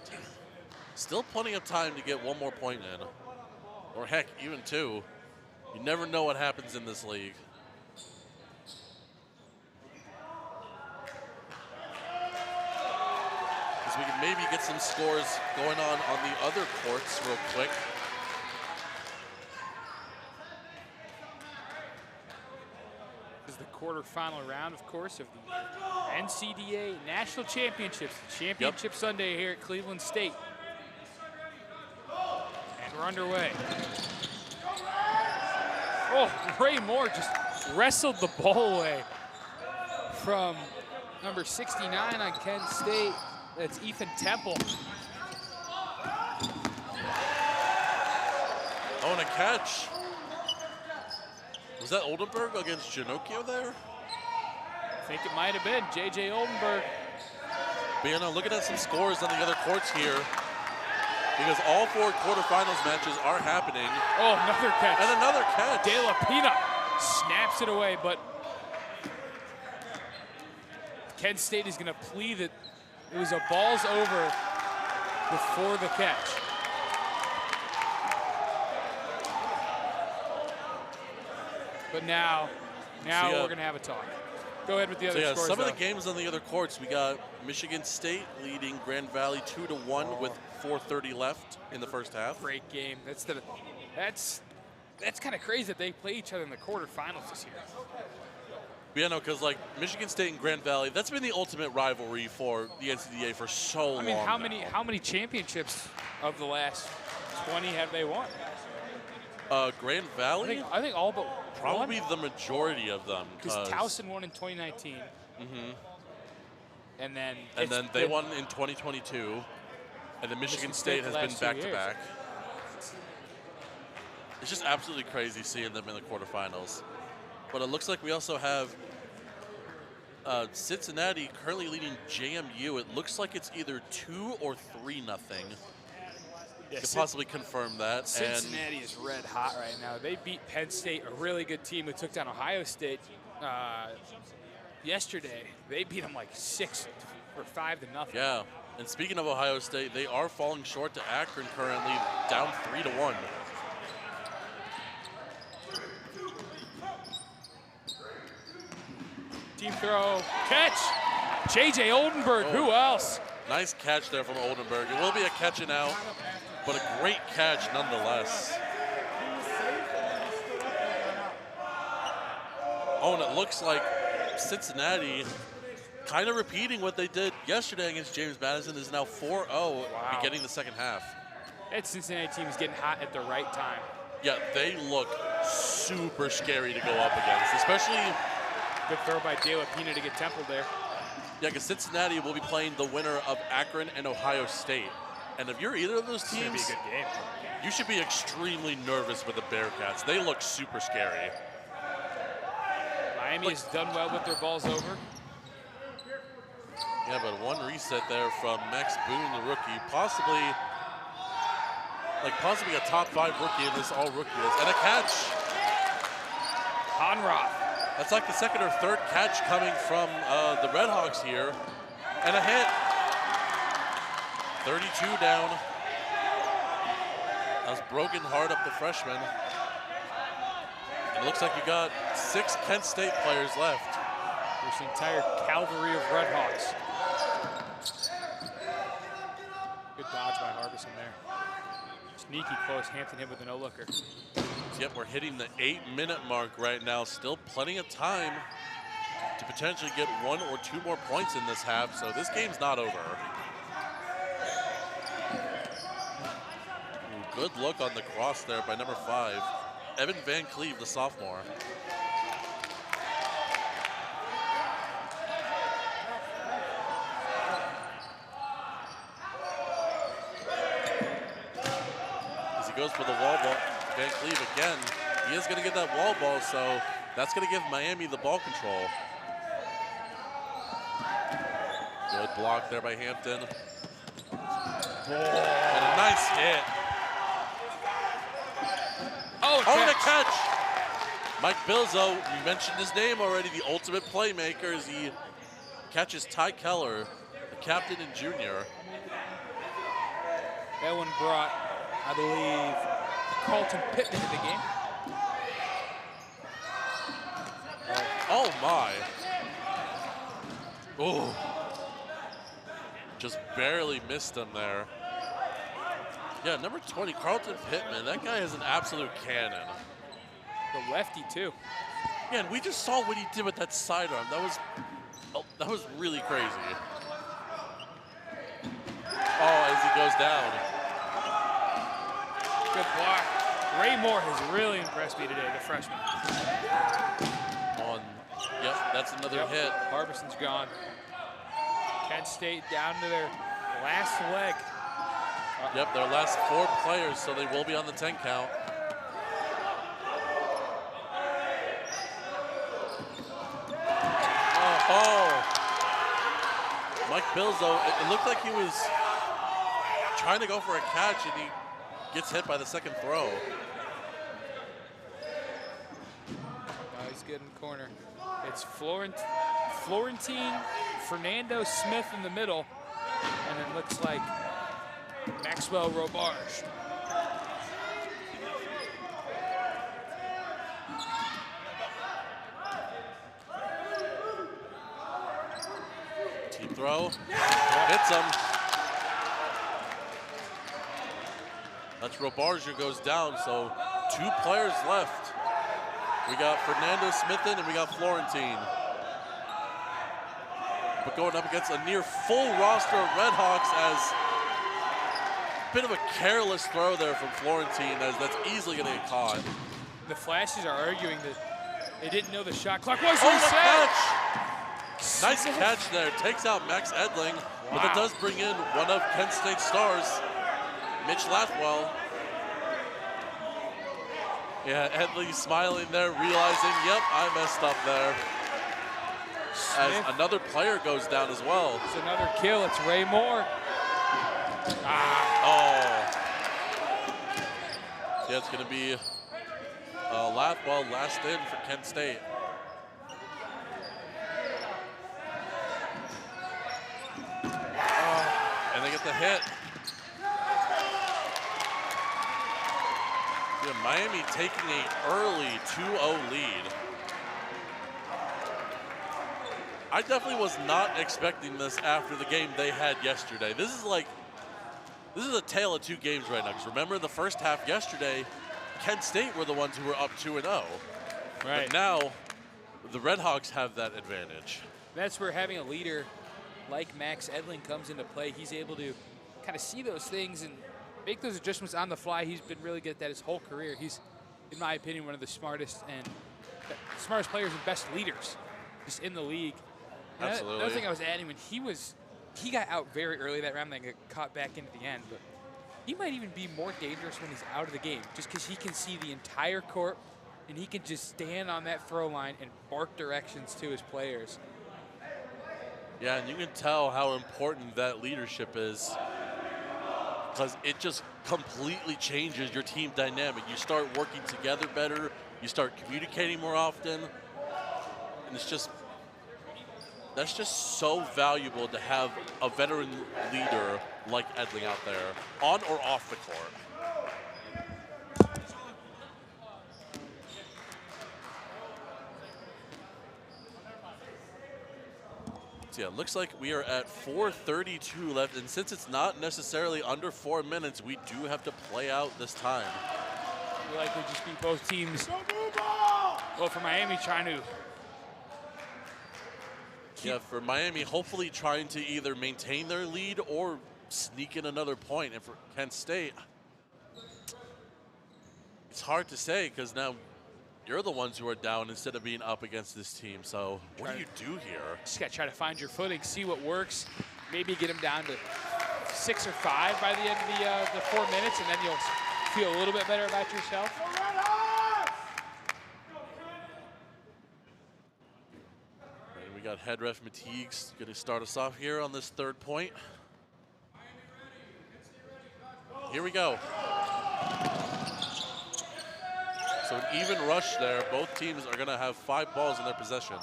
Still plenty of time to get one more point in. Or heck, even two. You never know what happens in this league. Because we can maybe get some scores going on the other courts real quick. This is the quarterfinal round, of course, of the NCDA National Championships. Championship Sunday here at Cleveland State. And we're underway. Oh, Ray Moore just wrestled the ball away from number 69 on Kent State. That's Ethan Temple. Oh, and a catch. Was that Oldenburg against Ginocchio there? I think it might have been J.J. Oldenburg. But you know, looking at some scores on the other courts here, because all four quarterfinals matches are happening. Oh, another catch. And another catch. De La Pina snaps it away, but Kent State is going to plead that it was a balls over before the catch. But now we're going to have a talk. Go ahead with the other scores. Some of the games on the other courts, we got Michigan State leading Grand Valley 2-1 with 4:30 left in the first half. Great game. That's kind of crazy that they play each other in the quarterfinals this year. Yeah, no, because like Michigan State and Grand Valley, that's been the ultimate rivalry for the NCDA for so long. I mean, how many championships of the last 20 have they won? Grand Valley? I think all but probably one. The majority of them. Because Towson won in 2019. Mm-hmm. And then they won in 2022. And then Michigan State has been back-to-back. It's just absolutely crazy seeing them in the quarterfinals. But it looks like we also have Cincinnati currently leading JMU. It looks like it's either 2 or 3-0. Yeah, could possibly confirm that. Cincinnati is red hot right now. They beat Penn State, a really good team who took down Ohio State yesterday. They beat them like 6 or 5 to nothing. Yeah, and speaking of Ohio State, they are falling short to Akron currently, down 3-1. Team throw, catch, J.J. Oldenburg, who else? Nice catch there from Oldenburg. It will be a catch and out, but a great catch nonetheless. Oh, and it looks like Cincinnati kind of repeating what they did yesterday against James Madison is now 4-0 beginning the second half. That Cincinnati team is getting hot at the right time. Yeah, they look super scary to go up against, especially... Good throw by De La Pina to get templed there. Yeah, because Cincinnati will be playing the winner of Akron and Ohio State. And if you're either of those teams, it's gonna be a good game. You should be extremely nervous with the Bearcats. They look super scary. Miami has done well with their balls over. Yeah, but one reset there from Max Boone, the rookie. Possibly a top 5 rookie in this all-rookie list. And a catch. Conroth. That's like the second or third catch coming from the Redhawks here. And a hit. 32 down. That was broken hard up the freshman. And it looks like you got 6 Kent State players left. There's the entire cavalry of Redhawks. Good dodge by Harbison there. Sneaky close, Hampton hit with a no-looker. Yep, we're hitting the 8-minute mark right now. Still plenty of time to potentially get 1 or 2 more points in this half, so this game's not over. Ooh, good look on the cross there by number 5, Evan Van Cleve, the sophomore. As he goes for the wall ball. Van Cleve again. He is going to get that wall ball, so that's going to give Miami the ball control. Good block there by Hampton. And a nice hit. Oh, and a catch. Mike Bilzo, you mentioned his name already, the ultimate playmaker, as he catches Ty Keller, the captain and junior. That one brought, I believe, Carlton Pittman in the game. Oh my. Oh. Just barely missed him there. Yeah, number 20, Carlton Pittman. That guy is an absolute cannon. The lefty too. Yeah, and we just saw what he did with that sidearm. That was really crazy. Oh, as he goes down. Good block. Ray Moore has really impressed me today, the freshman. Yep, that's another hit. Harbison's gone. Kent State down to their last leg. Yep, their last 4 players, so they will be on the 10 count. Oh. Mike Bilzo, it looked like he was trying to go for a catch, and he gets hit by the second throw. Now he's good in the corner. It's Florentine Fernando Smith in the middle, and it looks like Maxwell Robarge. Team throw, hits him. That's Robarge who goes down, so 2 players left. We got Fernando Smithen and we got Florentine. But going up against a near full roster of Redhawks, as a bit of a careless throw there from Florentine, as that's easily going to get caught. The Flashes are arguing that they didn't know the shot clock was the reset. Catch! Nice catch there. Takes out Max Edling, but that does bring in one of Kent State's stars, Mitch Lathwell. Yeah, Edling smiling there, realizing, yep, I messed up there. As another player goes down as well. It's another kill. It's Ray Moore. Oh. Yeah, it's going to be last in for Kent State. And they get the hit. Yeah, Miami taking an early 2-0 lead. I definitely was not expecting this after the game they had yesterday. This is a tale of two games right now. Because remember, the first half yesterday, Kent State were the ones who were up 2-0. Right. But now, the Red Hawks have that advantage. That's where having a leader like Max Edling comes into play. He's able to kind of see those things and make those adjustments on the fly. He's been really good at that his whole career. He's, in my opinion, one of the smartest players and best leaders just in the league. And Absolutely. Another thing I was adding, when he got out very early that round, then got caught back into the end, but he might even be more dangerous when he's out of the game, just because he can see the entire court and he can just stand on that throw line and bark directions to his players. Yeah, and you can tell how important that leadership is, because it just completely changes your team dynamic. You start working together better, you start communicating more often, and that's just so valuable to have a veteran leader like Edling out there, on or off the court. So yeah, looks like we are at 4:32 left, and since it's not necessarily under 4 minutes, we do have to play out this time. We likely just be both teams. Well, for Miami, trying to. Yeah, for Miami, hopefully trying to either maintain their lead or sneak in another point. And for Kent State, it's hard to say because now you're the ones who are down instead of being up against this team. So what do you do here? Just got to try to find your footing, see what works, maybe get them down to 6 or 5 by the end of the 4 minutes, and then you'll feel a little bit better about yourself. We got head ref Matigues going to start us off here on this third point. Here we go. So an even rush there. Both teams are going to have 5 balls in their possession.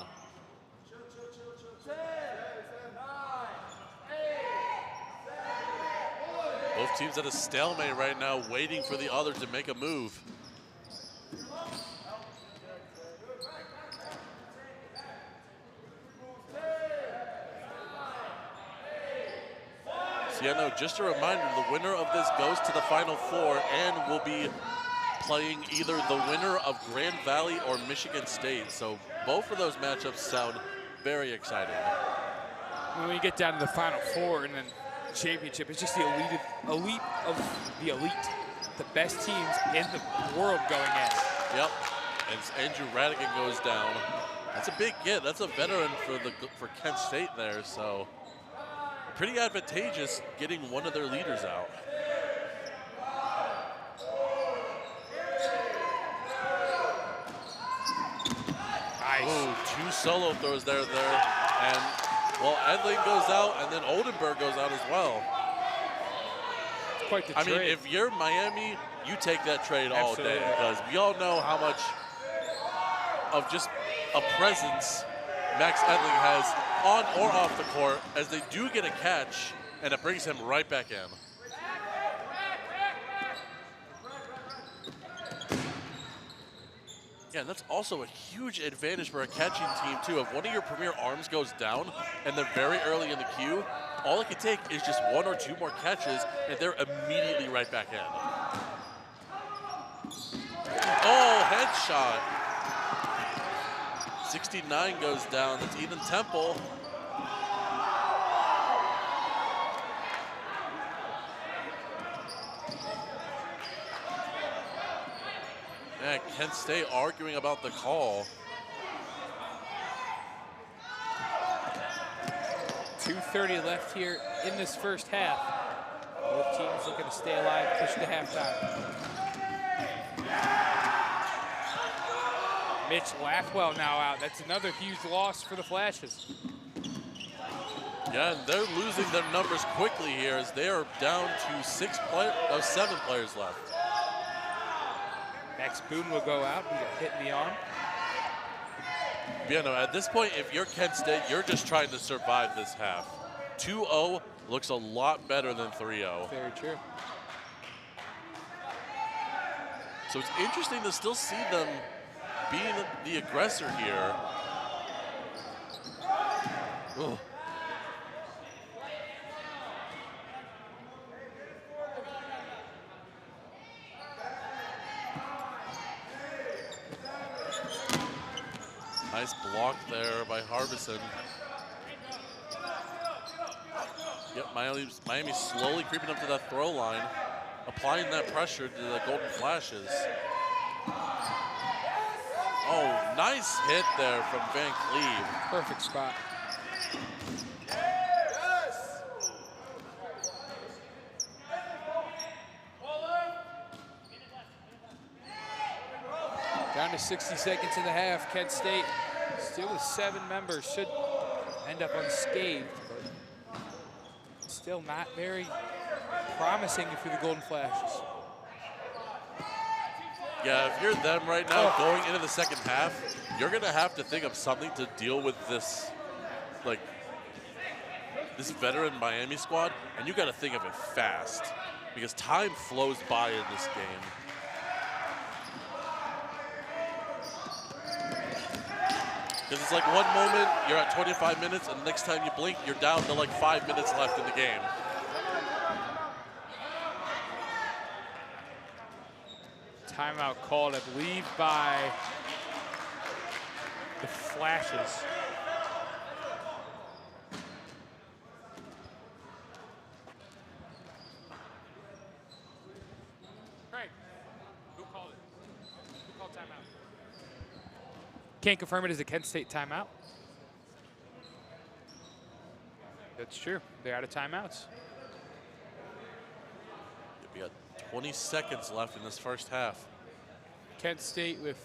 Both teams at a stalemate right now, waiting for the other to make a move. So yeah, no, just a reminder, the winner of this goes to the Final Four and will be playing either the winner of Grand Valley or Michigan State. So both of those matchups sound very exciting. When we get down to the Final Four and then championship, it's just the elite of the elite. The best teams in the world going in. Yep, and Andrew Radigan goes down. That's a big get. That's a veteran for Kent State there, so pretty advantageous getting one of their leaders out. Nice. Ooh, 2 solo throws there, and well, Edling goes out, and then Oldenburg goes out as well. It's quite the trade. I mean, if you're Miami, you take that trade all day, because we all know how much of just a presence Max Edling has on or off the court, as they do get a catch, and it brings him right back in. Yeah, and that's also a huge advantage for a catching team, too. If one of your premier arms goes down and they're very early in the queue, all it can take is just 1 or 2 more catches, and they're immediately right back in. Oh, headshot. 69 goes down. That's Ethan Temple. Yeah, Kent State arguing about the call. 2:30 left here in this first half. Both teams looking to stay alive, push to halftime. Mitch Lathwell now out. That's another huge loss for the Flashes. Yeah, and they're losing their numbers quickly here as they are down to 7 players left. Max Boone will go out. He got hit in the arm. Yeah, no, at this point, if you're Kent State, you're just trying to survive this half. 2-0 looks a lot better than 3-0. Very true. So it's interesting to still see them being the aggressor here. Ugh. Nice block there by Harbison. Yep, Miami's slowly creeping up to that throw line, applying that pressure to the Golden Flashes. Oh, nice hit there from Van Cleve. Perfect spot. Down to 60 seconds in the half. Kent State still with 7 members. Should end up unscathed, but still not very promising for the Golden Flashes. Yeah, if you're them right now going into the second half, you're going to have to think of something to deal with this, like, this veteran Miami squad, and you got to think of it fast because time flows by in this game. Because it's like one moment, you're at 25 minutes, and the next time you blink, you're down to like 5 minutes left in the game. Timeout called, I believe, by the Flashes. Craig, who called it? Who called timeout? Can't confirm it as a Kent State timeout. That's true. They're out of timeouts. We got 20 seconds left in this first half. Kent State with,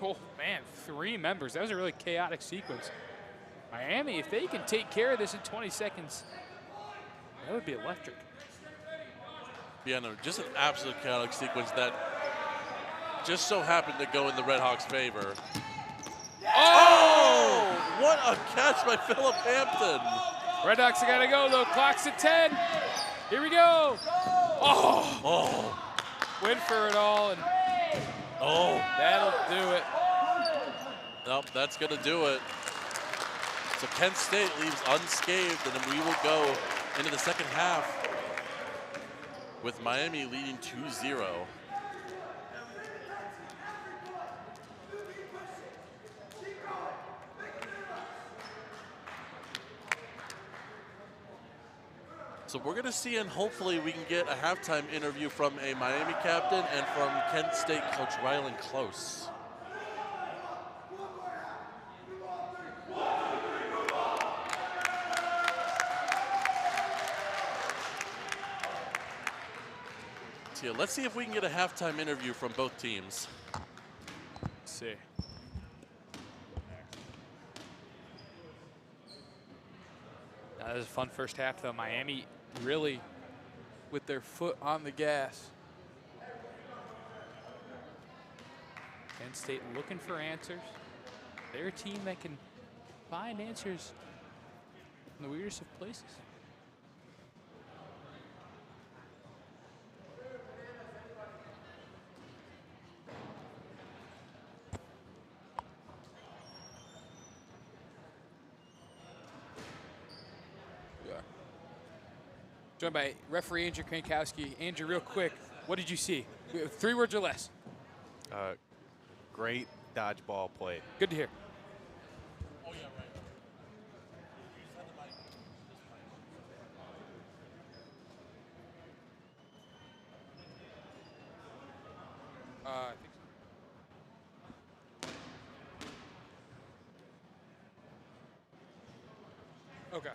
oh man, 3 members. That was a really chaotic sequence. Miami, if they can take care of this in 20 seconds, that would be electric. Yeah, no, just an absolute chaotic sequence that just so happened to go in the Red Hawks' favor. Oh! What a catch by Philip Hampton. Red Hawks are gotta go though. Clock's at 10. Here we go. Oh! Oh! Win for it all, and that'll do it. Nope, that's gonna do it. So Kent State leaves unscathed, and then we will go into the second half with Miami leading 2-0. So we're going to see, and hopefully we can get a halftime interview from a Miami captain and from Kent State coach Rylan Close. So yeah, let's see if we can get a halftime interview from both teams. Let's see. That was a fun first half, though. Miami really with their foot on the gas. Kent State looking for answers. They're a team that can find answers in the weirdest of places. Joined by referee Andrew Krankowski. Andrew, real quick, what did you see? 3 words or less. Great dodgeball play. Good to hear. I think so. Okay.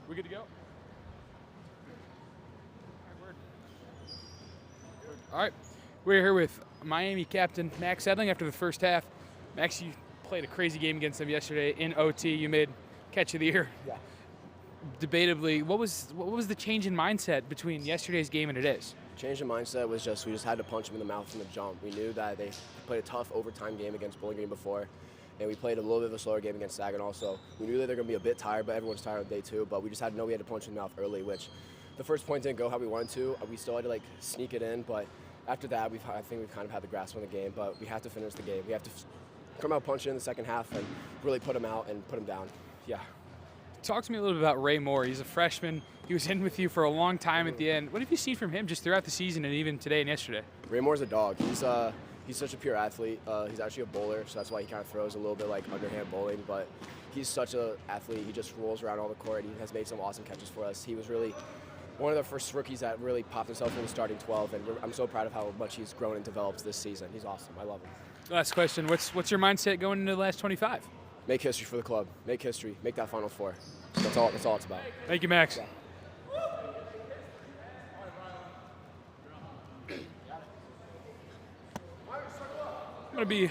We good to go? All right, we're here with Miami captain Max Edling after the first half. Max, you played a crazy game against them yesterday in OT. You made catch of the year. Yeah. Debatably, what was the change in mindset between yesterday's game and today's? Change in mindset was just we just had to punch them in the mouth from the jump. We knew that they played a tough overtime game against Bowling Green before, and we played a little bit of a slower game against Saginaw. So we knew that they're going to be a bit tired, but everyone's tired on day 2. But we just had to know we had to punch in the mouth early, which the first point didn't go how we wanted to. We still had to sneak it in, but after that, I think we've kind of had the grasp on the game. But we have to finish the game. We have to come out punching in the second half and really put them out and put them down. Yeah. Talk to me a little bit about Ray Moore. He's a freshman. He was in with you for a long time at the end. What have you seen from him just throughout the season and even today and yesterday? Ray Moore's a dog. He's such a pure athlete. He's actually a bowler, so that's why he kind of throws a little bit like underhand bowling. But he's such an athlete. He just rolls around all the court. He has made some awesome catches for us. He was really one of the first rookies that really popped himself in the starting 12, and I'm so proud of how much he's grown and developed this season. He's awesome. I love him. Last question. What's your mindset going into the last 25? Make history for the club. Make history. Make that Final Four. That's all it's about. Thank you, Max. Yeah. I'm going to be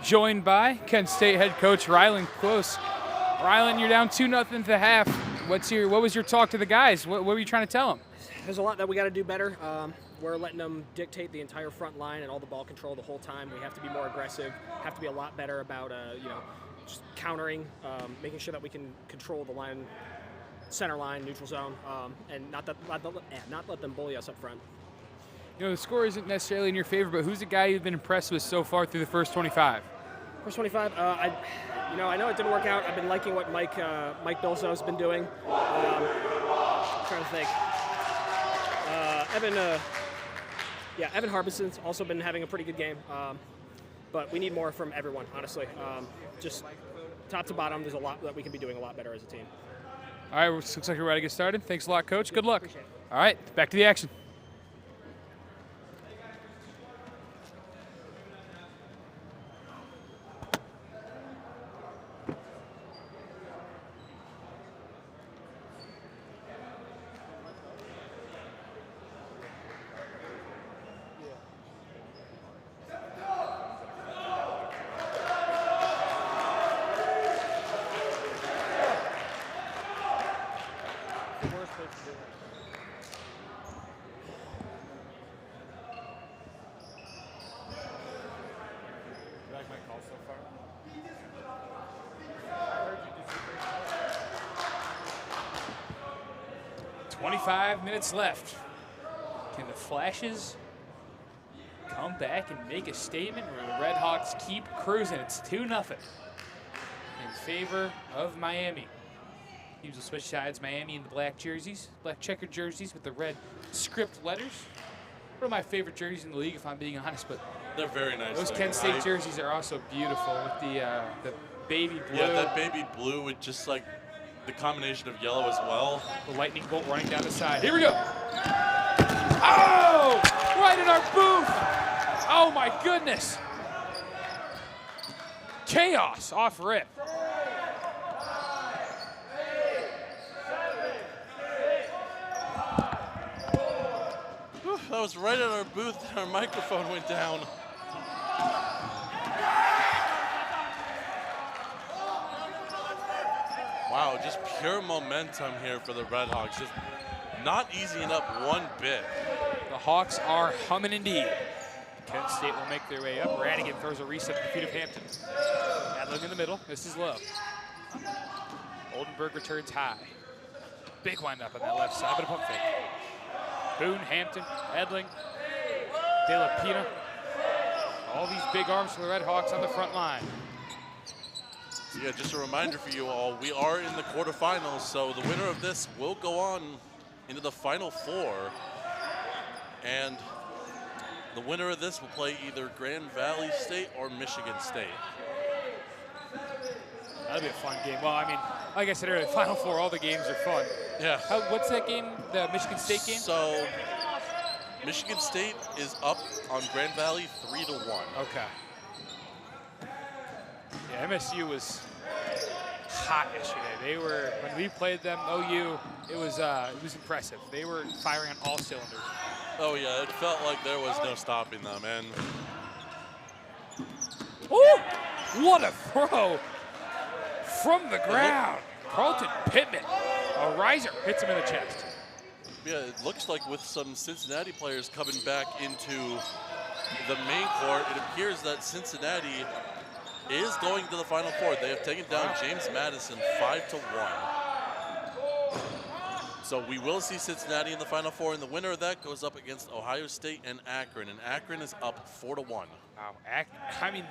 joined by Kent State head coach Rylan Close. Rylan, you're down 2-0 at the half. What was your talk to the guys? What were you trying to tell them? There's a lot that we got to do better. We're letting them dictate the entire front line and all the ball control the whole time. We have to be more aggressive. Have to be a lot better about just countering, making sure that we can control the line, center line, neutral zone, and not let them bully us up front. You know, the score isn't necessarily in your favor, but who's the guy you've been impressed with so far through the first 25? First 25, I know it didn't work out. I've been liking what Mike Bilso's been doing. Trying to think. Evan Harbison's also been having a pretty good game. But we need more from everyone, honestly. Just top to bottom, there's a lot that we can be doing a lot better as a team. All right, looks like we're ready to get started. Thanks a lot, Coach. Good luck. All right, back to the action. like my call so far? 25 minutes left. Can the Flashes come back and make a statement, or the Red Hawks keep cruising? It's 2-0 in favor of Miami. Teams will switch sides. Miami in the black jerseys, black checkered jerseys with the red script letters. One of my favorite jerseys in the league, if I'm being honest, but they're very nice. Those Kent State jerseys are also beautiful with the baby blue. Yeah, that baby blue with just like the combination of yellow as well. The lightning bolt running down the side. Here we go. Oh! Right in our booth. Oh my goodness. Chaos off rip. That was right at our booth. Our microphone went down. Wow, just pure momentum here for the Red Hawks. Just not easing up one bit. The Hawks are humming indeed. Kent State will make their way up. Radigan throws a reset to the feet of Hampton. Adling in the middle. This is low. Oldenburg returns high. Big windup on that left side, but a pump fake. Boone, Hampton, Edling, De La Pina. All these big arms for the Red Hawks on the front line. So yeah, just a reminder for you all, we are in the quarterfinals, so the winner of this will go on into the Final Four. And the winner of this will play either Grand Valley State or Michigan State. That'll be a fun game. Well, I mean, like I said earlier, Final Four, all the games are fun. Yeah. What's that game, the Michigan State game? So, Michigan State is up on Grand Valley 3-1. Okay. Yeah, MSU was hot yesterday. They were, when we played them, OU, it was impressive. They were firing on all cylinders. Oh yeah, it felt like there was no stopping them. And ooh! What a throw from the ground. Carlton Pittman, a riser, hits him in the chest. Yeah, it looks like with some Cincinnati players coming back into the main court, it appears that Cincinnati is going to the Final Four. They have taken down James Madison 5-1. So we will see Cincinnati in the Final Four, and the winner of that goes up against Ohio State and Akron Akron is up 4-1. Wow, I mean,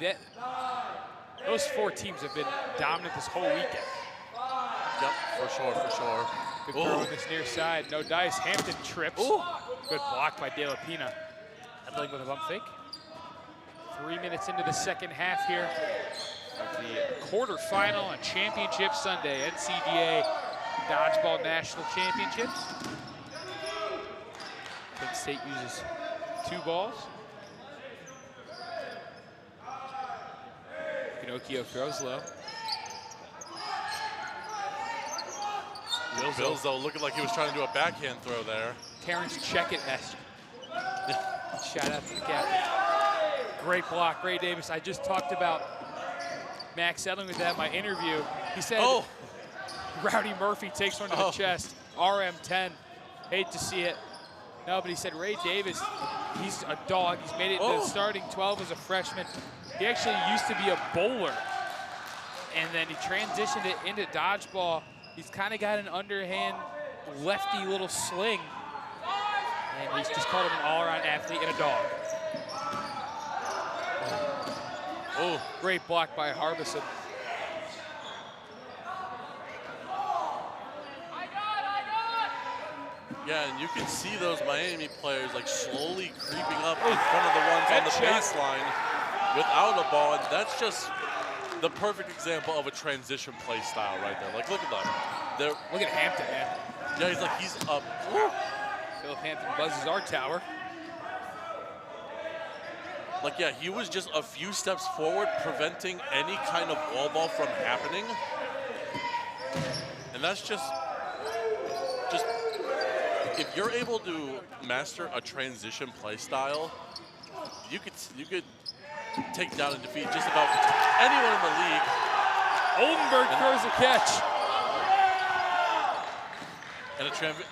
those 4 teams have been dominant this whole weekend. Yep, for sure. Good throw on this near side. No dice. Hampton trips. Ooh. Good block by De La Pina. Edling with a bump fake. 3 minutes into the second half here of the quarterfinal on Championship Sunday, NCDA Dodgeball National Championships. Penn State uses 2 balls. Pinocchio throws low. Bilzo looking like he was trying to do a backhand throw there. Terrence Checkett-esque. Shout out to the captain. Great block, Ray Davis. I just talked about Max Edling with that in my interview. He said, Rowdy Murphy takes one to the chest. RM10. Hate to see it. No, but he said Ray Davis, he's a dog. He's made it to the starting 12 as a freshman. He actually used to be a bowler, and then he transitioned it into dodgeball. He's kind of got an underhand, lefty little sling, and he's just called him an all-around athlete and a dog. Oh, great block by Harbison. Yeah, and you can see those Miami players like slowly creeping up in front of the ones on the baseline without a ball, and that's just the perfect example of a transition play style right there. Like, look at them. Look at Hampton, man. Yeah, he's up. Philip Hampton buzzes our tower. Like, yeah, he was just a few steps forward, preventing any kind of wall ball from happening. And that's just if you're able to master a transition play style, you could take down and defeat just about anyone in the league. Oldenburg throws a catch.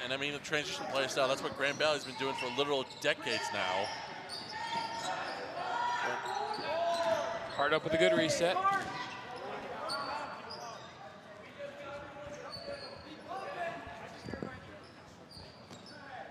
And I mean, the transition play style, that's what Grand Valley's been doing for literal decades now. Hard up with a good reset.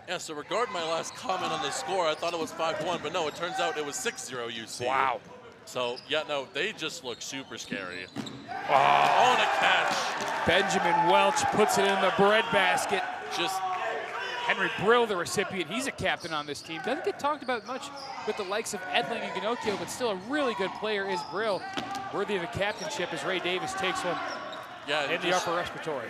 Yeah, so regarding my last comment on the score, I thought it was 5-1, but no, it turns out it was 6-0 UC. Wow. So, yeah, no, they just look super scary. Oh, and a catch. Benjamin Welch puts it in the breadbasket. Just Henry Brill, the recipient. He's a captain on this team. Doesn't get talked about much with the likes of Edling and Pinocchio, but still a really good player is Brill. Worthy of the captainship as Ray Davis takes one in the upper respiratory.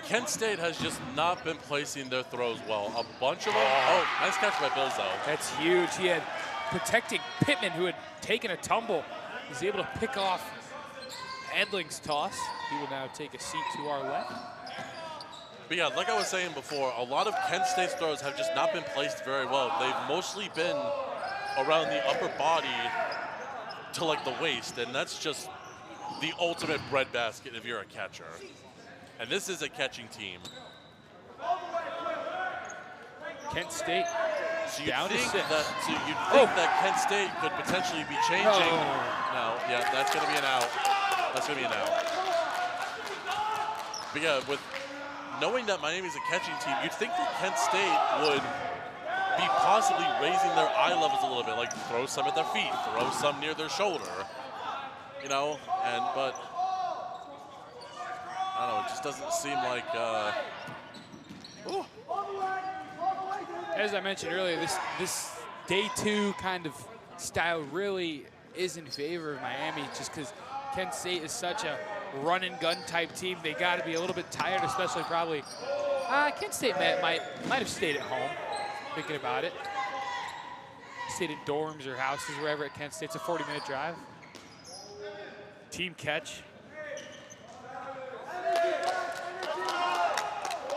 Kent State has just not been placing their throws well. A bunch of them. Oh, nice catch by Bilzo. That's huge. He had protecting Pittman, who had taken a tumble. He's able to pick off Edling's toss. He will now take a seat to our left. But yeah, like I was saying before, a lot of Kent State's throws have just not been placed very well. They've mostly been around the upper body to like the waist, and that's just the ultimate breadbasket if you're a catcher. And this is a catching team. Kent State so you'd down think to 6. That Kent State could potentially be changing. No, yeah, that's going to be an out. That's going to be an out. But yeah, with knowing that Miami's a catching team, you'd think that Kent State would be possibly raising their eye levels a little bit, like throw some at their feet, throw some near their shoulder, you know, but I don't know, it just doesn't seem like, As I mentioned earlier, this day 2 kind of style really is in favor of Miami just because Kent State is such a run and gun type team. They got to be a little bit tired, especially probably. Kent State might have stayed at home, thinking about it. Stayed in dorms or houses, wherever at Kent State. It's a 40-minute drive. Team catch.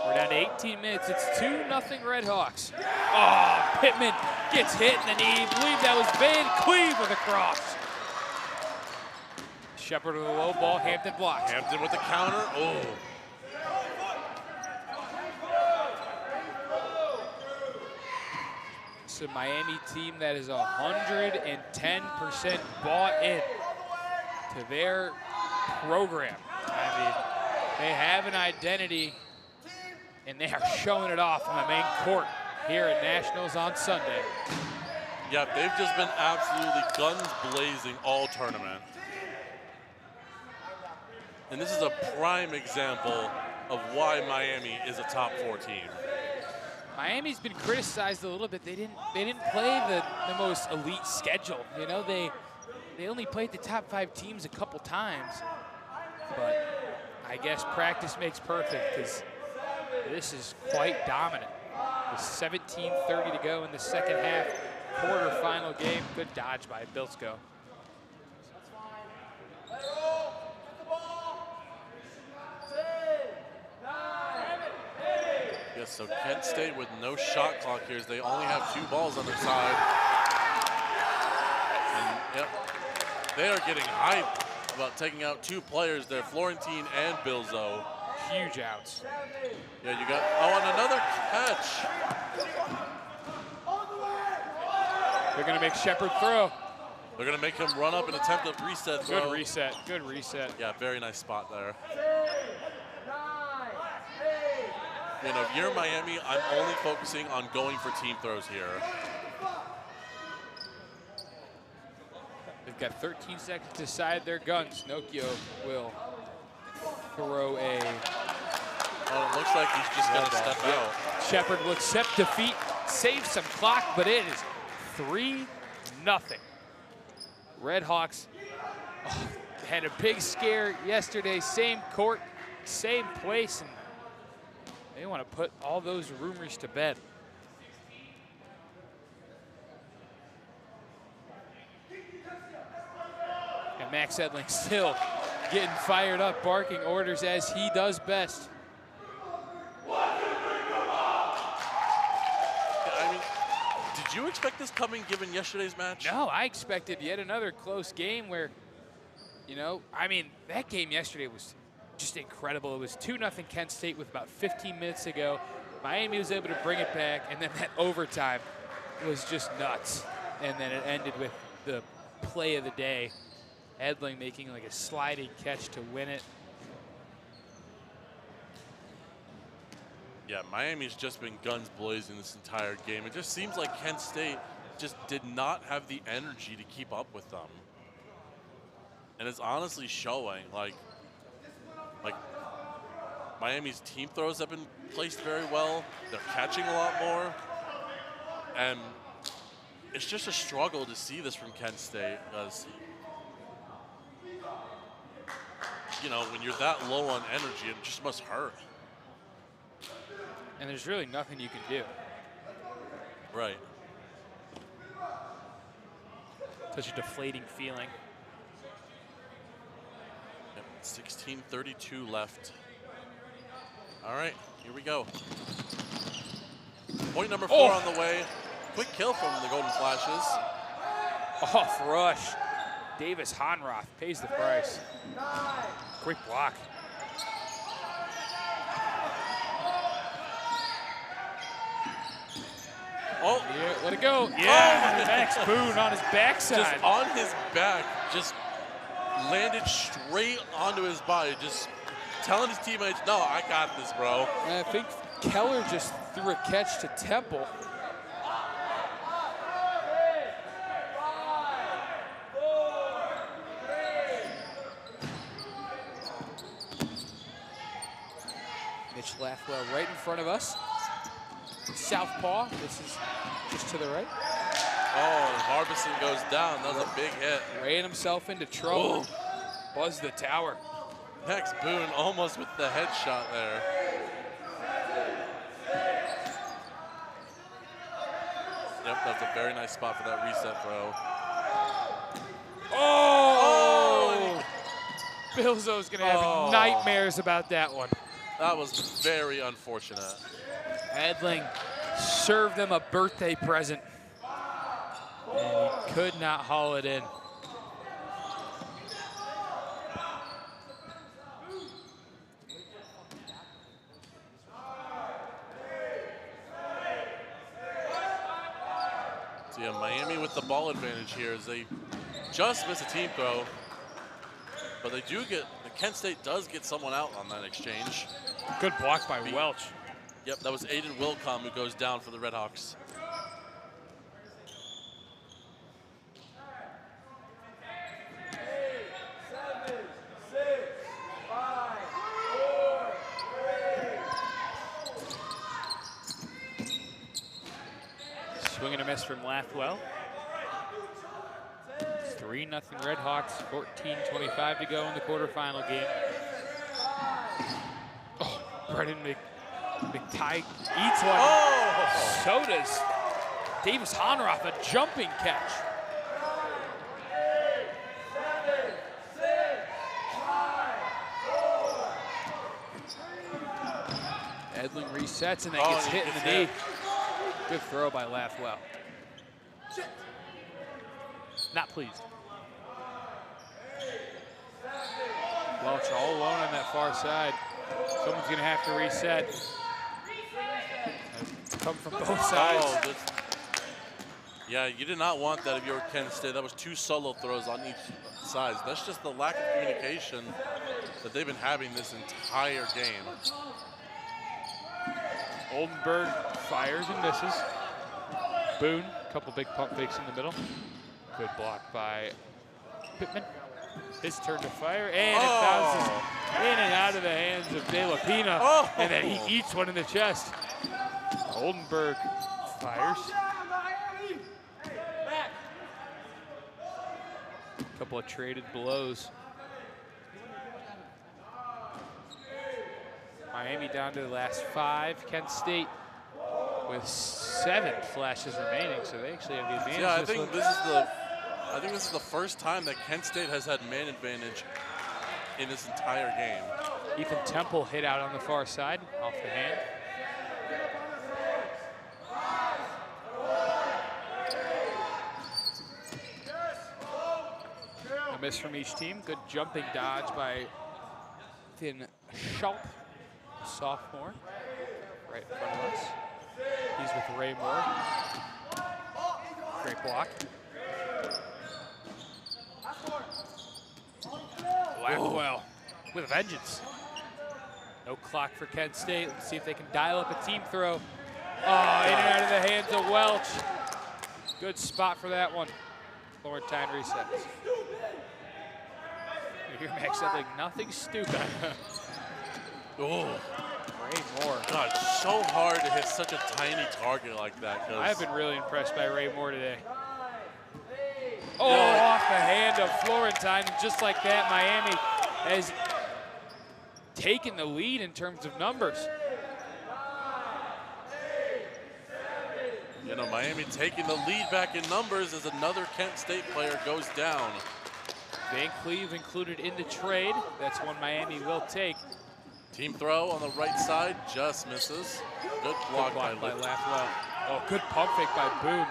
We're down to 18 minutes. It's 2-0 Redhawks. Oh, Pittman gets hit in the knee. I believe that was Van Cleve with a cross. Shepard with a low ball. Hampton blocks. Hampton with the counter. Oh. It's a Miami team that is 110% bought in to their program. I mean, they have an identity, and they are showing it off on the main court here at Nationals on Sunday. Yeah, they've just been absolutely guns blazing all tournament. And this is a prime example of why Miami is a top 4 team. Miami's been criticized a little bit. They didn't play the most elite schedule. You know, they only played the top 5 teams a couple times. But I guess practice makes perfect, because this is quite dominant. With 17:30 to go in the second half, quarterfinal game. Good dodge by Bilsko. Yes, so Kent State with no shot clock here, as they only have 2 balls on their side. And yep, they are getting hyped about taking out 2 players there, Florentine and Bilzo. Huge outs. Yeah, you got, oh, and another catch. They're gonna make Shepard throw. They're gonna make him run up and attempt a reset throw. Good reset, good reset. Yeah, very nice spot there. You know, if you're Miami, I'm only focusing on going for team throws here. They've got 13 seconds to side their guns. Nokio will throw a... Oh, it looks like he's just gonna step out. Shepard will accept defeat, save some clock, but it is 3-0. Redhawks had a big scare yesterday, same court, same place, and they want to put all those rumors to bed. And Max Edling still getting fired up, barking orders as he does best. I mean, did you expect this coming given yesterday's match? No, I expected yet another close game where, you know, I mean, that game yesterday was just incredible. It was 2-0 Kent State with about 15 minutes to go. Miami was able to bring it back, and then that overtime was just nuts. And then it ended with the play of the day. Edling making like a sliding catch to win it. Yeah, Miami's just been guns blazing this entire game. It just seems like Kent State just did not have the energy to keep up with them. And it's honestly showing, like Miami's team throws have been placed very well. They're catching a lot more. And it's just a struggle to see this from Kent State, because, you know, when you're that low on energy, it just must hurt. And there's really nothing you can do. Right. Such a deflating feeling. Yep, 16:32 left. All right, here we go. Point number 4 on the way. Quick kill from the Golden Flashes. Off rush. Davis Honroth pays the price. Quick block. Oh, yeah, let it go. Yeah, oh, Max Boone on his backside. Just on his back, just landed straight onto his body, just telling his teammates, no, I got this, bro. And I think Keller just threw a catch to Temple. Mitch Lathwell right in front of us. Southpaw, this is just to the right. Oh, Harbison goes down. That was a big hit. Ran himself into trouble. Buzzed the tower. Max Boone almost with the headshot there. Yep, that's a very nice spot for that reset throw. Oh! Bilzo's gonna have nightmares about that one. That was very unfortunate. Edling served them a birthday present, and he could not haul it in. So yeah, Miami with the ball advantage here as they just miss a team throw. But they do get, Kent State does get someone out on that exchange. Good block by Welch. Yep, that was Aiden Wilcom who goes down for the Redhawks. Swing and a miss from Lathwell. 3-0 Redhawks, 14:25 to go in the quarterfinal game. Oh, Brennan McTighe eats one. Oh! So does Davis Honroth, a jumping catch. Edling resets and then gets hit in the knee. Good throw by Lathwell. Not pleased. Welch all alone on that far side. Someone's gonna have to reset. Come from both sides. Oh, yeah, you did not want that if you were Kent State. That was 2 solo throws on each side. That's just the lack of communication that they've been having this entire game. Oldenburg fires and misses. Boone, a couple big pump fakes in the middle. Good block by Pittman. His turn to fire, and it bounces in and out of the hands of De La Pina, and then he eats one in the chest. Oldenburg fires. A couple of traded blows. Miami down to the last 5. Kent State with 7 flashes remaining, so they actually have the advantage. Yeah, I think this is the first time that Kent State has had man advantage in this entire game. Ethan Temple hit out on the far side off the hand. A miss from each team. Good jumping dodge by Finn Schulp, sophomore, right in front of us. He's with Ray Moore. Great block. Blackwell with a vengeance. No clock for Kent State. Let's see if they can dial up a team throw. Oh, in and out of the hands of Welch. Good spot for that one. Florentine resets. You hear Max saying nothing stupid. Oh. Ray Moore. God, so hard to hit such a tiny target like that. I've been really impressed by Ray Moore today. Oh, off the hand of Florentine. Just like that, Miami has taken the lead in terms of numbers. You know, Miami taking the lead back in numbers as another Kent State player goes down. Van Cleve included in the trade. That's one Miami will take. Team throw on the right side just misses. Good block by Lathwell. Oh, good pump fake by Boone.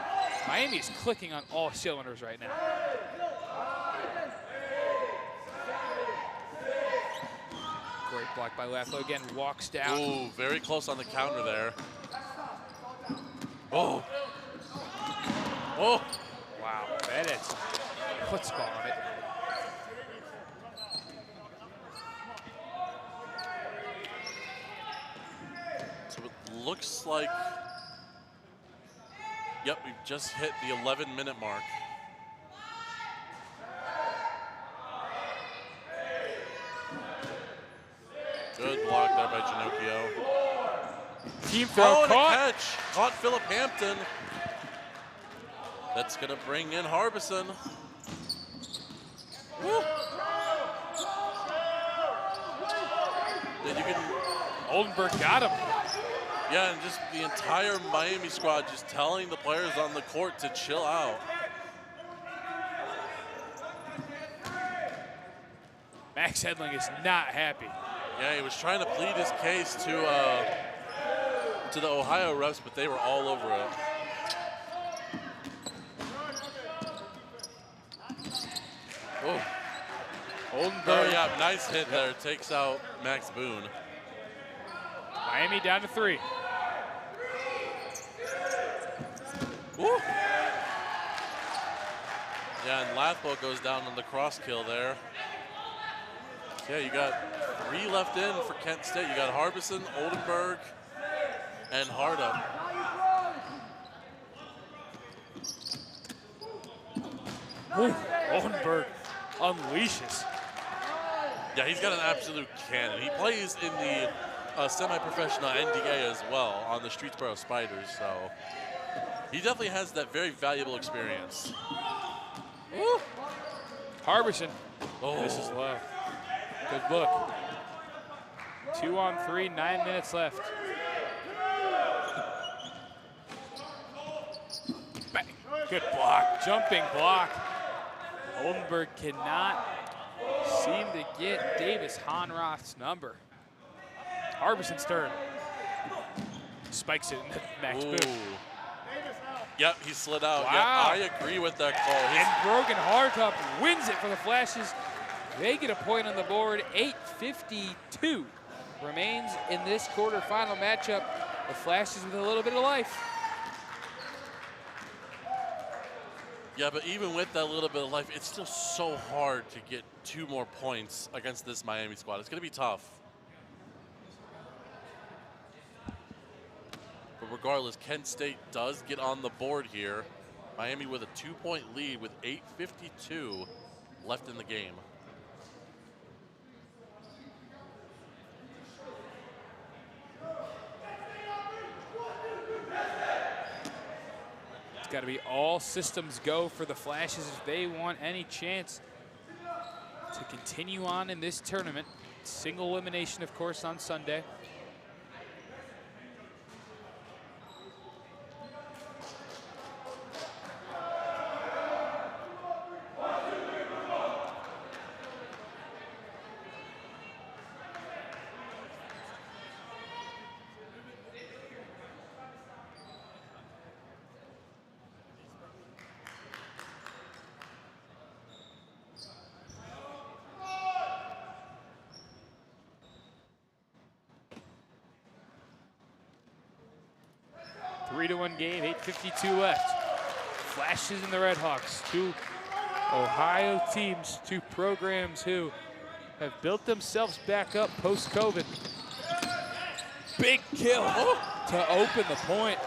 Miami is clicking on all cylinders right now. Great block by Lathwell. Again, walks down. Ooh, very close on the counter there. Oh. Oh. Wow, that is chutzpah on it. So it looks like, yep, we've just hit the 11-minute mark. Good block there by Ginocchio. Team throw caught. And a catch. Caught Philip Hampton. That's going to bring in Harbison. Woo. Then you can. Oldenburg got him. Yeah, and just the entire Miami squad just telling the players on the court to chill out. Max Hedling is not happy. Yeah, he was trying to plead his case to the Ohio refs, but they were all over it. Oh, Oldenburg. Yeah, nice hit there. Takes out Max Boone. Miami down to 3. Woo. Yeah, and Lathwell goes down on the cross kill there. Yeah, you got 3 left in for Kent State. You got Harbison, Oldenburg, and Harda. Ooh, Oldenburg unleashes. Yeah, he's got an absolute cannon. He plays in the semi-professional NDA as well on the Streetsboro Spiders, so he definitely has that very valuable experience. Ooh. Harbison. Oh. This is low. Good look. 2 on 3, 9 minutes left. Bang. Good block, jumping block. Oldenburg cannot seem to get Davis Honroth's number. Harbison's turn. Spikes it in Max Boone. Yep, he slid out. Wow. Yep, I agree with that call. And Brogan Hardtop wins it for the Flashes. They get a point on the board. 8:52 remains in this quarterfinal matchup. The Flashes with a little bit of life. Yeah, but even with that little bit of life, it's still so hard to get 2 more points against this Miami squad. It's going to be tough. But regardless, Kent State does get on the board here. Miami with a 2-point lead with 8:52 left in the game. It's got to be all systems go for the Flashes if they want any chance to continue on in this tournament. Single elimination, of course, on Sunday. Three-to-one game, 8:52 left. Flashes and the Redhawks, 2 Ohio teams, 2 programs who have built themselves back up post-COVID. Big kill to open the point.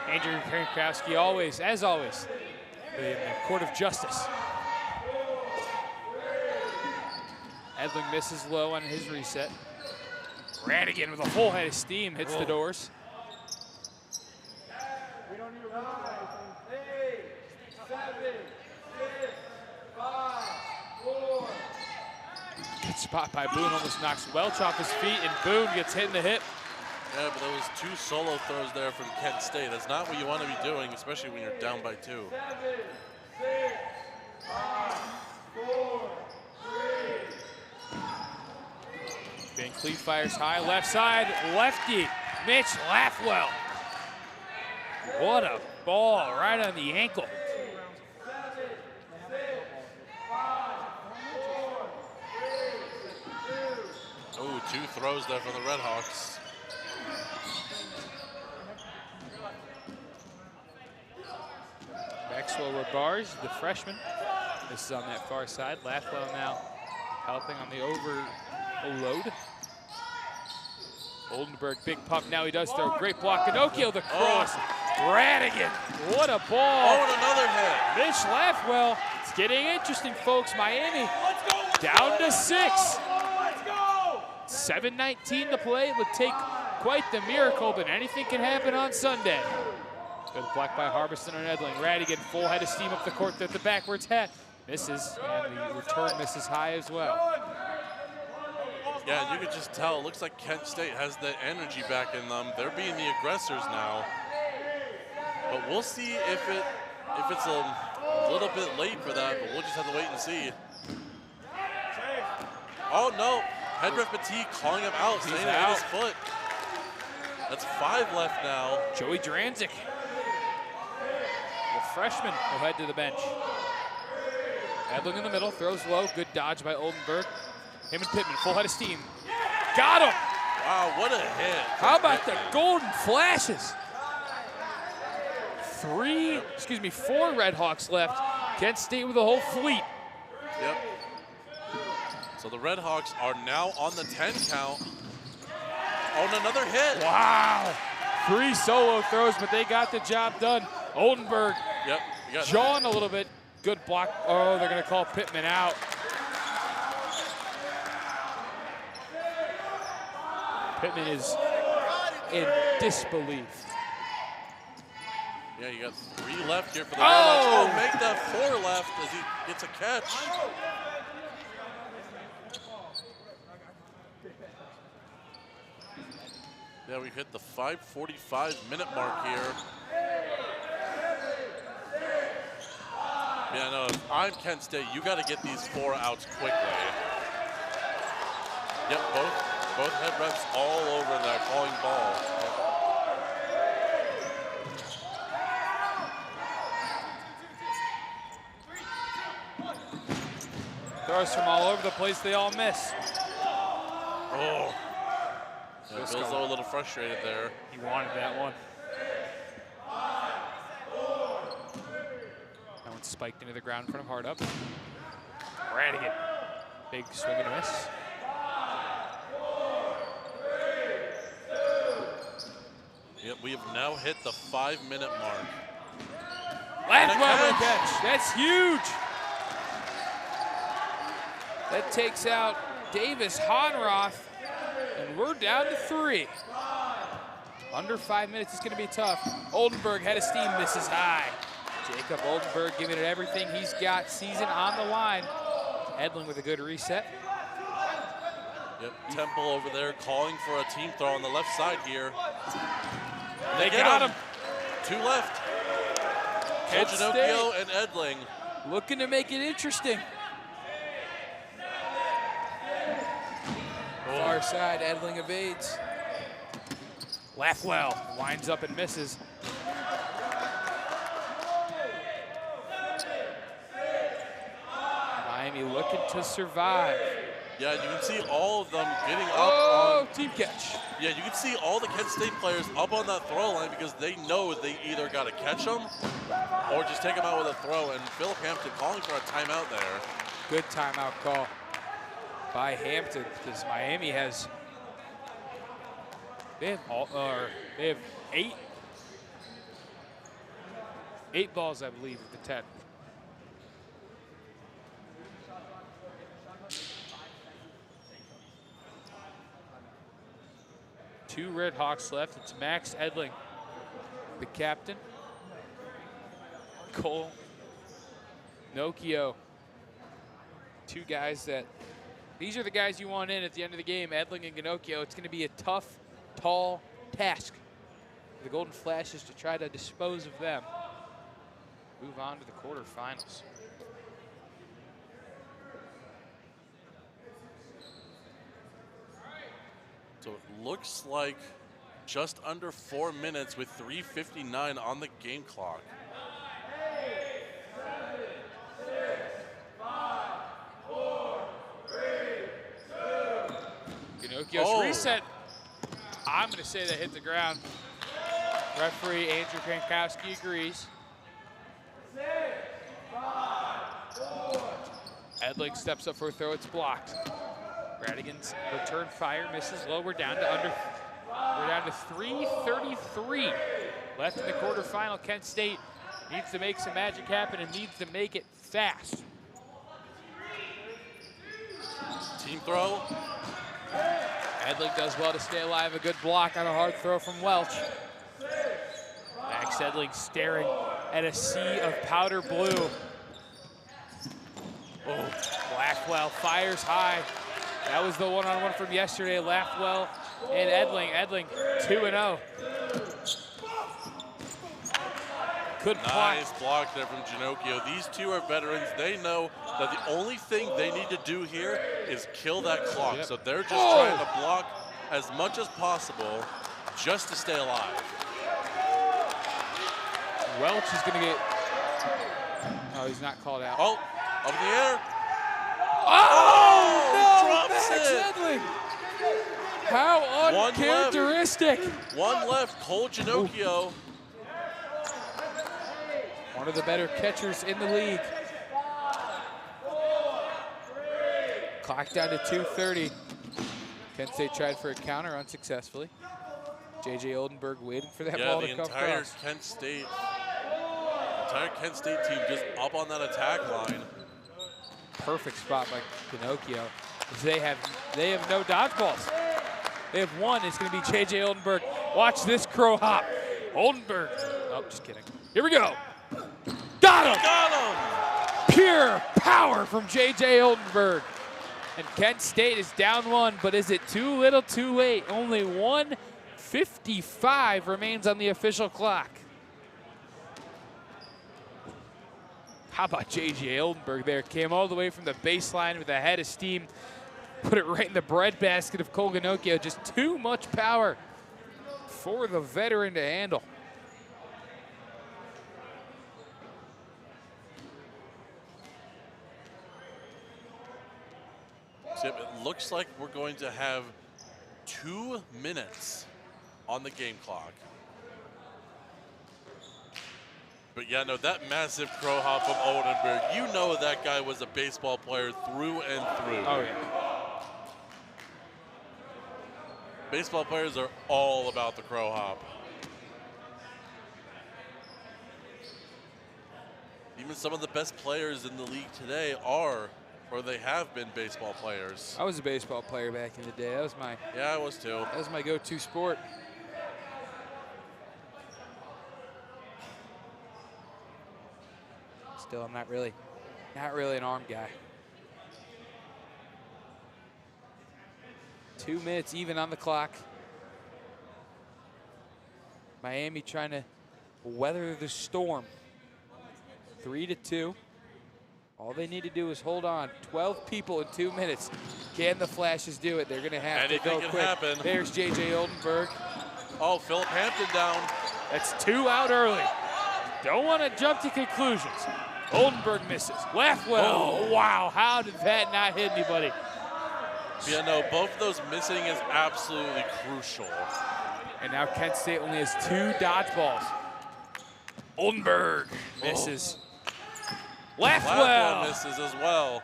Andrew Krankowski always, as always, in the court of justice. Edling misses low on his reset. Radigan with a full head of steam hits the doors. We don't need to run anything. 8, 7, 6, 5, 4. Good spot by Boone, almost knocks Welch off his feet, and Boone gets hit in the hip. Yeah, but there was 2 solo throws there from Kent State. That's not what you want to be doing, especially when you're down by 2. 7, 6, 5, 4, 3. Van Cleef fires high, left side, lefty, Mitch Lathwell. What a ball, right on the ankle. 7, 6, 5, 4, 3, 2. Oh, 2 throws there from the Redhawks. Maxwell Robarge, the freshman. This is on that far side. Lathwell now helping on the overload. Oldenburg, big pump. Now he does throw. Great block. Pinocchio, the cross. Radigan, what a ball. Oh, and another hit. Mitch Lathwell. It's getting interesting, folks. Miami down to 6. 7:19 to play. It would take quite the miracle, but anything can happen on Sunday. Good block by Harbison and Edling. Radigan, full head of steam up the court at the backwards hat. Misses, and the return misses high as well. Yeah, you could just tell. It looks like Kent State has the energy back in them. They're being the aggressors now. But we'll see if it's a little bit late for that, but we'll just have to wait and see. Oh, no. Head ref Petit calling him out, saying it hit his foot. That's 5 left now. Joey Dranzik, the freshman, will head to the bench. Edling in the middle, throws low. Good dodge by Oldenburg. Him and Pittman, full head of steam. Got him! Wow, what a hit. How about the golden flashes? 4 Red Hawks left. Kent State with a whole fleet. Yep. So the Red Hawks are now on the 10 count. On another hit. Wow. 3 solo throws, but they got the job done. Oldenburg jawing a little bit. Good block. Oh, they're going to call Pittman out. Pittman is in disbelief. Yeah, you got 3 left here for the Red Hawks. Oh, make that 4 left as he gets a catch. Yeah, we hit the 5:45-minute mark here. Yeah, no, if I'm Kent State, you got to get these 4 outs quickly. Yep, both head refs all over that calling ball. Throws from all over the place, they all miss. Oh. Yeah, Bill's a little frustrated there. He wanted that one. That one spiked into the ground in front of Hardup. Radigan. Big swing and a miss. Yep, we have now hit the 5-minute mark. Lathwell catch. That's huge. That takes out Davis Honroth, and we're down to 3. Under 5 minutes is going to be tough. Oldenburg, head of steam, misses high. Jacob Oldenburg giving it everything he's got. Season on the line. Edlin with a good reset. Yep, Temple over there calling for a team throw on the left side here. And they got him. 2 left. Kent Ginocchio and Edling. Looking to make it interesting. Far side, Edling evades. Lathwell winds up and misses. Miami looking to survive. Yeah, you can see all of them getting up on team catch. Yeah, you can see all the Kent State players up on that throw line because they know they either got to catch them or just take them out with a throw. And Philip Hampton calling for a timeout there. Good timeout call by Hampton because Miami has they have 8 balls, I believe, at the 10. Two Red Hawks left. It's Max Edling, the captain. Cole Ginocchio. 2 guys that, these are the guys you want in at the end of the game, Edling and Ginocchio. It's going to be a tough, tall task for the Golden Flashes to try to dispose of them. Move on to the quarterfinals. So it looks like just under 4 minutes with 3:59 on the game clock. Ginocchio's reset. I'm going to say that hit the ground. Referee Andrew Krankowski agrees. Edling steps up for a throw. It's blocked. Radigan's return fire misses low. We're down to 3:33 left in the quarterfinal. Kent State needs to make some magic happen and needs to make it fast. Team throw. Edling does well to stay alive. A good block on a hard throw from Welch. Max Edling staring at a sea of powder blue. Oh, Blackwell fires high. That was the one-on-one from yesterday. Lathwell and Edling. Edling 2-0. Good block. Nice block there from Ginocchio. These 2 are veterans. They know that the only thing they need to do here is kill that clock. Yep. So they're just trying to block as much as possible just to stay alive. Welch is going to get... Oh, he's not called out. Oh, up in the air. Oh, no! Drops Max it. Edling. How uncharacteristic. One left. Cole Ginocchio. One of the better catchers in the league. Clock down to 2:30. Kent State tried for a counter unsuccessfully. J.J. Oldenburg waiting for that ball to come the entire across. Kent State team just up on that attack line. Perfect spot by Pinocchio. They have no dodgeballs. They have one. It's going to be J.J. Oldenburg. Watch this crow hop. Oldenburg. Oh, just kidding. Here we go. Got him! Got him! Pure power from J.J. Oldenburg. And Kent State is down one, but is it too little, too late? Only 1:55 remains on the official clock. How about J.J. Oldenburg there? Came all the way from the baseline with a head of steam. Put it right in the breadbasket of Colganocchio. Just too much power for the veteran to handle. It looks like we're going to have 2 minutes on the game clock. But yeah, no, that massive crow hop from Oldenburg, you know that guy was a baseball player through and through. Oh, yeah. Baseball players are all about the crow hop. Even some of the best players in the league today are, or they have been, baseball players. I was a baseball player back in the day. That was my I was too. That was my go-to sport. Still, I'm not really an arm guy. 2 minutes even on the clock. Miami trying to weather the storm. 3-2. All they need to do is hold on. 12 people in 2 minutes. Can the Flashes do it? They're going to have to go quick. Happen. There's J.J. Oldenburg. Oh, Philip Hampton down. That's 2 out early. Don't want to jump to conclusions. Oldenburg misses. Laughwell. Oh, wow. How did that not hit anybody? Yeah, no, both of those missing is absolutely crucial. And now Kent State only has 2 dodgeballs. Oldenburg misses. Laughwell misses as well.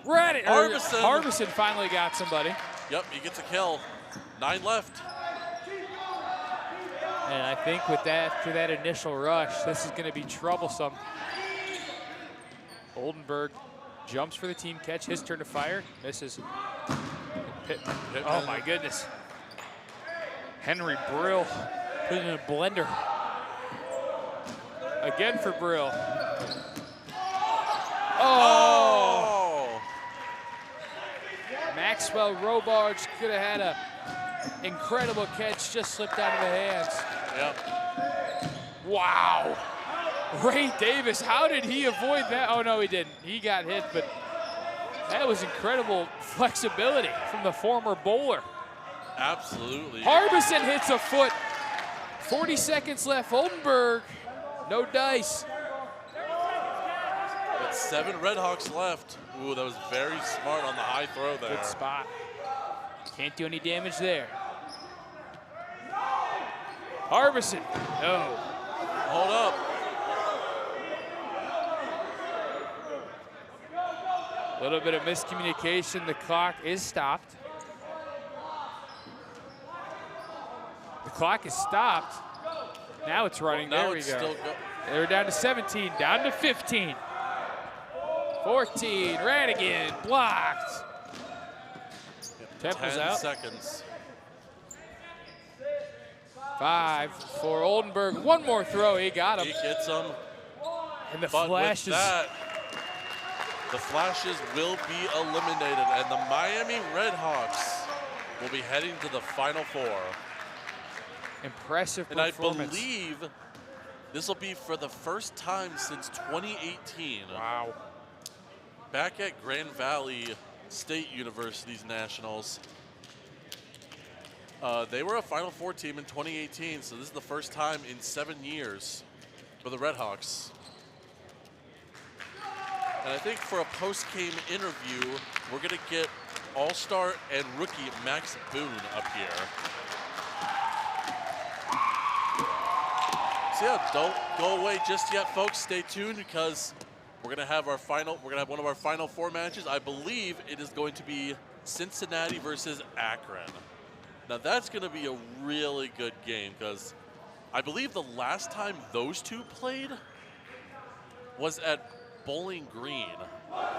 Harbison finally got somebody. Yep, he gets a kill. 9 left. And I think with that, after that initial rush, this is going to be troublesome. Oldenburg jumps for the team catch. His turn to fire. Misses. Oh, my goodness. Henry Brill put it in a blender. Again for Brill. Oh! Maxwell Robards could have had an incredible catch, just slipped out of the hands. Yep. Wow. Ray Davis, how did he avoid that? Oh, no, he didn't. He got hit, but that was incredible flexibility from the former bowler. Absolutely. Harbison hits a foot. 40 seconds left. Oldenburg, no dice. But 7 Redhawks left. Ooh, that was very smart on the high throw there. Good spot. Can't do any damage there. Harbison, no. Hold up. A little bit of miscommunication. The clock is stopped. The clock is stopped. Now it's running. Well, now there we it's go. still They're down to 17, down to 15. 14, Radigan, blocked. Temple's 10 out. seconds. 5 for Oldenburg. One more throw, he got him. He gets him. And the But Flashes. with that, the Flashes will be eliminated, and the Miami Redhawks will be heading to the Final Four. Impressive and performance. I believe this will be for the first time since 2018. Wow. Back at Grand Valley State University's Nationals. They were a Final Four team in 2018, so this is the first time in 7 years for the Redhawks. And I think for a post-game interview, we're going to get All-Star and rookie Max Boone up here. So yeah, don't go away just yet, folks. Stay tuned because we're gonna have our final. We're gonna have one of our final 4 matches. I believe it is going to be Cincinnati versus Akron. Now that's gonna be a really good game because I believe the last time those two played was at Bowling Green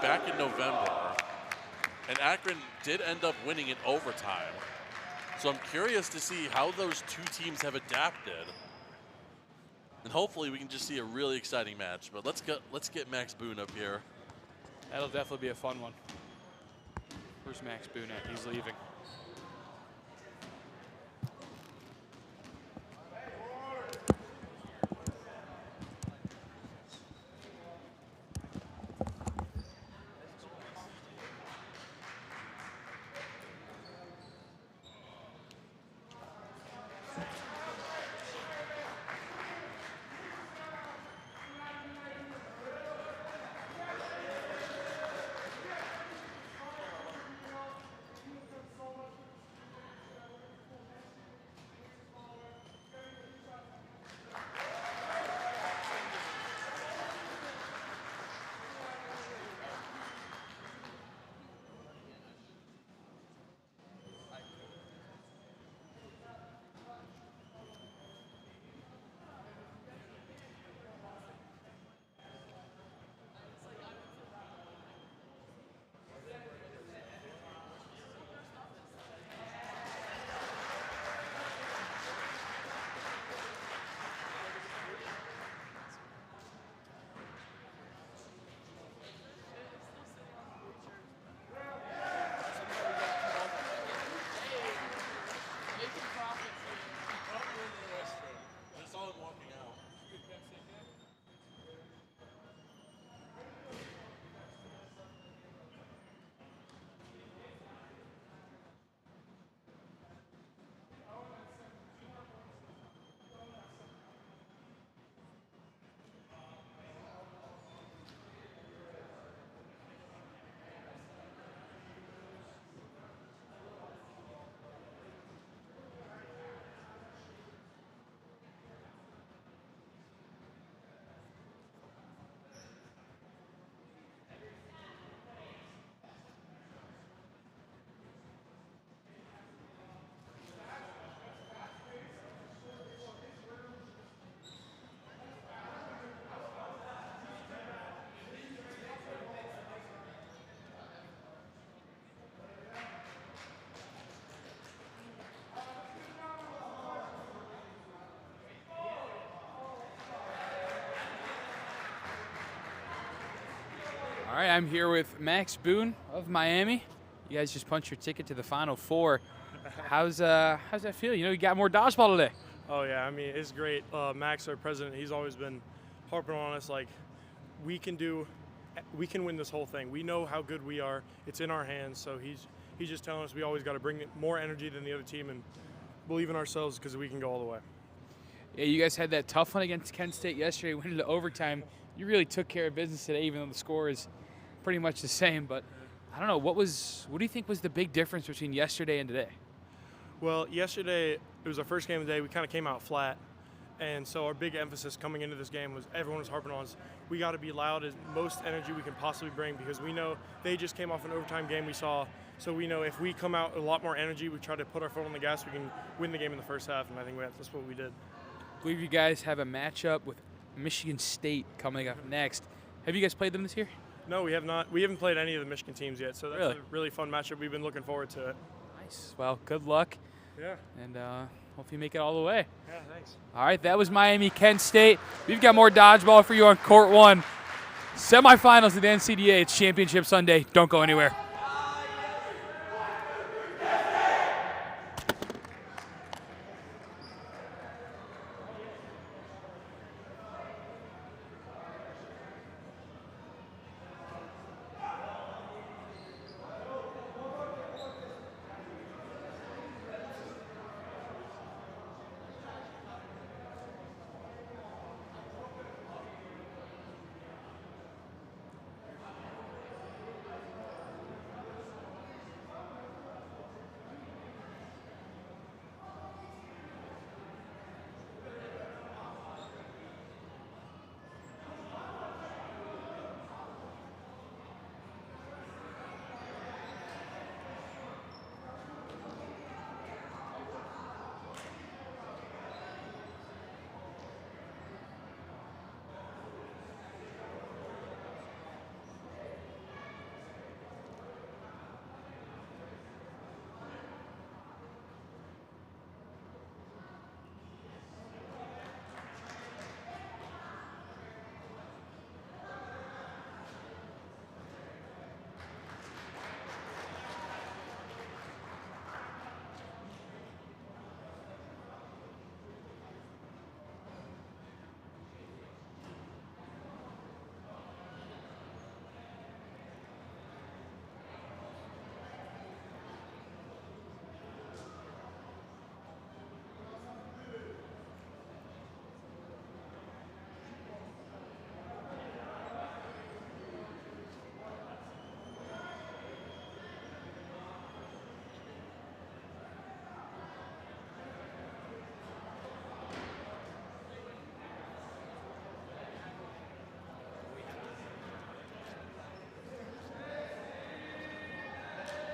back in November, and Akron did end up winning in overtime. So I'm curious to see how those two teams have adapted. And hopefully we can just see a really exciting match. But let's get Max Boone up here. That'll definitely be a fun one. Where's Max Boone at? He's leaving. All right, I'm here with Max Boone of Miami. You guys just punched your ticket to the Final Four. How's that feel? You know, you got more dodgeball today. Oh yeah, I mean it's great. Max, our president, he's always been harping on us like we can win this whole thing. We know how good we are. It's in our hands. So he's just telling us we always got to bring more energy than the other team and believe in ourselves because we can go all the way. Yeah, you guys had that tough one against Kent State yesterday, went into overtime. You really took care of business today, even though the score is pretty much the same. But I don't know, what do you think was the big difference between yesterday and today? Well, yesterday it was our first game of the day. We kind of came out flat, and so our big emphasis coming into this game was everyone was harping on us. We got to be loud, as most energy we can possibly bring, because we know they just came off an overtime game we saw. So we know if we come out with a lot more energy, we try to put our foot on the gas, we can win the game in the first half, and I think that's what we did. I believe you guys have a matchup with Michigan State coming up next. Have you guys played them this year? No, we have not. We haven't played any of the Michigan teams yet, so that's a really fun matchup. We've been looking forward to it. Nice. Well, good luck. Yeah. And hope you make it all the way. Yeah, thanks. All right, that was Miami, Kent State. We've got more dodgeball for you on Court 1. Semifinals of the NCDA. It's Championship Sunday. Don't go anywhere.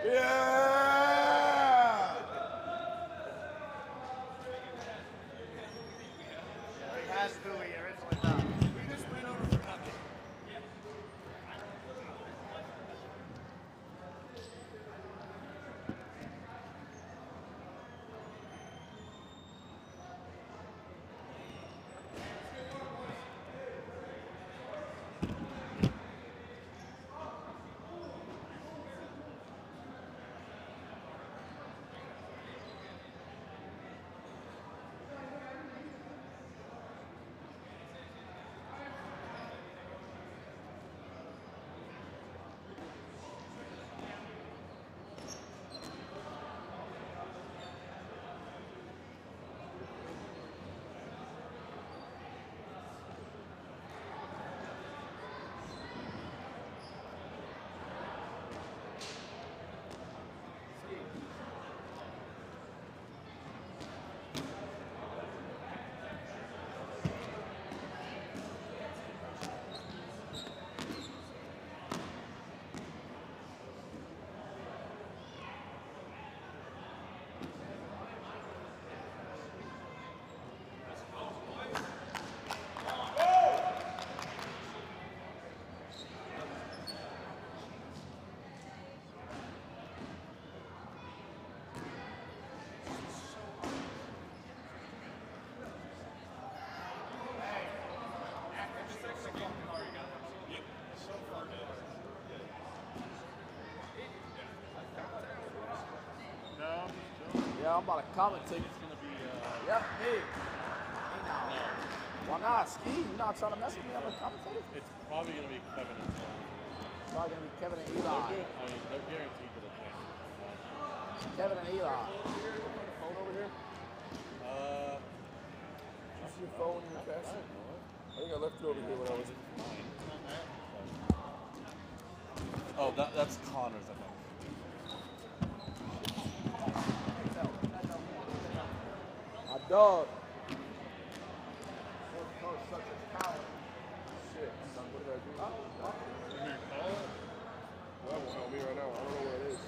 Yeah! He has to, he originally done. We just went over for nothing. Yeah, I'm about to commentate. It's gonna be. Yep, me. Why not? Ski, you not trying to mess with me? I'm a commentator. It's probably gonna be Kevin and Tom. Probably gonna be Kevin and Eli. I mean, they're guaranteed to the thing. Kevin and Eli. Phone over here? Did you see your phone in your basket? I think I left it over here when I was in mine. Oh, that's Connor's, I think. My dog. Such a coward. Shit, son, what did I do? Well, that won't help me right now. I don't know where it is.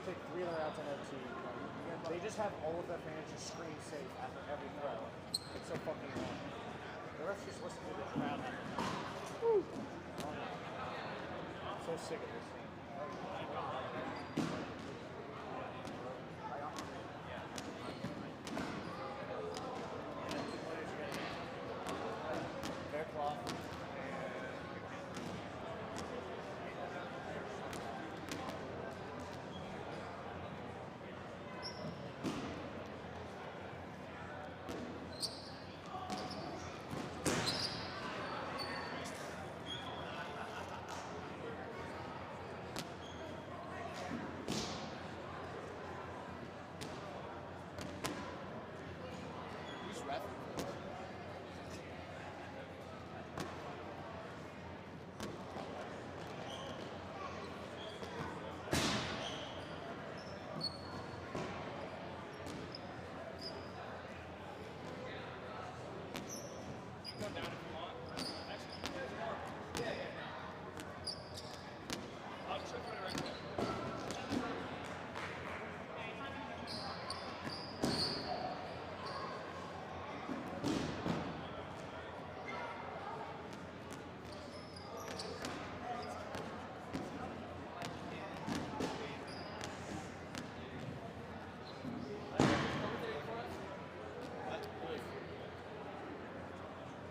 to take 3 other outs on their team. They just have all of their fans just scream safe after every throw. It's so fucking annoying. The refs just listen to the crowd. Woo! I'm so sick of this. Fair cloth.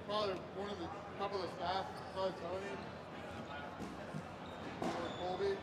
Probably one of the top of the staff, probably Tony, or Colby.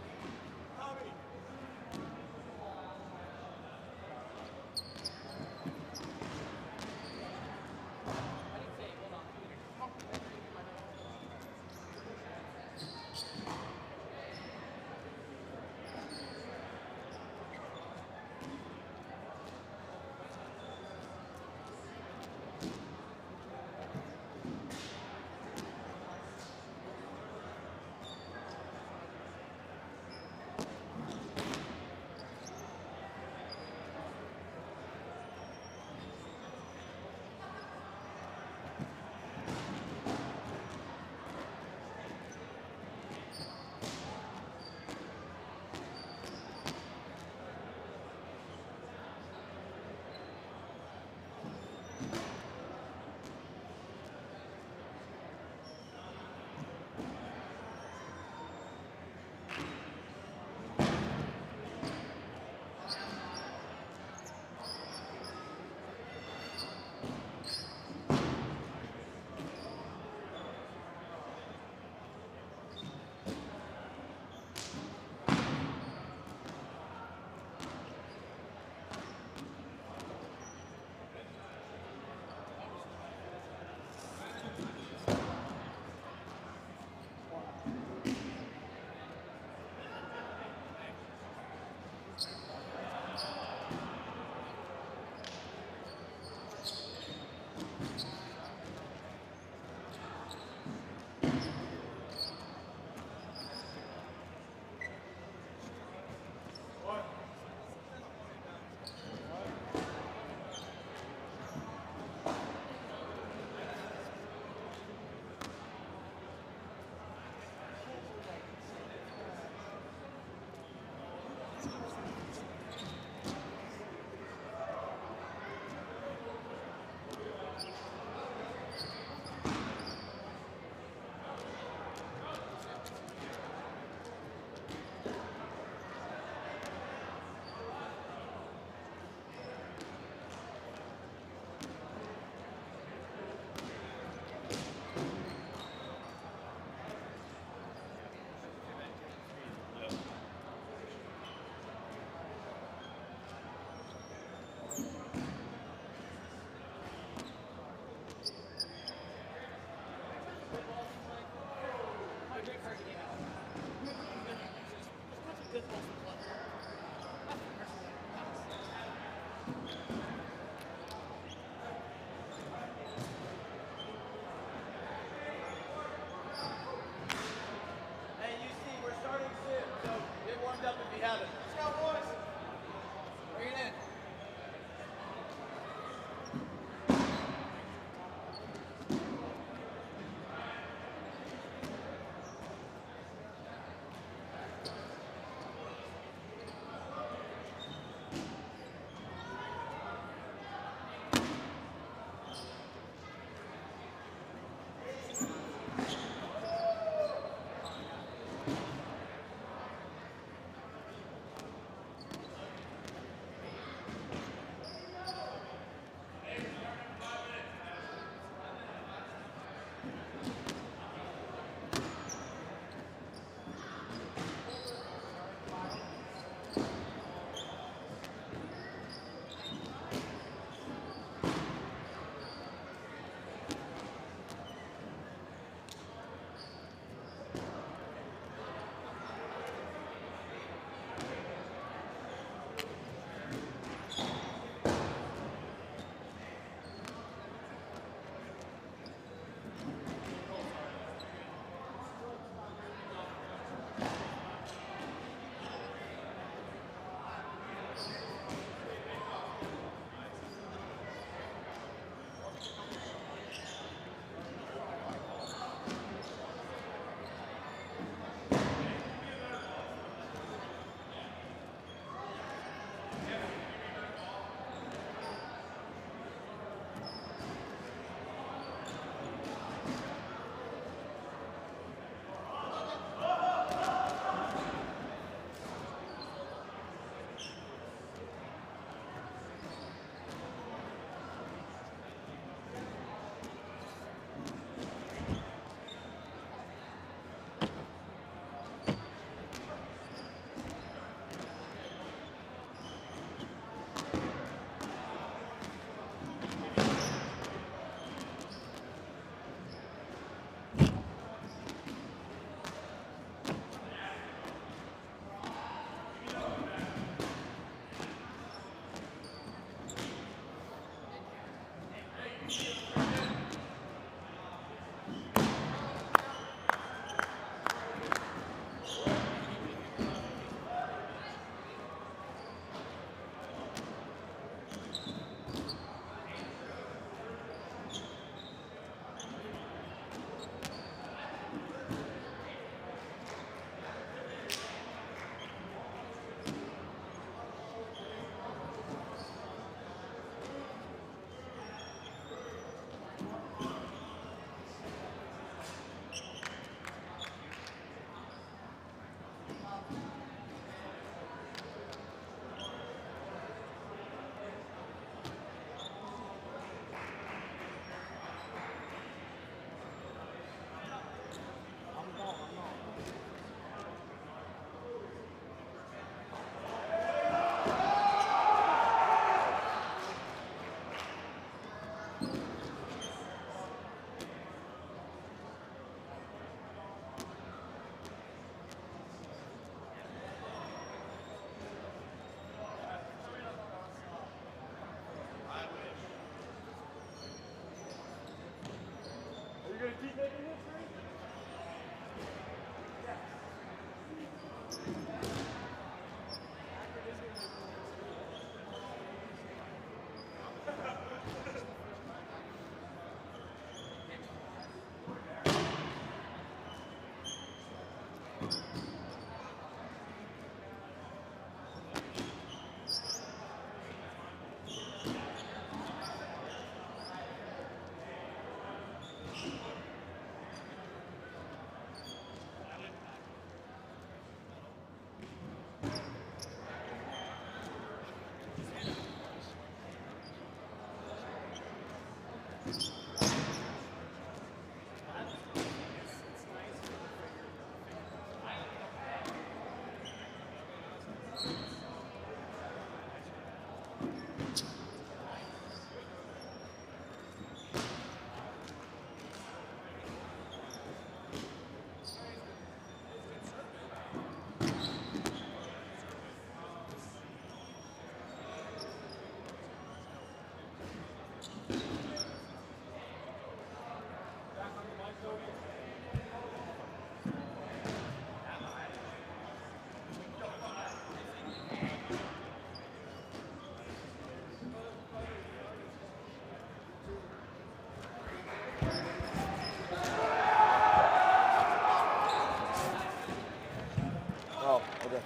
Oh, okay.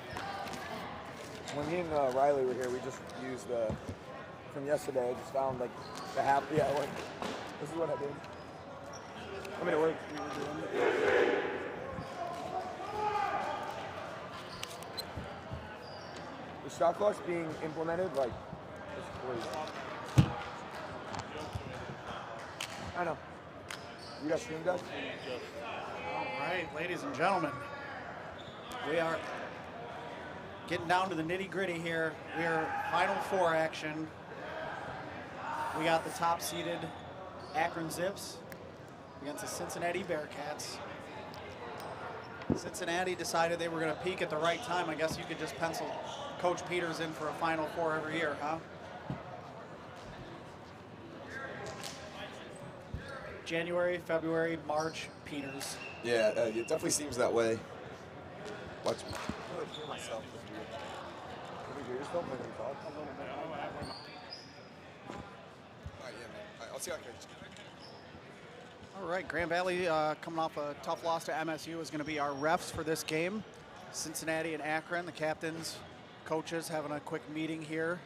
When me and Riley were here, we just used from yesterday. I just found like the half. Yeah, like this is what I did. I mean, it worked. The shot clock's being implemented like it's crazy. I know. You got stream guys? All right, ladies and gentlemen, we are getting down to the nitty-gritty here. We are Final Four action. We got the top-seeded Akron Zips against the Cincinnati Bearcats. Cincinnati decided they were going to peak at the right time. I guess you could just pencil Coach Peters in for a Final Four every year, huh? January, February, March, Peters. Yeah, it definitely seems that way. Watch me. Myself. Can we hear yourself when you talk? Alright, yeah, man. I'll see how I can. All right, Grand Valley coming off a tough loss to MSU is going to be our refs for this game. Cincinnati and Akron, the captains, coaches having a quick meeting here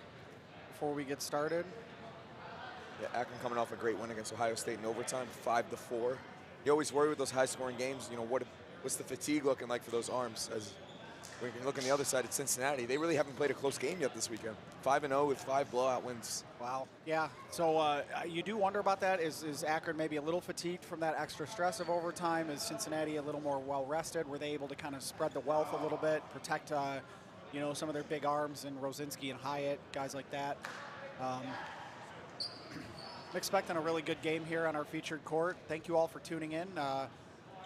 before we get started. Yeah, Akron coming off a great win against Ohio State in overtime, 5-4. You always worry with those high-scoring games. You know, what's the fatigue looking like for those arms? As we can look on the other side at Cincinnati, they really haven't played a close game yet this weekend. 5-0 with 5 blowout wins. Wow. Yeah. So you do wonder about that. Is Akron maybe a little fatigued from that extra stress of overtime? Is Cincinnati a little more well-rested? Were they able to kind of spread the wealth a little bit, protect, you know, some of their big arms and Rosinski and Hyatt, guys like that? I'm expecting a really good game here on our featured court. Thank you all for tuning in.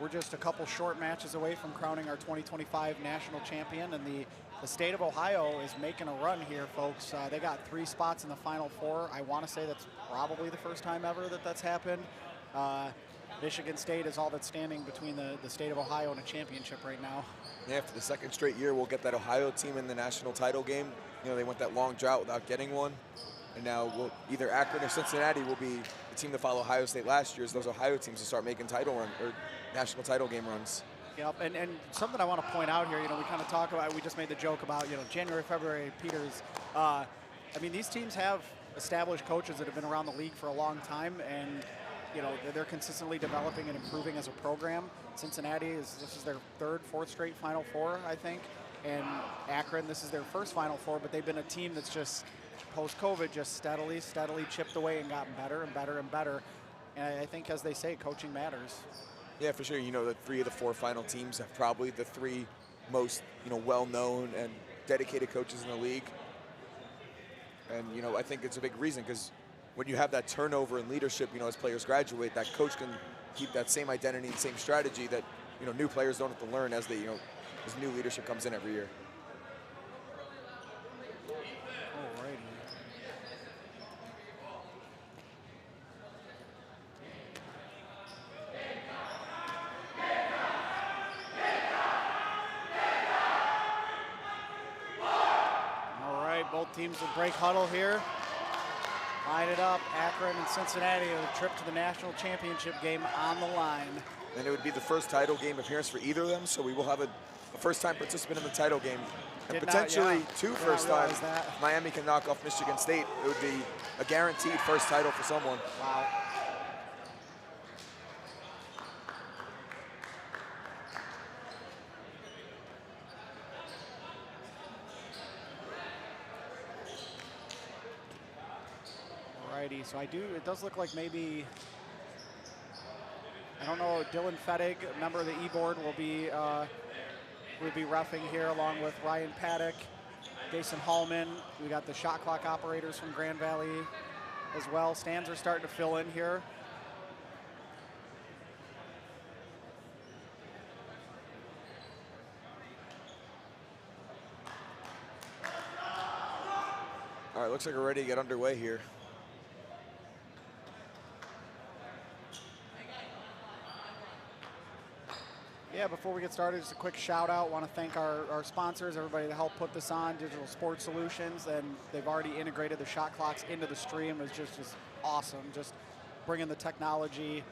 We're just a couple short matches away from crowning our 2025 national champion, and the state of Ohio is making a run here, folks. They got 3 spots in the Final Four. I want to say that's probably the first time ever that's happened. Michigan State is all that's standing between the state of Ohio and a championship right now. Yeah, for the second straight year, we'll get that Ohio team in the national title game. You know, they went that long drought without getting one. And now either Akron or Cincinnati will be the team to follow Ohio State last year, as those Ohio teams to start making title run or national title game runs. Yep, and something I want to point out here, you know, we kind of talk about, we just made the joke about, you know, January, February, Peters. I mean, these teams have established coaches that have been around the league for a long time, and, you know, they're consistently developing and improving as a program. Cincinnati, this is their 3rd, 4th straight Final Four, I think. And Akron, this is their first Final Four, but they've been a team that's just, post-COVID, just steadily chipped away and gotten better and better and better. And I think, as they say, coaching matters. Yeah, for sure. You know, the 3 of the 4 final teams have probably the 3 most, you know, well-known and dedicated coaches in the league. And, you know, I think it's a big reason, because when you have that turnover in leadership, you know, as players graduate, that coach can keep that same identity and same strategy that, you know, new players don't have to learn as they, you know, as new leadership comes in every year. Both teams will break huddle here. Line it up. Akron and Cincinnati, a trip to the national championship game on the line. And it would be the first title game appearance for either of them, so we will have a first-time participant in the title game. And potentially 2 first times. Miami can knock off Michigan State. It would be a guaranteed first title for someone. Wow. So it does look like maybe, I don't know, Dylan Fettig, a member of the E-Board, will be reffing here along with Ryan Paddock. Jason Hallman. We got the shot clock operators from Grand Valley as well. Stands are starting to fill in here. All right, looks like we're ready to get underway here. Yeah, before we get started, just a quick shout out. Want to thank our sponsors, everybody that helped put this on, Digital Sports Solutions, and they've already integrated the shot clocks into the stream. It's just awesome, just bringing the technology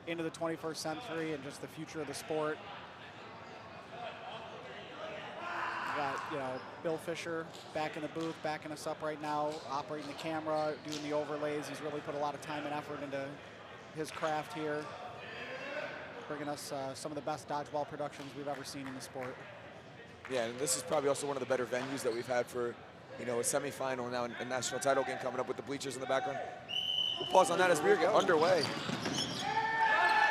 into the 21st century and just the future of the sport. We got, you know, Bill Fisher back in the booth, backing us up right now, operating the camera, doing the overlays. He's really put a lot of time and effort into his craft here, bringing us some of the best dodgeball productions we've ever seen in the sport. Yeah, and this is probably also one of the better venues that we've had for, you know, a semifinal now, a national title game coming up with the bleachers in the background. We'll pause on that as we get underway.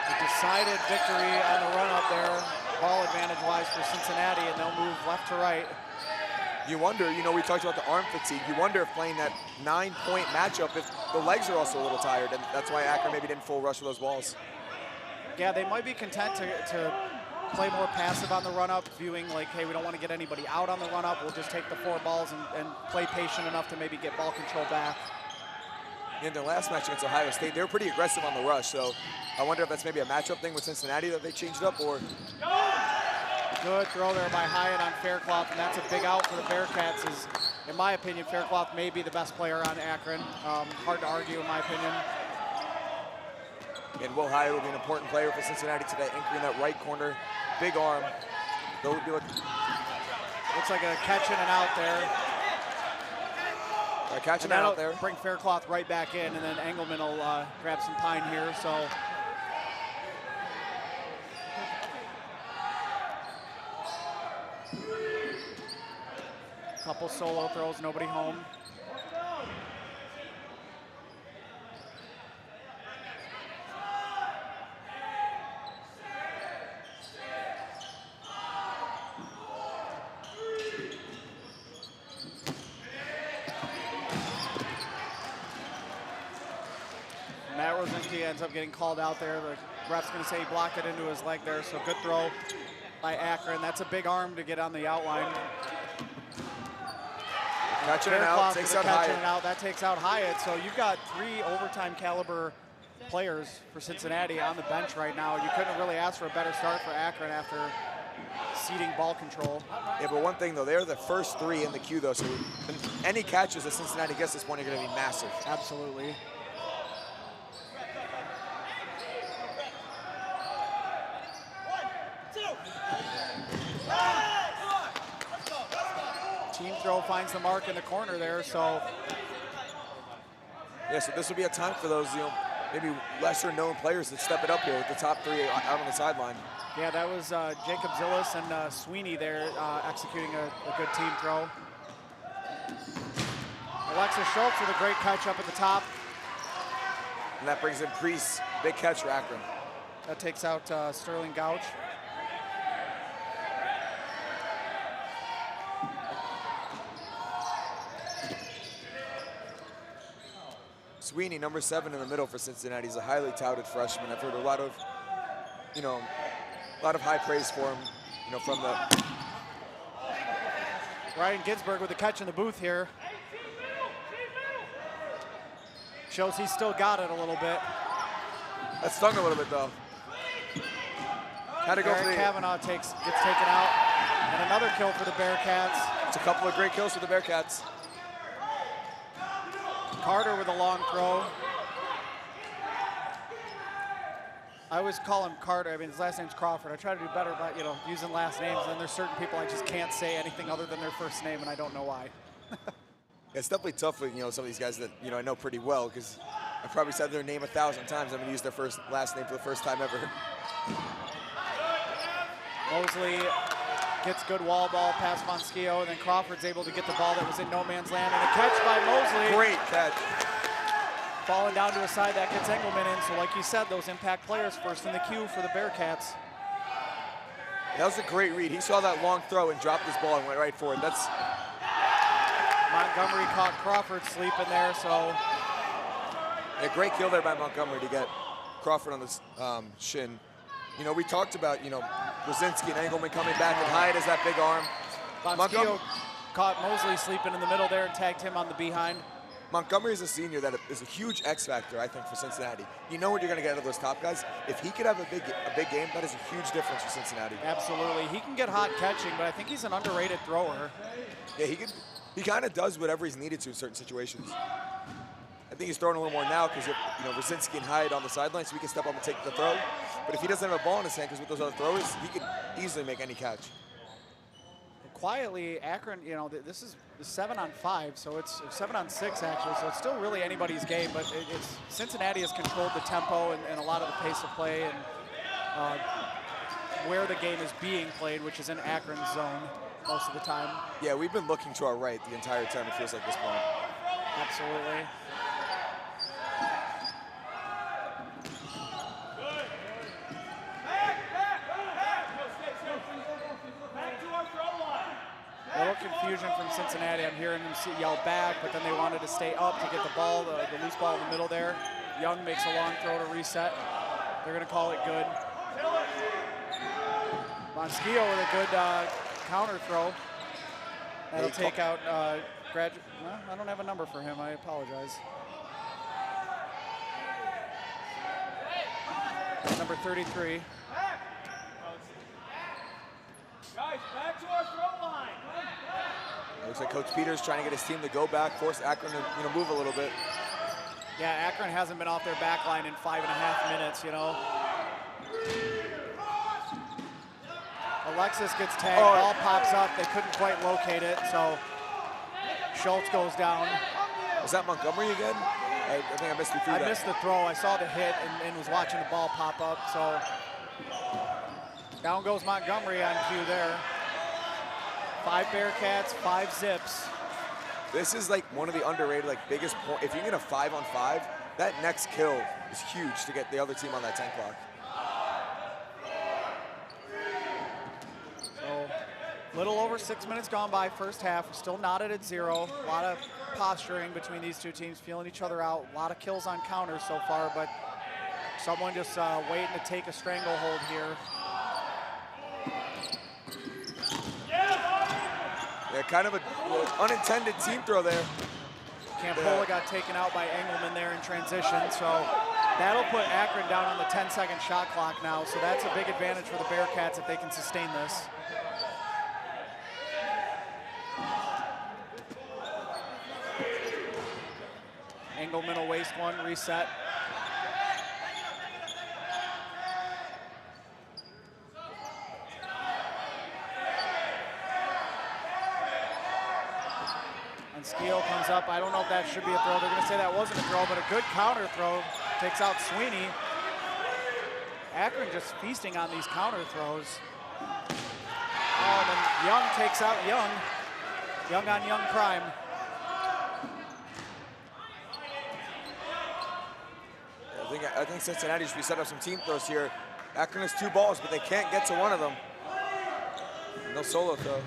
A decided victory on the run up there, ball advantage-wise for Cincinnati, and they'll move left to right. You wonder, you know, we talked about the arm fatigue. You wonder if playing that 9-point matchup, if the legs are also a little tired, and that's why Akron maybe didn't full rush for those balls. Yeah, they might be content to play more passive on the run-up, viewing like, hey, we don't want to get anybody out on the run-up. We'll just take the 4 balls and play patient enough to maybe get ball control back. In their last match against Ohio State, they were pretty aggressive on the rush, so I wonder if that's maybe a matchup thing with Cincinnati that they changed up, or... Good throw there by Hyatt on Faircloth, and that's a big out for the Bearcats. Is, in my opinion, Faircloth may be the best player on Akron. Hard to argue, in my opinion. And Will Hyatt will be an important player for Cincinnati today, anchoring that right corner. Big arm. Looks like a catch in and out there. Catching it out there. Bring Faircloth right back in, and then Engelman will grab some time here. So couple solo throws, nobody home. Matt Rosinski ends up getting called out there. The ref's going to say he blocked it into his leg there, so good throw by Akron. That's a big arm to get on the outline. Catching it out, takes out Hyatt. That takes out Hyatt. So you've got 3 overtime caliber players for Cincinnati on the bench right now. You couldn't really ask for a better start for Akron after ceding ball control. Yeah, but one thing though, they're the first 3 in the queue though, so any catches that Cincinnati gets this point are going to be massive. Absolutely. Team throw finds the mark in the corner there, so. Yeah, so this will be a time for those, you know, maybe lesser known players that step it up here with the top 3 out on the sideline. Yeah, that was Jacob Zillis and Sweeney there executing a good team throw. Alexis Schultz with a great catch up at the top. And that brings in Priest, big catch for Akron. That takes out Sterling Gouch. Sweeney, number 7 in the middle for Cincinnati. He's a highly touted freshman. I've heard a lot of, you know, a lot of high praise for him, you know, from the. Ryan Ginsberg with the catch in the booth here. Shows he's still got it a little bit. That stung a little bit though. Had to go for the. Kavanaugh gets taken out. And another kill for the Bearcats. It's a couple of great kills for the Bearcats. Carter with a long throw. I always call him Carter. I mean, his last name's Crawford. I try to do better by, you know, using last names. And then there's certain people I just can't say anything other than their first name, and I don't know why. It's definitely tough with, you know, some of these guys that, you know, I know pretty well, because I probably said their name 1,000 times. I'm going to use their last name for the first time ever. Mosley gets good wall ball past Monschio, and then Crawford's able to get the ball that was in no man's land, and a catch by Mosley. Great catch. Falling down to a side that gets Engelman in, so like you said, those impact players first in the queue for the Bearcats. That was a great read. He saw that long throw and dropped his ball and went right for it. Montgomery caught Crawford sleeping there, so. A great kill there by Montgomery to get Crawford on the shin. You know, we talked about, you know, Brzezinski and Engelman coming back and Hyde as that big arm. Bonskio caught Mosley sleeping in the middle there and tagged him on the behind. Montgomery is a senior that is a huge X factor, I think, for Cincinnati. You know what you're going to get out of those top guys. If he could have a big game, that is a huge difference for Cincinnati. Absolutely. He can get hot catching, but I think he's an underrated thrower. Yeah, he kind of does whatever he's needed to in certain situations. I think he's throwing a little more now because, you know, Brzezinski and Hyde on the sideline, so he can step up and take the throw. But if he doesn't have a ball in his hand, because with those other throwers, he can easily make any catch. Quietly, Akron, you know, this is 7-on-5, so it's 7-on-6 actually, so it's still really anybody's game, but it's Cincinnati has controlled the tempo and a lot of the pace of play and where the game is being played, which is in Akron's zone most of the time. Yeah, we've been looking to our right the entire time, it feels like this point. Absolutely. A little confusion from Cincinnati. I'm hearing them yell back, but then they wanted to stay up to get the ball, the loose ball in the middle there. Young makes a long throw to reset. They're going to call it good. Bonskio with a good counter throw. That'll take out well, I don't have a number for him. I apologize. Number 33. Guys, back to our throw line. Looks like Coach Peters trying to get his team to go back, force Akron to, you know, move a little bit. Yeah, Akron hasn't been off their back line in 5.5 minutes, you know. Alexis gets tagged, ball pops up, they couldn't quite locate it, so Schultz goes down. Was that Montgomery again? I think I missed the throw. I missed the throw, I saw the hit and was watching the ball pop up, so down goes Montgomery on cue there. 5 Bearcats, 5 Zips. This is like one of the underrated, like biggest point. If you get a 5-on-5, that next kill is huge to get the other team on that 10 clock. So, little over 6 minutes gone by first half. We're still knotted at 0. A lot of posturing between these two teams, feeling each other out. A lot of kills on counters so far, but someone just waiting to take a stranglehold here. Yeah, kind of an unintended team throw there. Campola got taken out by Engelman there in transition, so that'll put Akron down on the 10-second shot clock now, so that's a big advantage for the Bearcats if they can sustain this. Engelman will waste one, reset. Skeel comes up. I don't know if that should be a throw. They're going to say that wasn't a throw, but a good counter throw takes out Sweeney. Akron just feasting on these counter throws. Oh, and then Young takes out Young. Young on Young prime. I think Cincinnati should be set up some team throws here. Akron has 2 balls, but they can't get to one of them. No solo throw.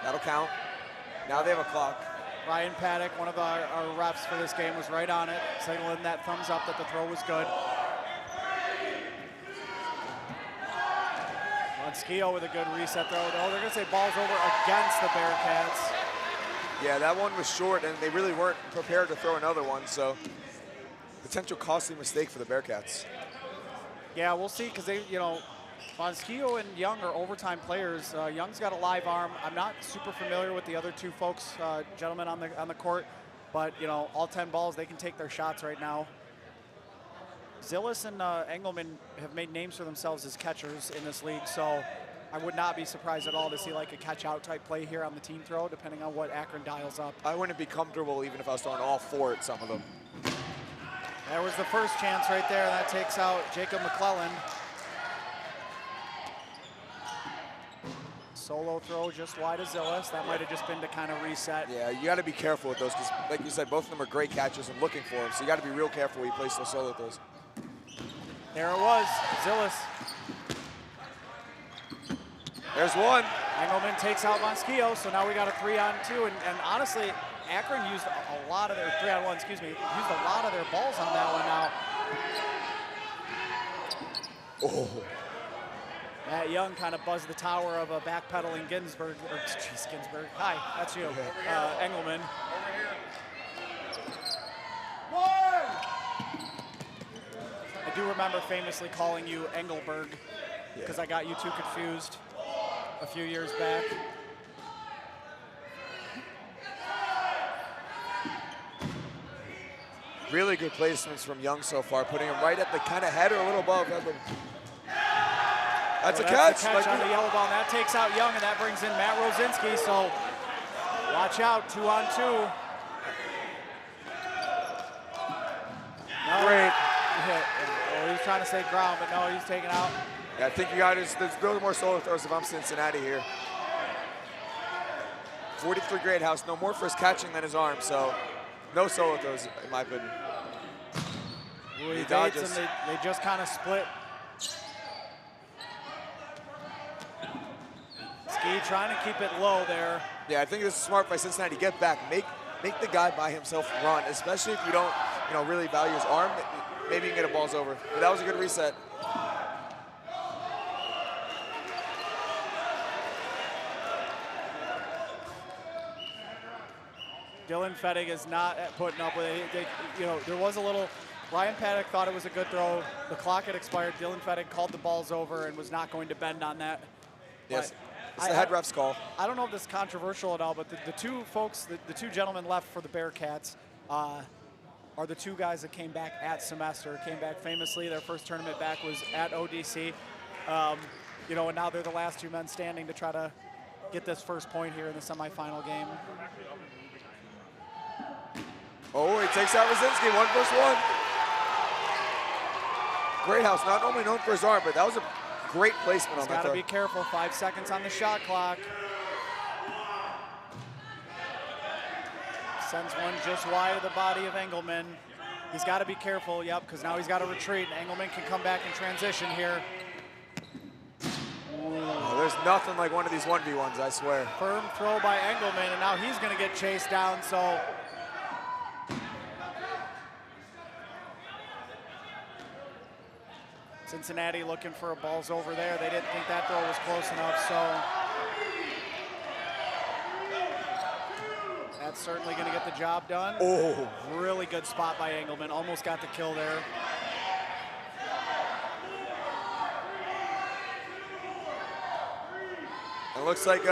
That'll count. Now they have a clock. Ryan Paddock, one of our refs for this game, was right on it, signaling that thumbs up that the throw was good. Bonskio with a good reset throw. Oh, they're going to say ball's over against the Bearcats. Yeah, that one was short, and they really weren't prepared to throw another one, so potential costly mistake for the Bearcats. Yeah, we'll see, because they, you know, Bonskio and Young are overtime players. Young's got a live arm. I'm not super familiar with the other 2 folks, gentlemen on the court, but you know, all 10 balls, they can take their shots right now. Zillis and Engelman have made names for themselves as catchers in this league, so I would not be surprised at all to see like a catch-out type play here on the team throw, depending on what Akron dials up. I wouldn't be comfortable even if I was throwing all 4 at some of them. There was the first chance right there. That takes out Jacob McClellan. Solo throw just wide of Zillis. That might have just been to kind of reset. Yeah, you got to be careful with those because, like you said, both of them are great catchers and looking for them. So you got to be real careful when you place those solo throws. There it was, Zillis. There's one. Engelman takes out Monschio, so now we got a 3-on-2, and honestly, Akron used a lot of their 3-on-1, excuse me, used a lot of their balls on that one now. Oh. Matt Young kind of buzzed the tower of a backpedaling Ginsburg, or geez, Ginsburg. Hi, that's you, Engelman. I do remember famously calling you Engelberg because I got you two confused a few years back. Really good placements from Young so far, putting him right at the kind of head or a little above. That's a catch. That's the catch on the yellow ball, and that takes out Young, and that brings in Matt Rosinski, so watch out, 2-on-2. Great. Oh, he's trying to say ground, but no, he's taken out. Yeah, I think you got there's a little more solo throws if I'm Cincinnati here. 43 Greathouse, no more for his catching than his arm, so no solo throws in my opinion. He dodges. And they just kind of split. Ski trying to keep it low there. Yeah, I think this is smart by Cincinnati. Get back, make the guy by himself run, especially if you don't, really value his arm. Maybe you can get a balls over. But that was a good reset. Dylan Fettig is not putting up with it. There was a little. Ryan Paddock thought it was a good throw. The clock had expired. Dylan Fettig called the balls over and was not going to bend on that. Yes, it's the head ref's call. I don't know if this is controversial at all, but the two folks, the two gentlemen left for the Bearcats are the two guys that came back at semester, came back famously. Their first tournament back was at ODC. And now they're the last two men standing to try to get this first point here in the semifinal game. Oh, he takes out Rosinski, 1-1. Greathouse, not only known for his arm, but that was a great placement on that throw. Got to be careful, 5 seconds on the shot clock. Sends one just wide of the body of Engelman. He's got to be careful, yep, because now he's got to retreat. Engelman can come back in transition here. Oh, there's nothing like one of these 1v1s, I swear. Firm throw by Engelman, and now he's going to get chased down, so. Cincinnati looking for a balls over there. They didn't think that throw was close enough, so. That's certainly going to get the job done. Oh. Really good spot by Engelman. Almost got the kill there. It looks like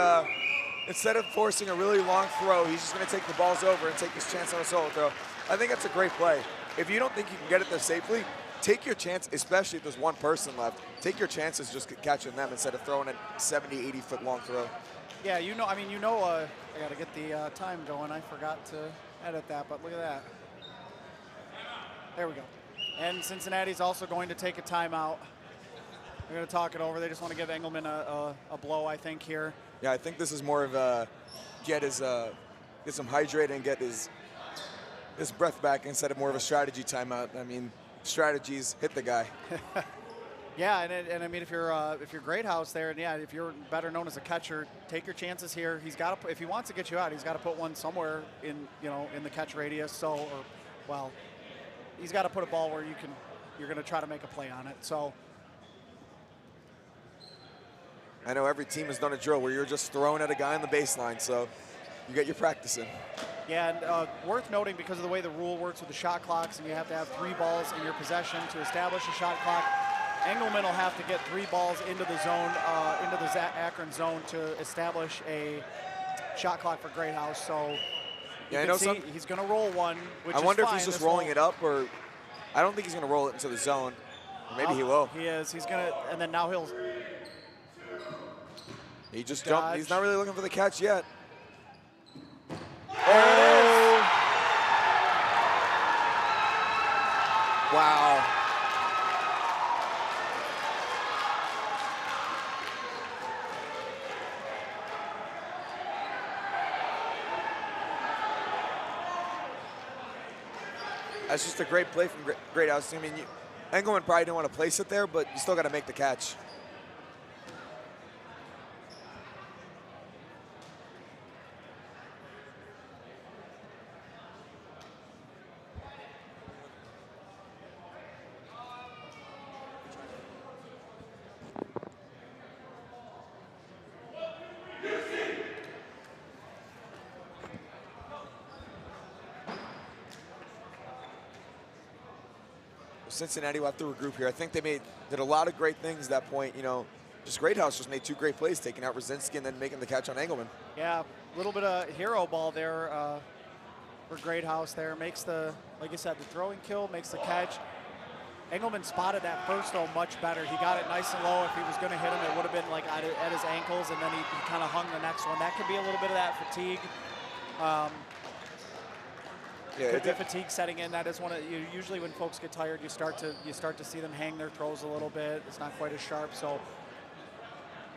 instead of forcing a really long throw, he's just going to take the balls over and take his chance on a solo throw. I think that's a great play. If you don't think you can get it there safely, take your chance, especially if there's one person left. Take your chances just catching them instead of throwing a 70, 80-foot long throw. Yeah, I got to get the time going. I forgot to edit that, but look at that. There we go. And Cincinnati's also going to take a timeout. They're going to talk it over. They just want to give Engelman a blow, I think, here. Yeah, I think this is more of a get some hydrated and get his breath back instead of more of a strategy timeout. I mean, strategies hit the guy. Yeah, and I mean, if you're Greathouse there, and yeah, if you're better known as a catcher, take your chances here. He's got to, if he wants to get you out, he's got to put one somewhere in the catch radius. So, he's got to put a ball where you're going to try to make a play on it. So. I know every team has done a drill where you're just throwing at a guy on the baseline, so you get your practice in. Yeah, and worth noting because of the way the rule works with the shot clocks, and you have to have 3 balls in your possession to establish a shot clock. Engelman will have to get 3 balls into the zone, into the Akron zone to establish a shot clock for Greathouse. So yeah, I know he's going to roll one, which I wonder is if fine. He's just rolling it up, or I don't think he's going to roll it into the zone. Or maybe he will. He is. He's going to, and then now he'll. He just jumped. He's not really looking for the catch yet. Oh! Wow. That's just a great play from Greathouse. I mean, Engelman probably didn't want to place it there, but you still got to make the catch. Cincinnati will have to regroup here. I think they did a lot of great things at that point. You know, just Greathouse just made 2 great plays, taking out Rosinski and then making the catch on Engelman. Yeah, a little bit of hero ball there for Greathouse there. Makes the, like I said, the throwing kill, makes the catch. Engelman spotted that first, though, much better. He got it nice and low. If he was going to hit him, it would have been like at his ankles, and then he kind of hung the next one. That could be a little bit of that fatigue. Could be fatigue setting in. That is one of usually when folks get tired, you start to see them hang their throws a little bit. It's not quite as sharp. So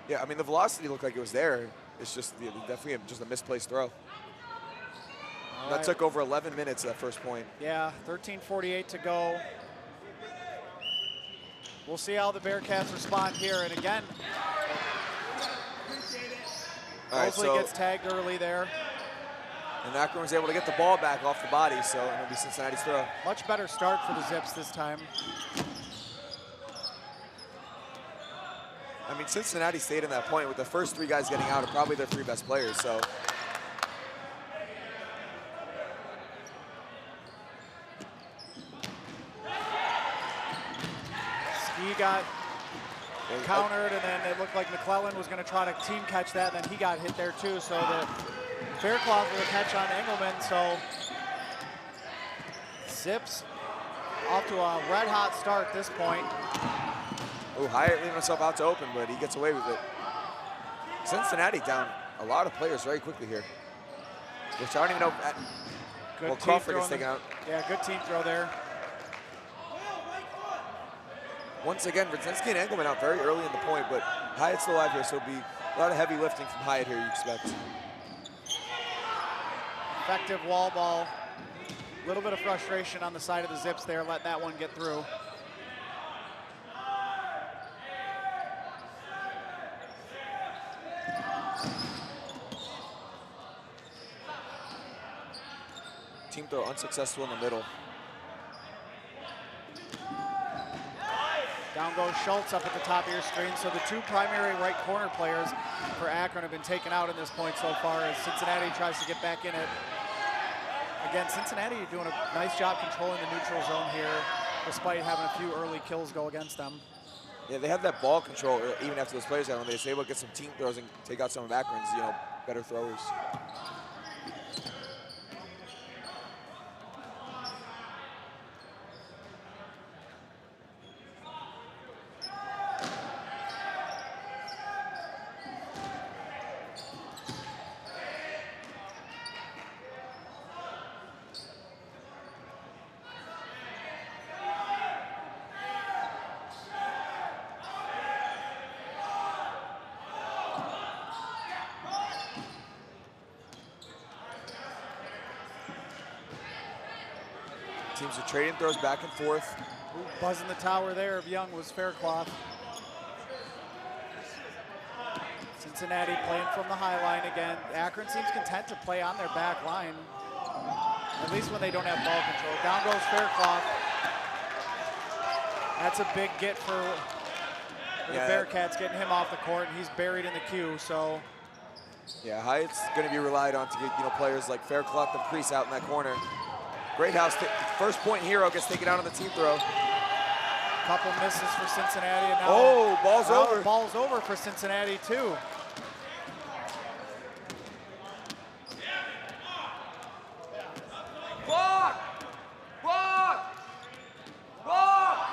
yeah, I mean the velocity looked like it was there. It's just definitely just a misplaced throw. That took over 11 minutes that first point. Yeah, 13:48 to go. We'll see how the Bearcats respond here. And again, Mosley gets tagged early there. And Akron was able to get the ball back off the body, so it'll be Cincinnati's throw. Much better start for the Zips this time. I mean, Cincinnati stayed in that point with the first 3 guys getting out are probably their 3 best players, so. Ski got countered, and then it looked like McClellan was going to try to team catch that, and then he got hit there too. So the Faircloth with a catch on Engelman. So Zips off to a red hot start at this point. Oh, Hyatt leaving himself out to open, but he gets away with it. Cincinnati down a lot of players very quickly here, which I don't even know. Well, Crawford gets taken out. Yeah, good team throw there. Once again, Brzezinski and Engelman out very early in the point, but Hyatt's still alive here, so it'll be a lot of heavy lifting from Hyatt here, you expect. Effective wall ball. A little bit of frustration on the side of the Zips there, let that one get through. Team throw unsuccessful in the middle. Down goes Schultz up at the top of your screen. So the 2 primary right corner players for Akron have been taken out in this point so far as Cincinnati tries to get back in it. Again, Cincinnati doing a nice job controlling the neutral zone here, despite having a few early kills go against them. Yeah, they have that ball control even after those players got on. They say, well, get some team throws and take out some of Akron's, better throwers. Teams are trading throws back and forth. Ooh, buzzing the tower there of Young was Faircloth. Cincinnati playing from the high line again. Akron seems content to play on their back line, at least when they don't have ball control. Down goes Faircloth. That's a big get for the Bearcats, getting him off the court, and he's buried in the queue, so. Yeah, Hyatt's going to be relied on to get players like Faircloth and Priest out in that corner. Greathouse, first point hero gets taken out on the team throw. Couple misses for Cincinnati, and now ball's over. Ball's over for Cincinnati too. Block! Block! Block!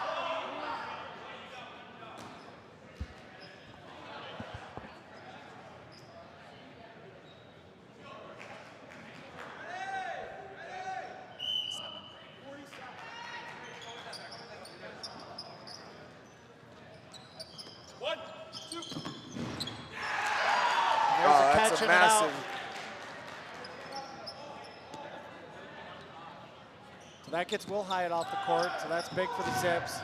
That's a massive. So that gets Will Hyatt off the court, so that's big for the Zips.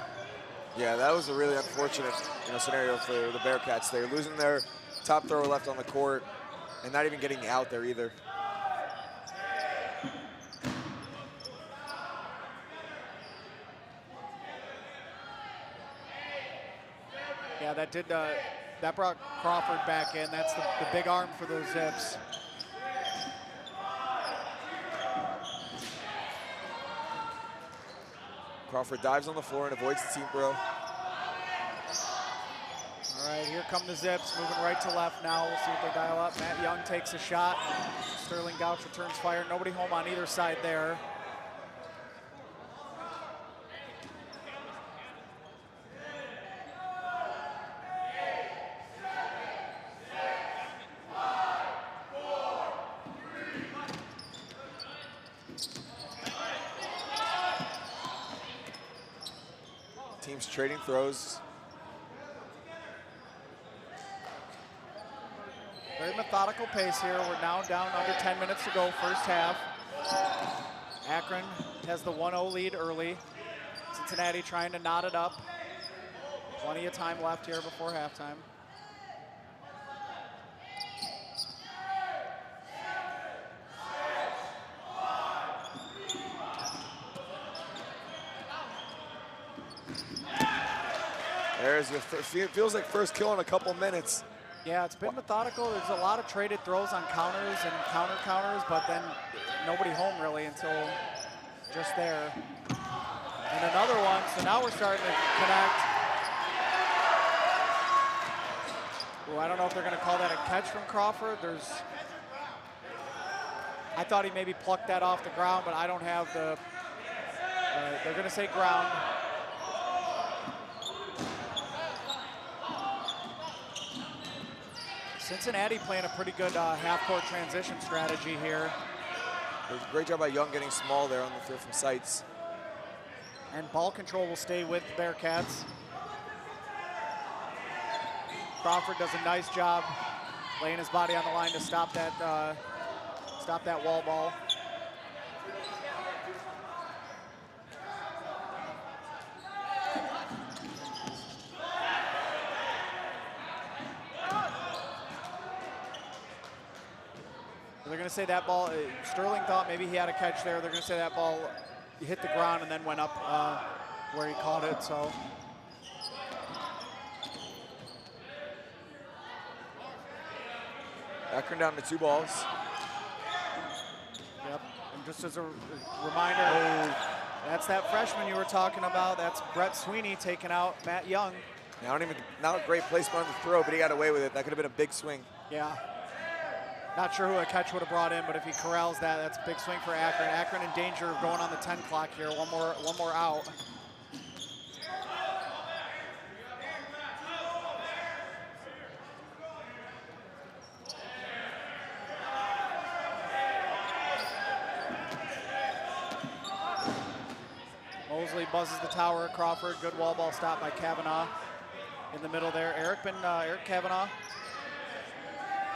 Yeah, that was a really unfortunate scenario for the Bearcats. They're losing their top thrower left on the court and not even getting out there either. Yeah, that brought Crawford back in. That's the big arm for those Zips. Crawford dives on the floor and avoids the team throw. All right, here come the Zips, moving right to left now. We'll see if they dial up. Matt Young takes a shot. Sterling Gouch returns fire. Nobody home on either side there. Teams trading throws. Very methodical pace here. We're now down under 10 minutes to go, first half. Akron has the 1-0 lead early. Cincinnati trying to knot it up. Plenty of time left here before halftime. There's your feels like first kill in a couple minutes. Yeah, it's been methodical. There's a lot of traded throws on counters and counters, but then nobody home really until just there. And another one, so now we're starting to connect. Ooh, I don't know if they're gonna call that a catch from Crawford. I thought he maybe plucked that off the ground, but I don't have the, they're gonna say ground. Cincinnati playing a pretty good half-court transition strategy here. Great job by Young getting small there on the throw from sights. And ball control will stay with the Bearcats. Crawford does a nice job laying his body on the line to stop that wall ball. They're going to say that ball, Sterling thought maybe he had a catch there. They're going to say that ball hit the ground and then went up where he caught it, so. Akron down to 2 balls. Yep, and just as a reminder, that's that freshman you were talking about. That's Brett Sweeney taking out Matt Young. Not a great placement on the throw, but he got away with it. That could have been a big swing. Yeah. Not sure who a catch would have brought in, but if he corrals that, that's a big swing for Akron. Akron in danger of going on the 10 clock here. One more out. Mosley buzzes the tower at Crawford. Good wall ball stop by Kavanaugh in the middle there. Eric Kavanaugh.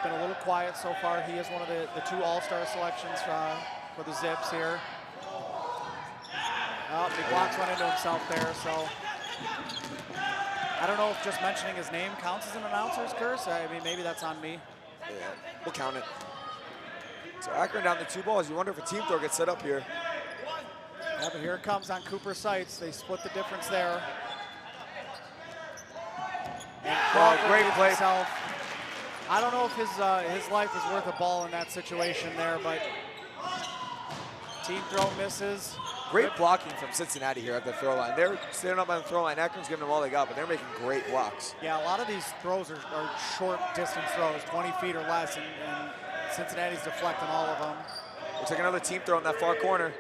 Been a little quiet so far. He is one of the 2 all-star selections for the Zips here. Oh, he blocks one into himself there, so. I don't know if just mentioning his name counts as an announcer's curse. I mean, maybe that's on me. Yeah, we'll count it. So Akron down to 2 balls. You wonder if a team throw gets set up here. Yeah, but here it comes on Cooper Sights. They split the difference there. And Crawford great play. Himself. I don't know if his life is worth a ball in that situation there, but team throw misses. Great blocking from Cincinnati here at the throw line. They're standing up on the throw line. Akron's giving them all they got, but they're making great blocks. Yeah, a lot of these throws are short distance throws, 20 feet or less, and Cincinnati's deflecting all of them. Looks like another team throw in that far corner.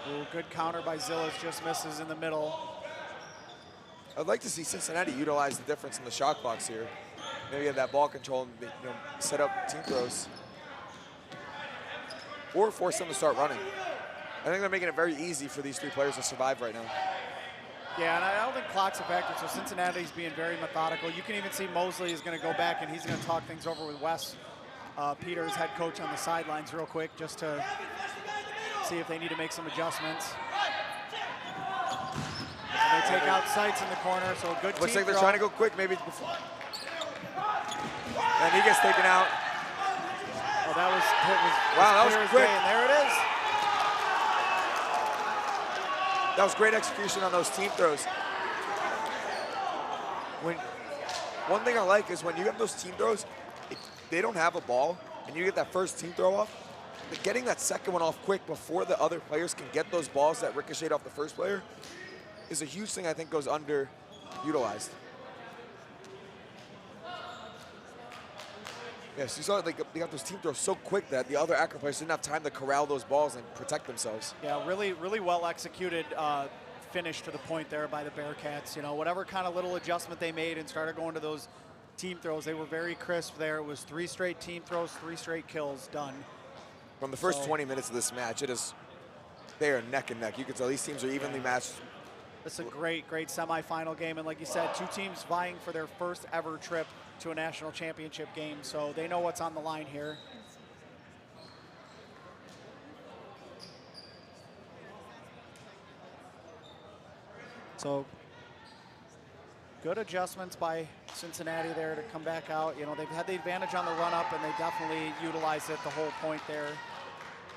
Ooh, good counter by Zillas, just misses in the middle. I'd like to see Cincinnati utilize the difference in the shot clocks here. Maybe have that ball control and set up team throws. Or force them to start running. I think they're making it very easy for these 3 players to survive right now. Yeah, and I don't think clock's a factor, so Cincinnati's being very methodical. You can even see Mosley is going to go back and he's going to talk things over with Wes Peters, head coach, on the sidelines real quick just to see if they need to make some adjustments. And they take out Sights in the corner, so a good Looks team like they're throw. trying to go quick, maybe before. And he gets taken out. Oh, that was wow, that clear was as quick. day, and there it is. That was great execution on those team throws. One thing I like is when you have those team throws, they don't have a ball, and you get that first team throw off, getting that second one off quick before the other players can get those balls that ricocheted off the first player is a huge thing I think goes underutilized. Yes, you saw they got those team throws so quick that the other Akron players didn't have time to corral those balls and protect themselves. Yeah, really well executed finish to the point there by the Bearcats. You know, whatever kind of little adjustment they made and started going to those team throws, they were very crisp there. It was 3 straight team throws, 3 straight kills done. From the first 20 minutes of this match, they are neck and neck. You can tell these teams are evenly matched. It's a great semifinal game, and like you said, 2 teams vying for their first ever trip to a national championship game, so they know what's on the line here. So good adjustments by Cincinnati there to come back out. You know, they've had the advantage on the run up, and they definitely utilized it the whole point there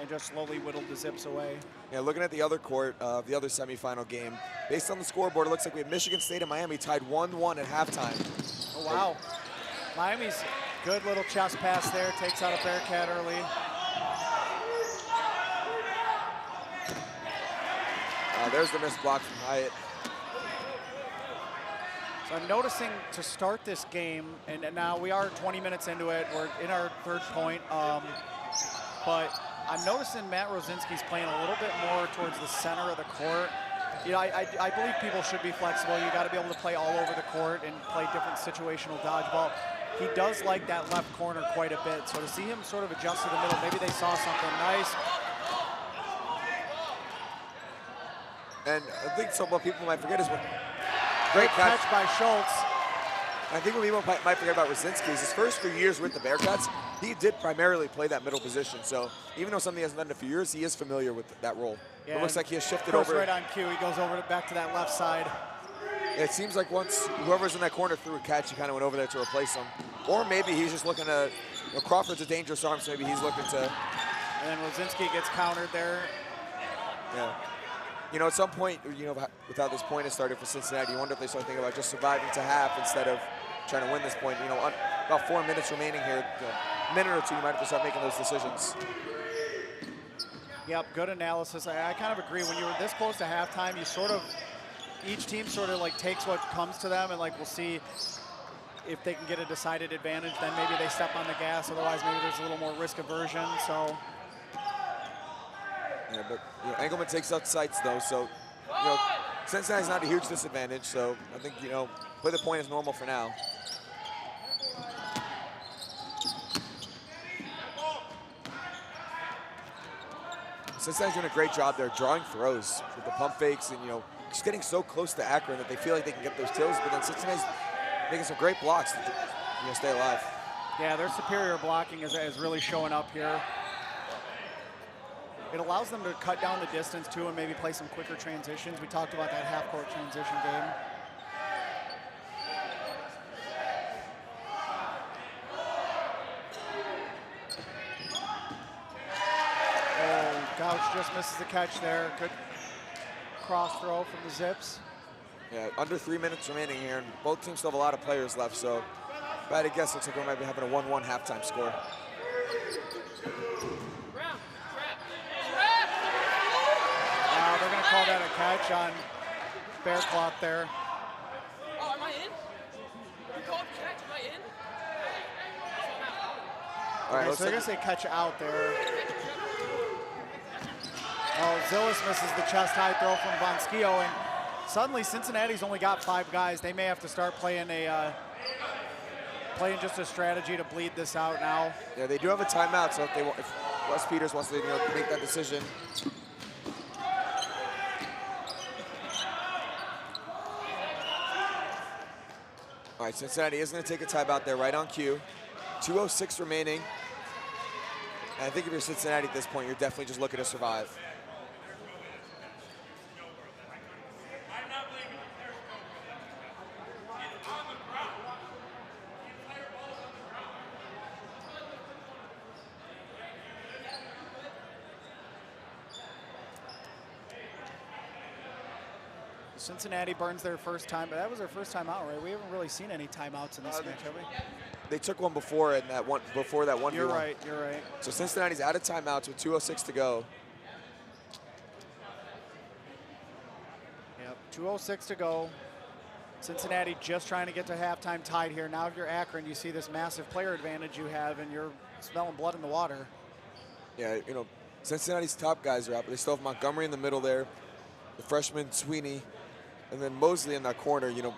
and just slowly whittled the Zips away. Yeah, looking at the other court of the other semifinal game, based on the scoreboard, it looks like we have Michigan State and Miami tied 1-1 at halftime. Oh, wow. Miami's good little chest pass there, takes out a Bearcat early. There's the missed block from Hyatt. So I'm noticing to start this game, and now we are 20 minutes into it, we're in our 3rd point, but I'm noticing Matt Rosinski's playing a little bit more towards the center of the court. You know, I believe people should be flexible. You got to be able to play all over the court and play different situational dodgeball. He does like that left corner quite a bit, so to see him sort of adjust to the middle, maybe they saw something nice. And I think what people might forget is what great catch by Schultz. I think what people might forget about Rosinski is his first few years with the Bearcats, he did primarily play that middle position. So even though something he hasn't done in a few years, he is familiar with that role. Yeah, it looks like he has shifted goes over. Right on cue, he goes over back to that left side. It seems like once whoever's in that corner threw a catch, he kind of went over there to replace him. Or maybe he's just looking to, you know, Crawford's a dangerous arm, so maybe he's looking to. And then Rosinski gets countered there. Yeah. You know, at some point, you know, without this point has started for Cincinnati, you wonder if they start thinking about just surviving to half instead of trying to win this point. You know, about 4 minutes remaining here, a minute or two, you might have to start making those decisions. Yep, good analysis. I kind of agree. When you were this close to halftime, you sort of, each team sort of like takes what comes to them, and like we'll see if they can get a decided advantage, then maybe they step on the gas. Otherwise, maybe there's a little more risk aversion. So. Yeah, but you know, Engelman takes out sights though, so you know, Cincinnati's not a huge disadvantage. So I think, you know, play the point as normal for now. Cincinnati's doing a great job there, drawing throws with the pump fakes, and you know, just getting so close to Akron that they feel like they can get those kills. But then Cincinnati's making some great blocks to, you know, stay alive. Yeah, their superior blocking is really showing up here. It allows them to cut down the distance too and maybe play some quicker transitions. We talked about that half-court transition game. Oh, Gouch just misses the catch there. Good cross throw from the Zips. Yeah, under 3 minutes remaining here, and both teams still have a lot of players left, so if I had to guess, looks like we might be having a 1-1 halftime score. They're going to call that a catch on Bearcloth there. Oh, am I in? You called catch, am I in? All right, Okay, so they're going to say catch out there. Oh, Zillis misses the chest high throw from Von Schio, and suddenly Cincinnati's only got 5 guys. They may have to start playing just a strategy to bleed this out now. Yeah, they do have a timeout, so if Wes Peters wants to, you know, make that decision. All right, Cincinnati is going to take a timeout there right on cue. 2:06 remaining. And I think if you're Cincinnati at this point, you're definitely just looking to survive. Cincinnati burns their first time, but that was their first time out, right? We haven't really seen any timeouts in this match, have we? they took one before and that 1v1. You're right. You're right. So Cincinnati's out of timeouts with 2:06 to go. Yep, 2:06 to go. Cincinnati just trying to get to halftime tied here. Now if you're Akron, you see this massive player advantage you have, and you're smelling blood in the water. Yeah, you know, Cincinnati's top guys are out, but they still have Montgomery in the middle there, the freshman Sweeney, and then Mosley in that corner. You know,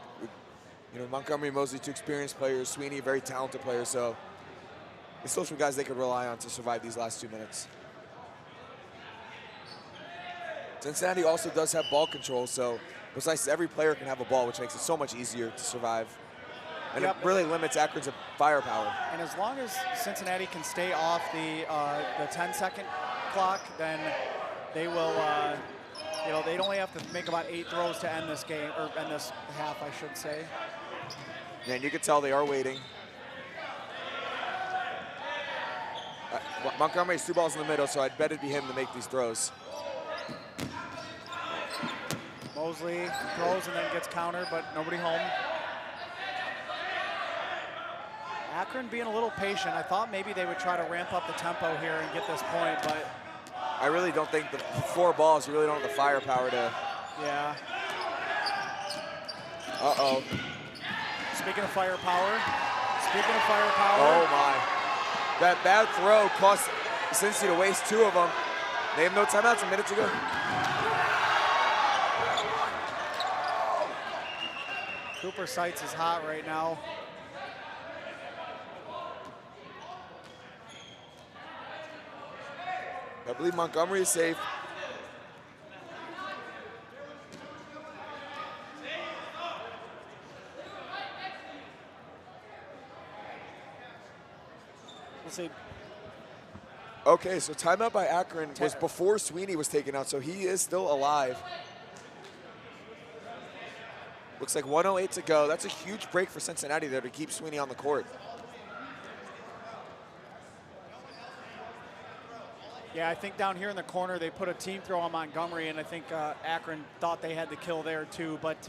Montgomery and Mosley, two experienced players. Sweeney, very talented player. So there's still some guys they could rely on to survive these last 2 minutes. Cincinnati also does have ball control, so precisely every player can have a ball, which makes it so much easier to survive. And it really limits Akron's firepower. And as long as Cincinnati can stay off the 10-second clock, then they will, they'd only have to make about 8 throws to end this game, or end this half, I should say. Yeah, and you can tell they are waiting. Montgomery's 2 balls in the middle, so I'd bet it'd be him to make these throws. Mosley throws and then gets countered, but nobody home. Akron being a little patient. I thought maybe they would try to ramp up the tempo here and get this point, but I really don't think the 4 balls, you really don't have the firepower to. Yeah. Uh-oh. Speaking of firepower. Oh, my. That bad throw cost Cincy to waste 2 of them. They have no timeouts, a minute to go. Cooper Seitz is hot right now. I believe Montgomery is safe. We'll see. Okay, so timeout by Akron was before Sweeney was taken out, so he is still alive. Looks like 1:08 to go. That's a huge break for Cincinnati there to keep Sweeney on the court. Yeah, I think down here in the corner they put a team throw on Montgomery, and I think Akron thought they had the kill there too, but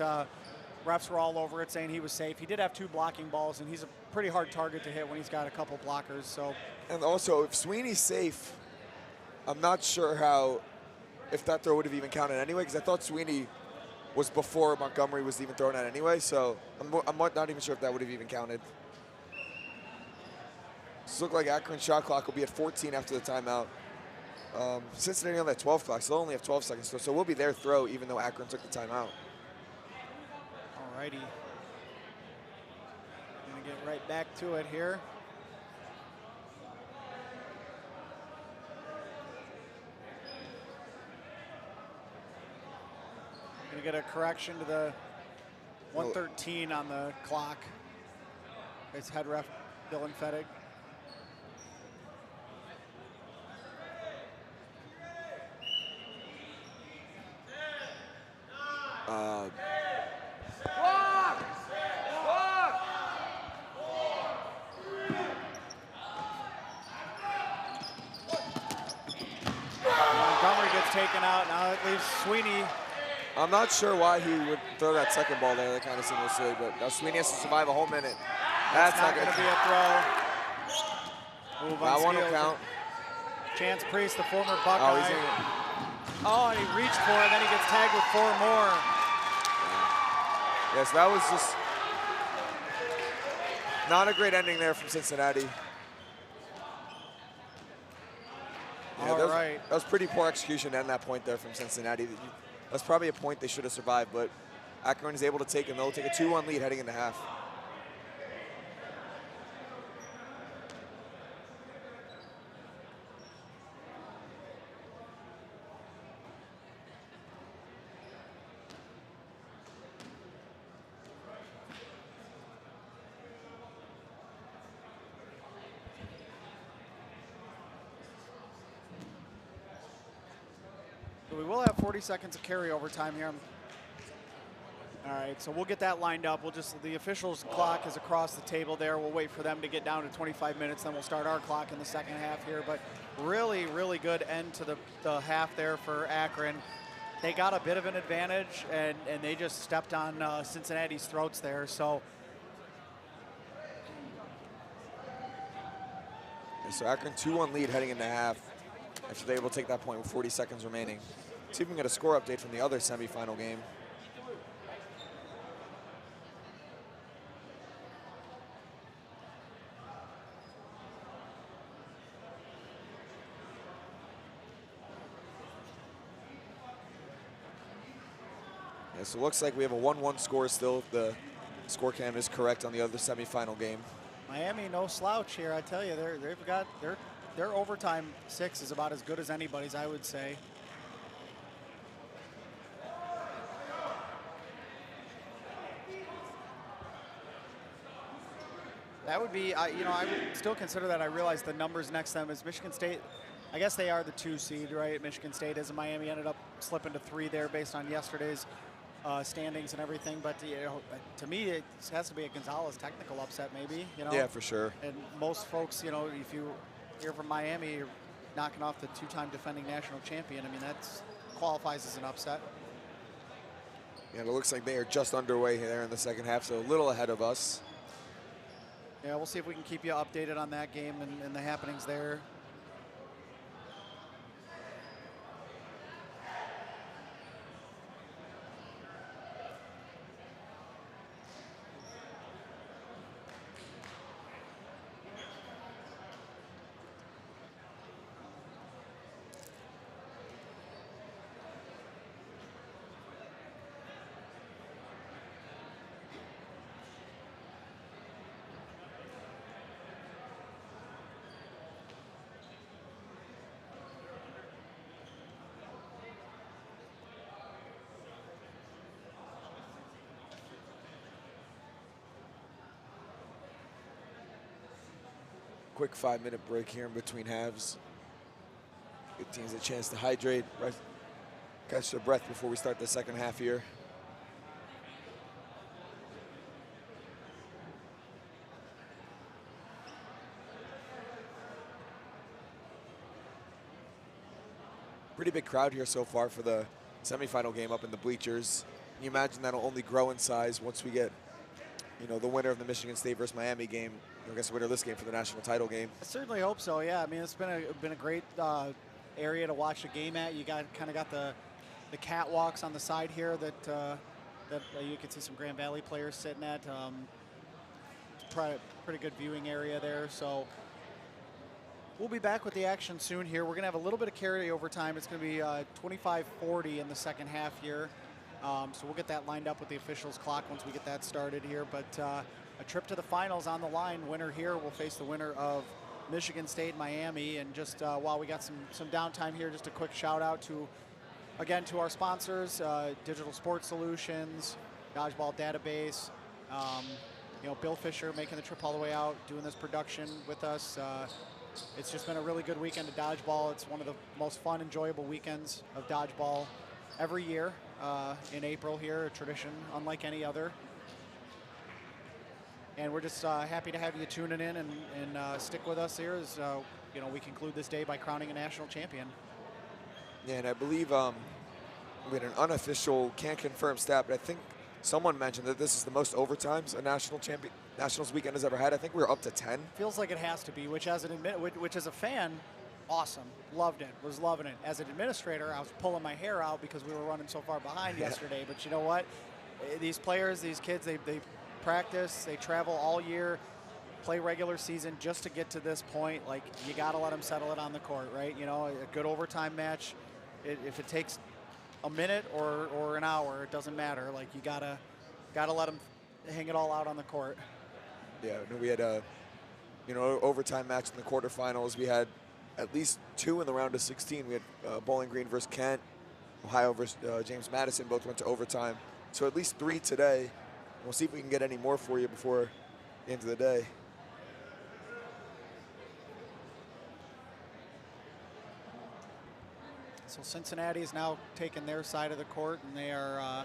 refs were all over it saying he was safe. He did have 2 blocking balls, and he's a pretty hard target to hit when he's got a couple blockers. So. And also, if Sweeney's safe, I'm not sure if that throw would have even counted anyway, because I thought Sweeney was before Montgomery was even thrown out anyway, so I'm not even sure if that would have even counted. This looks like Akron's shot clock will be at 14 after the timeout. Cincinnati on that 12 clock, so they'll only have 12 seconds to, so we'll be their throw even though Akron took the timeout. Alrighty. Gonna get right back to it here. Gonna get a correction to the 1:13 on the clock. It's head ref Dylan Fettig. Montgomery gets taken out. Now it leaves Sweeney. I'm not sure why he would throw that second ball there. That kind of seemed a little silly, but now Sweeney has to survive a whole minute. That's not going to be a throw. Move on that one will skills. count. Chance Priest, the former Buckeye. Oh, and he reached for it, and then he gets tagged with 4 more. Yes, that was just not a great ending there from Cincinnati. Yeah, that was pretty poor execution to end that point there from Cincinnati. That's probably a point they should have survived, but Akron is able to take, and they'll take a 2-1 lead heading into half. We will have 40 seconds of carryover time here. All right, so we'll get that lined up. The officials' clock is across the table there. We'll wait for them to get down to 25 minutes, then we'll start our clock in the second half here. But really, really good end to the half there for Akron. They got a bit of an advantage, and they just stepped on Cincinnati's throats there. So And so Akron 2-1 lead heading into half after they're able to take that point with 40 seconds remaining. See if we can get a score update from the other semifinal game. Yeah, so it looks like we have a 1-1 score still. If the score cam is correct on the other semifinal game. Miami, no slouch here. I tell you, they've got their overtime 6 is about as good as anybody's, I would say. That would be, I would still consider that. I realize the numbers next to them is Michigan State. I guess they are the 2 seed, right? Michigan State is, and Miami ended up slipping to 3 there based on yesterday's standings and everything. But to me, it has to be a Gonzalez technical upset, maybe. Yeah, for sure. And most folks, if you hear from Miami, you're knocking off the 2-time defending national champion. I mean, that qualifies as an upset. Yeah, it looks like they are just underway there in the second half, so a little ahead of us. Yeah, we'll see if we can keep you updated on that game and the happenings there. Quick 5-minute break here in between halves. Give teams a chance to hydrate, catch their breath before we start the second half here. Pretty big crowd here so far for the semifinal game up in the bleachers. Can you imagine that'll only grow in size once we get, the winner of the Michigan State versus Miami game, I guess the winner of this game for the national title game. I certainly hope so. Yeah, I mean it's been a great area to watch the game at. You got the catwalks on the side here that you can see some Grand Valley players sitting at. Pretty good viewing area there. So we'll be back with the action soon here. We're gonna have a little bit of carryover time. It's gonna be 25:40 in the second half here. So we'll get that lined up with the officials' clock once we get that started here. But a trip to the finals on the line. Winner here will face the winner of Michigan State, Miami. And just while we got some downtime here, just a quick shout out to our sponsors, Digital Sports Solutions, Dodgeball Database, Bill Fisher making the trip all the way out, doing this production with us. It's just been a really good weekend of Dodgeball. It's one of the most fun, enjoyable weekends of Dodgeball every year in April here, a tradition unlike any other. And we're just happy to have you tuning in and stick with us here as we conclude this day by crowning a national champion. Yeah, and I believe we had an unofficial, can't confirm stat, but I think someone mentioned that this is the most overtimes a Nationals weekend has ever had. I think we were up to 10. Feels like it has to be, which as a fan, awesome, loved it, was loving it. As an administrator, I was pulling my hair out because we were running so far behind yesterday. But you know what? These players, these kids, they practice, they travel all year, play regular season just to get to this point. Like, you got to let them settle it on the court, right? A good overtime match, if it takes a minute or an hour, it doesn't matter. Like, you gotta let them hang it all out on the court. Yeah, we had a overtime match in the quarterfinals. We had at least 2 in the round of 16. We had Bowling Green versus Kent, Ohio versus James Madison. Both went to overtime. So at least 3 today. We'll see if we can get any more for you before the end of the day. So Cincinnati is now taking their side of the court, and they are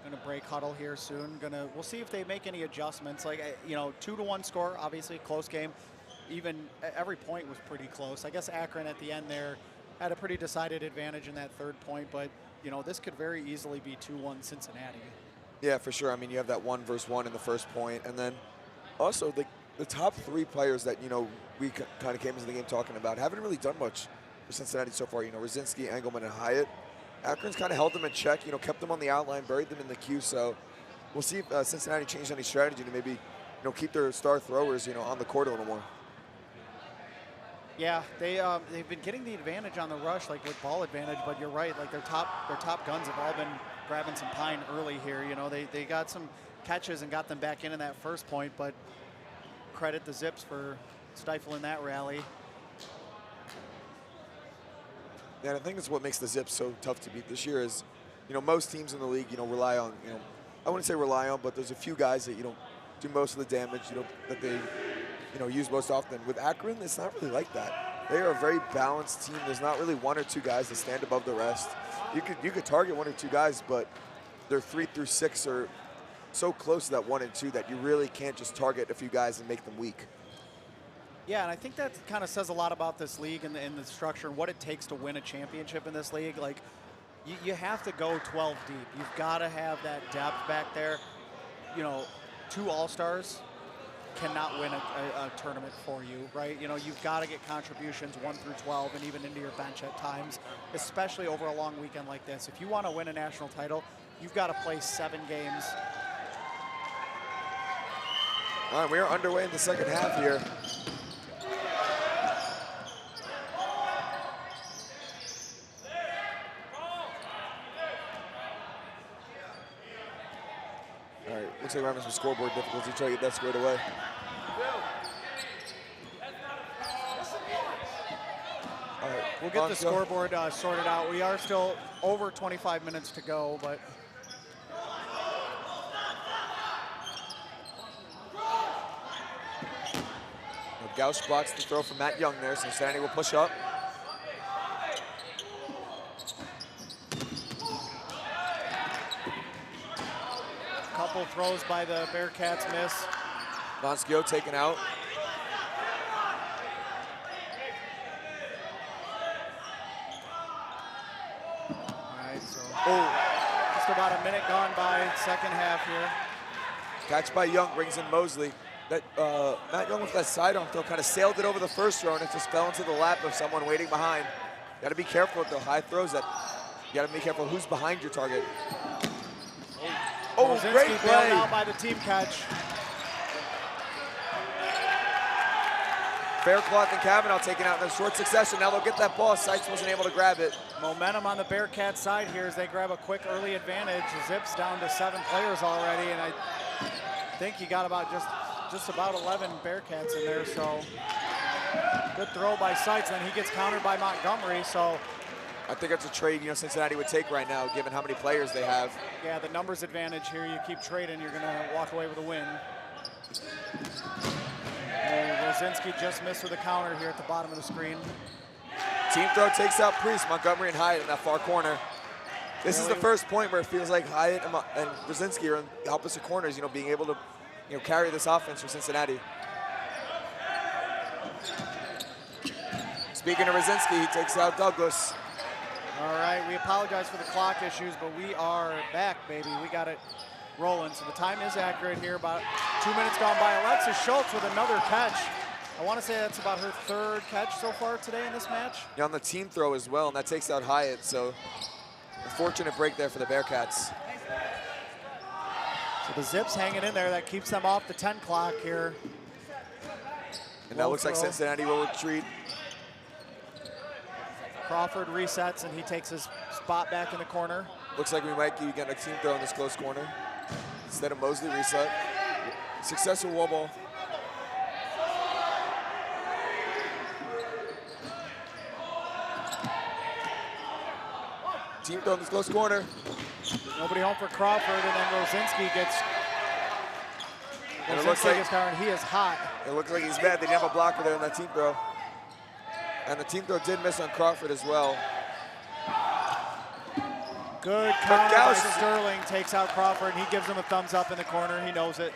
going to break huddle here soon. We'll see if they make any adjustments. Like 2-1 score, obviously close game. Even every point was pretty close. I guess Akron at the end there had a pretty decided advantage in that third point, but this could very easily be 2-1 Cincinnati. Yeah, for sure. I mean, you have that 1 versus 1 in the first point, and then also the top 3 players that, we kind of came into the game talking about haven't really done much for Cincinnati so far. Rosinski, Engelman, and Hyatt. Akron's kind of held them in check, kept them on the outline, buried them in the queue. So we'll see if Cincinnati changed any strategy to maybe, keep their star throwers, on the court a little more. Yeah, they've been getting the advantage on the rush, like with ball advantage. But you're right, like their top guns have all been grabbing some pine early here. They got some catches and got them back in that first point. But credit the Zips for stifling that rally. Yeah, and I think that's what makes the Zips so tough to beat this year is, most teams in the league, rely on, I wouldn't say rely on, but there's a few guys that, do most of the damage, that they, use most often. With Akron, it's not really like that. They are a very balanced team. There's not really 1 or 2 guys that stand above the rest. You could target 1 or 2 guys, but their 3 through 6 are so close to that 1 and 2 that you really can't just target a few guys and make them weak. Yeah, and I think that kind of says a lot about this league and the structure and what it takes to win a championship in this league. Like, you have to go 12 deep. You've got to have that depth back there. 2 All-Stars cannot win a tournament for you, right? You've got to get contributions 1 through 12 and even into your bench at times, especially over a long weekend like this. If you want to win a national title, you've got to play 7 games. All right, we are underway in the second half here. All right, looks like we're having some scoreboard difficulty. Try to get that squared away. All right, We'll get the scoreboard sorted out. We are still over 25 minutes to go, but Gausch blocks the throw from Matt Young there, so Cincinnati will push up. couple throws by the Bearcats miss. Bonskio taken out. All right, so just about a minute gone by second half here. Catch by Young brings in Mosley. That Matt Young with that sidearm throw kind of sailed it over the first throw and it just fell into the lap of someone waiting behind. Got to be careful with the high throws. You got to be careful who's behind your target. Oh, great play! Bailed out by the team catch. Faircloth and Kavanaugh taken out in a short succession. Now they'll get that ball. Sykes wasn't able to grab it. Momentum on the Bearcats side here as they grab a quick early advantage. Zips down to 7 players already, and I think you got about just about 11 Bearcats in there. So good throw by Sykes, then he gets countered by Montgomery. So I think that's a trade Cincinnati would take right now, given how many players they have. Yeah, the numbers advantage here. You keep trading, you're gonna walk away with a win. Rosinski just missed with a counter here at the bottom of the screen. Team throw takes out Priest, Montgomery, and Hyatt in that far corner. This is the first point where it feels like Hyatt and Rosinski are in the opposite corners, being able to carry this offense for Cincinnati. Speaking of Rosinski, he takes out Douglas. All right, we apologize for the clock issues, but we are back, baby. We got it rolling. So the time is accurate here. About 2 minutes gone by. Alexis Schultz with another catch. I want to say that's about her 3rd catch so far today in this match. Yeah, on the team throw as well, and that takes out Hyatt. So a fortunate break there for the Bearcats. So the Zips hanging in there. That keeps them off the 10 clock here. And that looks like Cincinnati will retreat. Crawford resets, and he takes his spot back in the corner. Looks like we might be getting a team throw in this close corner. Instead of Mosley reset. Successful wall ball. Team throw in this close corner. Nobody home for Crawford, and then Rosinski gets. And it looks like he is hot. It looks like he's bad. They didn't have a blocker there in that team throw. And the team throw did miss on Crawford as well. Good counter by Sterling, takes out Crawford, and he gives him a thumbs up in the corner. He knows it.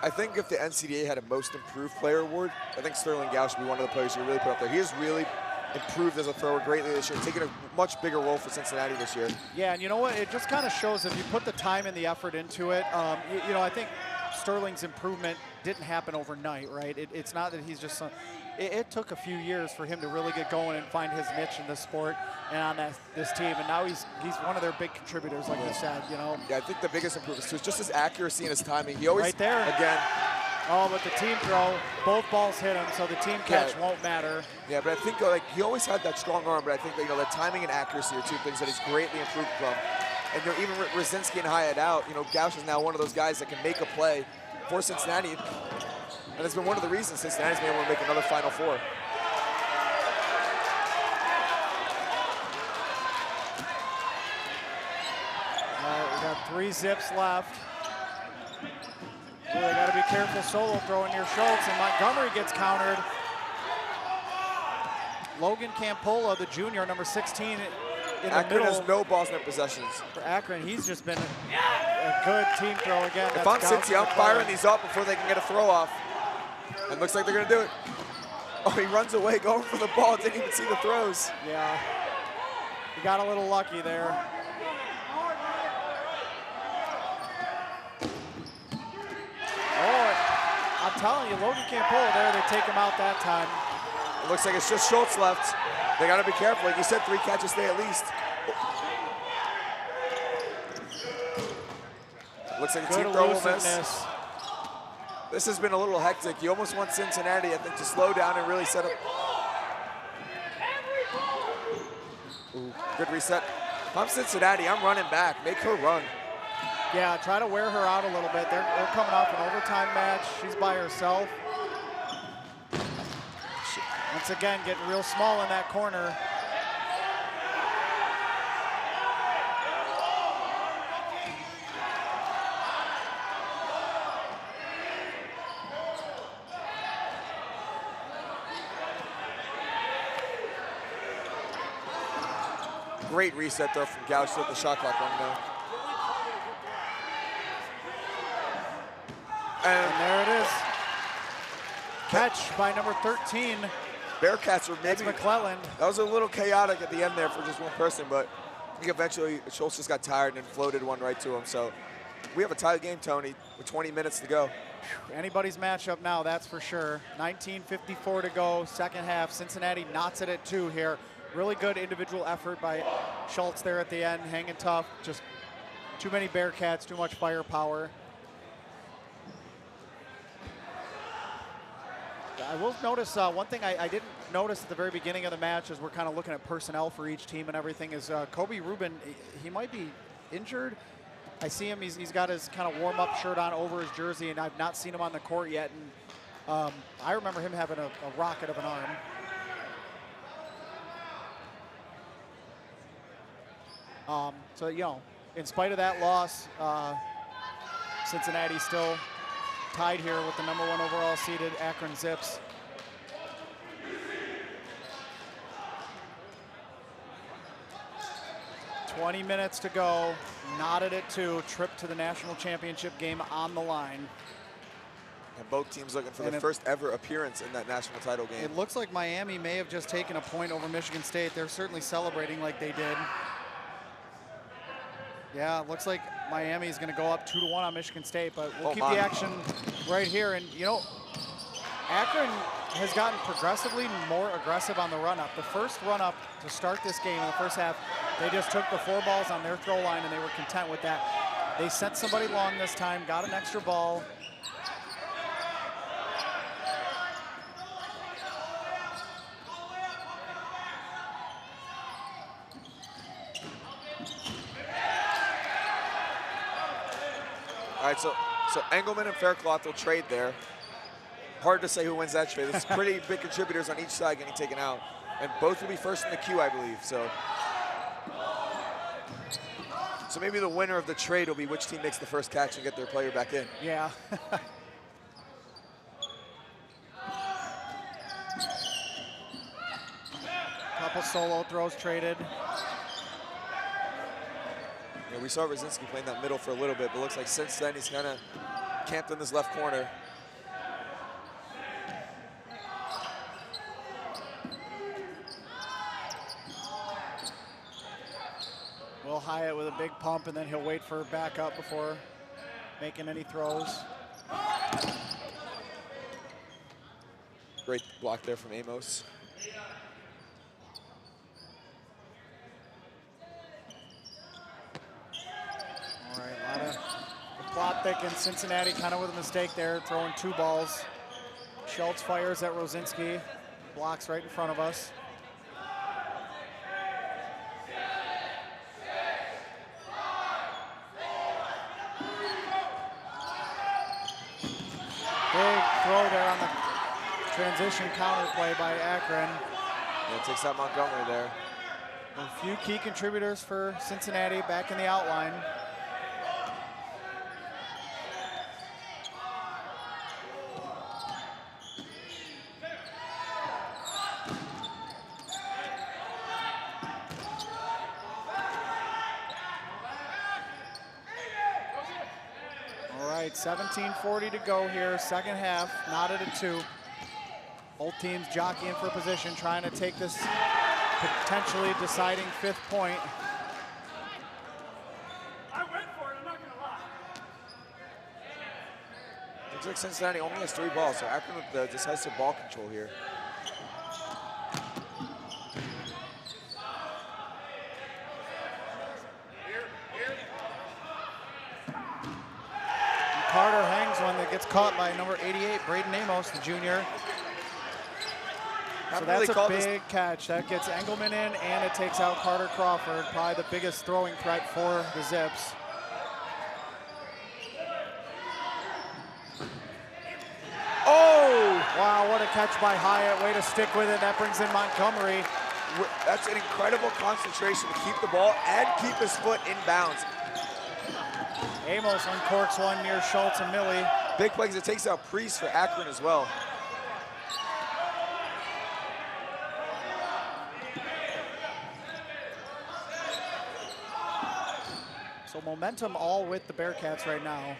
I think if the NCDA had a most improved player award, I think Sterling Gausch would be one of the players you really put up there. He has really improved as a thrower greatly this year, taking a much bigger role for Cincinnati this year. Yeah, and you know what? It just kind of shows if you put the time and the effort into it. I think Sterling's improvement didn't happen overnight, right? It's not that he's just some, it took a few years for him to really get going and find his niche in this sport and on this team, and now he's one of their big contributors, like you said, you know. Yeah, I think the biggest improvement is just his accuracy and his timing. He always, right there. Again. Oh, but the team throw, both balls hit him, so the team catch won't matter. Yeah, but I think like he always had that strong arm, but I think that, you know, that timing and accuracy are two things that he's greatly improved from. And, you know, even Rosinski and Hyatt out, you know, Gauch is now one of those guys that can make a play for Cincinnati. And it's been one of the reasons Cincinnati's been able to make another Final Four. We got 3 zips left. Really got to be careful solo throwing near Schultz, and Montgomery gets countered. Logan Campola, the junior, number 16, in the Akron middle. has no balls in their possessions. For Akron, he's just been a good team throw again. If I'm Cincy, I'm firing these up before they can get a throw off. And looks like they're going to do it. Oh, he runs away going for the ball, didn't even see the throws. Yeah, he got a little lucky there. Oh, I'm telling you, Logan Campola there, they take him out that time. It looks like it's just Schultz left. They got to be careful. Like you said, 3 catches stay at least. Looks like a team throw will miss. This has been a little hectic. You almost want Cincinnati, I think, to slow down and really set up. Ooh, good reset. If I'm Cincinnati, I'm running back. Make her run. Yeah, try to wear her out a little bit. They're coming off an overtime match. She's by herself. Once again, getting real small in that corner. Great reset there from Gauch to let the shot clock run down. And there it is. Catch by number 13. Bearcats were maybe. That's McClellan. That was a little chaotic at the end there for just one person, but I think eventually Schultz just got tired and floated one right to him. So we have a tie game, Tony, with 20 minutes to go. Anybody's matchup now, that's for sure. 19:54 to go, second half. Cincinnati knots it at 2 here. Really good individual effort by Schultz there at the end, hanging tough. Just too many Bearcats, too much firepower. I will notice one thing I didn't notice at the very beginning of the match as we're kind of looking at personnel for each team and everything is Kobe Rubin, he might be injured. I see him, he's got his kind of warm-up shirt on over his jersey, and I've not seen him on the court yet. And I remember him having a rocket of an arm. So, you know, in spite of that loss, Cincinnati still tied here with the number 1 overall seeded Akron Zips. $20 minutes to go, knotted at 2, trip to the national championship game on the line. And both teams looking for their first ever appearance in that national title game. It looks like Miami may have just taken a point over Michigan State. They're certainly celebrating like they did. Yeah, it looks like Miami's going to go up 2-1 on Michigan State, but we'll keep the action right here. And, you know, Akron has gotten progressively more aggressive on the run-up. The first run-up to start this game in the first half, they just took the 4 balls on their throw line, and they were content with that. They sent somebody long this time, got an extra ball. All right, so Engelman and Faircloth will trade there. Hard to say who wins that trade. There's pretty big contributors on each side getting taken out. And both will be first in the queue, I believe. So maybe the winner of the trade will be which team makes the first catch and get their player back in. Yeah. Couple solo throws traded. Yeah, we saw Rosinski playing that middle for a little bit, but looks like since then he's kind of camped in this left corner. Will Hyatt with a big pump, and then he'll wait for backup before making any throws. Great block there from Amos. All right, a lot of the plot thickens. Cincinnati kind of with a mistake there, throwing 2 balls. Schultz fires at Rosinski, blocks right in front of us. Big throw there on the transition counter play by Akron. Yeah, it takes out Montgomery there. A few key contributors for Cincinnati back in the outline. All right, 17:40 to go here, second half, knotted at 2. Both teams jockeying for position, trying to take this potentially deciding 5th point. I went for it, I'm not gonna lie. Looks like Cincinnati only has 3 balls, so Akron with the decisive ball control here. Carter hangs one that gets caught by number 88, Braden Amos, the junior. So that's a big catch. That gets Engelman in, and it takes out Carter Crawford, probably the biggest throwing threat for the Zips. Oh! Wow, what a catch by Hyatt. Way to stick with it. That brings in Montgomery. That's an incredible concentration to keep the ball and keep his foot in bounds. Amos uncorks one near Schultz and Millie. Big play because it takes out Priest for Akron as well. So momentum all with the Bearcats right now.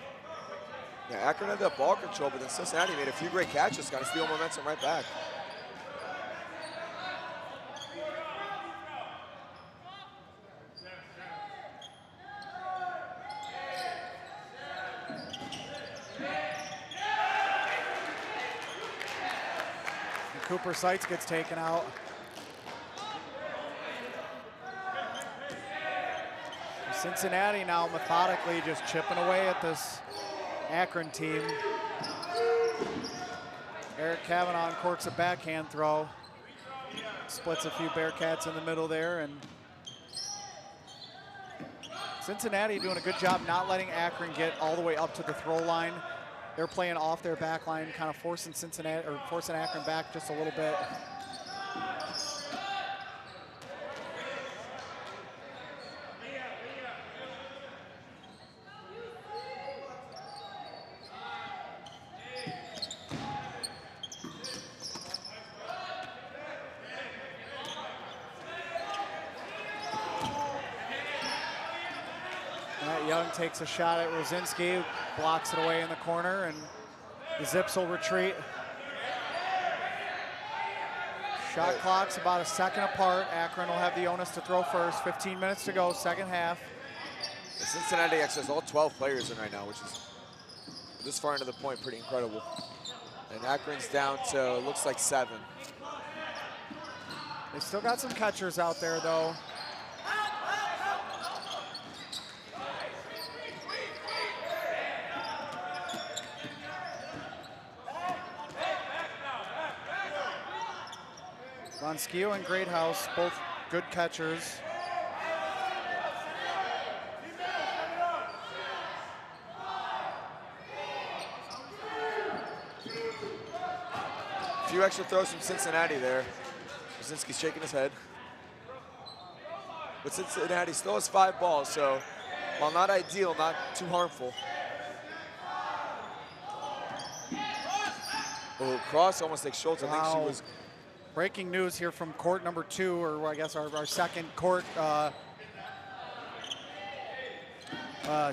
Yeah, Akron had that ball control, but then Cincinnati made a few great catches, kind of steal momentum right back. Cooper Seitz gets taken out. Cincinnati now methodically just chipping away at this Akron team. Eric Cavanaugh corks a backhand throw. Splits a few Bearcats in the middle there, and Cincinnati doing a good job not letting Akron get all the way up to the throw line. They're playing off their back line, kind of forcing Cincinnati or forcing Akron back just a little bit. Matt Young takes a shot at Rosinski, blocks it away in the corner, and the Zips will retreat. Shot clock's about a second apart. Akron will have the onus to throw first. 15 minutes to go, second half. The Cincinnati actually has all 12 players in right now, which is this far into the point pretty incredible. And Akron's down to, looks like 7. They still got some catchers out there, though. Von Skio and Greathouse, both good catchers. A few extra throws from Cincinnati there. Brzezinski's shaking his head. But Cincinnati still has 5 balls, so while not ideal, not too harmful. Oh, cross almost like Schultz. I think she was. Breaking news here from court number 2, or I guess our second court.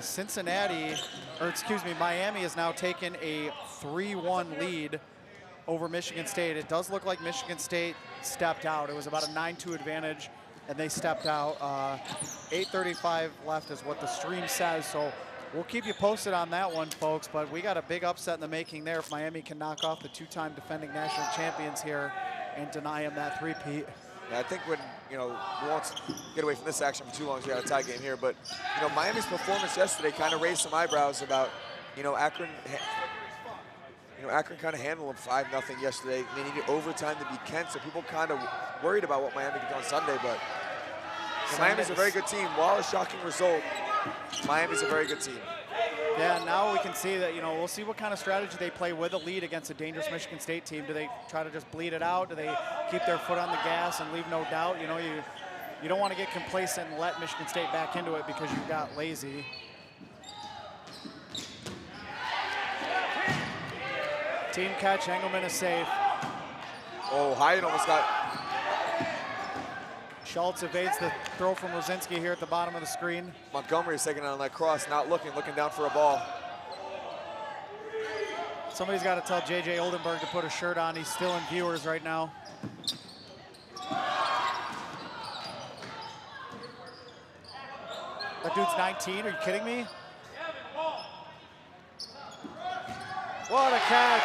Cincinnati, or excuse me, Miami has now taken a 3-1 lead over Michigan State. It does look like Michigan State stepped out. It was about a 9-2 advantage, and they stepped out. 8:35 left is what the stream says, so We'll keep you posted on that one, folks, but we got a big upset in the making there if Miami can knock off the two-time defending national champions here and deny them that three-peat. Yeah, I think when, we won't get away from this action for too long, so we got a tie game here, but, Miami's performance yesterday kind of raised some eyebrows about, Akron. Akron kind of handled them 5-0 yesterday. They needed overtime to beat Kent, so people kind of worried about what Miami could do on Sunday, but Miami's a very good team. While a shocking result, Miami's a very good team. Yeah, now we can see that, we'll see what kind of strategy they play with a lead against a dangerous Michigan State team. Do they try to just bleed it out? Do they keep their foot on the gas and leave no doubt? You don't want to get complacent and let Michigan State back into it because you got lazy. Team catch, Engelman is safe. Oh, Hyatt almost got... Schultz evades the throw from Rosinski here at the bottom of the screen. Montgomery is taking it on that cross, not looking down for a ball. Somebody's got to tell J.J. Oldenburg to put a shirt on. He's still in viewers right now. That dude's 19, are you kidding me? What a catch.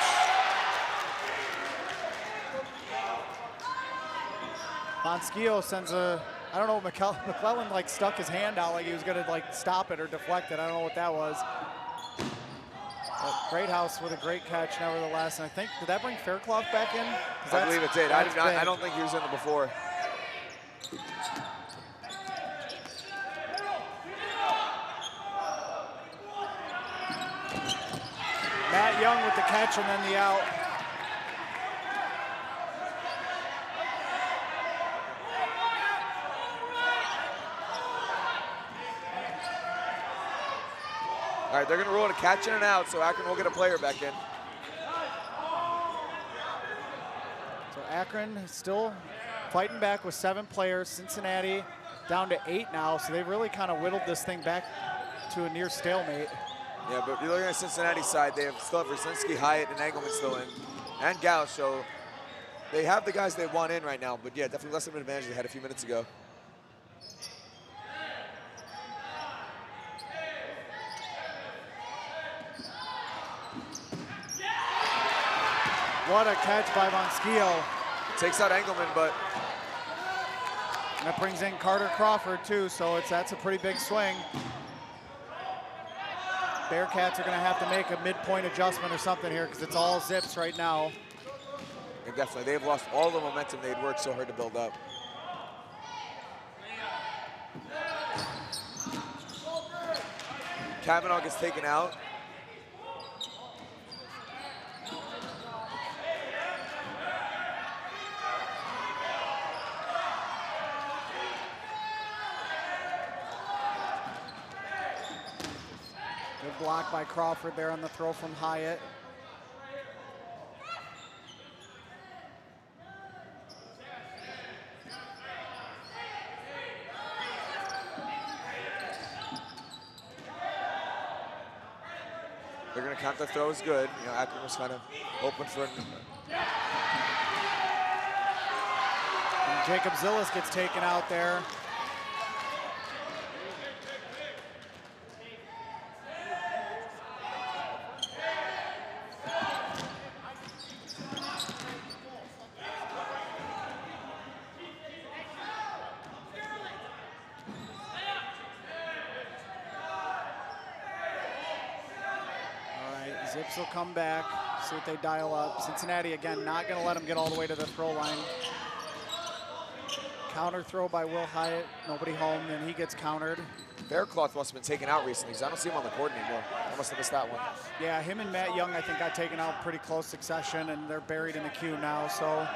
Bonskio sends a, I don't know, McClellan stuck his hand out like he was gonna stop it or deflect it. I don't know what that was. But Greathouse with a great catch nevertheless. And I think, did that bring Faircloth back in? I believe it did. I don't think he was in it before. Matt Young with the catch and then the out. All right, they're going to roll a catch in and out, so Akron will get a player back in. So Akron still fighting back with 7 players. Cincinnati down to 8 now, so they've really kind of whittled this thing back to a near stalemate. Yeah, but you're looking at Cincinnati's side, they still have Rosinski, Hyatt, and Engelman still in, and Gauss, so they have the guys they want in right now, but yeah, definitely less of an advantage they had a few minutes ago. What a catch by Bonskio. Takes out Engelman, but... And that brings in Carter Crawford too, so that's a pretty big swing. Bearcats are gonna have to make a midpoint adjustment or something here because it's all zips right now. And definitely, they've lost all the momentum they'd worked so hard to build up. Kavanaugh gets taken out. Good block by Crawford there on the throw from Hyatt. They're going to count the throw as good. Akron was kind of open for... And Jacob Zillis gets taken out there. Zips will come back, see what they dial up. Cincinnati, again, not going to let them get all the way to the throw line. Counter throw by Will Hyatt, nobody home, then he gets countered. Faircloth must have been taken out recently because I don't see him on the court anymore. I must have missed that one. Yeah, him and Matt Young, I think, got taken out pretty close succession, and they're buried in the queue now, so.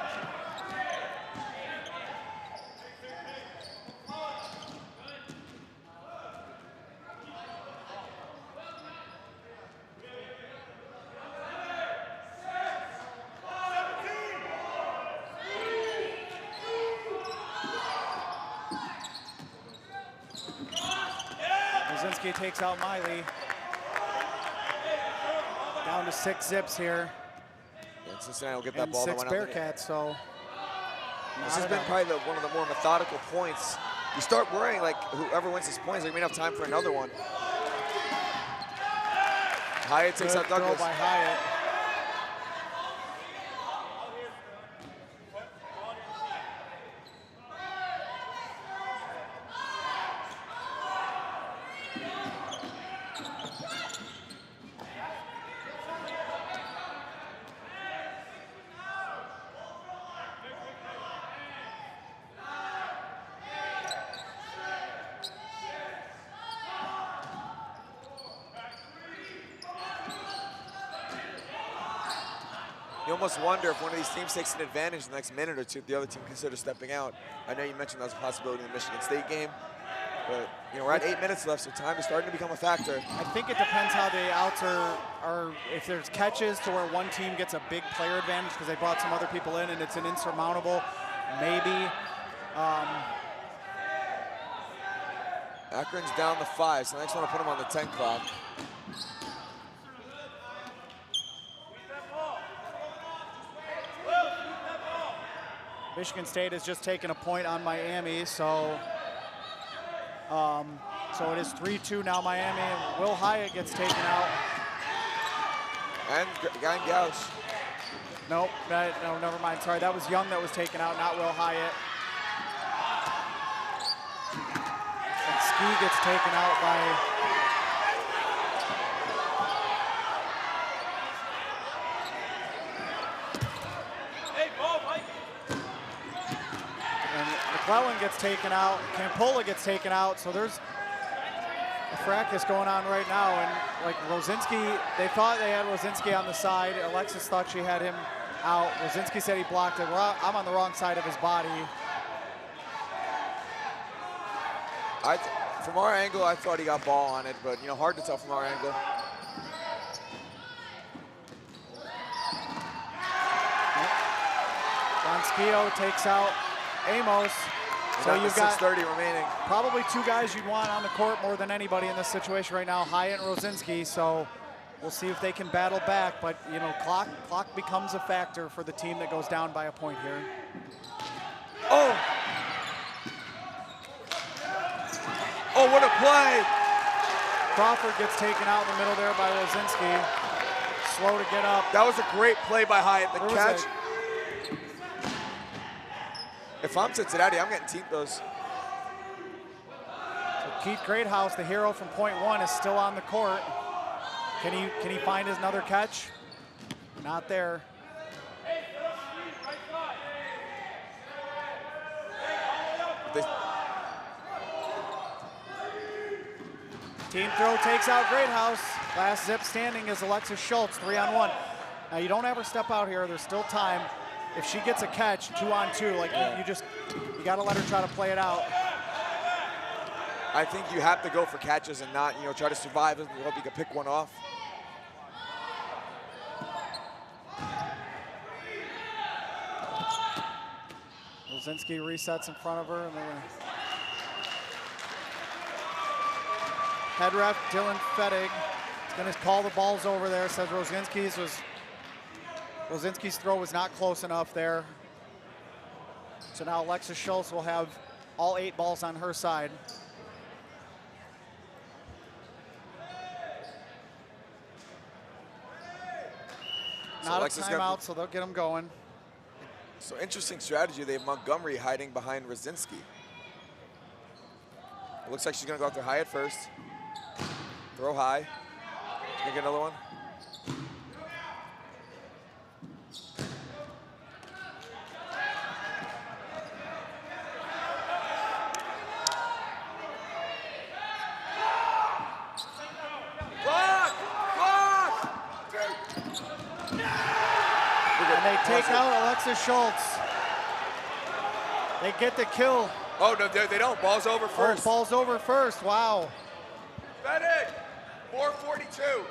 Rosinski takes out Miley. Down to 6 zips here. And Cincinnati will get that and ball. 6 Bearcats, so. This has been probably one of the more methodical points. You start worrying, like, whoever wins this point is like, we don't have time for another one. Hyatt takes Good out Douglas. throw by Hyatt. You almost wonder if one of these teams takes an advantage in the next minute or two, if the other team considers stepping out. I know you mentioned that was a possibility in the Michigan State game, but we're at 8 minutes left, so time is starting to become a factor. I think it depends how the outs are if there's catches to where one team gets a big player advantage because they brought some other people in and it's an insurmountable, maybe. Akron's down to 5, so next one to put them on the 10 clock. Michigan State has just taken a point on Miami, so it is 3-2 now Miami, and Will Hyatt gets taken out. And Gauch. Nope, no, never mind. Sorry, that was Young that was taken out, not Will Hyatt. And Ski gets taken out by McClellan gets taken out, Campola gets taken out, so there's a fracas going on right now. And like Rosinski, they thought they had Rosinski on the side. Alexis thought she had him out. Rosinski said he blocked it. I'm on the wrong side of his body. From our angle, I thought he got ball on it, but hard to tell from our angle. Donskio takes out Amos. So you've got 6:30 remaining. Probably two guys you'd want on the court more than anybody in this situation right now, Hyatt and Rosinski. So we'll see if they can battle back. But clock becomes a factor for the team that goes down by a point here. Oh, what a play! Crawford gets taken out in the middle there by Rosinski. Slow to get up. That was a great play by Hyatt. The catch. If I'm Cincinnati, I'm getting team those. So Keith Greathouse, the hero from point one, is still on the court. Can he find his another catch? Not there. Team throw takes out Greathouse. Last zip standing is Alexis Schultz, 3-on-1. Now you don't ever step out here, there's still time. If she gets a catch, 2-on-2, you gotta let her try to play it out. I think you have to go for catches and not, try to survive and hope you can pick one off. Rosinski resets in front of her, and they're gonna... Head ref Dylan Fettig is gonna call the balls over there, says Rosinski's throw was not close enough there. So now Alexis Schultz will have all 8 balls on her side. Not a timeout, so they'll get them going. So interesting strategy. They have Montgomery hiding behind Rosinski. It looks like she's gonna go after Hyatt first. Throw high. Can I get another one? And they take out Alexis Schultz. They get the kill. Oh, no, they don't. Ball's over first. Ball's over first. Wow. Fettig, 4:42.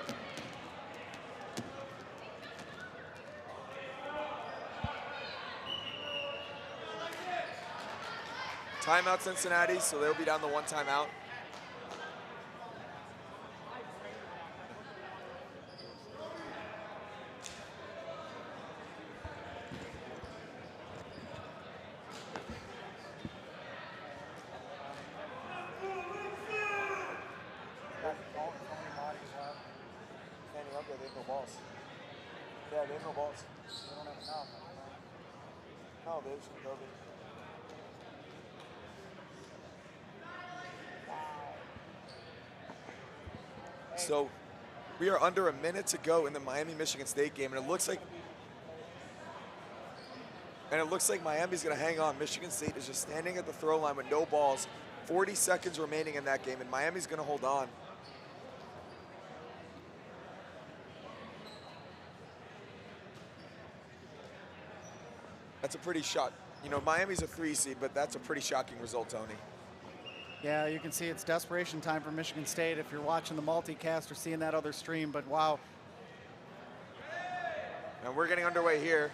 Timeout Cincinnati, so they'll be down to 1 timeout. balls. Yeah, they have no balls. They don't have a foul. No, they're just gonna go. So we are under a minute to go in the Miami-Michigan State game, and it looks like Miami's going to hang on. Michigan State is just standing at the throw line with no balls. 40 seconds remaining in that game, and Miami's going to hold on. That's a pretty shot. You know, Miami's a 3 seed, but that's a pretty shocking result, Tony. Yeah, you can see it's desperation time for Michigan State if you're watching the multicast or seeing that other stream, but wow. And we're getting underway here.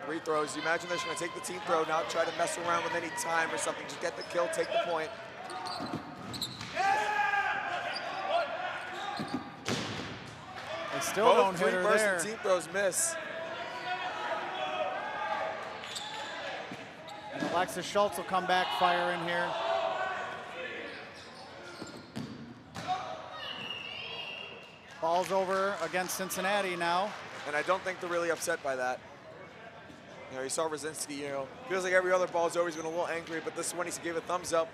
Free throws. You imagine they're just going to take the team throw, not try to mess around with any time or something. Just get the kill, take the point. They still don't hit her there. Both free team throws miss. And Alexis Schultz will come back firing here. Ball's over against Cincinnati now. And I don't think they're really upset by that. You know, you saw Rosinski, you know, feels like every other ball's always been a little angry, but this one he gave a thumbs up.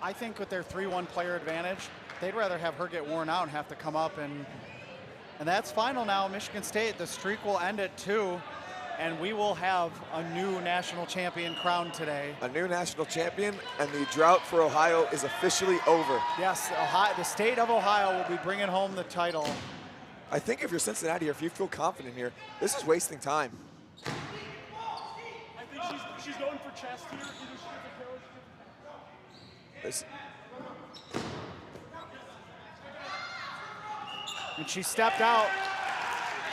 I think with their 3-1 player advantage, they'd rather have her get worn out and have to come up, and that's final now. Michigan State, the streak will end at 2, and we will have a new national champion crowned today. A new national champion, and the drought for Ohio is officially over. Yes, Ohio, the state of Ohio will be bringing home the title. I think if you're Cincinnati, or if you feel confident here, this is wasting time. I think she's going for chest here. Either she gets a kill. And she stepped out.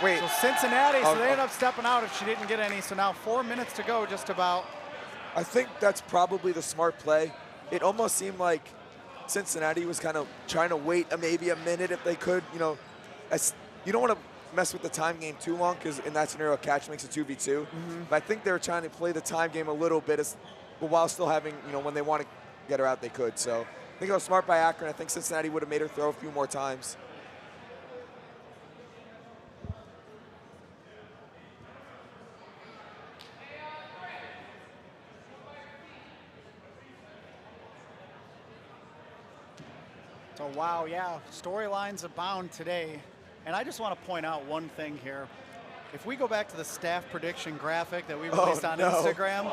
Wait. So Cincinnati, so they end up stepping out if she didn't get any. So now 4 minutes to go, just about. I think that's probably the smart play. It almost seemed like Cincinnati was kind of trying to wait maybe a minute if they could. You know, you don't want to mess with the time game too long because in that scenario, a catch makes a 2v2. But I think they were trying to play the time game a little bit, but while still having, you know, when they want to get her out, they could. So I think it was smart by Akron. I think Cincinnati would have made her throw a few more times. So wow, yeah, storylines abound today. And I just want to point out one thing here. If we go back to the staff prediction graphic that we released on Instagram,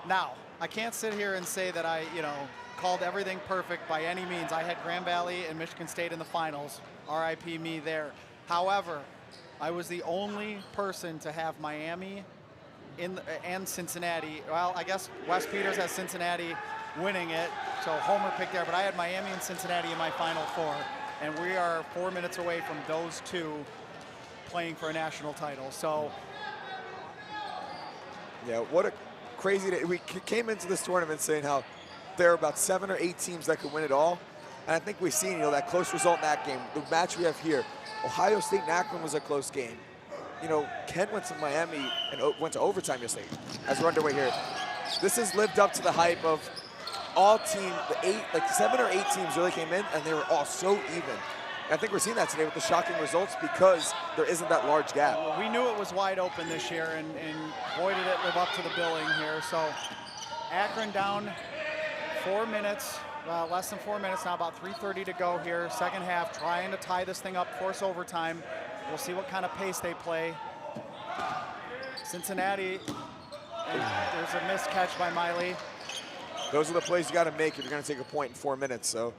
now, I can't sit here and say that I, you know, called everything perfect by any means. I had Grand Valley and Michigan State in the finals. RIP me there. However, I was the only person to have Miami and Cincinnati. Well, I guess Wes Peters has Cincinnati winning it, so Homer picked there, but I had Miami and Cincinnati in my Final Four, and we are 4 minutes away from those two playing for a national title. So, yeah, what a crazy day. We came into this tournament saying how there are about 7 or 8 teams that could win it all, and I think we've seen, you know, that close result in that game. The match we have here, Ohio State and Akron was a close game. You know, Kent went to Miami and went to overtime yesterday. As we're underway here, this has lived up to the hype of all teams. The 7 or 8 teams really came in, and they were all so even. And I think we're seeing that today with the shocking results because there isn't that large gap. Well, we knew it was wide open this year, and boy did it live up to the billing here. So Akron down 4 minutes, less than 4 minutes now, about 3:30 to go here. Second half, trying to tie this thing up, force overtime. We'll see what kind of pace they play. Cincinnati, there's a missed catch by Miley. Those are the plays you got to make if you're going to take a point in 4 minutes. So,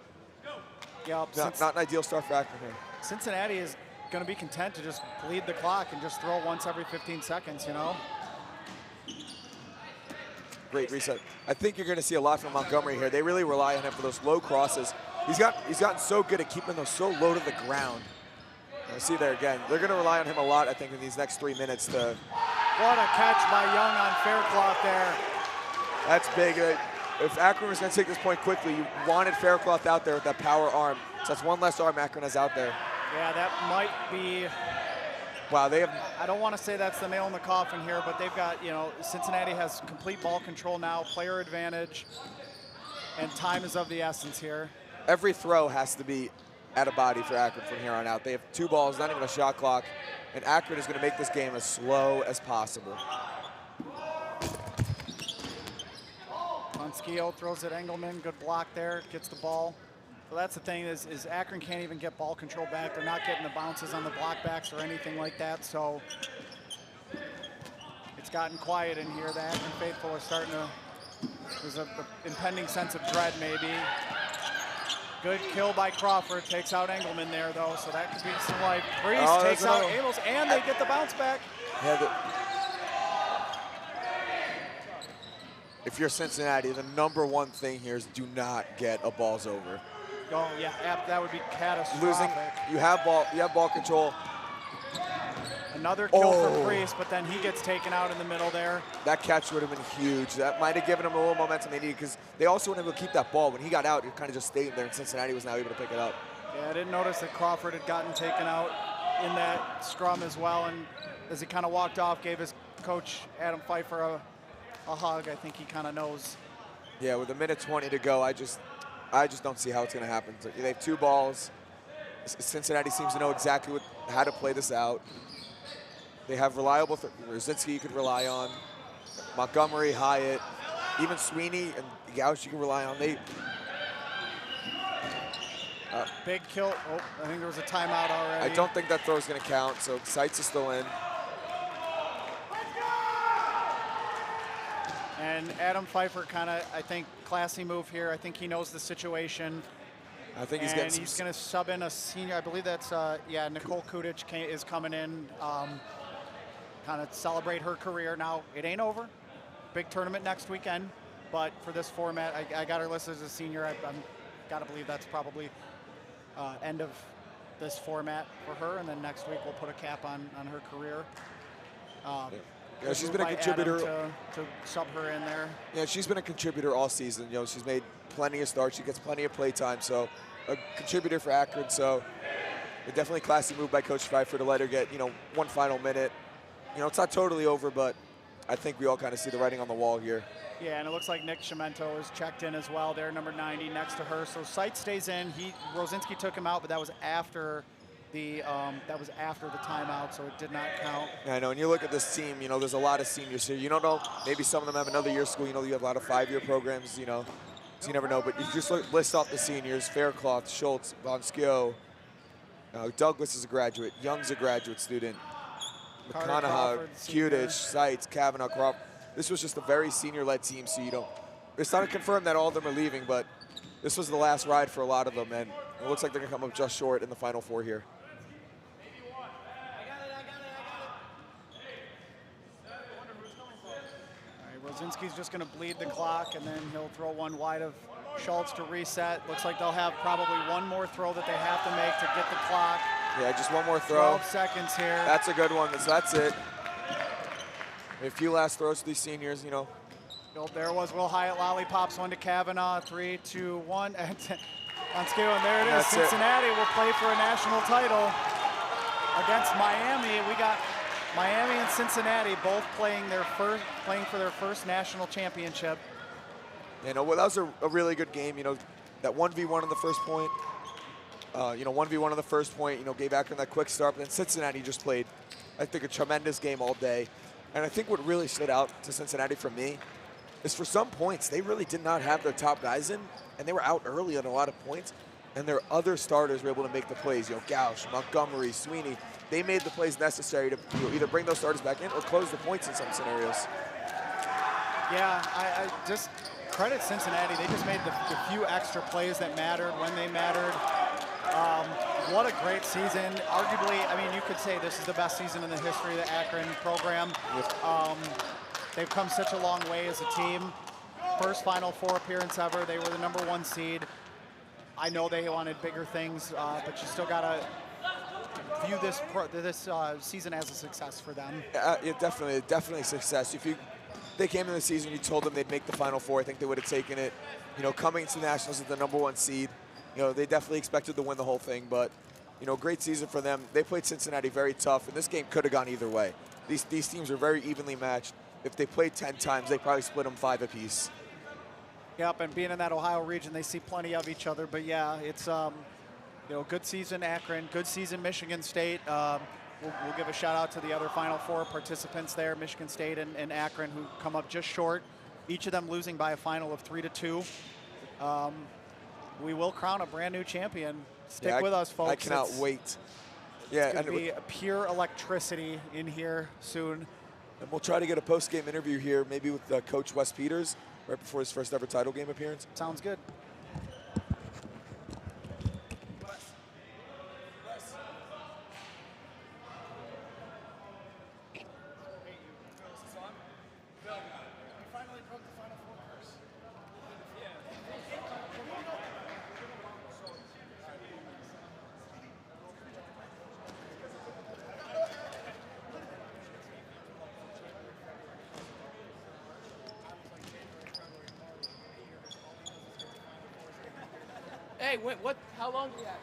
yep, not an ideal start for Akron here. Cincinnati is going to be content to just bleed the clock and just throw once every 15 seconds, you know? Great reset. I think you're going to see a lot from Montgomery here. They really rely on him for those low crosses. He's gotten so good at keeping those so low to the ground. I see there again. They're going to rely on him a lot, I think, in these next 3 minutes. What a catch by Young on Faircloth there. That's big. If Akron was going to take this point quickly, you wanted Faircloth out there with that power arm. So that's one less arm Akron has out there. Yeah, that might be. Wow, they have. I don't want to say that's the nail in the coffin here, but they've got, you know, Cincinnati has complete ball control now, player advantage, and time is of the essence here. Every throw has to be at a body for Akron from here on out. They have 2 balls, not even a shot clock, and Akron is going to make this game as slow as possible. Monskio throws it Engelman, good block there, gets the ball. So that's the thing is Akron can't even get ball control back. They're not getting the bounces on the block backs or anything like that, so it's gotten quiet in here. The Akron faithful are starting to, there's an impending sense of dread maybe. Good kill by Crawford, takes out Engelman there though, so that could be some life. Priest takes out Amos, and they get the bounce back. Yeah, if you're Cincinnati, the #1 thing here is do not get a balls over. Oh yeah, that would be catastrophic. Losing, you have ball control. Another kill for Priest, but then he gets taken out in the middle there. That catch would have been huge. That might have given him a little momentum they needed because they also weren't able to keep that ball. When he got out, it kind of just stayed there, and Cincinnati was now able to pick it up. Yeah, I didn't notice that Crawford had gotten taken out in that scrum as well, and as he kind of walked off, gave his coach, Adam Pfeiffer, a hug. I think he kind of knows. Yeah, with 1:20 to go, I just don't see how it's going to happen. So they have 2 balls. Cincinnati seems to know exactly how to play this out. They have reliable, Rosinski you could rely on, Montgomery, Hyatt, even Sweeney and Gauch you can rely on. Big kill. Oh, I think there was a timeout already. I don't think that throw is going to count, so Seitz is still in. And Adam Pfeiffer kind of, I think, classy move here. I think he knows the situation. I think he's going to sub in a senior. I believe that's, Nicole Kudic is coming in. Kind of celebrate her career. Now, it ain't over. Big tournament next weekend. But for this format, I got her listed as a senior. I'm got to believe that's probably end of this format for her. And then next week, we'll put a cap on her career. Yeah, she's been a contributor. To sub her in there. Yeah, she's been a contributor all season. You know, she's made plenty of starts. She gets plenty of play time. So a contributor for Akron. So a definitely classy move by Coach Pfeiffer to let her get, 1 final minute. It's not totally over, but I think we all kind of see the writing on the wall here. Yeah, and it looks like Nick Cimento is checked in as well. They're number 90 next to her. So Seitz stays in. Rosinski took him out, but that was after the timeout, so it did not count. Yeah, I know, and you look at this team, there's a lot of seniors here. You don't know, maybe some of them have another year of school. You have a lot of 5-year programs, so you never know. But you just list off the seniors: Faircloth, Schultz, Von Skio, Douglas is a graduate, Young's a graduate student, McConaughey, Kudich, Seitz, Kavanaugh, Crawford. This was just a very senior-led team, so it's not confirmed that all of them are leaving, but this was the last ride for a lot of them, and it looks like they're going to come up just short in the Final Four here. Rosinski's just going to bleed the clock, and then he'll throw one wide of Schultz to reset. Looks like they'll have probably one more throw that they have to make to get the clock. Yeah, just one more throw. 12 seconds here. That's a good one. So that's it. A few last throws to these seniors, There was Will Hyatt, lollipops one to Kavanaugh. 3, 2, 1. On scale, and there it is. That's Cincinnati will play for a national title against Miami. We got Miami and Cincinnati both playing for their first national championship. Well, that was a really good game. That 1v1 on the first point. 1v1 on the first point. Gave Akron that quick start, but then Cincinnati just played, I think, a tremendous game all day. And I think what really stood out to Cincinnati for me is for some points, they really did not have their top guys in, and they were out early on a lot of points, and their other starters were able to make the plays. Gauch, Montgomery, Sweeney, they made the plays necessary to either bring those starters back in or close the points in some scenarios. Yeah, I just credit Cincinnati. They just made the few extra plays that mattered when they mattered. What a great season. Arguably, you could say this is the best season in the history of the Akron program. They've come such a long way as a team. First Final Four appearance ever. They were the #1 seed. I know they wanted bigger things, but you still got to view this season as a success for them. Definitely a success. If they came in the season, you told them they'd make the Final Four, I think they would have taken it. Coming to Nationals as the #1 seed, they definitely expected to win the whole thing, but, great season for them. They played Cincinnati very tough, and this game could have gone either way. These teams are very evenly matched. If they played 10 times, they probably split them 5 apiece. Yep, and being in that Ohio region, they see plenty of each other. But yeah, it's good season Akron, good season Michigan State. We'll give a shout out to the other Final Four participants there, Michigan State and Akron, who come up just short, each of them losing by a final of 3-2. We will crown a brand new champion. Stick with us, folks. I cannot wait. Yeah, it's going to be pure electricity in here soon. And we'll try to get a post-game interview here, maybe with Coach Wes Peters, right before his first ever title game appearance. Sounds good. Hey, what? How long do we have?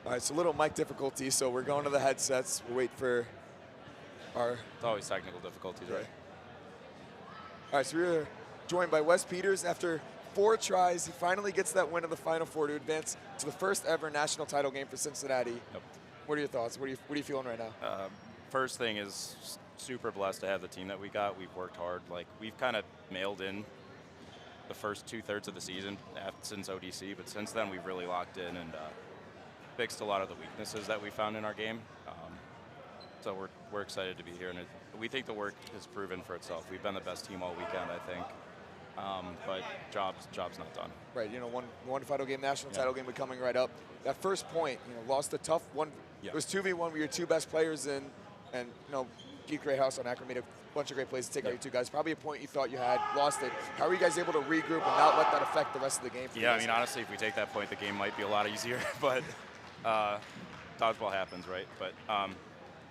All right, so little mic difficulty, so we're going to the headsets. We'll wait for our... It's always technical difficulties, right? All right, so we're joined by Wes Peters. After 4 tries, he finally gets that win in the Final Four to advance to the first ever national title game for Cincinnati. Yep. What are your thoughts? What are you feeling right now? First thing is super blessed to have the team that we got. We've worked hard. Like, we've kind of mailed in the first 2/3 of the season since ODC, but since then we've really locked in and fixed a lot of the weaknesses that we found in our game. So we're excited to be here, and we think the work has proven for itself. We've been the best team all weekend, I think. But job's not done. Right, one final game, national title game, but coming right up. That first point, lost a tough one. Yeah. It was 2v1 with your 2 best players in, and Keith Grayhouse on Akron made a bunch of great plays to take out your 2 guys. Probably a point you thought you had, lost it. How are you guys able to regroup and not let that affect the rest of the game? Yeah, I mean, honestly, if we take that point, the game might be a lot easier. But dodgeball happens, right? But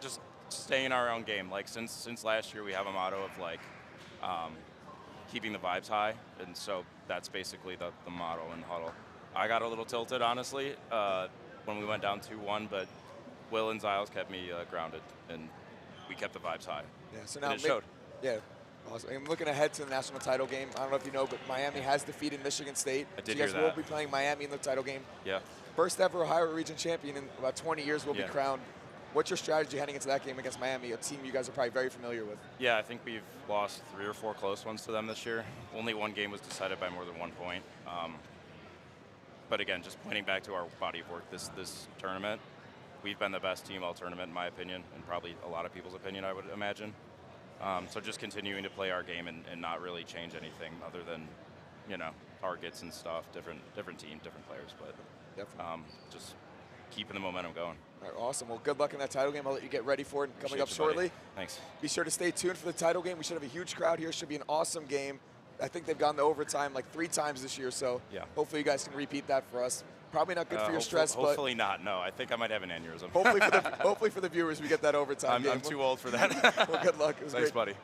just stay in our own game. Like since last year, we have a motto of like. Keeping the vibes high, and so that's basically the motto in the huddle. I got a little tilted, honestly, when we went down 2-1, but Will and Ziles kept me grounded, and we kept the vibes high. Yeah, so now it showed. Yeah, awesome. I'm looking ahead to the national title game. I don't know if you know, but Miami has defeated Michigan State. I did so you guys hear will that. be playing Miami in the title game. Yeah. First ever Ohio region champion in about 20 years will be crowned. What's your strategy heading into that game against Miami, a team you guys are probably very familiar with? Yeah, I think we've lost 3 or 4 close ones to them this year. Only one game was decided by more than 1 point. But again, just pointing back to our body of work this tournament, we've been the best team all tournament, in my opinion, and probably a lot of people's opinion, I would imagine. So just continuing to play our game and not really change anything other than, targets and stuff, different team, different players, but just keeping the momentum going. All right, awesome. Well, good luck in that title game. I'll let you get ready for it coming Appreciate up you, shortly. buddy. Thanks. Be sure to stay tuned for the title game. We should have a huge crowd here. Should be an awesome game. I think they've gone to overtime like 3 times this year, so hopefully you guys can reep that for us. Probably not good for your stress, but hopefully not. No, I think I might have an aneurysm. hopefully for the viewers, we get that overtime. I'm too old for that. Well, good luck. It was Thanks, great. buddy.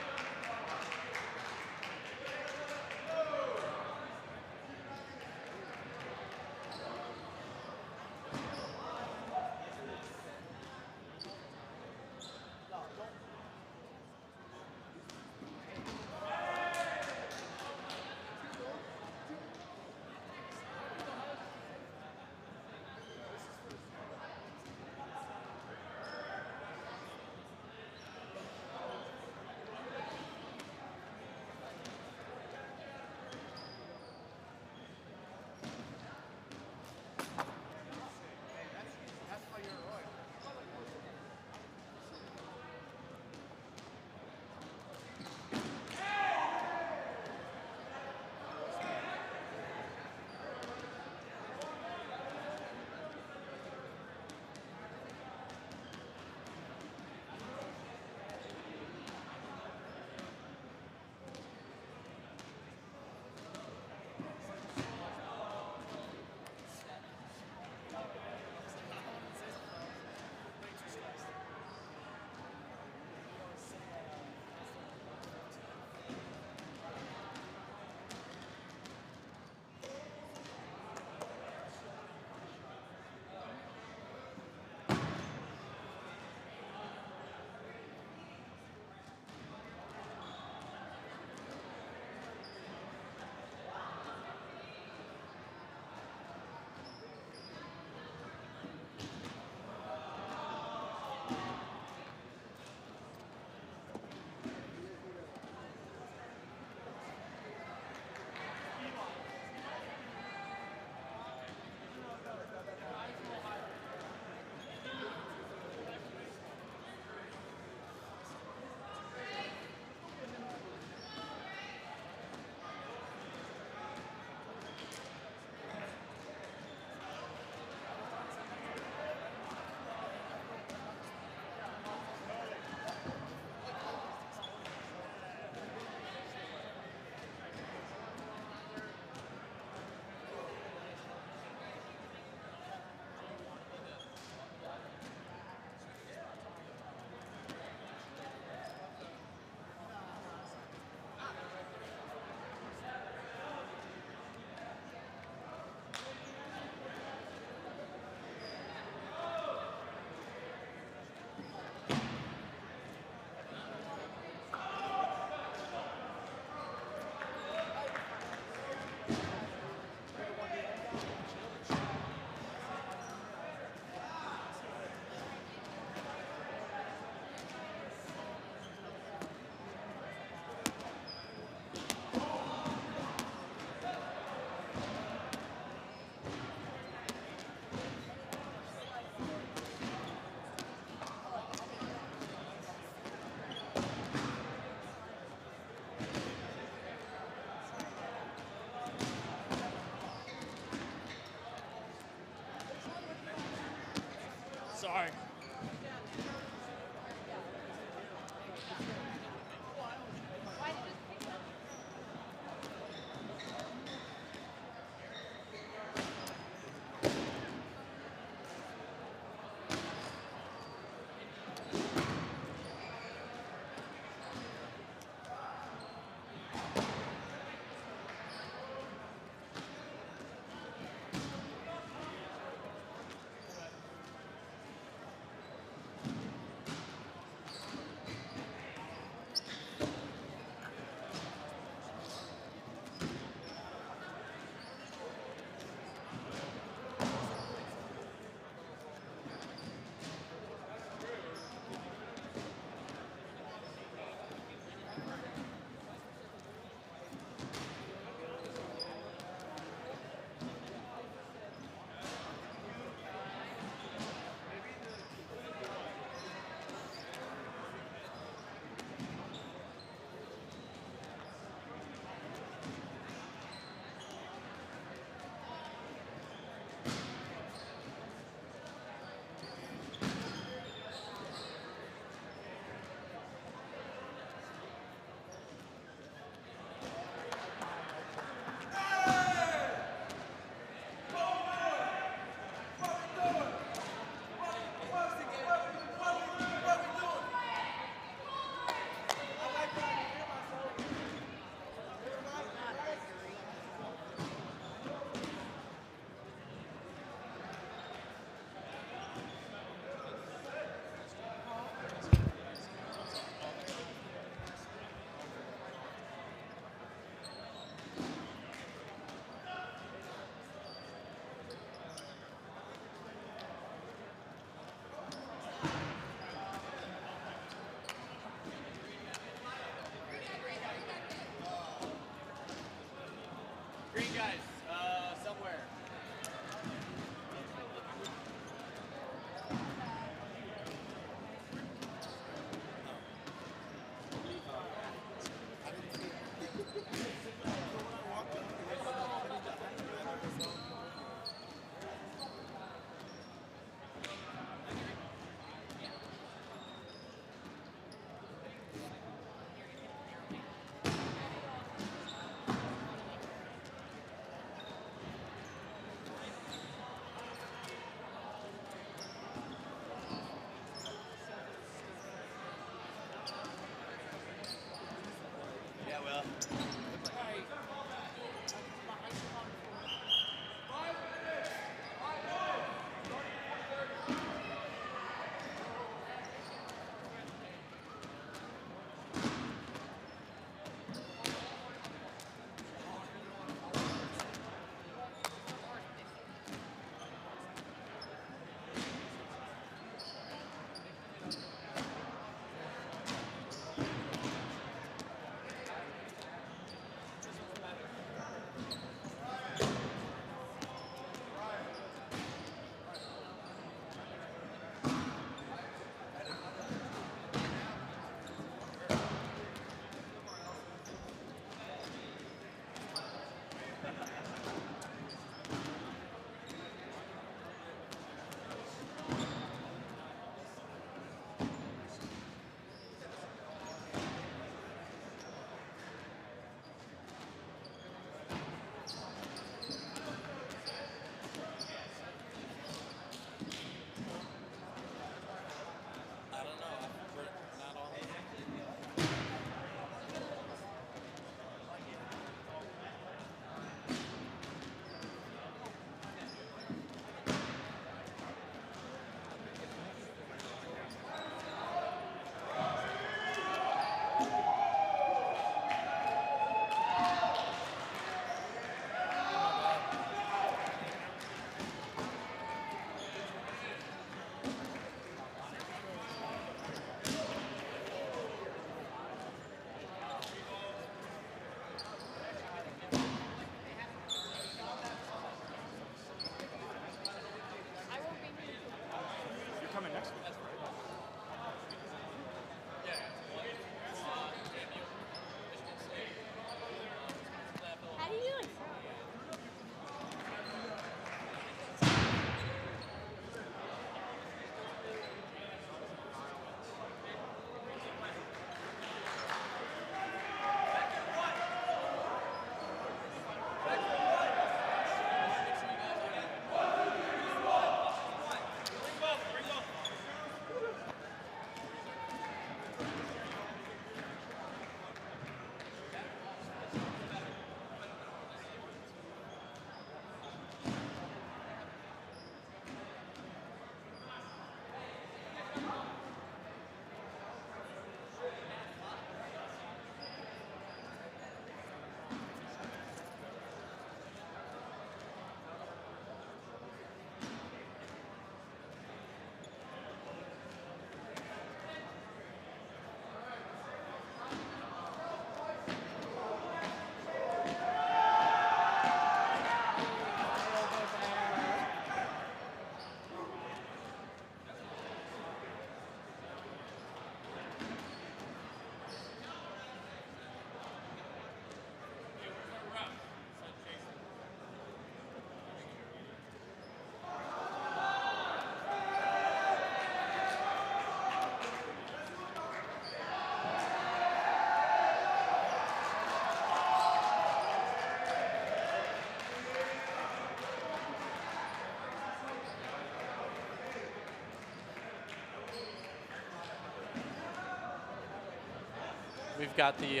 We've got the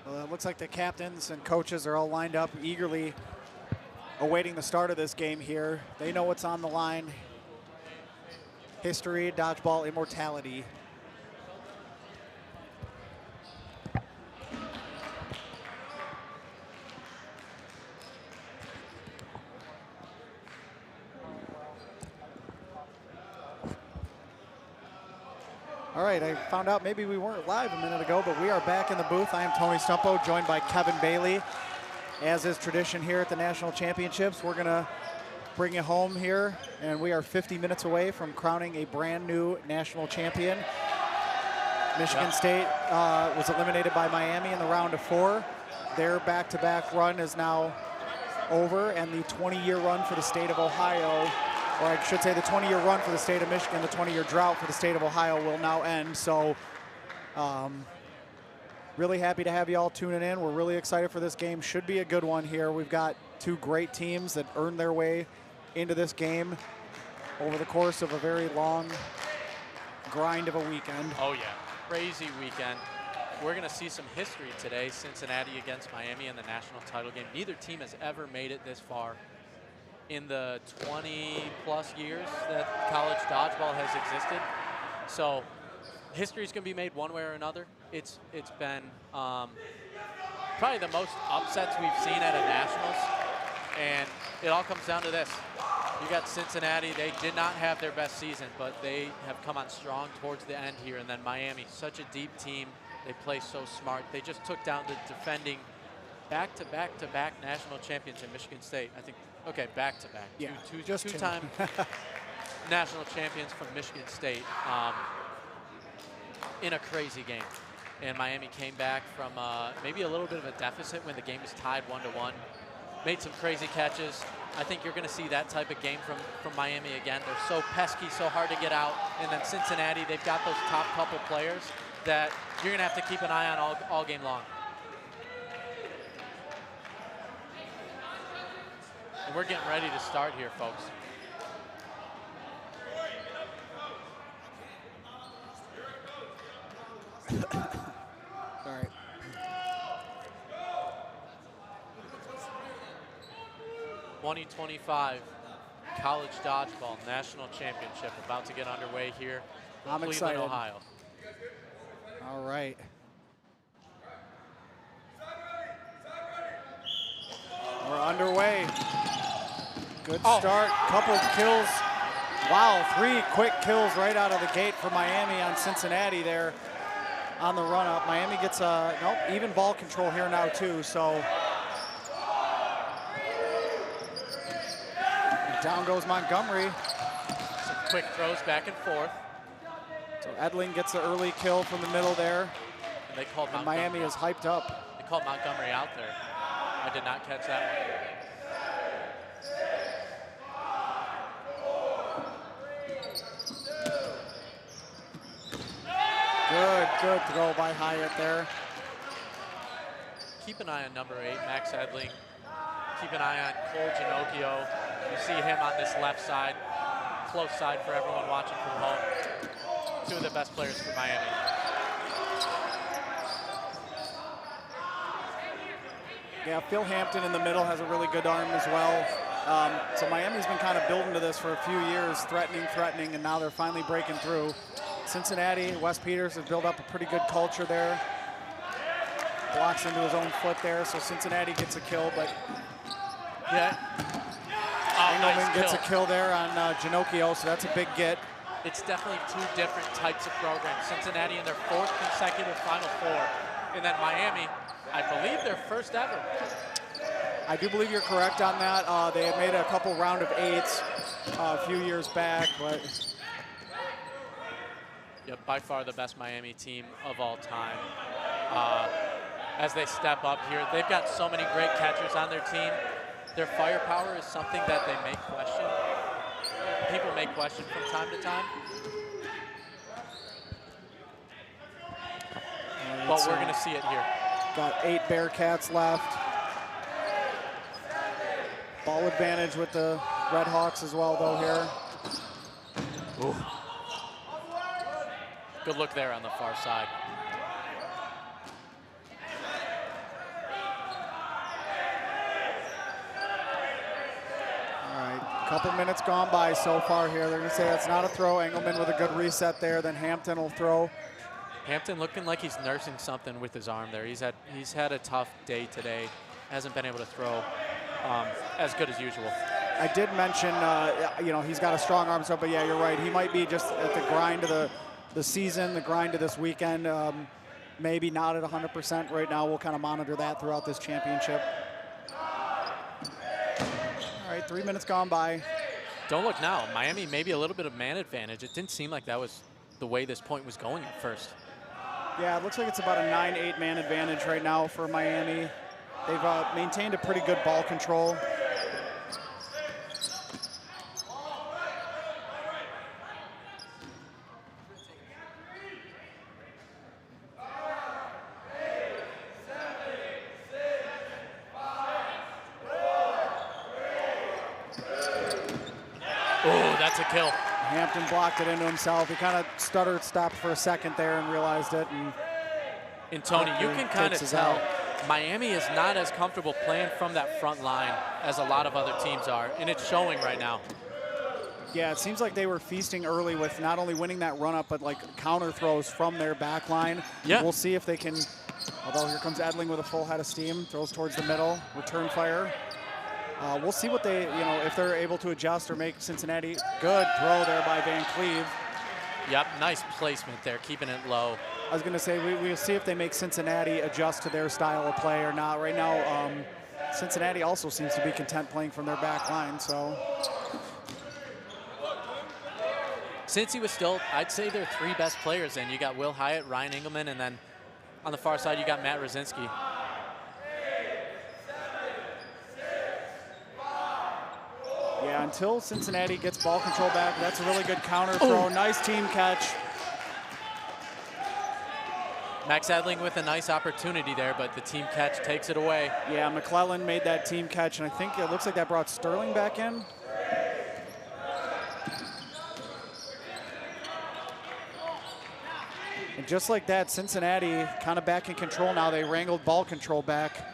Well, it looks like the captains and coaches are all lined up, eagerly awaiting the start of this game here. They know what's on the line. History, dodgeball, immortality. All right, I found out maybe we weren't live a minute ago, but we are back in the booth. I am Tony Stumpo, joined by Kevin Bailey. As is tradition here at the National Championships, we're gonna bring you home here, and we are 50 minutes away from crowning a brand new national champion. Michigan State was eliminated by Miami in the round of 4. Their back-to-back run is now over, and the 20-year run for the state of Ohio or I should say the 20-year run for the state of Michigan, the 20-year drought for the state of Ohio will now end. So really happy to have you all tuning in. We're really excited for this game. Should be a good one here. We've got two great teams that earned their way into this game over the course of a very long grind of a weekend. Oh yeah, crazy weekend. We're gonna see some history today. Cincinnati against Miami in the national title game. Neither team has ever made it this far in the 20-plus years that college dodgeball has existed. So history's gonna be made one way or another. It's been probably the most upsets we've seen at a nationals, and it all comes down to this. You got Cincinnati, they did not have their best season, but they have come on strong towards the end here. And then Miami, such a deep team. They play so smart. They just took down the defending back-to-back national champions in Michigan State. I think, okay, back-to-back. Yeah, two-time national champions from Michigan State in a crazy game. And Miami came back from maybe a little bit of a deficit when the game was tied 1-1. Made some crazy catches. I think you're going to see that type of game from Miami again. They're so pesky, so hard to get out. And then Cincinnati, they've got those top couple players that you're going to have to keep an eye on all game long. And we're getting ready to start here, folks. All right. '25 College Dodgeball National Championship about to get underway here in I'm Cleveland, excited. Ohio. All right. We're underway. Good start, couple kills. Wow, 3 quick kills right out of the gate for Miami on Cincinnati there on the run up. Miami gets even ball control here now too, so. Down goes Montgomery. Some quick throws back and forth. So Edling gets the early kill from the middle there. And they called and Miami is hyped up. They called Montgomery out there. I did not catch that one. Good throw by Hyatt there. Keep an eye on number 8, Max Edling. Keep an eye on Cole Ginocchio. You see him on this left side, close side for everyone watching from home. 2 of the best players for Miami. Yeah, Phil Hampton in the middle has a really good arm as well. So Miami's been kind of building to this for a few years, threatening, and now they're finally breaking through. Cincinnati, Wes Peters has built up a pretty good culture there. Blocks into his own foot there, so Cincinnati gets a kill, but yeah. Engelman nice gets a kill there on Ginocchio, so that's a big get. It's definitely 2 different types of programs. Cincinnati in their 4th consecutive Final Four, and then Miami, I believe their first ever. I do believe you're correct on that. They had made a couple round of 8s a few years back, but. Yep, by far the best Miami team of all time. As they step up here, they've got so many great catchers on their team. Their firepower is something that they may question. People may question from time to time. But we're going to see it here. Got 8 Bearcats left. Ball advantage with the Red Hawks as well, though, here. Ooh. Good look there on the far side. Couple minutes gone by so far here. They're going to say that's not a throw. Engelman with a good reset there. Then Hampton will throw. Hampton looking like he's nursing something with his arm there. He's had a tough day today. Hasn't been able to throw as good as usual. I did mention, he's got a strong arm, so, but yeah, you're right. He might be just at the grind of the season, the grind of this weekend. Maybe not at 100% right now. We'll kind of monitor that throughout this championship. All right, 3 minutes gone by. Don't look now. Miami maybe a little bit of man advantage. It didn't seem like that was the way this point was going at first. Yeah, it looks like it's about a 9-8 man advantage right now for Miami. They've maintained a pretty good ball control. That's a kill. Hampton blocked it into himself. He kind of stuttered, stopped for a second there, and realized it. And Tony, you can kind of takes us tell out. Miami is not as comfortable playing from that front line as a lot of other teams are, and it's showing right now. Yeah, it seems like they were feasting early with not only winning that run-up, but like counter throws from their back line. Yeah. We'll see if they can, although here comes Edling with a full head of steam, throws towards the middle, return fire. We'll see what they, if they're able to adjust or make Cincinnati. Good throw there by Van Cleve. Yep, nice placement there, keeping it low. I was going to say, we'll see if they make Cincinnati adjust to their style of play or not. Right now, Cincinnati also seems to be content playing from their back line, so. Cincy was still, I'd say their three best players in. You got Will Hyatt, Ryan Engelman, and then on the far side, you got Matt Rosinski. Yeah, until Cincinnati gets ball control back, that's a really good counter throw. Nice team catch. Max Edling with a nice opportunity there, but the team catch takes it away. Yeah, McClellan made that team catch, and I think it looks like that brought Sterling back in. And just like that, Cincinnati kind of back in control now. They wrangled ball control back.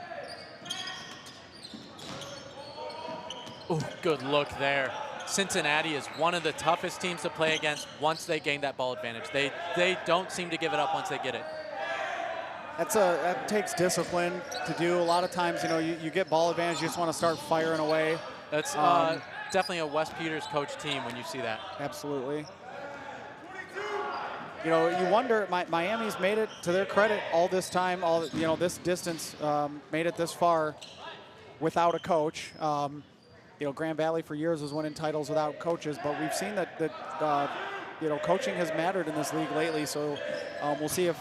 Ooh, good look there. Cincinnati is one of the toughest teams to play against once they gain that ball advantage. They don't seem to give it up once they get it. That takes discipline to do. A lot of times, you get ball advantage, you just want to start firing away. That's definitely a Wes Peters coach team when you see that. Absolutely. You wonder, Miami's made it, to their credit, all this time, this distance, made it this far without a coach. Grand Valley for years was winning titles without coaches, but we've seen that coaching has mattered in this league lately. So we'll see if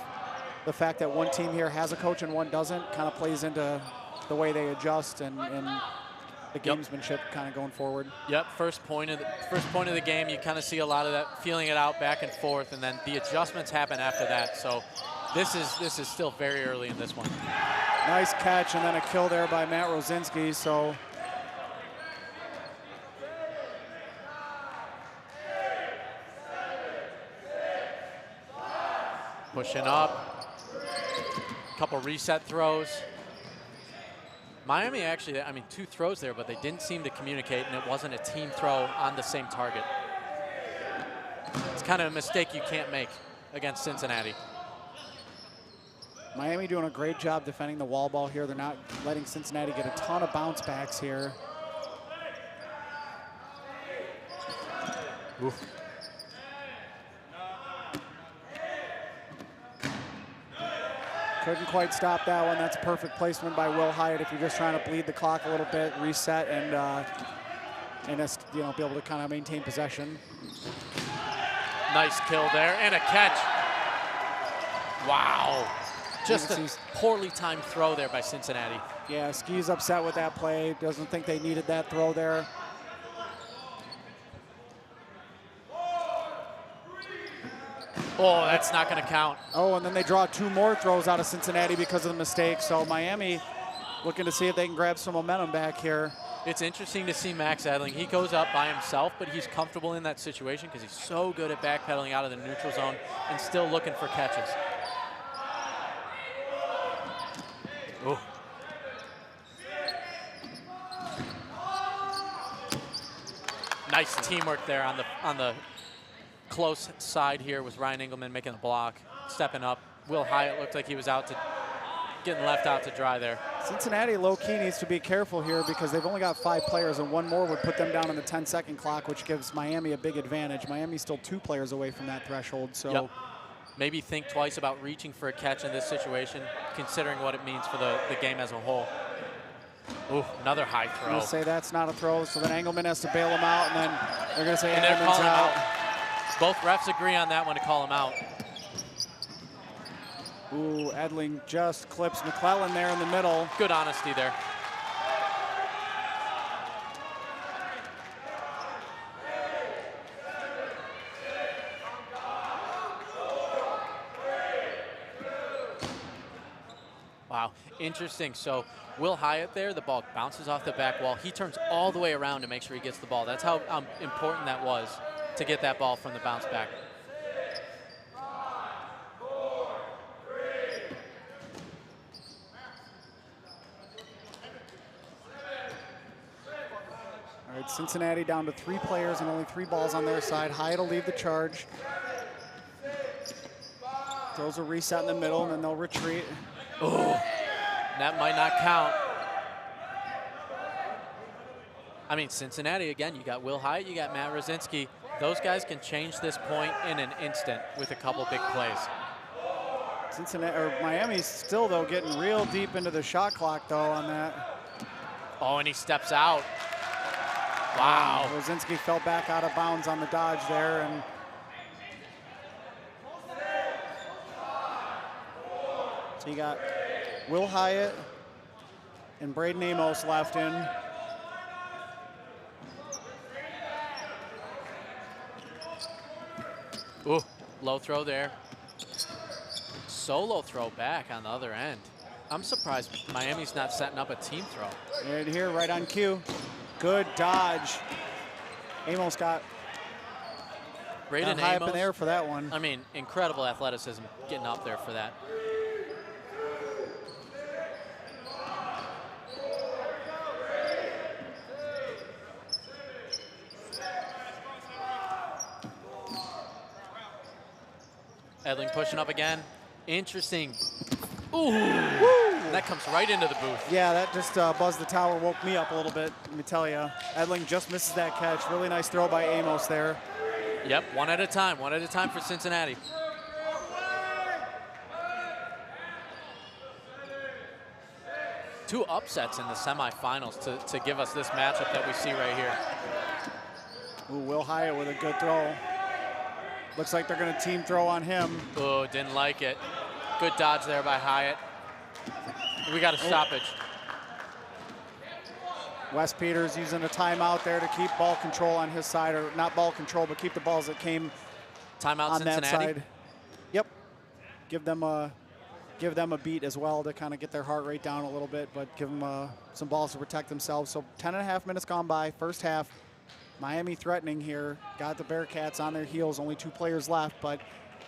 the fact that one team here has a coach and one doesn't kind of plays into the way they adjust and the gamesmanship kind of going forward. Yep, first point of the game, you kind of see a lot of that, feeling it out back and forth, and then the adjustments happen after that. So this is still very early in this one. Nice catch, and then a kill there by Matt Rosinski. So. Pushing up. Couple reset throws. Miami actually, two throws there, but they didn't seem to communicate, and it wasn't a team throw on the same target. It's kind of a mistake you can't make against Cincinnati. Miami doing a great job defending the wall ball here. They're not letting Cincinnati get a ton of bounce backs here. Oof. Couldn't quite stop that one. That's perfect placement by Will Hyatt if you're just trying to bleed the clock a little bit, reset, and just, be able to kind of maintain possession. Nice kill there, and a catch. Wow. Just a poorly timed throw there by Cincinnati. Yeah, Ski's upset with that play. Doesn't think they needed that throw there. Oh, that's not going to count. Oh, and then they draw two more throws out of Cincinnati because of the mistake. So Miami looking to see if they can grab some momentum back here. It's interesting to see Max Edling. He goes up by himself, but he's comfortable in that situation because he's so good at backpedaling out of the neutral zone and still looking for catches. Oh. Nice teamwork there on the close side here with Ryan Engelman making the block, stepping up. Will Hyatt looked like he was getting left out to dry there. Cincinnati low-key needs to be careful here because they've only got 5 players, and one more would put them down on the 10-second clock, which gives Miami a big advantage. Miami's still 2 players away from that threshold, so. Yep. Maybe think twice about reaching for a catch in this situation, considering what it means for the game as a whole. Ooh, another high throw. I'm gonna say that's not a throw, so then Engelman has to bail him out, and then they're gonna say and Engelman's out. Both refs agree on that one to call him out. Ooh, Edling just clips McClellan there in the middle. Good honesty there. Wow, interesting. So Will Hyatt there, the ball bounces off the back wall. He turns all the way around to make sure he gets the ball. That's how important that was. to get that ball from the bounce back. All right, Cincinnati down to 3 players and only 3 balls on their side. Hyatt will leave the charge. Throws a reset in the middle, and then they'll retreat. Oh, that might not count. I mean, Cincinnati, again, you got Will Hyatt, you got Matt Rosinski. Those guys can change this point in an instant with a couple big plays. Cincinnati, or Miami's still, though, getting real deep into the shot clock, though, on that. Oh, and he steps out. Wow. Rosinski fell back out of bounds on the dodge there, and so you got Will Hyatt and Braden Amos left in. Ooh, low throw there. Solo throw back on the other end. I'm surprised Miami's not setting up a team throw. Right here, right on cue. Good dodge. Amos got high up in there for that one. I mean, incredible athleticism getting up there for that. Edling pushing up again. Interesting. Ooh. That comes right into the booth. Yeah, that just buzzed the tower, woke me up a little bit, let me tell you. Edling just misses that catch. Really nice throw by Amos there. Yep, one at a time for Cincinnati. Two upsets in the semifinals to give us this matchup that we see right here. Ooh, Will Hyatt with a good throw. Looks like they're going to team throw on him. Oh, didn't like it. Good dodge there by Hyatt. We got a stoppage. Wes Peters using a timeout there to keep ball control on his side, or not ball control, but keep the balls that came timeout on Cincinnati. that side. Yep. Give them a beat as well to kind of get their heart rate down a little bit, but give them some balls to protect themselves. So 10.5 minutes gone by, first half. Miami threatening here. Got the Bearcats on their heels, only 2 players left, but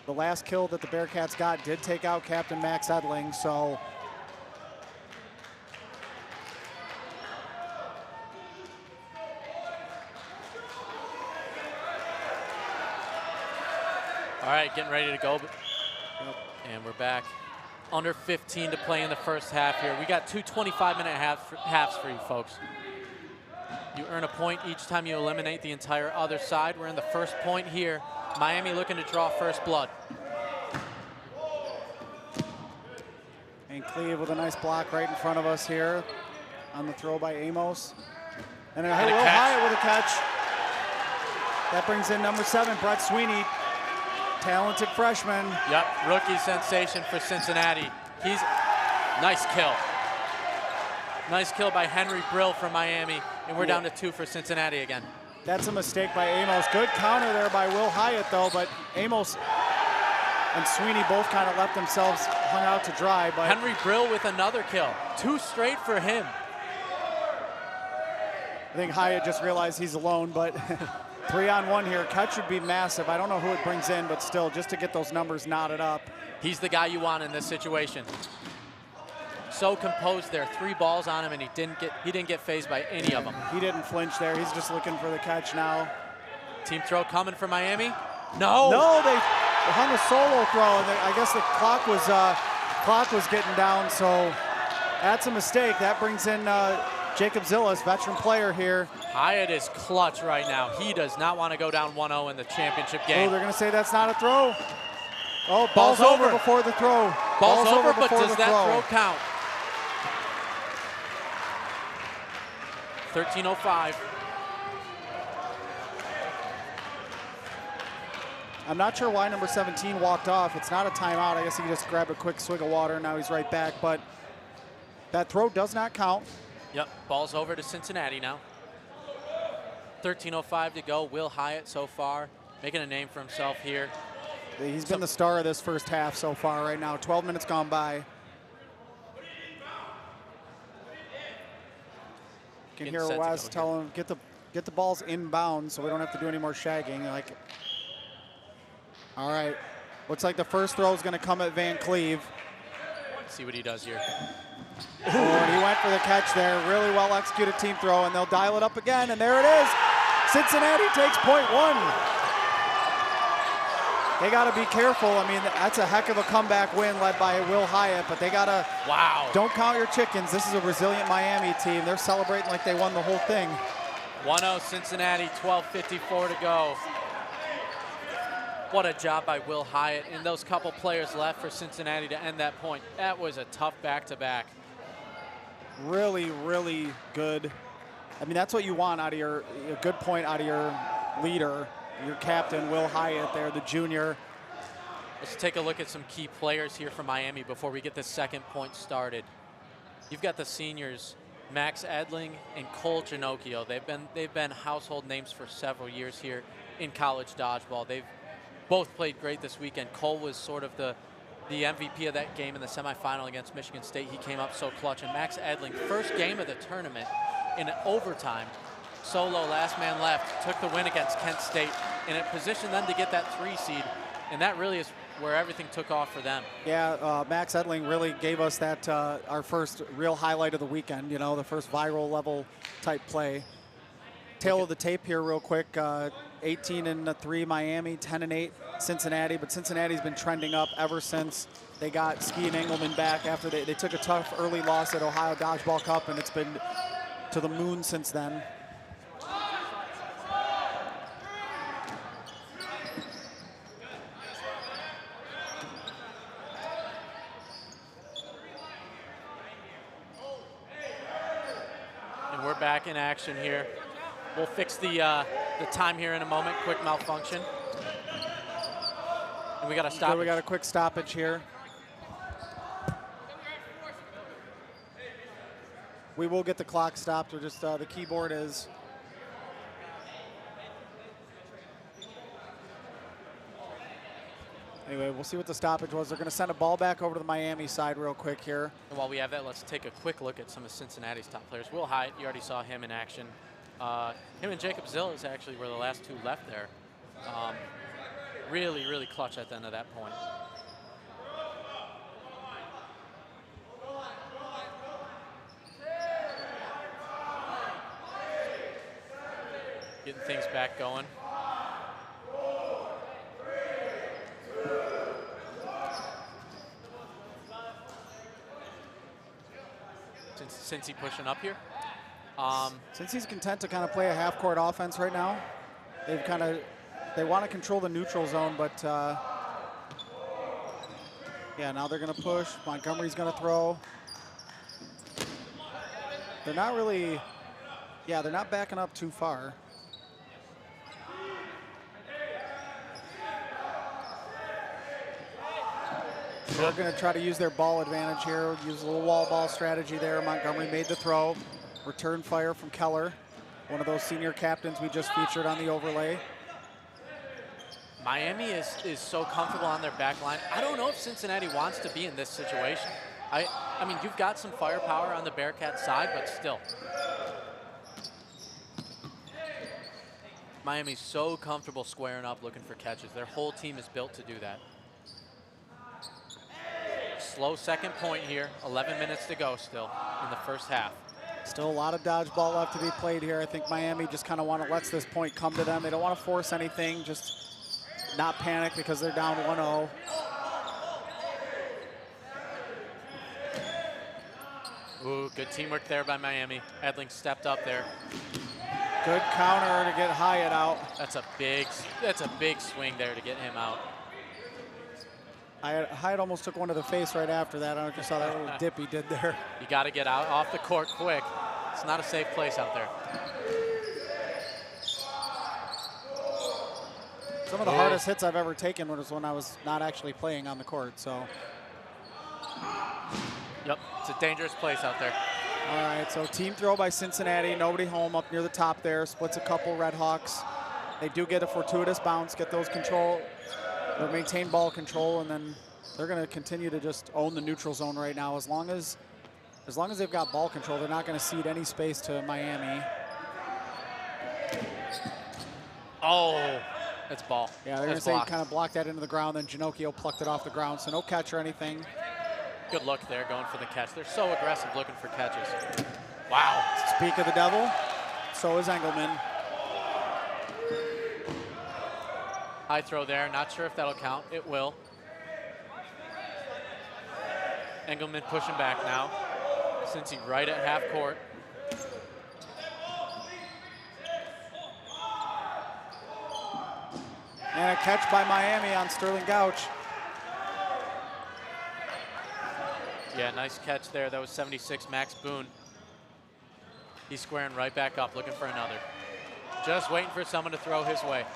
the last kill that the Bearcats got did take out Captain Max Edling, so all right, getting ready to go. And we're back. Under 15 to play in the first half here. We got 2 25-minute halves for you folks. You earn a point each time you eliminate the entire other side. We're in the first point here. Miami looking to draw first blood. And Cleve with a nice block right in front of us here on the throw by Amos. And Will Hyatt with a catch. That brings in number 7, Brett Sweeney. Talented freshman. Yep, rookie sensation for Cincinnati. He's nice kill. Nice kill by Henry Brill from Miami, and we're down to 2 for Cincinnati again. That's a mistake by Amos. Good counter there by Will Hyatt, though, but Amos and Sweeney both kind of left themselves hung out to dry. But Henry Brill with another kill. 2 straight for him. I think Hyatt just realized he's alone, but 3-on-1 here. Catch would be massive. I don't know who it brings in, but still, just to get those numbers knotted up. He's the guy you want in this situation. So composed there, 3 balls on him, and he didn't get phased by any of them. He didn't flinch there. He's just looking for the catch now. Team throw coming for Miami. No. No, they hung a solo throw, and I guess the clock was getting down. So that's a mistake. That brings in Jacob Zillis, veteran player here. Hyatt is clutch right now. He does not want to go down 1-0 in the championship game. Oh, they're going to say that's not a throw. Oh, ball's over before the throw. Ball's over, but does that throw count? 13:05. I'm not sure why number 17 walked off. It's not a timeout. I guess he just grabbed a quick swig of water. Now he's right back, but that throw does not count. Yep, ball's over to Cincinnati now. 13:05 to go. Will Hyatt so far making a name for himself here. He's been the star of this first half so far right now. 12 minutes gone by. You can hear Wes tell him, get get the balls inbound so we don't have to do any more shagging. Like, all right. Looks like the first throw is going to come at Van Cleve. See what he does here. Oh, and he went for the catch there. Really well executed team throw, and they'll dial it up again, and there it is. Cincinnati takes point 1. They got to be careful. I mean, that's a heck of a comeback win led by Will Hyatt, but they got to, don't count your chickens. This is a resilient Miami team. They're celebrating like they won the whole thing. 1-0 Cincinnati, 12:54 to go. What a job by Will Hyatt and those couple players left for Cincinnati to end that point. That was a tough back-to-back. Really, really good. I mean, that's what you want out of a good point out of your leader, your captain, Will Hyatt there, the junior. Let's take a look at some key players here for Miami before we get the second point started. You've got the seniors, Max Edling and Cole Ginocchio. They've been household names for several years here in college dodgeball. They've both played great this weekend. Cole was sort of the MVP of that game in the semifinal against Michigan State. He came up so clutch. And Max Edling, first game of the tournament in overtime, solo, last man left, took the win against Kent State, and it positioned them to get that 3 seed. And that really is where everything took off for them. Yeah, Max Edling really gave us that our first real highlight of the weekend, you know, the first viral level type play. Tail of the tape here real quick, 18-3 Miami, 10-8 Cincinnati, but Cincinnati's been trending up ever since they got Ski and Engelman back after they took a tough early loss at Ohio Dodgeball Cup, and it's been to the moon since then. And we're back in action here. We'll fix the time here in a moment. Quick malfunction. And we got to stop. We got a quick stoppage here. We will get the clock stopped. We're just the keyboard is. Anyway, we'll see what the stoppage was. They're going to send a ball back over to the Miami side real quick here. And while we have that, let's take a quick look at some of Cincinnati's top players. Will Hyatt, you already saw him in action. Him and Jacob Zillis actually were the last 2 left there. Really, really clutch at the end of that point. Getting things back going. Since he pushing up here. Since he's content to kind of play a half-court offense right now, they want to control the neutral zone, but yeah, now they're going to push. Montgomery's going to throw. They're not really, they're not backing up too far. They're going to try to use their ball advantage here, use a little wall ball strategy there. Montgomery made the throw. Return fire from Keller, one of those senior captains we just featured on the overlay. Miami is so comfortable on their back line. I don't know if Cincinnati wants to be in this situation. I mean, you've got some firepower on the Bearcat side, but still. Miami's so comfortable squaring up, looking for catches. Their whole team is built to do that. Slow second point here, 11 minutes to go still in the first half. Still a lot of dodgeball left to be played here. I think Miami just kind of lets this point come to them. They don't want to force anything, just not panic because they're down 1-0. Ooh, good teamwork there by Miami. Edling stepped up there. Good counter to get Hyatt out. That's a big swing there to get him out. Hyatt almost took one to the face right after that. I don't know if you saw that little dip he did there. You got to get out off the court quick. It's not a safe place out there. Some of the hardest hits I've ever taken was when I was not actually playing on the court, so. Yep, it's a dangerous place out there. All right, so team throw by Cincinnati. Nobody home up near the top there. Splits a couple Red Hawks. They do get a fortuitous bounce, get those control, or maintain ball control, and then they're going to continue to just own the neutral zone right now. As long as they've got ball control, they're not going to cede any space to Miami. Oh, that's ball. Yeah, they're going to say he kind of blocked that into the ground, then Ginocchio plucked it off the ground, so no catch or anything. Good look there going for the catch. They're so aggressive looking for catches. Wow. Speak of the devil, so is Engelman. High throw there. Not sure if that'll count. It will. Engelman pushing back now. Cincy right at half court. And a catch by Miami on Sterling Gouch. Yeah, nice catch there. That was 76, Max Boone. He's squaring right back up, looking for another. Just waiting for someone to throw his way.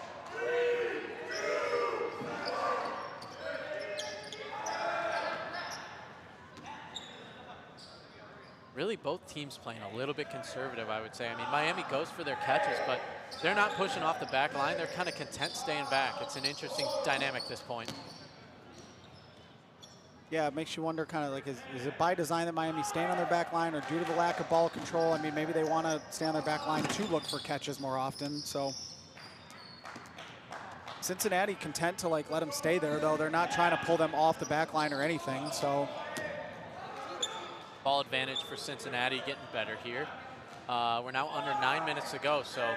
Really, both teams playing a little bit conservative, I would say. I mean, Miami goes for their catches, but they're not pushing off the back line. They're kind of content staying back. It's an interesting dynamic at this point. Yeah, it makes you wonder kind of like, is it by design that Miami staying on their back line or due to the lack of ball control? I mean, maybe they want to stay on their back line to look for catches more often. So Cincinnati content to like let them stay there, though. They're not trying to pull them off the back line or anything. So ball advantage for Cincinnati, getting better here. We're now under 9 minutes to go. So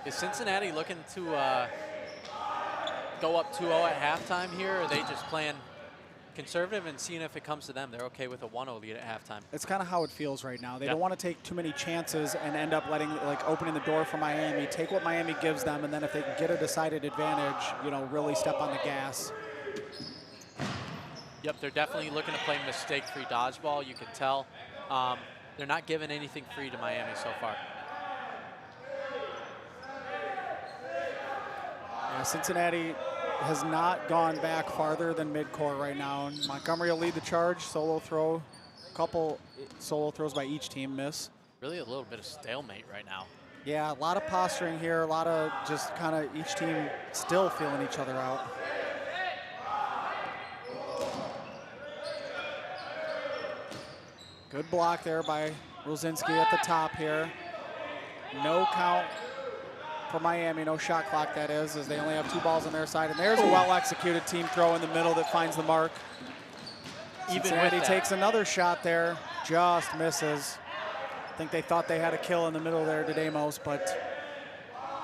is Cincinnati looking to go up 2-0 at halftime here, or are they just playing conservative and seeing if it comes to them? They're okay with a 1-0 lead at halftime. it's kind of how it feels right now. They don't want to take too many chances and end up letting, like, opening the door for Miami, take what Miami gives them, and then if they can get a decided advantage, you know, really step on the gas. Yep, they're definitely looking to play mistake-free dodgeball. You can tell they're not giving anything free to Miami so far. Yeah, Cincinnati has not gone back farther than midcourt right now. And Montgomery will lead the charge. Solo throw, couple solo throws by each team miss. Really a little bit of stalemate right now. Yeah, a lot of posturing here, a lot of just kind of each team still feeling each other out. Good block there by Rosinski at the top here. No count for Miami, no shot clock that is, as they only have 2 balls on their side. And there's a well-executed team throw in the middle that finds the mark. Cincinnati takes another shot there, just misses. I think they thought they had a kill in the middle there to Demos, but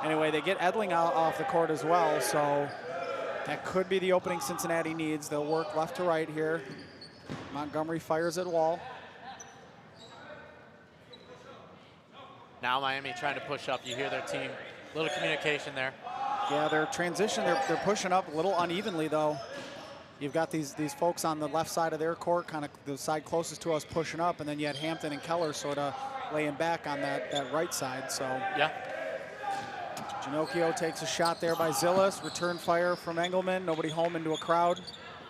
anyway, they get Edling out off the court as well, so that could be the opening Cincinnati needs. They'll work left to right here. Montgomery fires at Wall. Now Miami trying to push up. You hear their team, little communication there. Yeah, their transition, they're pushing up a little unevenly though. You've got these folks on the left side of their court, kind of the side closest to us pushing up, and then you had Hampton and Keller sort of laying back on that right side, so. Yeah. Ginocchio takes a shot there by Zillis, return fire from Engelman, nobody home into a crowd.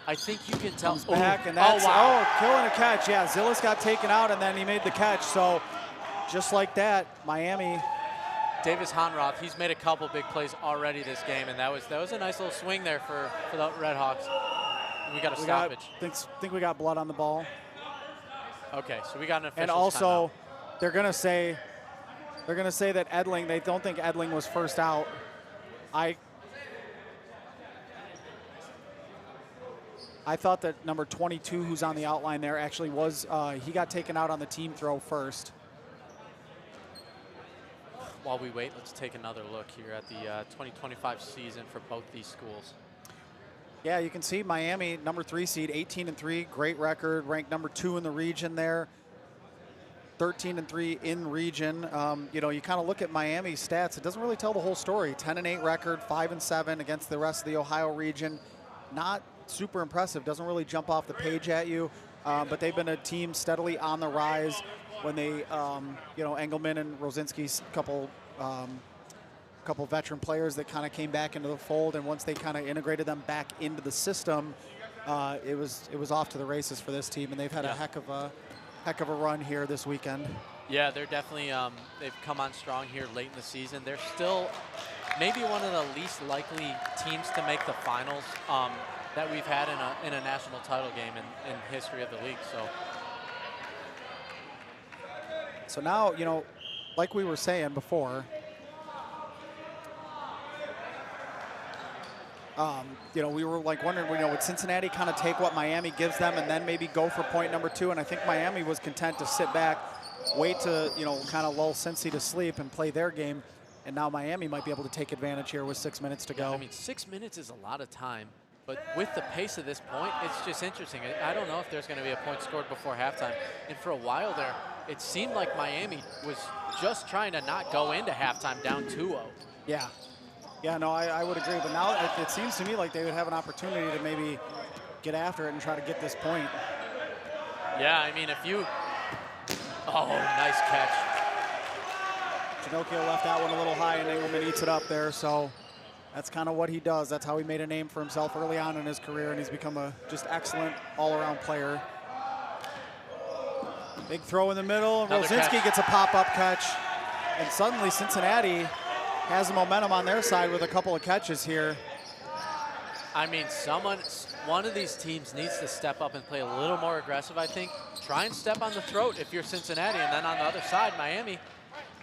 I think you can tell. Comes back, and that's, killing a catch. Yeah, Zillis got taken out, and then he made the catch, so just like that, Miami. Davis Honroth, he's made a couple big plays already this game, and that was a nice little swing there for the Redhawks. We got a stoppage. Think we got blood on the ball. Okay, so we got an official. And also, timeout. they're gonna say that Edling, they don't think Edling was first out. I thought that number 22, who's on the outline there, actually was, he got taken out on the team throw first. While we wait, let's take another look here at the 2025 season for both these schools. Yeah, you can see Miami, number 3 seed, 18-3, great record, ranked number 2 in the region there, 13-3 in region. You know, you kind of look at Miami's stats, it doesn't really tell the whole story. 10-8 record, 5-7 against the rest of the Ohio region. Not super impressive, doesn't really jump off the page at you, but they've been a team steadily on the rise. When they, you know, Engelman and Rosinski's couple veteran players that kind of came back into the fold, and once they kind of integrated them back into the system, it was off to the races for this team, and they've had a heck of a run here this weekend. Yeah, they're definitely they've come on strong here late in the season. They're still maybe one of the least likely teams to make the finals that we've had in a national title game in history of the league. So now, you know, like we were saying before, You know, we were like wondering, you know, would Cincinnati kind of take what Miami gives them and then maybe go for point number 2? And I think Miami was content to sit back, wait to, you know, kind of lull Cincy to sleep and play their game. And now Miami might be able to take advantage here with 6 minutes to go. I mean, 6 minutes is a lot of time, but with the pace of this point, it's just interesting. I don't know if there's going to be a point scored before halftime. And for a while there, it seemed like Miami was just trying to not go into halftime down 2-0. Yeah. Yeah, no, I would agree. But now it seems to me like they would have an opportunity to maybe get after it and try to get this point. Yeah, I mean, if you... Oh, nice catch. Pinocchio left that one a little high, and Engelman eats it up there. So that's kind of what he does. That's how he made a name for himself early on in his career, and he's become a just excellent all-around player. Big throw in the middle, and Rosinski gets a pop-up catch. And suddenly Cincinnati has the momentum on their side with a couple of catches here. I mean, one of these teams needs to step up and play a little more aggressive, I think. Try and step on the throat if you're Cincinnati, and then on the other side, Miami.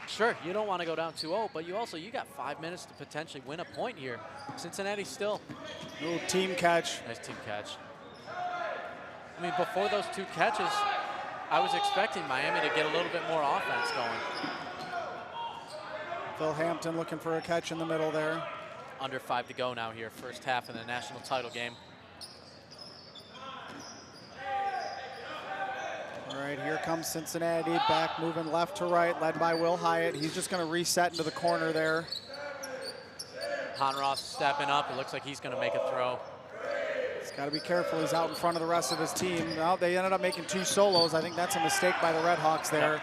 Sure, you don't want to go down 2-0, but you got 5 minutes to potentially win a point here. Cincinnati still. Little team catch. Nice team catch. I mean, before those 2 catches, I was expecting Miami to get a little bit more offense going. Phil Hampton looking for a catch in the middle there. Under 5 to go now here, first half in the national title game. All right, here comes Cincinnati, back moving left to right, led by Will Hyatt. He's just going to reset into the corner there. Honroth stepping up. It looks like he's going to make a throw. He's got to be careful. He's out in front of the rest of his team. Well, they ended up making 2 solos. I think that's a mistake by the Redhawks there. Yep.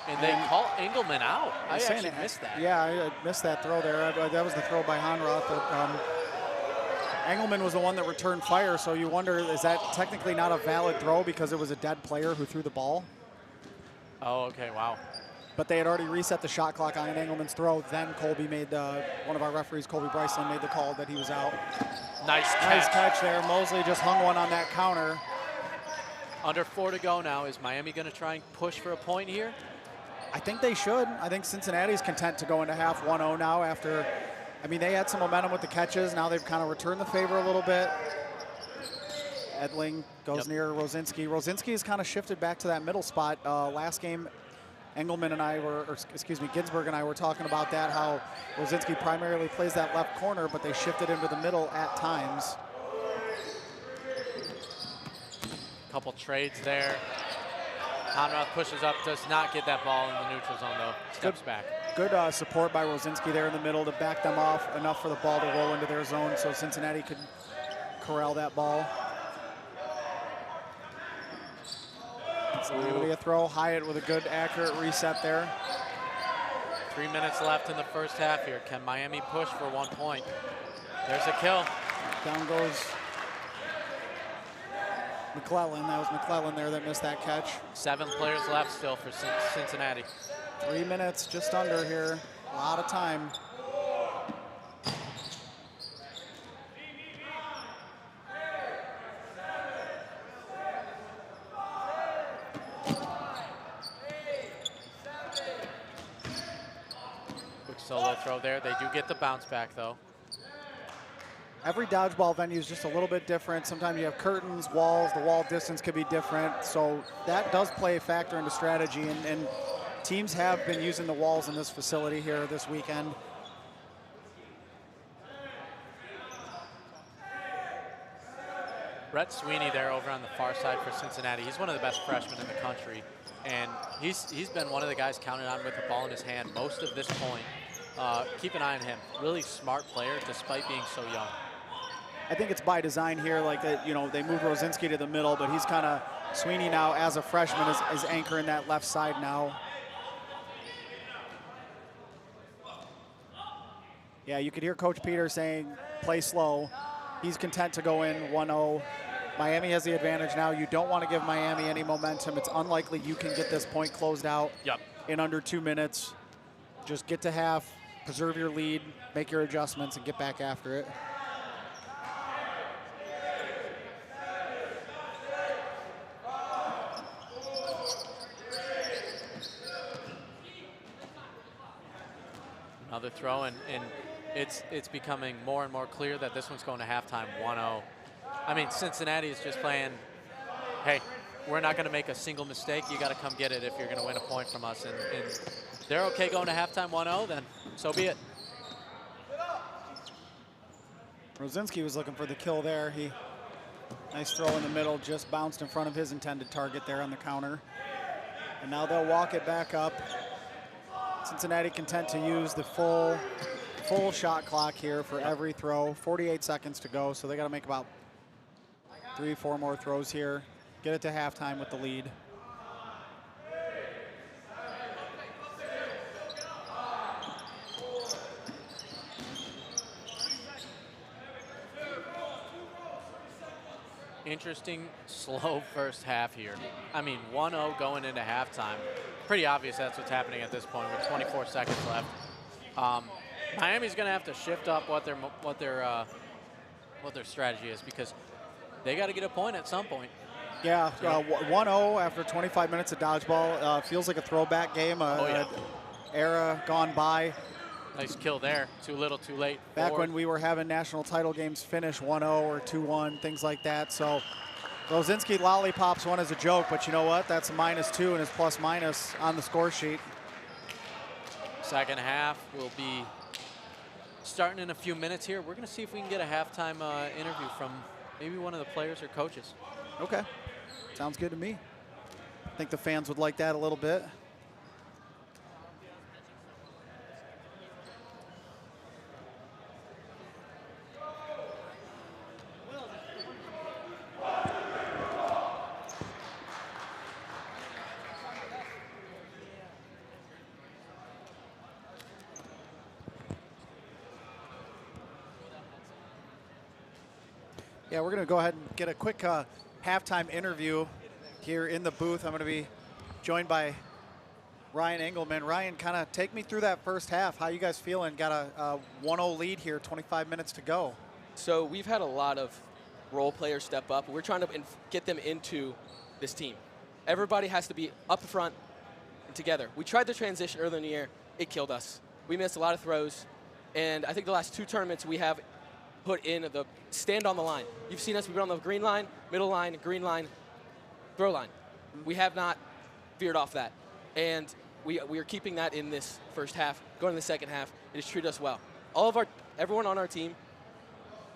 And they call Engelman out. I actually missed that. Yeah, I missed that throw there. That was the throw by Honroth. But Engelman was the one that returned fire, so you wonder, is that technically not a valid throw because it was a dead player who threw the ball? Oh, okay, wow. But they had already reset the shot clock on Engelman's throw. Then Colby made one of our referees, Colby Bryceland, made the call that he was out. Nice catch. Nice catch there. Mosley just hung one on that counter. Under 4 to go now. Is Miami going to try and push for a point here? I think they should. I think Cincinnati's content to go into half 1-0 now after, I mean, they had some momentum with the catches. Now they've kind of returned the favor a little bit. Edling goes near Rosinski. Rosinski has kind of shifted back to that middle spot. Last game, Engelman and I were, or excuse me, Ginsburg and I were talking about that, how Rosinski primarily plays that left corner, but they shifted him to the middle at times. Couple trades there. Honroth pushes up, does not get that ball in the neutral zone though, steps back. Good support by Rosinski there in the middle to back them off enough for the ball to roll into their zone so Cincinnati could corral that ball. It's going to be a throw. Hyatt with a good, accurate reset there. 3 minutes left in the first half here. Can Miami push for 1 point? There's a kill. Down goes McClellan. That was McClellan there that missed that catch. 7 players left still for Cincinnati. 3 minutes just under here. A lot of time. Quick solo throw there. They do get the bounce back though. Every dodgeball venue is just a little bit different. Sometimes you have curtains, walls, the wall distance could be different. So that does play a factor into strategy, and teams have been using the walls in this facility here this weekend. Brett Sweeney there over on the far side for Cincinnati. He's one of the best freshmen in the country, and he's been one of the guys counted on with the ball in his hand most of this point. Keep an eye on him. Really smart player despite being so young. I think it's by design here, like that, you know, they move Rosinski to the middle, but he's kind of, Sweeney now as a freshman is anchoring that left side now. Yeah, you could hear Coach Peter saying, play slow. He's content to go in 1-0. Miami has the advantage now. You don't want to give Miami any momentum. It's unlikely you can get this point closed out in under 2 minutes. Just get to half, preserve your lead, make your adjustments, and get back after it. Another throw, and it's becoming more and more clear that this one's going to halftime 1-0. I mean, Cincinnati is just playing, hey, we're not going to make a single mistake. You got to come get it if you're going to win a point from us. And they're okay going to halftime 1-0, then so be it. Rosinski was looking for the kill there. Nice throw in the middle, just bounced in front of his intended target there on the counter. And now they'll walk it back up. Cincinnati content to use the full shot clock here for every throw. 48 seconds to go, so they got to make about 3-4 more throws here. Get it to halftime with the lead. Interesting, slow first half here. I mean, 1-0 going into halftime. Pretty obvious that's what's happening at this point with 24 seconds left. Miami's going to have to shift up what their strategy is, because they got to get a point at some point. Yeah, 1-0 after 25 minutes of dodgeball. Feels like a throwback game, era gone by. Nice kill there. Too little, too late. Back when we were having national title games finish 1-0 or 2-1, things like that. So Rosinski lollipops one as a joke, but you know what? That's a -2 in his plus-minus on the score sheet. Second half will be starting in a few minutes here. We're going to see if we can get a halftime interview from maybe one of the players or coaches. Okay, sounds good to me. I think the fans would like that a little bit. Yeah, we're going to go ahead and get a quick halftime interview here in the booth. I'm going to be joined by Ryan Engelman. Ryan, kind of take me through that first half. How you guys feeling? Got a 1-0 lead here, 25 minutes to go. So we've had a lot of role players step up. We're trying to get them into this team. Everybody has to be up front and together. We tried the transition earlier in the year. It killed us. We missed a lot of throws. And I think the last 2 tournaments we have put in the stand on the line. You've seen us, we've been on the green line, middle line, green line, throw line. We have not veered off that. And we are keeping that in this first half. Going to the second half, it has treated us well. Everyone on our team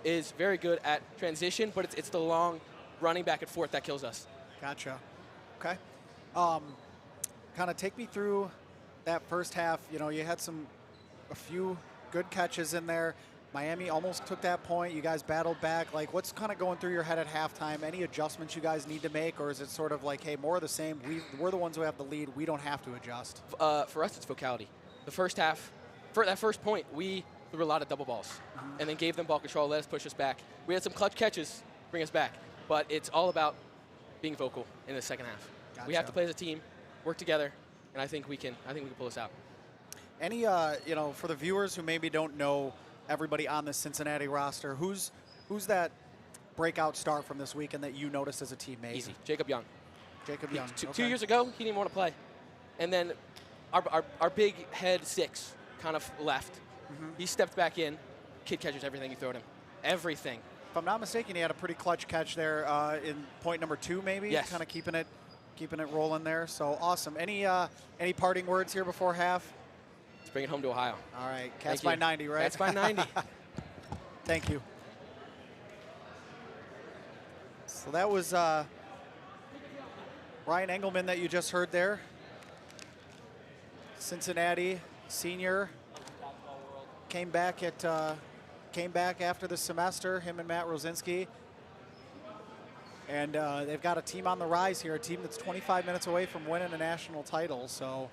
is very good at transition, but it's the long running back and forth that kills us. Gotcha. Okay. Kind of take me through that first half. You know, you had a few good catches in there. Miami almost took that point. You guys battled back. Like, what's kind of going through your head at halftime? Any adjustments you guys need to make, or is it sort of like, hey, more of the same? We're the ones who have the lead. We don't have to adjust. For us, it's vocality. The first half, for that first point, we threw a lot of double balls and then gave them ball control, let us push us back. We had some clutch catches, bring us back. But it's all about being vocal in the second half. Gotcha. We have to play as a team, work together, and I think we can pull this out. Any, for the viewers who maybe don't know everybody on the Cincinnati roster, who's that breakout star from this weekend that you noticed as a teammate? Easy. Jacob Young. Jacob Young. Two years ago, he didn't want to play. And then our big head 6 kind of left. He stepped back in. Kid catches everything you throw at him. Everything. If I'm not mistaken, he had a pretty clutch catch there in point number 2, maybe. Yes. Kind of keeping it rolling there. So awesome. Any parting words here before half? Let's bring it home to Ohio. All right. Cats by 90, right? Cats by 90. Thank you. So that was Ryan Engelman that you just heard there. Cincinnati senior. Came back after the semester, him and Matt Rosinski. And they've got a team on the rise here, a team that's 25 minutes away from winning a national title. So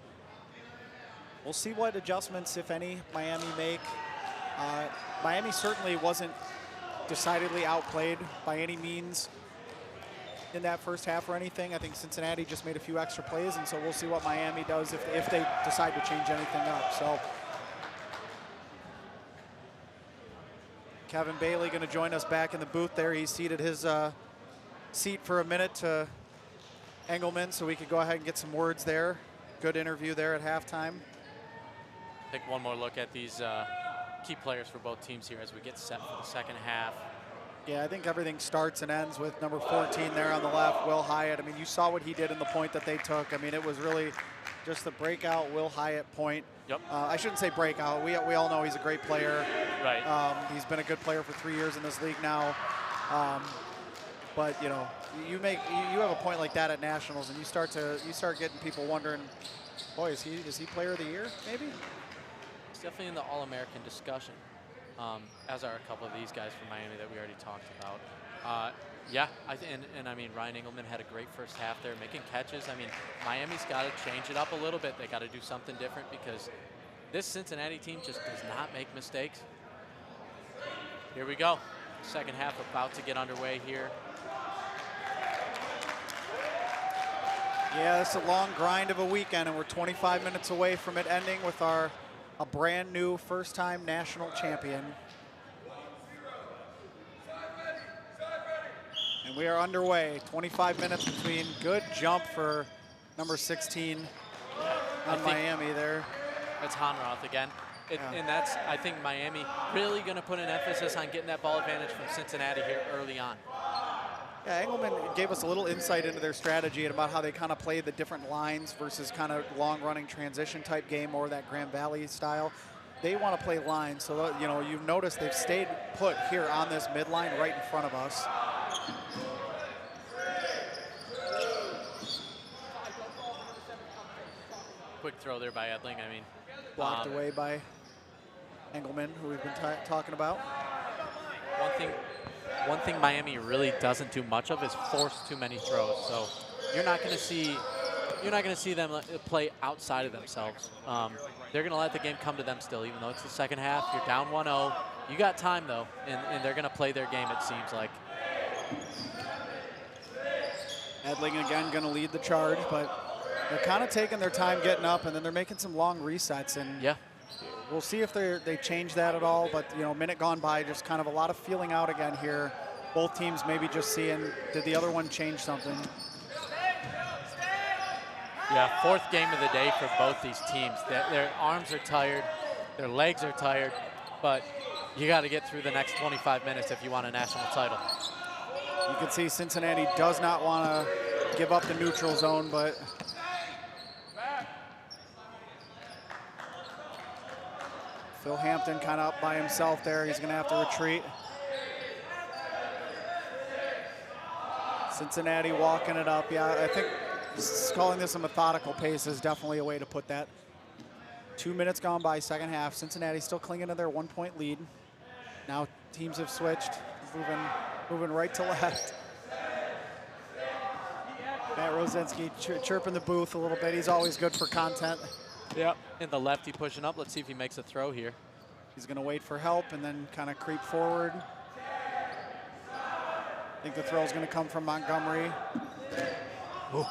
we'll see what adjustments, if any, Miami make. Miami certainly wasn't decidedly outplayed by any means in that first half or anything. I think Cincinnati just made a few extra plays, and so we'll see what Miami does if they decide to change anything up. So Kevin Bailey going to join us back in the booth there. He ceded his seat for a minute to Engelman, so we could go ahead and get some words there. Good interview there at halftime. Take one more look at these key players for both teams here as we get set for the second half. Yeah, I think everything starts and ends with number 14 there on the left, Will Hyatt. I mean, you saw what he did in the point that they took. I mean, it was really just the breakout Will Hyatt point. Yep. I shouldn't say breakout. We all know he's a great player. Right. He's been a good player for 3 years in this league now. But you know, you have a point like that at nationals, and you start getting people wondering, boy, is he player of the year? Maybe. He's definitely in the All-American discussion, as are a couple of these guys from Miami that we already talked about. Yeah, I mean, Ryan Engelman had a great first half there, making catches. I mean, Miami's got to change it up a little bit. They got to do something different because this Cincinnati team just does not make mistakes. Here we go. Second half about to get underway here. Yeah, it's a long grind of a weekend, and we're 25 minutes away from it ending with a brand new first-time national champion. And we are underway. 25 minutes between. Good jump for number 16 on Miami there. That's Honroth again. And that's, I think, Miami really going to put an emphasis on getting that ball advantage from Cincinnati here early on. Yeah, Engelman gave us a little insight into their strategy and about how they kind of play the different lines versus kind of long-running transition type game or that Grand Valley style. They want to play lines, so you know, you've noticed they've stayed put here on this midline right in front of us. Quick throw there by Edling. I mean, blocked away by Engelman, who we've been talking about. One thing Miami really doesn't do much of is force too many throws. So you're not going to see them play outside of themselves. They're going to let the game come to them still, even though it's the second half. You're down 1-0. You got time though, and they're going to play their game. It seems like. Edling again going to lead the charge, but they're kind of taking their time getting up, and then they're making some long resets. And yeah, we'll see if they change that at all. But you know, minute gone by, just kind of a lot of feeling out again here. Both teams maybe just seeing, did the other one change something? Yeah, fourth game of the day for both these teams. Their arms are tired, their legs are tired, but you got to get through the next 25 minutes if you want a national title. You can see Cincinnati does not want to give up the neutral zone, but Phil Hampton kind of up by himself there. He's going to have to retreat. Cincinnati walking it up. Yeah, I think calling this a methodical pace is definitely a way to put that. 2 minutes gone by, second half. Cincinnati still clinging to their 1-point lead. Now teams have switched, moving right to left. Matt Rosinski chirping the booth a little bit. He's always good for content. Yep. And the lefty pushing up. Let's see if he makes a throw here. He's going to wait for help and then kind of creep forward. I think the throw is going to come from Montgomery. Oh,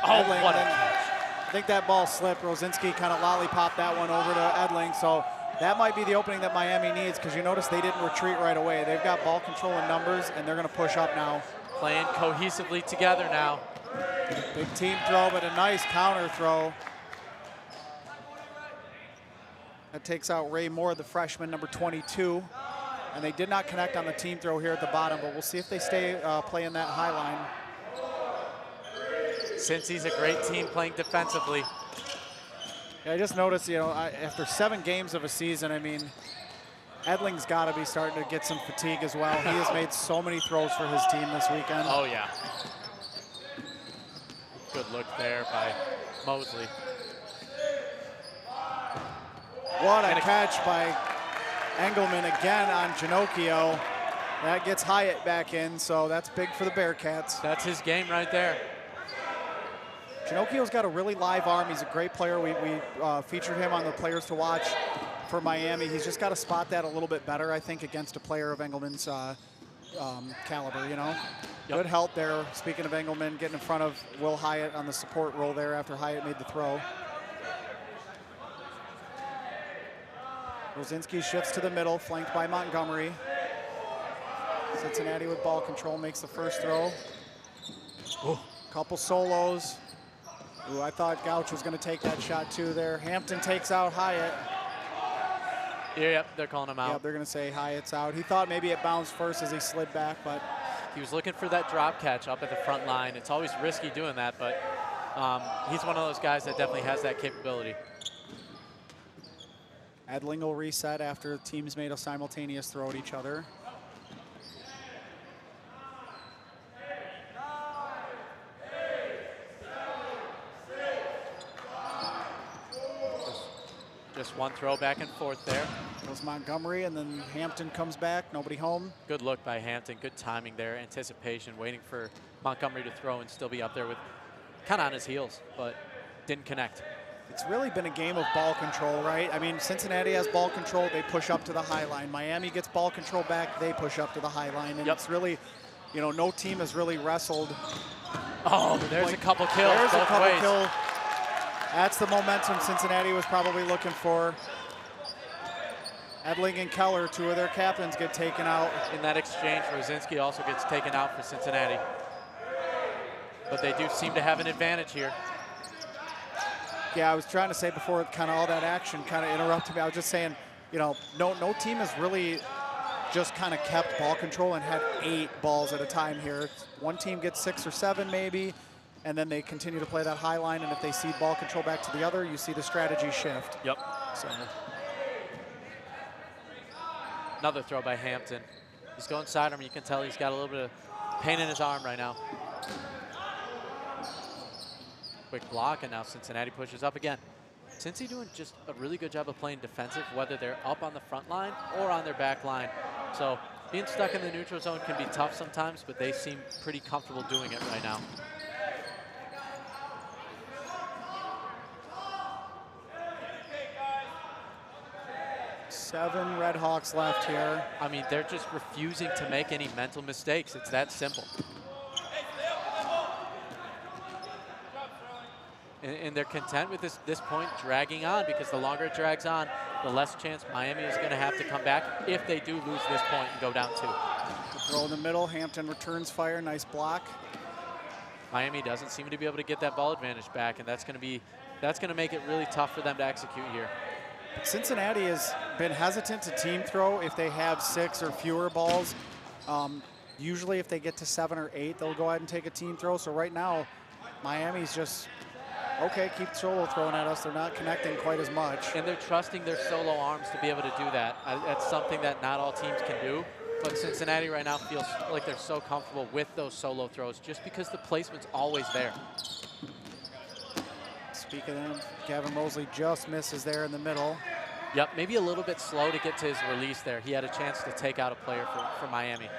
Edling, what a catch. I think that ball slipped. Rosinski kind of lollipopped that one over to Edling. So that might be the opening that Miami needs, because you notice they didn't retreat right away. They've got ball control in numbers, and they're going to push up now. Playing cohesively together now. Big team throw, but a nice counter throw. That takes out Ray Moore, the freshman, number 22. And they did not connect on the team throw here at the bottom, but we'll see if they stay playing that high line. Since he's a great team playing defensively. Yeah, I just noticed, you know, after 7 games of a season, I mean, Edling's got to be starting to get some fatigue as well. He has made so many throws for his team this weekend. Oh, yeah. Good look there by Mosley. What a catch by Engelman again on Ginocchio. That gets Hyatt back in, so that's big for the Bearcats. That's his game right there. Ginocchio's got a really live arm. He's a great player. We featured him on the Players to Watch for Miami. He's just got to spot that a little bit better, I think, against a player of Engelman's caliber, you know. Yep. Good help there. Speaking of Engelman, getting in front of Will Hyatt on the support role there after Hyatt made the throw. Rosinski shifts to the middle, flanked by Montgomery. Cincinnati with ball control makes the first throw. Couple solos. Ooh, I thought Gouch was going to take that shot too there. Hampton takes out Hyatt. Yep, they're calling him out. Yep, they're going to say Hyatt's out. He thought maybe it bounced first as he slid back, but he was looking for that drop catch up at the front line. It's always risky doing that, but he's one of those guys that definitely has that capability. Edling will reset after teams made a simultaneous throw at each other. Just one throw back and forth there. Goes Montgomery, and then Hampton comes back. Nobody home. Good look by Hampton. Good timing there. Anticipation, waiting for Montgomery to throw and still be up there with kind of on his heels, but didn't connect. It's really been a game of ball control, right? I mean, Cincinnati has ball control. They push up to the high line. Miami gets ball control back. They push up to the high line. And it's really, you know, no team has really wrestled. Oh, there's like, a couple kills. There's both a couple ways. kills. That's the momentum Cincinnati was probably looking for. Edling and Keller, two of their captains, get taken out. In that exchange, Rosinski also gets taken out for Cincinnati. But they do seem to have an advantage here. Yeah, I was trying to say before kind of all that action kind of interrupted me. I was just saying, you know, no team has really just kind of kept ball control and had 8 balls at a time here. One team gets 6 or 7 maybe, and then they continue to play that high line, and if they cede ball control back to the other, you see the strategy shift. Yep. So. Another throw by Hampton. He's going sidearm. You can tell he's got a little bit of pain in his arm right now. Quick block, and now Cincinnati pushes up again. Cincy doing just a really good job of playing defensive, whether they're up on the front line or on their back line. So being stuck in the neutral zone can be tough sometimes, but they seem pretty comfortable doing it right now. Seven Red Hawks left here. I mean, they're just refusing to make any mental mistakes. It's that simple. And they're content with this point dragging on, because the longer it drags on, the less chance Miami is going to have to come back if they do lose this point and go down 2. Throw in the middle. Hampton returns fire. Nice block. Miami doesn't seem to be able to get that ball advantage back, and that's going to make it really tough for them to execute here. Cincinnati has been hesitant to team throw if they have 6 or fewer balls. Usually if they get to 7 or 8, they'll go ahead and take a team throw. So right now, Miami's just, okay, keep solo throwing at us. They're not connecting quite as much. And they're trusting their solo arms to be able to do that. That's something that not all teams can do. But Cincinnati right now feels like they're so comfortable with those solo throws just because the placement's always there. Speak of them, Gavin Mosley just misses there in the middle. Yep, maybe a little bit slow to get to his release there. He had a chance to take out a player for Miami.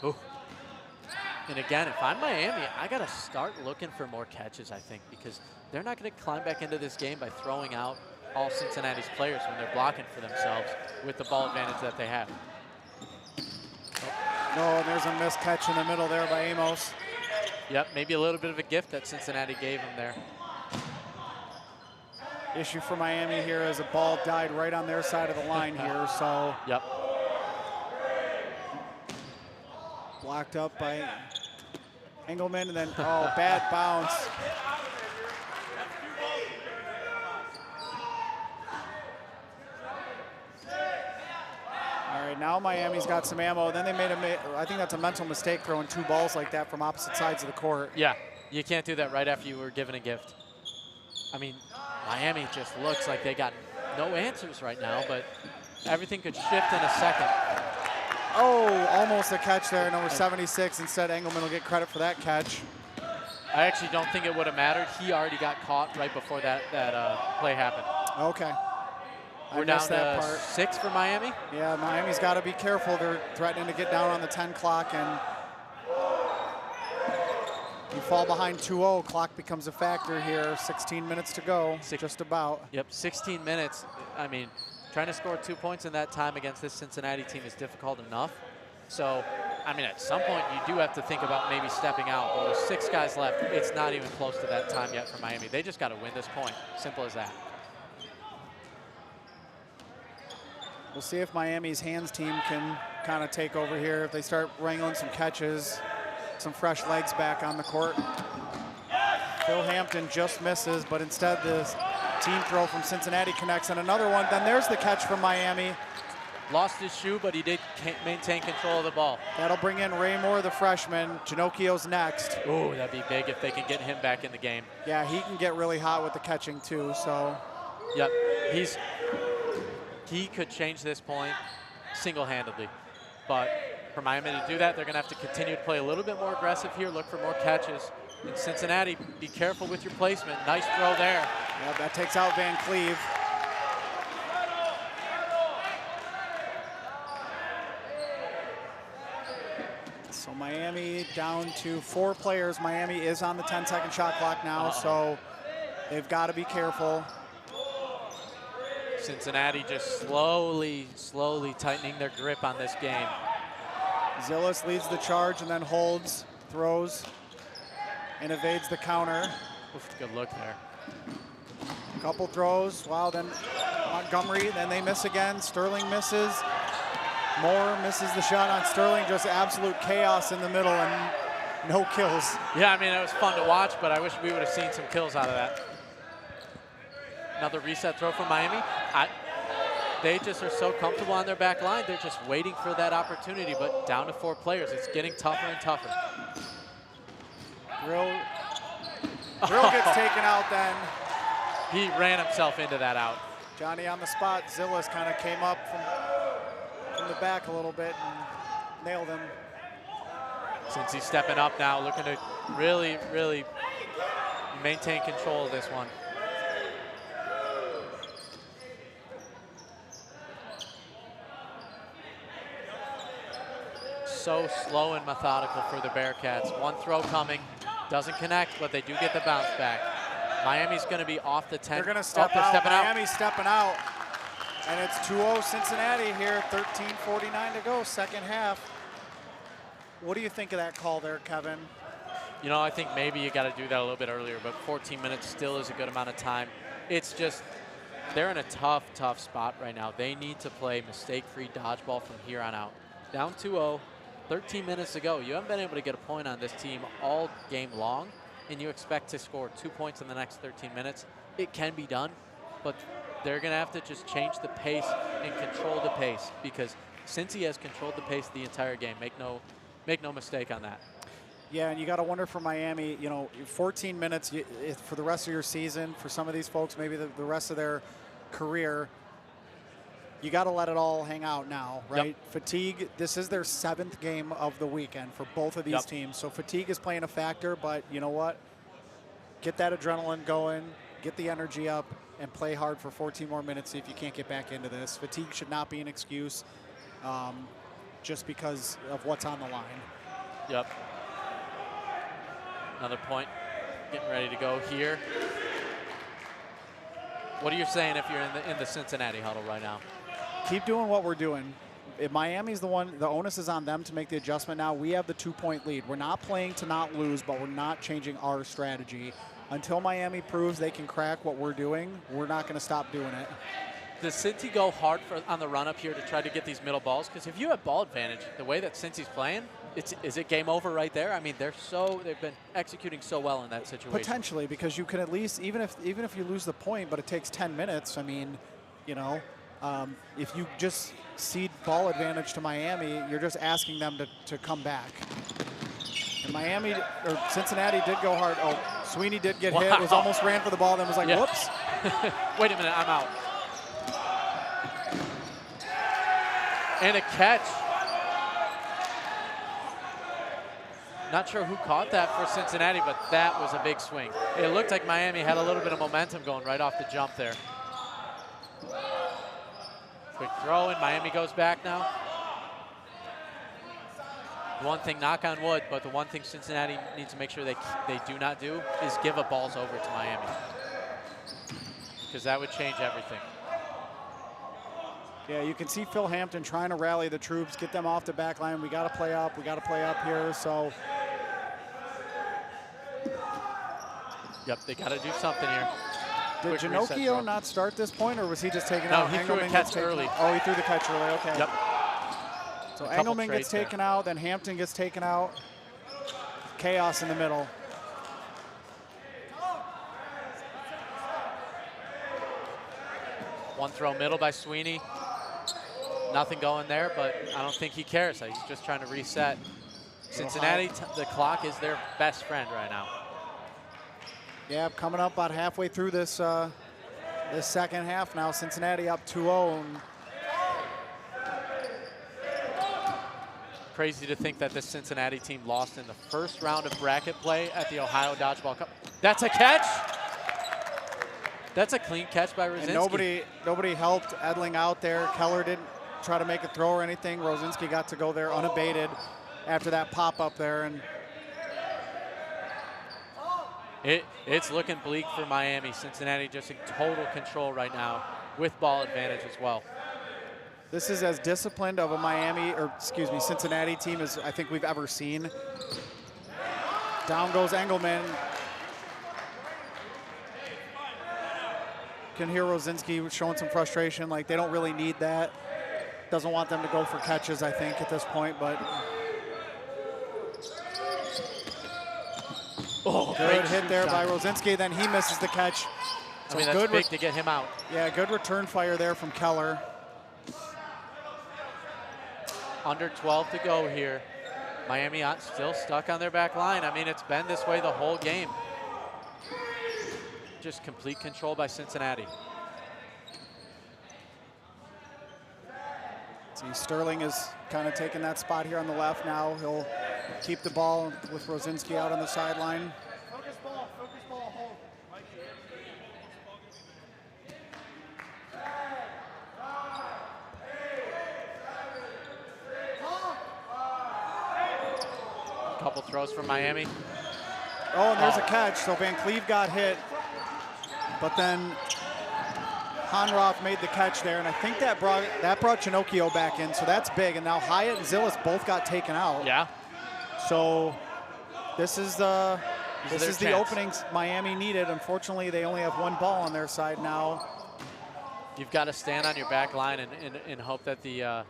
Ooh. And again, if I'm Miami, I got to start looking for more catches, I think, because they're not going to climb back into this game by throwing out all Cincinnati's players when they're blocking for themselves with the ball advantage that they have. No, and there's a missed catch in the middle there by Amos. Yep, maybe a little bit of a gift that Cincinnati gave him there. Issue for Miami here is a ball died right on their side of the line here, so. Yep. Blocked up by Engelman, and then, oh, bad bounce. All right, now Miami's got some ammo. Then they made I think that's a mental mistake throwing 2 balls like that from opposite sides of the court. Yeah, you can't do that right after you were given a gift. I mean, Miami just looks like they got no answers right now, but everything could shift in a second. Oh, almost a catch there, number 76. Instead, Engelman will get credit for that catch. I actually don't think it would have mattered. He already got caught right before that play happened. Okay. We're down to 6 for Miami. Yeah, Miami's got to be careful. They're threatening to get down on the 10 clock, and you fall behind 2-0. Clock becomes a factor here. 16 minutes to go, just about. Yep, 16 minutes. I mean, trying to score 2 points in that time against this Cincinnati team is difficult enough. So, I mean, at some point, you do have to think about maybe stepping out. But with 6 guys left, it's not even close to that time yet for Miami. They just got to win this point. Simple as that. We'll see if Miami's hands team can kind of take over here. If they start wrangling some catches, some fresh legs back on the court. Phil Hampton just misses, but instead the team throw from Cincinnati connects, and another one. Then there's the catch from Miami. Lost his shoe, but he did maintain control of the ball. That'll bring in Ray Moore, the freshman. Ginocchio's next. Ooh, that'd be big if they can get him back in the game. Yeah, he can get really hot with the catching too, so. Yep, he could change this point single-handedly. But for Miami to do that, they're gonna have to continue to play a little bit more aggressive here, look for more catches. In Cincinnati, be careful with your placement. Nice throw there. Yeah, that takes out Van Cleve. So Miami down to 4 players. Miami is on the 10-second shot clock now, so they've got to be careful. Cincinnati just slowly tightening their grip on this game. Zillis leads the charge and then holds, throws, and evades the counter. Oof, good look there. Couple throws. Wow, then Montgomery, then they miss again. Sterling misses. Moore misses the shot on Sterling. Just absolute chaos in the middle and no kills. Yeah, I mean, it was fun to watch, but I wish we would have seen some kills out of that. Another reset throw from Miami. They just are so comfortable on their back line. They're just waiting for that opportunity, but down to 4 players. It's getting tougher and tougher. Grill gets taken out then. He ran himself into that out. Johnny on the spot. Zillis kind of came up from the back a little bit and nailed him. Since he's stepping up now, looking to really maintain control of this one. So slow and methodical for the Bearcats. One throw coming, doesn't connect, but they do get the bounce back. Miami's going to be off the 10. They're going to step out. Miami's stepping out. And it's 2-0 Cincinnati here, 13:49 to go, second half. What do you think of that call there, Kevin? You know, I think maybe you got to do that a little bit earlier, but 14 minutes still is a good amount of time. It's just, they're in a tough spot right now. They need to play mistake-free dodgeball from here on out. Down 2-0, 13 minutes to go. You haven't been able to get a point on this team all game long, and you expect to score 2 points in the next 13 minutes. It can be done, but they're going to have to just change the pace and control the pace, because Cincy has controlled the pace the entire game. Make no mistake on that. Yeah, and you got to wonder for Miami, you know, 14 minutes for the rest of your season, for some of these folks, maybe the rest of their career, you got to let it all hang out now, right? Yep. Fatigue, this is their 7th game of the weekend for both of these teams. So fatigue is playing a factor, but you know what? Get that adrenaline going, get the energy up, and play hard for 14 more minutes, see if you can't get back into this. Fatigue should not be an excuse just because of what's on the line. Yep. Another point, getting ready to go here. What are you saying if you're in the Cincinnati huddle right now? Keep doing what we're doing. If Miami's the one, the onus is on them to make the adjustment now. We have the 2-point lead. We're not playing to not lose, but we're not changing our strategy. Until Miami proves they can crack what we're doing, we're not going to stop doing it. Does Cincy go hard on the run-up here to try to get these middle balls? Because if you have ball advantage, the way that Cincy's playing, is it game over right there? I mean, they've been executing so well in that situation. Potentially, because you can at least, even if you lose the point, but it takes 10 minutes, I mean, you know, if you just cede ball advantage to Miami, you're just asking them to come back. And Cincinnati did go hard. Oh, Sweeney did get hit, was almost ran for the ball, then was like, whoops. Wait a minute, I'm out. And a catch. Not sure who caught that for Cincinnati, but that was a big swing. It looked like Miami had a little bit of momentum going right off the jump there. Quick throw, and Miami goes back now. The one thing, knock on wood, but the one thing Cincinnati needs to make sure they do not do is give up balls over to Miami, because that would change everything. Yeah, you can see Phil Hampton trying to rally the troops, get them off the back line. We got to play up. We got to play up here. So. Yep, they got to do something here. Did Quick reset Ginocchio throw. not start this point, or was he just taken No, out? he threw a Engelman catch gets taken early. out. Oh, he threw the catch early. Okay. Yep. So A couple Engelman gets trades there. taken out, then Hampton gets taken out. Chaos in the middle. One throw middle by Sweeney. Nothing going there, but I don't think he cares. He's just trying to reset. Cincinnati, the clock is their best friend right now. Yeah, coming up about halfway through this this second half now. Cincinnati up 2-0. Crazy to think that this Cincinnati team lost in the first round of bracket play at the Ohio Dodgeball Cup. That's a catch. That's a clean catch by Rosinski. And nobody helped Edling out there. Keller didn't try to make a throw or anything. Rosinski got to go there unabated after that pop up there. And it's looking bleak for Miami. Cincinnati just in total control right now with ball advantage as well. this is as disciplined of a Cincinnati team as I think we've ever seen. Down goes Engelman. Can hear Rosinski showing some frustration, like they don't really need that. Doesn't want them to go for catches, I think, at this point, but. Oh, good hit there by Rosinski, then he misses the catch. I mean, that's big to get him out. Yeah, good return fire there from Keller. Under 12 to go here. Miami still stuck on their back line. I mean, it's been this way the whole game. Just complete control by Cincinnati. See, Sterling is kind of taking that spot here on the left now. He'll keep the ball with Rosinski out on the sideline. Focus ball, hold. Couple throws from Miami. Oh, and there's a catch. So Van Cleve got hit, but then Honroth made the catch there, and I think that brought Ginocchio back in, so that's big. And now Hyatt and Zillis both got taken out. Yeah. So this is the chance. openings Miami needed. Unfortunately, they only have one ball on their side now. You've got to stand on your back line and hope that the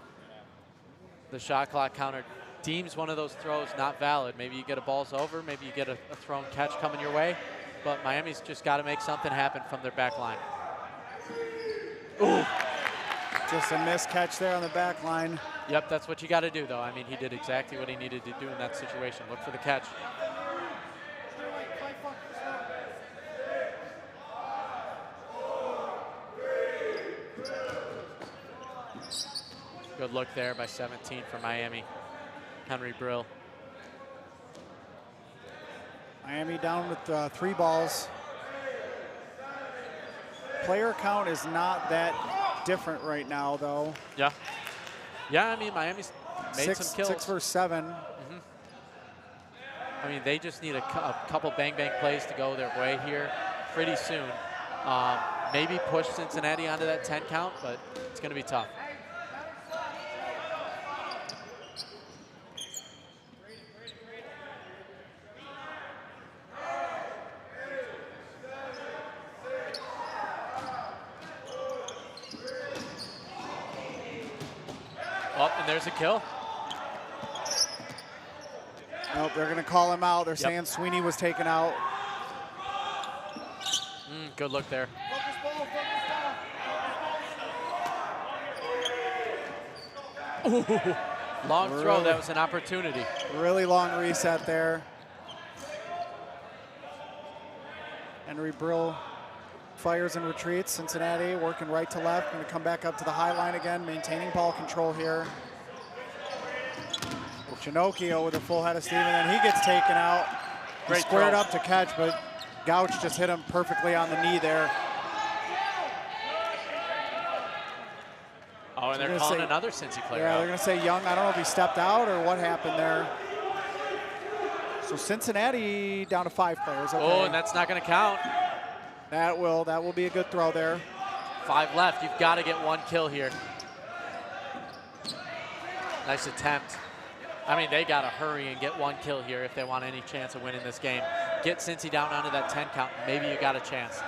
shot clock counter deems one of those throws not valid. Maybe you get a balls over, maybe you get a thrown catch coming your way, but Miami's just got to make something happen from their back line. Ooh. Just a missed catch there on the back line. Yep, that's what you got to do, though. I mean, he did exactly what he needed to do in that situation. Look for the catch. Good look there by 17 for Miami. Henry Brill. Miami down with 3 balls. Player count is not that different right now, though. Yeah. Yeah, I mean, Miami's made some kills. 6 versus 7. Mm-hmm. I mean, they just need a couple bang-bang plays to go their way here pretty soon. Maybe push Cincinnati onto that 10 count, but it's going to be tough. Oh, and there's a kill. Nope, they're going to call him out. They're saying Sweeney was taken out. Good look there. Ooh, long throw. That was an opportunity. Really long reset there. Henry Brill fires and retreats. Cincinnati working right to left. Going to come back up to the high line again, maintaining ball control here. Ginocchio with a full head of steam, and then he gets taken out. He squared up to catch, but Gouch just hit him perfectly on the knee there. Oh, and they're calling another Cincy player Yeah, out. they're going to say Young. I don't know if he stepped out or what happened there. So Cincinnati down to 5 players. Okay. Oh, and that's not going to count. That will be a good throw there. 5 left. You've got to get 1 kill here. Nice attempt. I mean, they got to hurry and get one kill here if they want any chance of winning this game. Get Cincy down onto that 10 count. Maybe you got a chance.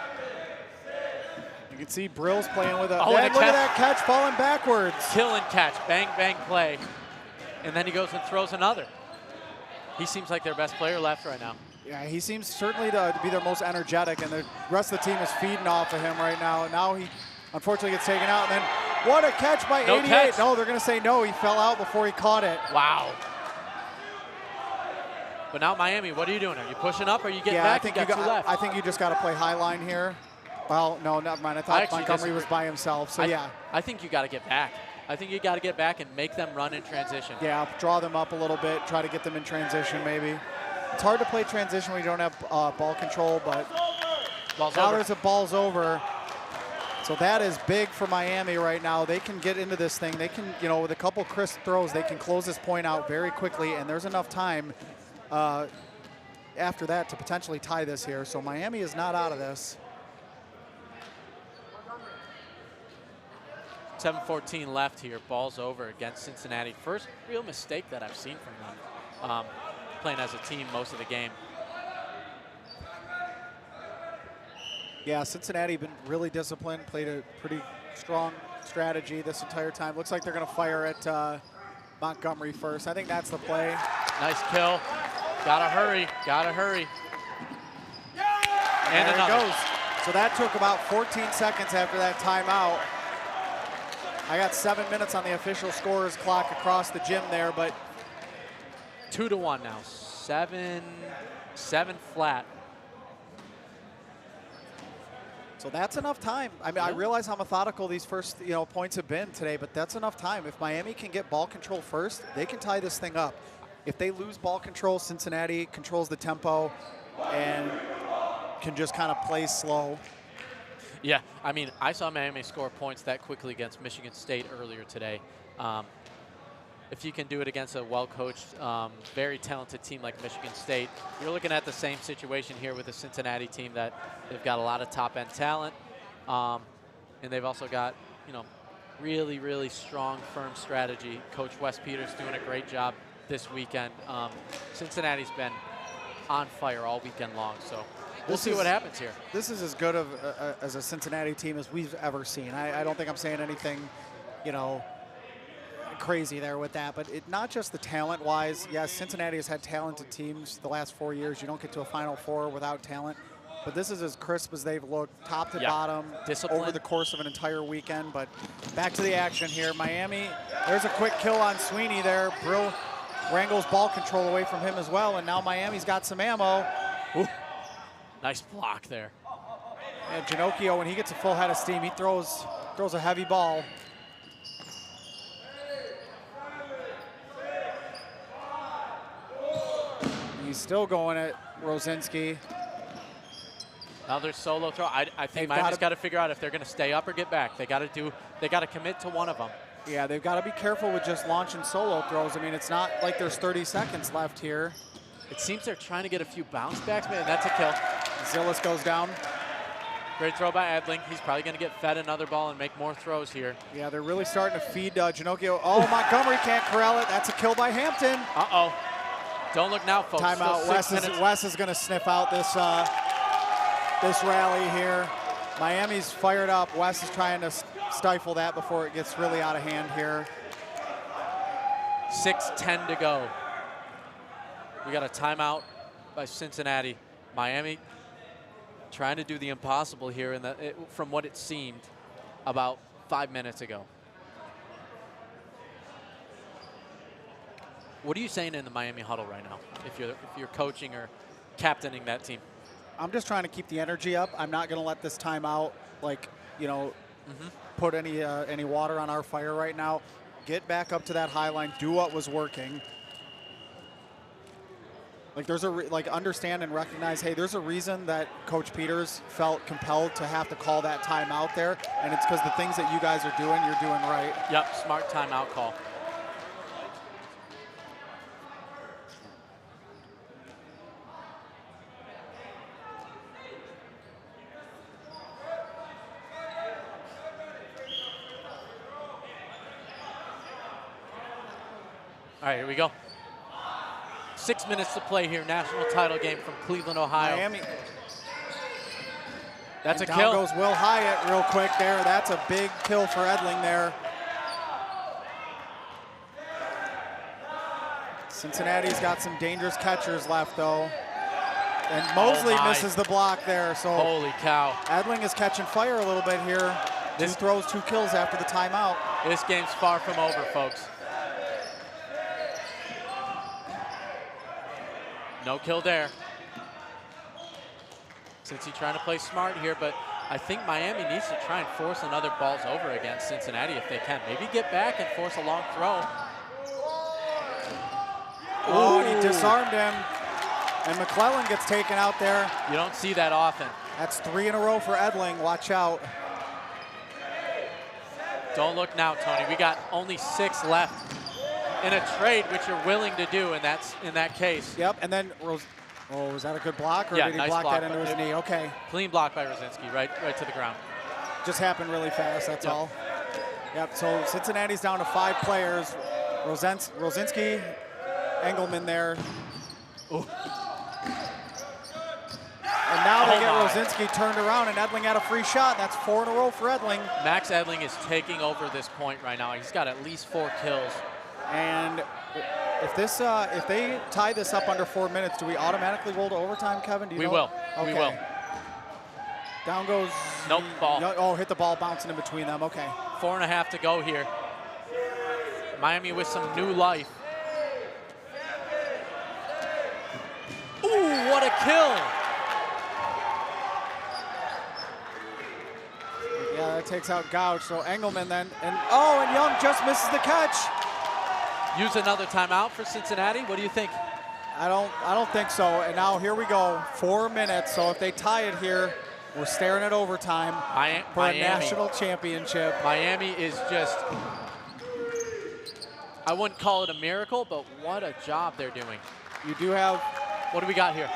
You can see Brill's playing with a, look at that catch falling backwards. Kill and catch, bang, bang play. And then he goes and throws another. He seems like their best player left right now. Yeah, he seems certainly to be their most energetic, and the rest of the team is feeding off of him right now. And now he unfortunately gets taken out. And then what a catch by 88. Catch. No, they're going to say no. He fell out before he caught it. Wow. But now Miami, what are you doing? Are you pushing up or are you getting back? I think you just got to play high line here. Well, no, never mind. I thought Montgomery was by himself, so yeah. I think you got to get back. I think you got to get back and make them run in transition. Yeah, draw them up a little bit, try to get them in transition maybe. It's hard to play transition when you don't have ball control, but now there's a ball's over. So that is big for Miami right now. They can get into this thing. They can, with a couple crisp throws, they can close this point out very quickly, and there's enough time after that to potentially tie this here. So Miami is not out of this. 7:14 left here. Ball's over against Cincinnati. First real mistake that I've seen from them. Playing as a team most of the game. Yeah, Cincinnati been really disciplined, played a pretty strong strategy this entire time. Looks like they're going to fire at Montgomery first. I think that's the play. Nice kill. Gotta hurry. Gotta hurry. And there it goes. So that took about 14 seconds after that timeout. I got 7 minutes on the official scorer's clock across the gym there, but 2-1 now. 7 flat. So that's enough time. I mean, I realize how methodical these first points have been today, but that's enough time. If Miami can get ball control first, they can tie this thing up. If they lose ball control, Cincinnati controls the tempo and can just kind of play slow. Yeah, I mean, I saw Miami score points that quickly against Michigan State earlier today. If you can do it against a well-coached, very talented team like Michigan State, you're looking at the same situation here with the Cincinnati team that they've got a lot of top-end talent, and they've also got, really, really strong, firm strategy. Coach Wes Peters doing a great job this weekend. Cincinnati's been on fire all weekend long, so we'll see what happens here. This is as good of as a Cincinnati team as we've ever seen. I don't think I'm saying anything, crazy there with that, but not just the talent-wise. Yes, Cincinnati has had talented teams the last 4 years. You don't get to a Final Four without talent, but this is as crisp as they've looked, top to bottom, over the course of an entire weekend. But back to the action here. Miami, there's a quick kill on Sweeney there. Brill wrangles ball control away from him as well, and now Miami's got some ammo. Ooh. Nice block there. And Ginocchio, when he gets a full head of steam, he throws a heavy ball. He's still going at Rosinski. Another solo throw. I think Miami's got to figure out if they're going to stay up or get back. They got to commit to one of them. Yeah, they've got to be careful with just launching solo throws. I mean, it's not like there's 30 seconds left here. It seems they're trying to get a few bounce backs, man. That's a kill. Zillis goes down. Great throw by Edling. He's probably going to get fed another ball and make more throws here. Yeah, they're really starting to feed Ginocchio. Oh, Montgomery can't corral it. That's a kill by Hampton. Uh-oh. Don't look now, folks. Timeout. Wes is going to sniff out this this rally here. Miami's fired up. Wes is trying to stifle that before it gets really out of hand here. 6:10 to go. We got a timeout by Cincinnati. Miami trying to do the impossible here from what it seemed about 5 minutes ago. What are you saying in the Miami huddle right now, if you're coaching or captaining that team? I'm just trying to keep the energy up. I'm not going to let this timeout, put any water on our fire right now. Get back up to that high line. Do what was working. Understand and recognize, hey, there's a reason that Coach Peters felt compelled to have to call that timeout there, and it's because the things that you guys are doing, you're doing right. Yep, smart timeout call. All right, here we go. 6 minutes to play here. National title game from Cleveland, Ohio. Miami. That's and a down kill. goes Will Hyatt real quick there. That's a big kill for Edling there. Cincinnati's got some dangerous catchers left, though. And Mosley misses the block there. So holy cow. Edling is catching fire a little bit here. Two throws, 2 kills after the timeout. This game's far from over, folks. No kill there. Cincy trying to play smart here, but I think Miami needs to try and force another balls over against Cincinnati if they can. Maybe get back and force a long throw. Oh, and he disarmed him. And McClellan gets taken out there. You don't see that often. That's 3 in a row for Edling. Watch out. Don't look now, Tony. We got only 6 left in a trade, which you're willing to do, and that's in that case. Yep, and then oh, was that a good block, or yeah, did he nice block that into his knee? Okay. Clean block by Rosinski, right to the ground. Just happened really fast, that's all. Yep, so Cincinnati's down to 5 players. Rosinski, Engelman there. Ooh. And now they get Rosinski turned around, and Edling had a free shot. That's 4 in a row for Edling. Max Edling is taking over this point right now. He's got at least 4 kills. And if they tie this up under 4 minutes, do we automatically roll to overtime, Kevin? Do you know? Will. Okay. We will. Down goes. Nope, ball. Oh, hit the ball bouncing in between them. Okay. 4.5 to go here. Miami with some new life. Ooh, what a kill! Yeah, that takes out Gouch. So Engelman then, and Young just misses the catch. Use another timeout for Cincinnati. What do you think? I don't think so. And now here we go, 4 minutes. So if they tie it here, we're staring at overtime for a national championship. Miami is just, I wouldn't call it a miracle, but what a job they're doing. You do have. What do we got here?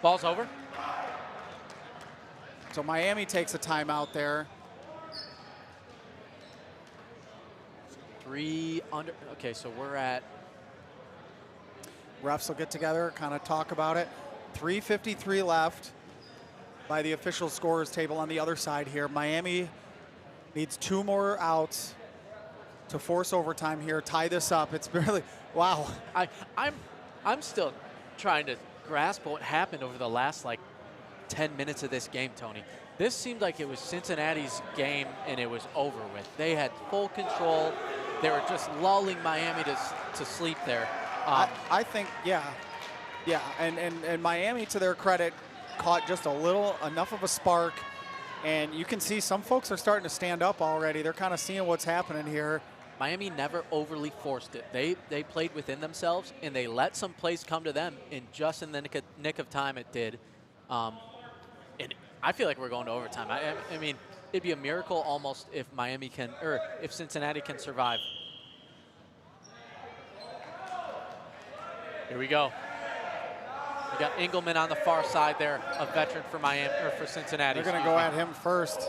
Ball's over. So Miami takes a timeout there. 3 under. Okay, so we're at. Refs will get together, kind of talk about it. 3:53 left by the official scorers table on the other side here. Miami needs 2 more outs to force overtime here, tie this up. It's really, wow. I'm still trying to grasp what happened over the last 10 minutes of this game, Tony. This seemed like it was Cincinnati's game and it was over with. They had full control. They were just lulling Miami to sleep there. I think, yeah. And Miami, to their credit, caught just enough of a spark. And you can see some folks are starting to stand up already. They're kind of seeing what's happening here. Miami never overly forced it. They played within themselves, and they let some plays come to them, and just in the nick of time it did. And I feel like we're going to overtime. I mean, it'd be a miracle almost if Miami can, or if Cincinnati can survive. Here we go. We got Engelman on the far side there, a veteran for Miami or for Cincinnati. They're going to go at him first.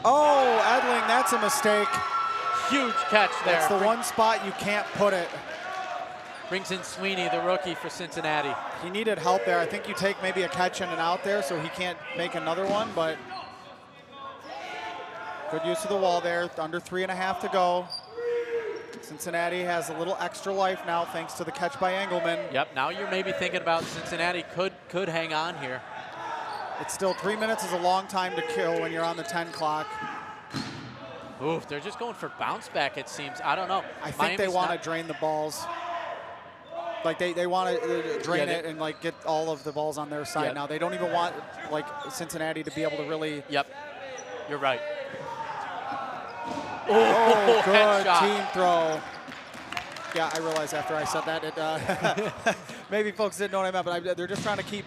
Oh, Edling, that's a mistake. Huge catch there. That's the one spot you can't put it. Brings in Sweeney, the rookie for Cincinnati. He needed help there. I think you take maybe a catch in and out there so he can't make another one, but good use of the wall there. Under 3.5 to go. Cincinnati has a little extra life now thanks to the catch by Engelman. Yep, now you're maybe thinking about Cincinnati could hang on here. It's still 3 minutes is a long time to kill when you're on the 10 clock. Oof, they're just going for bounce back, it seems. I don't know. I think they want to drain the balls. Like they want to drain it and get all of the balls on their side now. They don't even want Cincinnati to be able to really. Yep, you're right. Oh, good headshot. team throw. Yeah, I realized after I said that maybe folks didn't know what I meant, but they're just trying to keep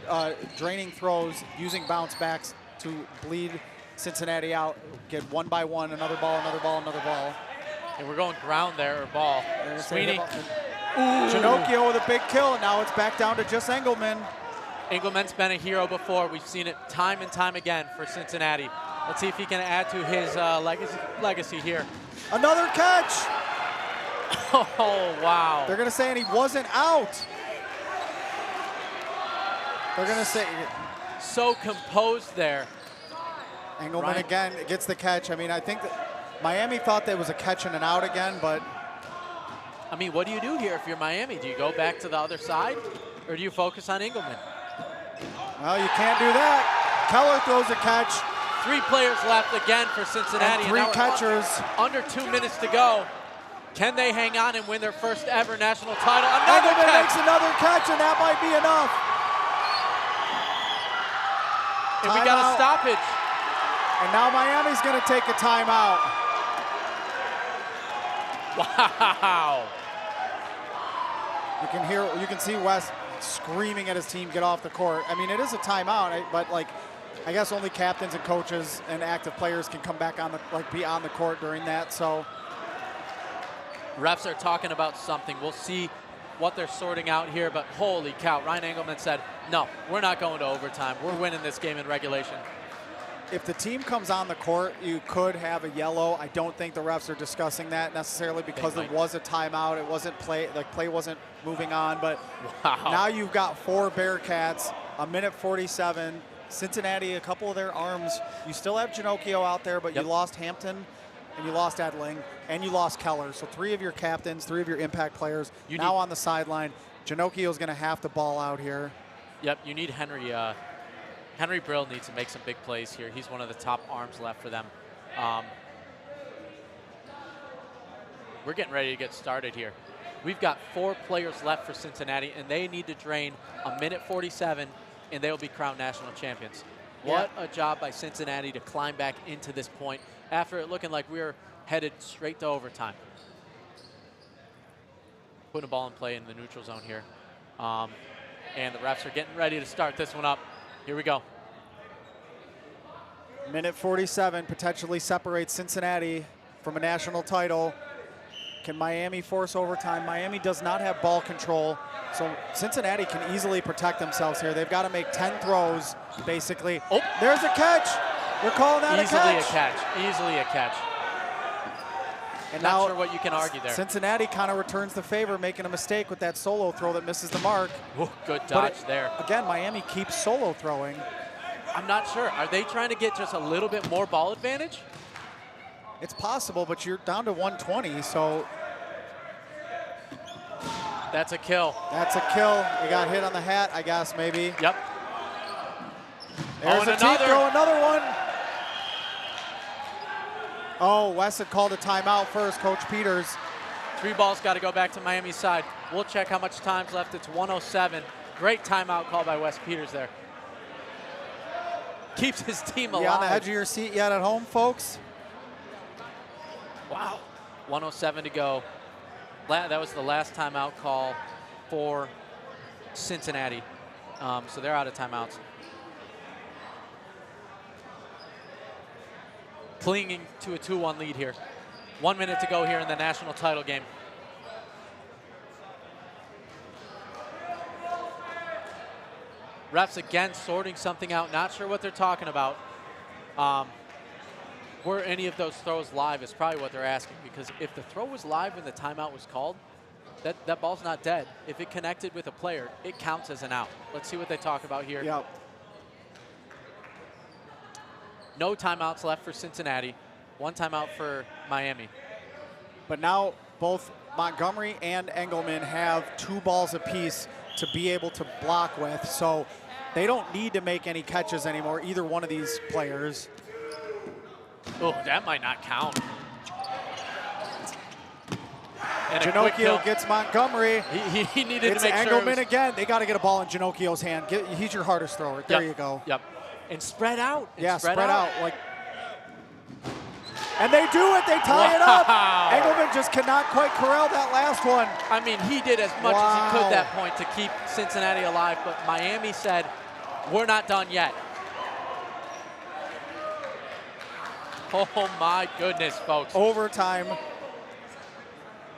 draining throws, using bounce backs to bleed Cincinnati out. Get one by one, another ball, another ball, another ball. And we're going ground there, or ball. Sweeney. Ginocchio with a big kill, and now it's back down to just Engelman. Engelman's been a hero before. We've seen it time and time again for Cincinnati. Let's see if he can add to his legacy here. Another catch. Oh, wow. They're going to say, and he wasn't out. They're going to say. So composed there. Engelman again gets the catch. I mean, I think that Miami thought that was a catch and an out again, but. I mean, what do you do here if you're Miami? Do you go back to the other side, or do you focus on Engelman? Well, you can't do that. Keller throws a catch. 3 players left again for Cincinnati. And 3 catchers. Under 2 minutes to go. Can they hang on and win their first ever national title? Engelman makes another catch, and that might be enough. And we got a stoppage. And now Miami's going to take a timeout. Wow. You can see Wes screaming at his team, get off the court. I mean, it is a timeout, but like, I guess only captains and coaches and active players can come back on be on the court during that. So refs are talking about something. We'll see what they're sorting out here, but holy cow, Ryan Engelman said, no, we're not going to overtime. We're winning this game in regulation. If the team comes on the court, you could have a yellow. I don't think the refs are discussing that necessarily because there was a timeout. It wasn't play wasn't moving on, but now you've got 4 Bearcats, 1:47. Cincinnati, a couple of their arms. You still have Ginocchio out there, but you lost Hampton, and you lost Edling, and you lost Keller. So 3 of your captains, 3 of your impact players now on the sideline. Ginocchio's going to have to ball out here. Yep, you need Henry. Henry Brill needs to make some big plays here. He's one of the top arms left for them. We're getting ready to get started here. We've got 4 players left for Cincinnati, and they need to drain 1:47, and they'll be crowned national champions. What a job by Cincinnati to climb back into this point after it looking like we were headed straight to overtime. Putting a ball in play in the neutral zone here. And the refs are getting ready to start this one up. Here we go. 1:47 potentially separates Cincinnati from a national title. Can Miami force overtime? Miami does not have ball control, so Cincinnati can easily protect themselves here. They've got to make 10 throws, basically. Oh, there's a catch. We're calling that easily a catch. Easily a catch. And not now sure what you can argue there. Cincinnati kind of returns the favor, making a mistake with that solo throw that misses the mark. Ooh, good dodge there. Again, Miami keeps solo throwing. I'm not sure. Are they trying to get just a little bit more ball advantage? It's possible, but you're down to 120, so. That's a kill. That's a kill. You got hit on the hat, I guess, maybe. Yep. There's a team throw, another one. Oh, Wes had called a timeout first, Coach Peters. 3 balls got to go back to Miami's side. We'll check how much time's left. It's 1:07. Great timeout call by Wes Peters there. Keeps his team alive. You on the edge of your seat yet at home, folks? Wow. 1:07 to go. That was the last timeout call for Cincinnati. So they're out of timeouts. Clinging to a 2-1 lead here. 1 minute to go here in the national title game. Refs again sorting something out. Not sure what they're talking about. Were any of those throws live is probably what they're asking, because if the throw was live when the timeout was called, that ball's not dead. If it connected with a player, it counts as an out. Let's see what they talk about here. Yep. No timeouts left for Cincinnati. 1 timeout for Miami. But now both Montgomery and Engelman have 2 balls apiece to be able to block with, so they don't need to make any catches anymore, either one of these players. Oh, that might not count. And Ginocchio gets Montgomery. He needed it's to make Engelman sure. again. They got to get a ball in Ginocchio's hand. He's your hardest thrower. There you go. Yep. And spread out. Spread out. And they do it. They tie it up. Engelman just cannot quite corral that last one. I mean, he did as much as he could that point to keep Cincinnati alive, but Miami said, we're not done yet. Oh, my goodness, folks. Overtime.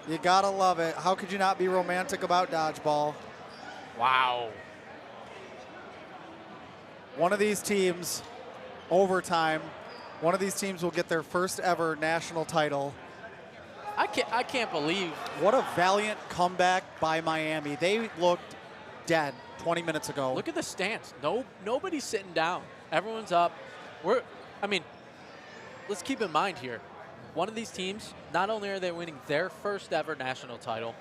You got to love it. How could you not be romantic about dodgeball? Wow. One of these teams, overtime, one of these teams will get their first ever national title. I can't believe. What a valiant comeback by Miami. They looked dead 20 minutes ago. Look at the stance. Nobody's sitting down. Everyone's up. I mean, let's keep in mind here, one of these teams, not only are they winning their first ever national title,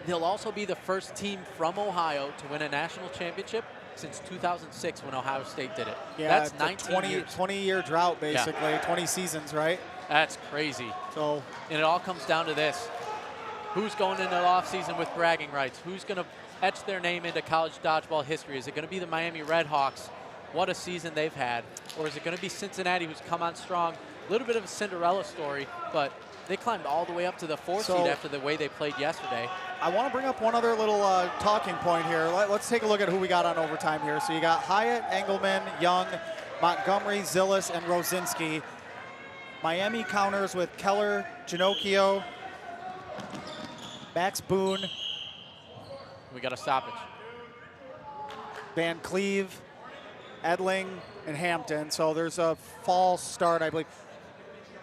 they'll also be the first team from Ohio to win a national championship since 2006 when Ohio State did it. Yeah, that's 19 years. 20-year drought, basically. Yeah. 20 seasons, right? That's crazy. So, and it all comes down to this. Who's going into the offseason with bragging rights? Who's going to etch their name into college dodgeball history? Is it going to be the Miami Redhawks? What a season they've had. Or is it going to be Cincinnati, who's come on strong? A little bit of a Cinderella story, but they climbed all the way up to the 4th seed after the way they played yesterday. I want to bring up one other little talking point here. Let's take a look at who we got on overtime here. So you got Hyatt, Engelman, Young, Montgomery, Zillis, and Rosinski. Miami counters with Keller, Ginocchio, Max Boone. We got a stoppage. Van Cleve, Edling, and Hampton. So there's a false start, I believe.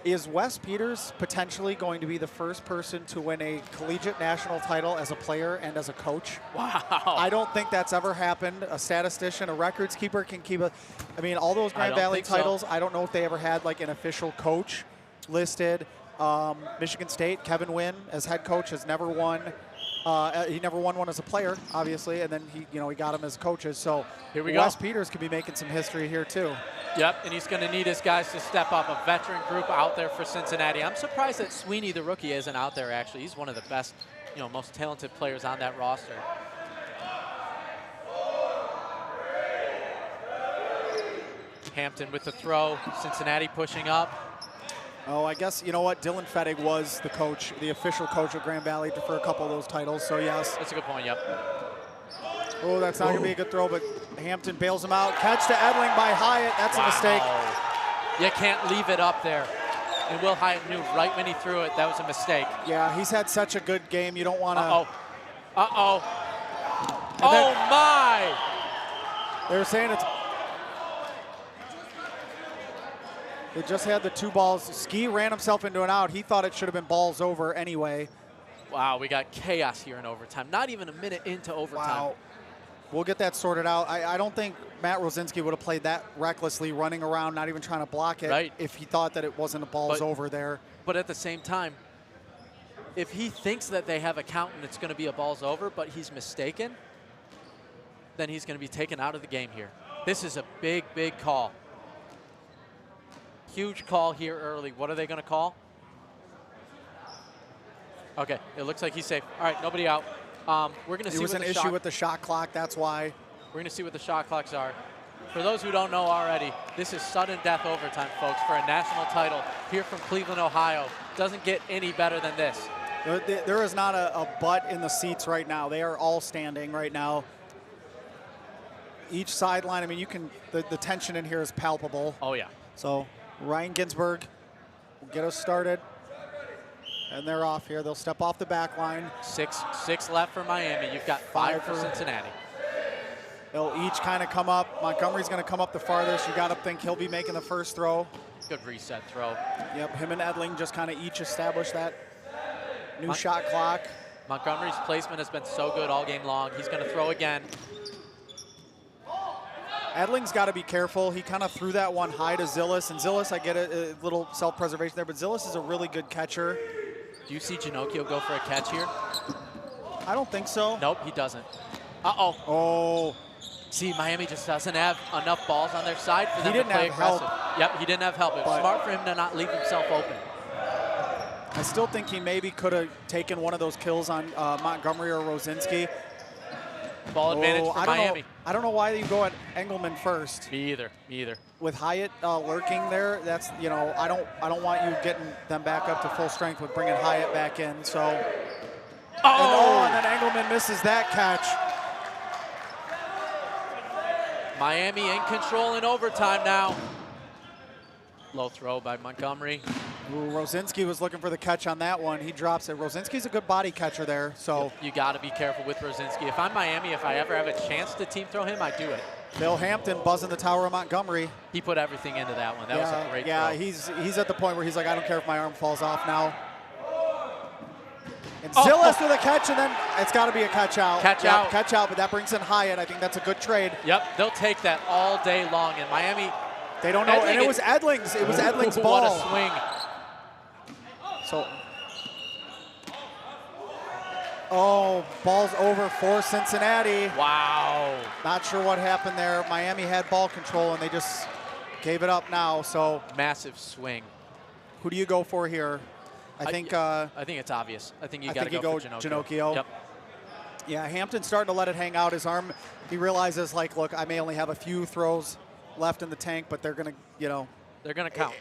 Is Wes Peters potentially going to be the first person to win a collegiate national title as a player and as a coach? Wow. I don't think that's ever happened. A statistician, a records keeper can keep a, I mean, all those Grand Valley titles, I don't know if they ever had like an official coach listed. Michigan State, Kevin Wynn as head coach has never won. He never won one as a player, obviously, and then he got him as coaches. So here we Wes go. Peters could be making some history here too. Yep, and he's going to need his guys to step up. A veteran group out there for Cincinnati. I'm surprised that Sweeney, the rookie, isn't out there. Actually, he's one of the best, most talented players on that roster. Hampton with the throw. Cincinnati pushing up. Oh, I guess, you know what? Dylan Fettig was the coach, the official coach of Grand Valley for a couple of those titles, so yes. That's a good point, yep. Oh, that's not going to be a good throw, but Hampton bails him out. Catch to Edling by Hyatt. That's a mistake. You can't leave it up there. And Will Hyatt knew right when he threw it that was a mistake. Yeah, he's had such a good game. You don't want to. Uh-oh. Oh, my. They were saying they just had the 2 balls. Ski ran himself into an out. He thought it should have been balls over anyway. Wow, we got chaos here in overtime. Not even a minute into overtime. Wow. We'll get that sorted out. I don't think Matt Rosinski would have played that recklessly, running around, not even trying to block it, if he thought that it wasn't a balls over there. But at the same time, if he thinks that they have a count and it's going to be a balls over, but he's mistaken, then he's going to be taken out of the game here. This is a big, big call. Huge call here early. What are they going to call? Okay, it looks like he's safe. All right, nobody out. We're going to see what the There was an issue with the shot clock, that's why. We're going to see what the shot clocks are. For those who don't know already, this is sudden death overtime, folks, for a national title here from Cleveland, Ohio. Doesn't get any better than this. There is not a butt in the seats right now. They are all standing right now. Each sideline, I mean, you can, the tension in here is palpable. Oh, yeah. So Ryan Ginsberg will get us started. And they're off here. They'll step off the back line. Six left for Miami. You've got 5 for Cincinnati. They'll each kind of come up. Montgomery's going to come up the farthest. You got to think he'll be making the first throw. Good reset throw. Yep, him and Edling just kind of each establish that new shot clock. Montgomery's placement has been so good all game long. He's going to throw again. Edling's got to be careful. He kind of threw that one high to Zillis. And Zillis, I get a little self-preservation there, but Zillis is a really good catcher. Do you see Ginocchio go for a catch here? I don't think so. Nope, he doesn't. Uh-oh. Oh. See, Miami just doesn't have enough balls on their side for them to play aggressive. Help. Yep, he didn't have help. It was smart for him to not leave himself open. I still think he maybe could have taken one of those kills on Montgomery or Rosinski. Ball advantage for Miami. I don't know why you go at Engelman first. Me either. With Hyatt lurking there, that's, I don't want you getting them back up to full strength with bringing Hyatt back in. So, and then Engelman misses that catch. Miami in control in overtime now. Low throw by Montgomery. Ooh, Rosinski was looking for the catch on that one. He drops it. Rosinski's a good body catcher there. So you got to be careful with Rosinski. If I'm Miami, if I ever have a chance to team throw him, I do it. Bill Hampton buzzing the tower of Montgomery. He put everything into that one. That was a great throw. Yeah, he's at the point where he's like, I don't care if my arm falls off now. And Zillis with a catch, and then it's got to be a catch out. Catch out. Catch out, but that brings in Hyatt. I think that's a good trade. Yep, they'll take that all day long. And Miami, they don't know. And it was Edling's. It was Edling's ball. What a swing. So, ball's over for Cincinnati. Wow. Not sure what happened there. Miami had ball control, and they just gave it up now. So massive swing. Who do you go for here? I think it's obvious. I think you got to go for Ginocchio. Yep. Yeah, Hampton's starting to let it hang out. His arm, he realizes, like, look, I may only have a few throws left in the tank, but they're going to, they're going to count.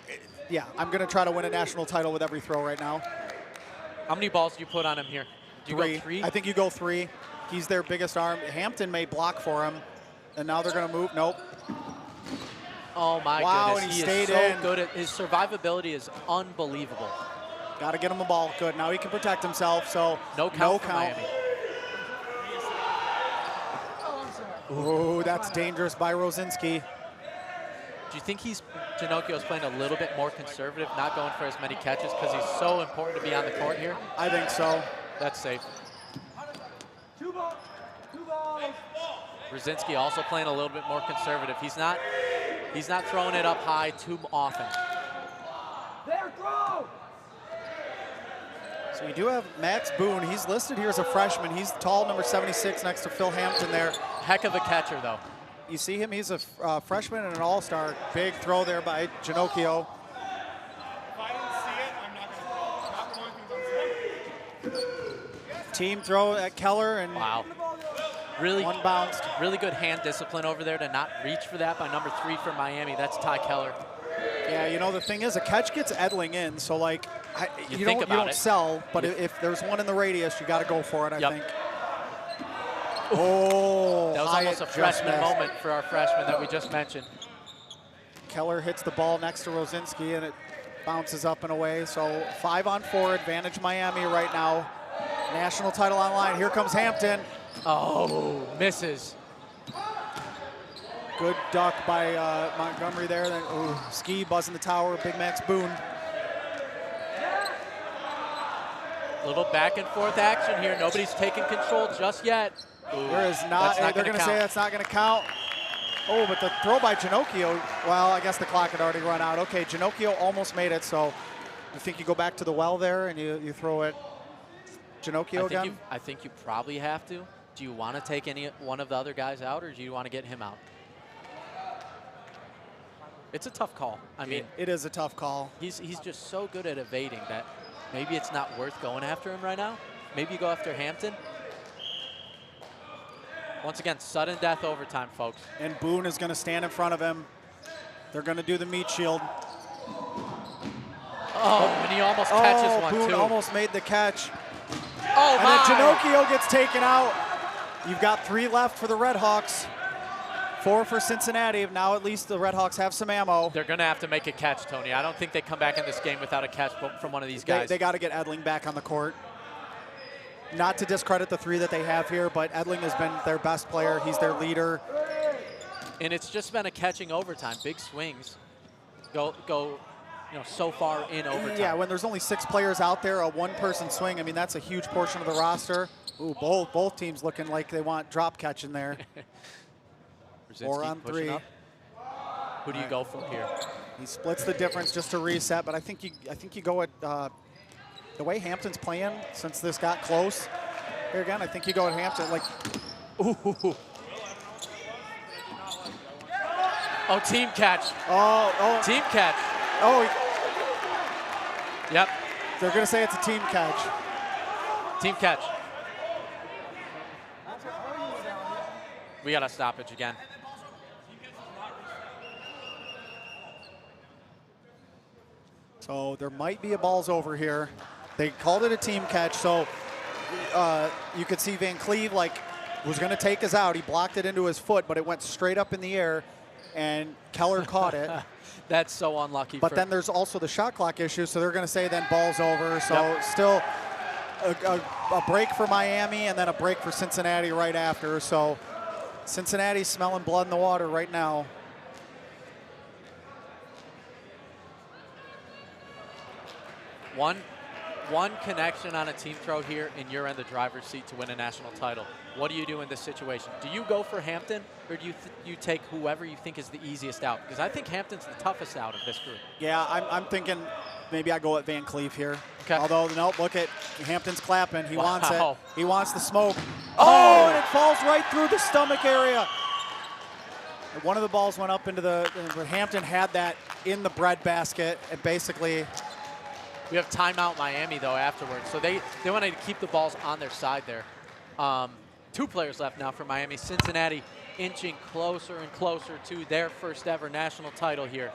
Yeah, I'm going to try to win a national title with every throw right now. How many balls do you put on him here? Do you go 3? I think you go 3. He's their biggest arm. Hampton may block for him, and now they're going to move. Nope. Oh, my wow, goodness. And he is stayed so good at his survivability is unbelievable. Got to get him the ball. Good. Now he can protect himself. So no count for Miami. Ooh, that's dangerous by Rosinski. Do you think Ginocchio's playing a little bit more conservative, not going for as many catches because he's so important to be on the court here? I think so. That's safe. 2 balls. 2 balls. Rosinski also playing a little bit more conservative. He's not throwing it up high too often. There, throw. So we do have Max Boone. He's listed here as a freshman. He's tall, number 76, next to Phil Hampton there. Heck of a catcher, though. You see him? He's a freshman and an all-star. Big throw there by Ginocchio. Team throw at Keller, and wow. Really, one bounced. Really good hand discipline over there to not reach for that by number 3 for Miami. That's Ty Keller. Yeah, the thing is, a catch gets Edling in, so like, you don't sell, but if there's one in the radius, you got to go for it, I think. Oh, that was almost a freshman moment for our freshman that we just mentioned. Keller hits the ball next to Rosinski, and it bounces up and away. So 5-on-4 advantage Miami right now. National title on line. Here comes Hampton. Oh, misses. Good duck by Montgomery there. Then, ski buzzing the tower. Big Max Boone. A little back and forth action here. Nobody's taking control just yet. Ooh, there is not. They're going to say that's not going to count. Oh, but the throw by Ginocchio. Well, I guess the clock had already run out. Okay, Ginocchio almost made it. So I think you go back to the well there and you throw it. Ginocchio again. I think you probably have to. Do you want to take any one of the other guys out, or do you want to get him out? It's a tough call. I mean, it is a tough call. He's just so good at evading that maybe it's not worth going after him right now. Maybe you go after Hampton. Once again, sudden death overtime, folks. And Boone is going to stand in front of him. They're going to do the meat shield. Oh, and he almost catches one, Boone too. almost made the catch. Oh, and then Ginocchio gets taken out. You've got 3 left for the Red Hawks. 4 for Cincinnati. Now at least the Red Hawks have some ammo. They're going to have to make a catch, Tony. I don't think they come back in this game without a catch from one of these guys. They got to get Edling back on the court. Not to discredit the 3 that they have here, but Edling has been their best player. He's their leader. And it's just been a catching overtime. Big swings go so far in overtime. Yeah, when there's only 6 players out there, a one-person swing, I mean, that's a huge portion of the roster. Ooh, both teams looking like they want drop catch in there. 4 on 3. Who do you go for here? He splits the difference just to reset, but I think you go at the way Hampton's playing since this got close. Here again, I think you go at Hampton. Like, ooh. Oh, team catch. Oh. Team catch. Oh. Yep. They're going to say it's a team catch. Team catch. We got a stoppage again. So there might be a balls over here. They called it a team catch, so you could see Van Cleve was going to take us out. He blocked it into his foot, but it went straight up in the air, and Keller caught it. That's so unlucky. But then there's also the shot clock issue, so they're going to say then ball's over. So still a break for Miami and then a break for Cincinnati right after. So Cincinnati's smelling blood in the water right now. one connection on a team throw here, and you're in the driver's seat to win a national title. What do you do in this situation? Do you go for Hampton, or do you take whoever you think is the easiest out? Because I think Hampton's the toughest out of this group. Yeah, I'm thinking maybe I go at Van Cleef here. Okay. Although, nope, look at Hampton's clapping. He wants it. Wow. He wants the smoke. Oh, and it falls right through the stomach area. One of the balls went up into the, but Hampton had that in the bread basket, and basically. We have timeout Miami, though, afterwards. So they wanted to keep the balls on their side there. 2 players left now for Miami. Cincinnati inching closer and closer to their first ever national title here.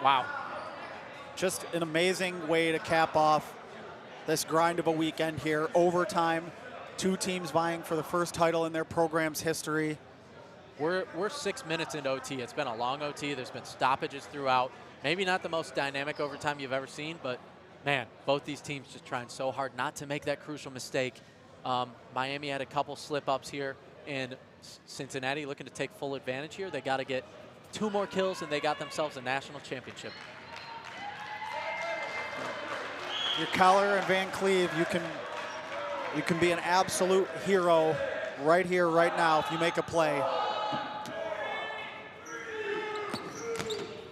Wow. Just an amazing way to cap off this grind of a weekend here. Overtime, 2 teams vying for the first title in their program's history. We're 6 minutes into OT. It's been a long OT. There's been stoppages throughout. Maybe not the most dynamic overtime you've ever seen, but man, both these teams just trying so hard not to make that crucial mistake. Miami had a couple slip-ups here, and Cincinnati looking to take full advantage here. They got to get 2 more kills, and they got themselves a national championship. Your Keller and Van Cleef, you can be an absolute hero right here, right now, if you make a play.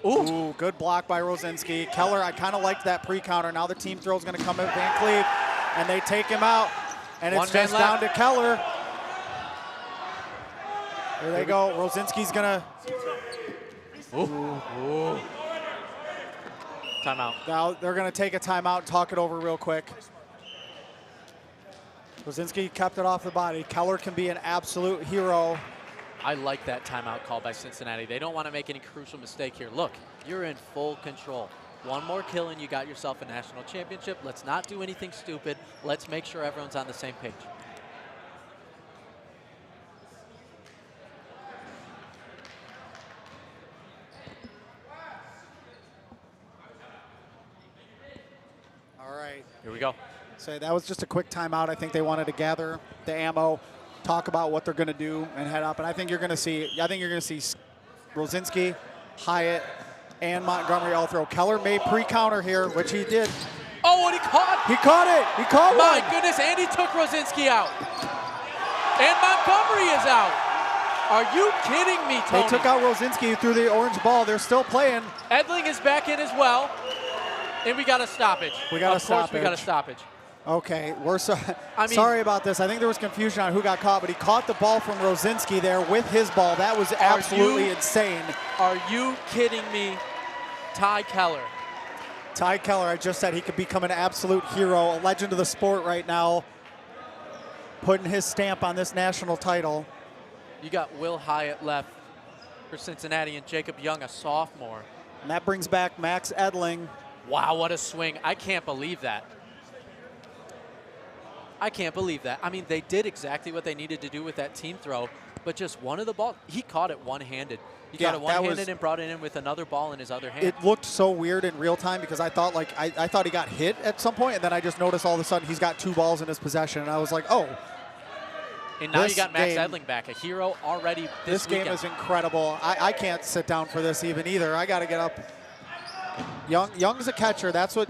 Ooh, good block by Rosinski. Keller, I kind of liked that pre-counter. Now the team throw is going to come at Van Cleef, and they take him out. And it's just down to Keller. There they go. Rosinski's going to. Ooh. Timeout. Now they're going to take a timeout and talk it over real quick. Rosinski kept it off the body. Keller can be an absolute hero. I like that timeout call by Cincinnati. They don't want to make any crucial mistake here. Look, you're in full control. 1 more kill and you got yourself a national championship. Let's not do anything stupid. Let's make sure everyone's on the same page. All right. Here we go. So that was just a quick timeout. I think they wanted to gather the ammo, talk about what they're going to do, and head up. And I think you're going to see. Rosinski, Hyatt, and Montgomery all throw. Keller may pre-counter here, which he did. Oh, and he caught. He caught it. He caught My one. goodness, and he took Rosinski out. And Montgomery is out. Are you kidding me, Tony? They took out Rosinski through the orange ball. They're still playing. Edling is back in as well. And we got a stoppage. We got a stoppage. Of course we got a stoppage. Okay, we're sorry about this. I think there was confusion on who got caught, but he caught the ball from Rosinski there with his ball. That was absolutely insane. Are you kidding me? Ty Keller. Ty Keller, I just said he could become an absolute hero, a legend of the sport right now, putting his stamp on this national title. You got Will Hyatt left for Cincinnati and Jacob Young, a sophomore. And that brings back Max Edling. Wow, what a swing. I can't believe that. I can't believe that. I mean, they did exactly what they needed to do with that team throw, but just one of the balls, he caught it one-handed. He got it one-handed and brought it in with another ball in his other hand. It looked so weird in real time because I thought I thought he got hit at some point, and then I just noticed all of a sudden he's got 2 balls in his possession, and I was like, oh. And now you got Max Edling back, a hero already this game weekend. is incredible. I can't sit down for this either. I got to get up. Young's a catcher. That's what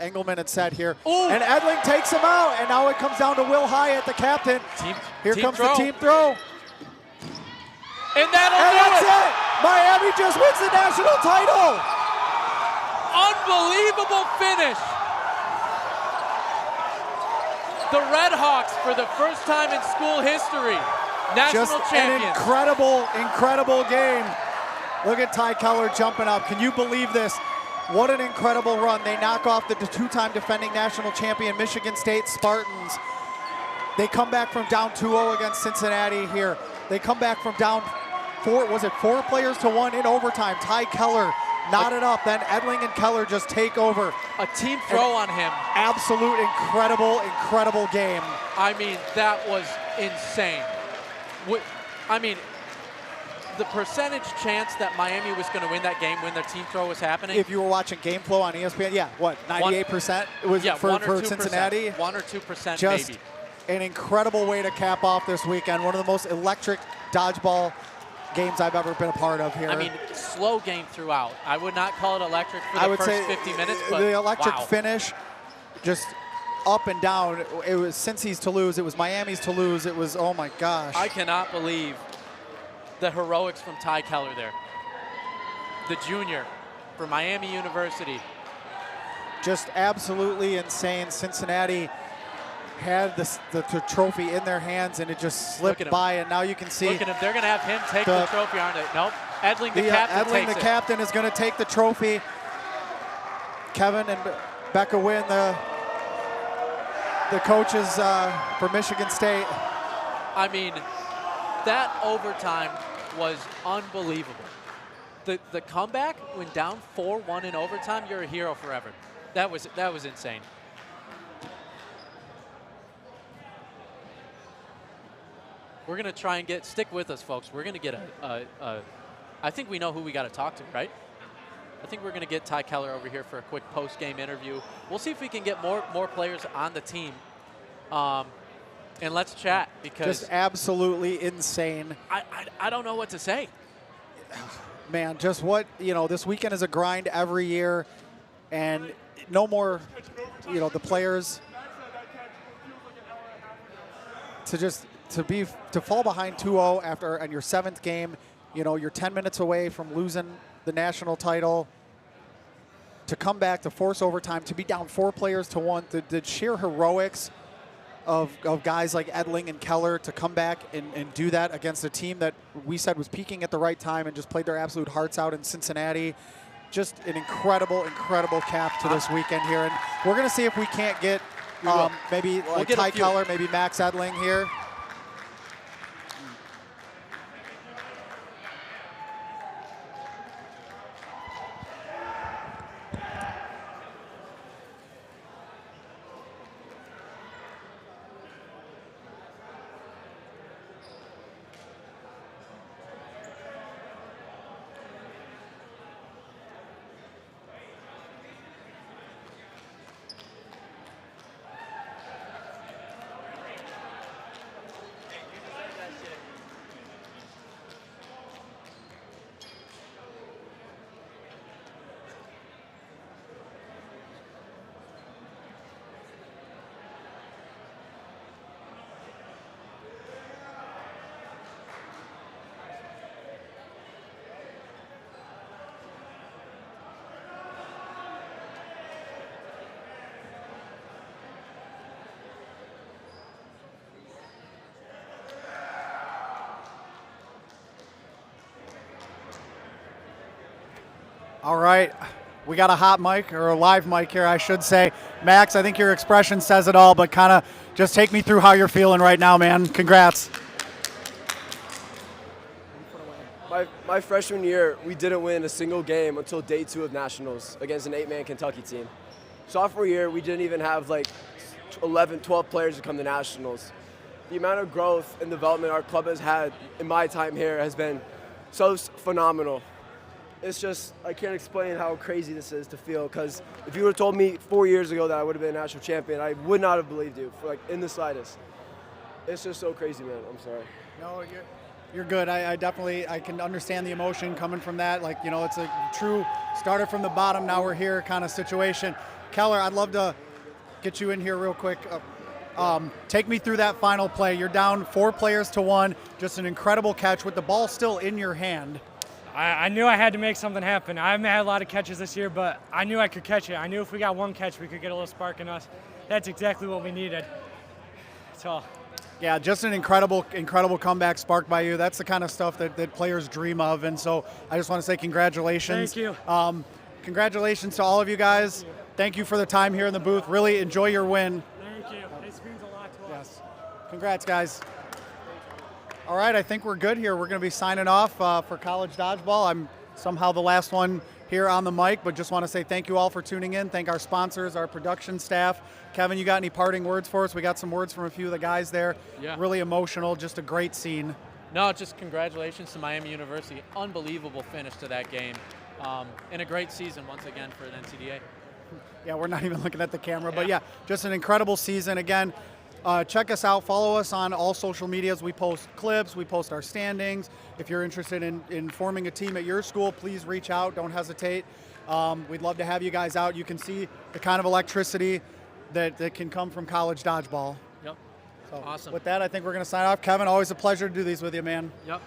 Engelman had said here. Ooh. And Edling takes him out, and now it comes down to Will Hyatt, the captain. Here comes the team throw. And that's it. Miami just wins the national title. Unbelievable finish. The Red Hawks, for the first time in school history, national just champions. An incredible game. Look at Ty Keller jumping up. Can you believe this? What an incredible run. They knock off the 2-time defending national champion Michigan State Spartans. They come back from down 2-0 against Cincinnati here. They come back from down 4 players to 1 in overtime. Ty Keller knotted up. Then Edling and Keller just take over. A team throw on him. Absolute incredible game. I mean, that was insane. I mean, the percentage chance that Miami was going to win that game when their team throw was happening. If you were watching Game Flow on ESPN, 98%? It was for Cincinnati? 1 or 2% just maybe. An incredible way to cap off this weekend. One of the most electric dodgeball games I've ever been a part of here. I mean, slow game throughout. I would not call it electric for the first 50 minutes, but the electric wow. finish, just up and down. It was Cincy's to lose. It was Miami's to lose. It was, oh my gosh. I cannot believe the heroics from Ty Keller there. The junior for Miami University. Just absolutely insane. Cincinnati had the trophy in their hands, and it just slipped by, and now you can see. Look at him. They're going to have him take the trophy, aren't they? Nope. Edling, the captain, Edling, takes the it. captain, is going to take the trophy. Kevin and Becca win the coaches for Michigan State. I mean, that overtime was unbelievable. The comeback, when down 4-1 in overtime, you're a hero forever. That was insane. We're going to try and stick with us, folks. We're going to get I think we know who we got to talk to, right? I think we're going to get Ty Keller over here for a quick post-game interview. We'll see if we can get more players on the team. And let's chat, because just absolutely insane. I don't know what to say. Man, just what, this weekend is a grind every year, and no more, the players to fall behind 2-0 and your 7th game, you're 10 minutes away from losing the national title, to come back, to force overtime, to be down 4 players to 1, the sheer heroics of guys like Edling and Keller to come back and do that against a team that we said was peaking at the right time and just played their absolute hearts out in Cincinnati. Just an incredible, incredible cap to this weekend here. And we're going to see if we can't get maybe like Ty Keller, maybe Max Edling here. All right, we got a hot mic, or a live mic here, I should say. Max, I think your expression says it all, but kind of just take me through how you're feeling right now, man. Congrats. My freshman year, we didn't win a single game until day 2 of nationals against an 8-man Kentucky team. Sophomore year, we didn't even have like 11, 12 players to come to nationals. The amount of growth and development our club has had in my time here has been so phenomenal. It's just, I can't explain how crazy this is to feel, because if you would have told me 4 years ago that I would have been a national champion, I would not have believed you, in the slightest. It's just so crazy, man. I'm sorry. No, you're good. I definitely, I can understand the emotion coming from that. It's a true started from the bottom, now we're here kind of situation. Keller, I'd love to get you in here real quick. Take me through that final play. You're down 4 players to 1, just an incredible catch with the ball still in your hand. I knew I had to make something happen. I haven't had a lot of catches this year, but I knew I could catch it. I knew if we got one catch, we could get a little spark in us. That's exactly what we needed. That's all. Yeah, just an incredible comeback sparked by you. That's the kind of stuff that players dream of. And so I just want to say congratulations. Thank you. Congratulations to all of you guys. Thank you for the time here in the booth. Really enjoy your win. Thank you. This means a lot to us. Yes. Congrats, guys. All right, I think we're good here. We're going to be signing off for College Dodgeball. I'm somehow the last one here on the mic, but just want to say thank you all for tuning in. Thank our sponsors, our production staff. Kevin, you got any parting words for us? We got some words from a few of the guys there. Yeah. Really emotional, just a great scene. No, just congratulations to Miami University. Unbelievable finish to that game. And a great season once again for the NCDA. Yeah, we're not even looking at the camera, but yeah, just an incredible season. Again, check us out. Follow us on all social medias. We post clips. We post our standings. If you're interested in forming a team at your school, please reach out. Don't hesitate. We'd love to have you guys out. You can see the kind of electricity that can come from college dodgeball. Yep. So Awesome. With that, I think we're going to sign off. Kevin, always a pleasure to do these with you, man. Yep.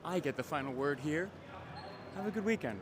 I get the final word here. Have a good weekend.